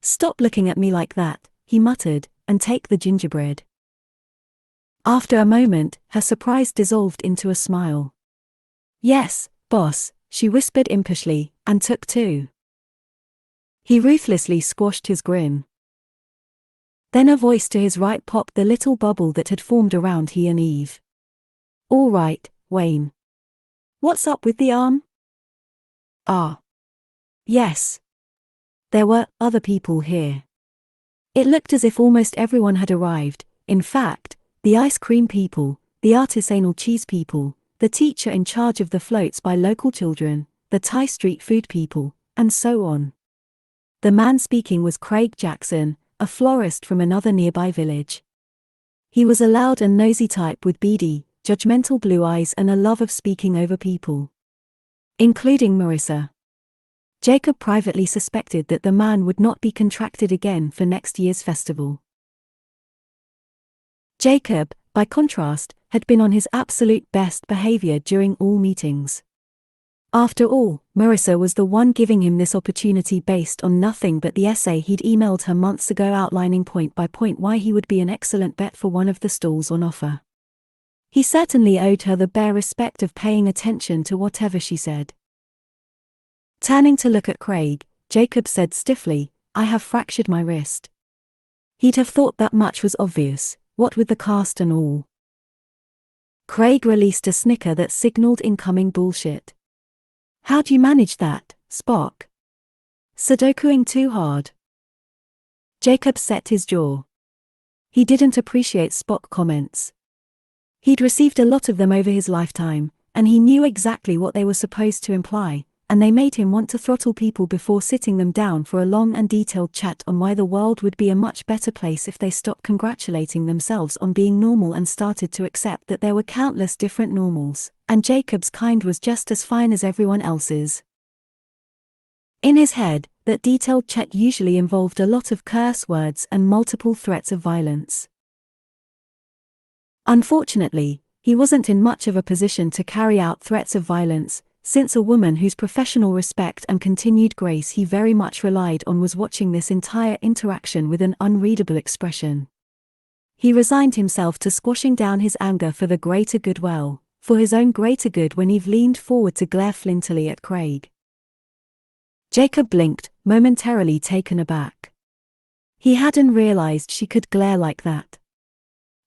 "Stop looking at me like that," he muttered, "and take the gingerbread." After a moment, her surprise dissolved into a smile. "Yes, boss," she whispered impishly, and took two. He ruthlessly squashed his grin. Then a voice to his right popped the little bubble that had formed around he and Eve. "All right, Wayne. What's up with the arm?" "Ah. Yes. There were other people here." It looked as if almost everyone had arrived. In fact, the ice cream people, the artisanal cheese people, the teacher in charge of the floats by local children, the Thai street food people, and so on. The man speaking was Craig Jackson, a florist from another nearby village. He was a loud and nosy type with beady, judgmental blue eyes and a love of speaking over people, including Marissa. Jacob privately suspected that the man would not be contracted again for next year's festival. Jacob, by contrast, had been on his absolute best behavior during all meetings. After all, Marissa was the one giving him this opportunity based on nothing but the essay he'd emailed her months ago outlining point by point why he would be an excellent bet for one of the stalls on offer. He certainly owed her the bare respect of paying attention to whatever she said. Turning to look at Craig, Jacob said stiffly, "I have fractured my wrist." He'd have thought that much was obvious, what with the cast and all. Craig released a snicker that signaled incoming bullshit. "How'd you manage that, Spock? Sudokuing too hard?" Jacob set his jaw. He didn't appreciate Spock comments. He'd received a lot of them over his lifetime, and he knew exactly what they were supposed to imply, and they made him want to throttle people before sitting them down for a long and detailed chat on why the world would be a much better place if they stopped congratulating themselves on being normal and started to accept that there were countless different normals, and Jacob's kind was just as fine as everyone else's. In his head, that detailed chat usually involved a lot of curse words and multiple threats of violence. Unfortunately, he wasn't in much of a position to carry out threats of violence, since a woman whose professional respect and continued grace he very much relied on was watching this entire interaction with an unreadable expression. He resigned himself to squashing down his anger for the greater good, well, for his own greater good, when Eve leaned forward to glare flintily at Craig. Jacob blinked, momentarily taken aback. He hadn't realized she could glare like that.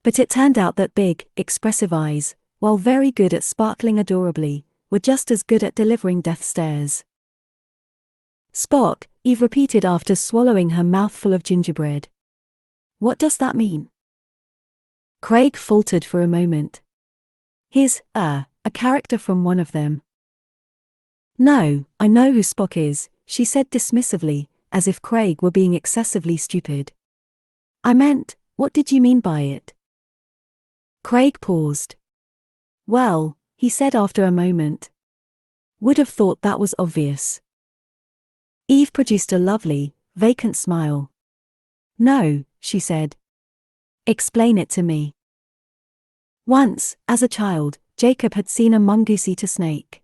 But it turned out that big, expressive eyes, while very good at sparkling adorably, were just as good at delivering death stares. "Spock," Eve repeated after swallowing her mouthful of gingerbread. "What does that mean?" Craig faltered for a moment. "He's, a character from one of them." "No, I know who Spock is," she said dismissively, as if Craig were being excessively stupid. "I meant, what did you mean by it?" Craig paused. "Well," he said after a moment. "Would have thought that was obvious." Eve produced a lovely, vacant smile. "No," she said. "Explain it to me." Once, as a child, Jacob had seen a mongoose eat a snake.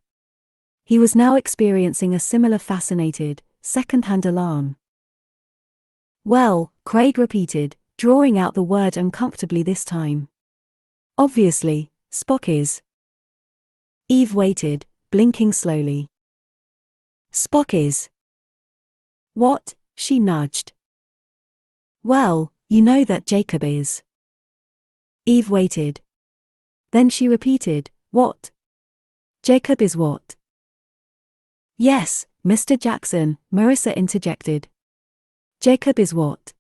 He was now experiencing a similar fascinated, second-hand alarm. "Well," Craig repeated, drawing out the word uncomfortably this time. "Obviously, Spock is." Eve waited, blinking slowly. "Spock is." "What?" she nudged. "Well, you know that Jacob is." Eve waited. Then she repeated, "What?" "Jacob is what?" "Yes, Mr. Jackson," Marissa interjected. "Jacob is what?"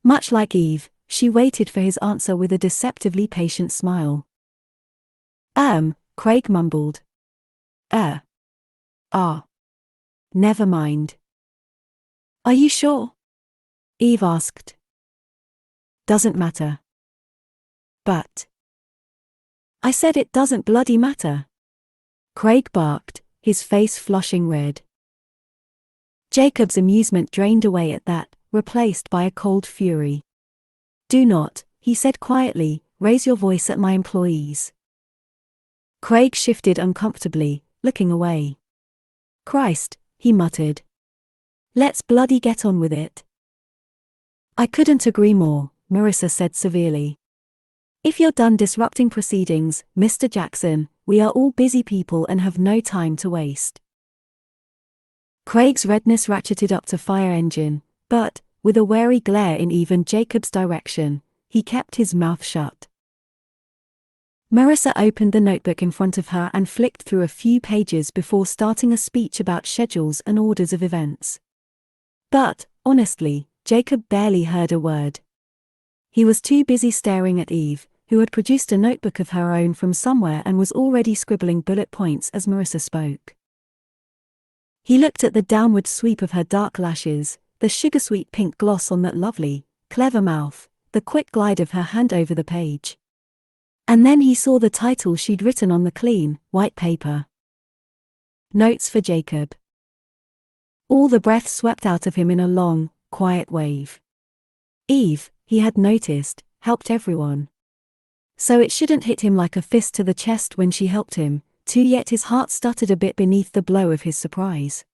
Much like Eve, she waited for his answer with a deceptively patient smile. Craig mumbled. Never mind." "Are you sure?" Eve asked. "Doesn't matter." "But." "I said it doesn't bloody matter." Craig barked, his face flushing red. Jacob's amusement drained away at that, replaced by a cold fury. "Do not," he said quietly, "raise your voice at my employees." Craig shifted uncomfortably, looking away. "Christ," he muttered. "Let's bloody get on with it." "I couldn't agree more," Marissa said severely. "If you're done disrupting proceedings, Mr. Jackson, we are all busy people and have no time to waste." Craig's redness ratcheted up to fire engine, but, with a wary glare in Eve and Jacob's direction, he kept his mouth shut. Marissa opened the notebook in front of her and flicked through a few pages before starting a speech about schedules and orders of events. But, honestly, Jacob barely heard a word. He was too busy staring at Eve, who had produced a notebook of her own from somewhere and was already scribbling bullet points as Marissa spoke. He looked at the downward sweep of her dark lashes, the sugar-sweet pink gloss on that lovely, clever mouth, the quick glide of her hand over the page. And then he saw the title she'd written on the clean, white paper. Notes for Jacob. All the breath swept out of him in a long, quiet wave. Eve, he had noticed, helped everyone. So it shouldn't hit him like a fist to the chest when she helped him, too, yet his heart stuttered a bit beneath the blow of his surprise.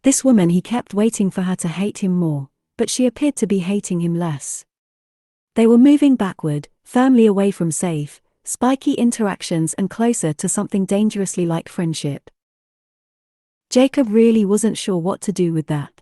This woman, he kept waiting for her to hate him more, but she appeared to be hating him less. They were moving backward, firmly away from safe, spiky interactions and closer to something dangerously like friendship. Jacob really wasn't sure what to do with that.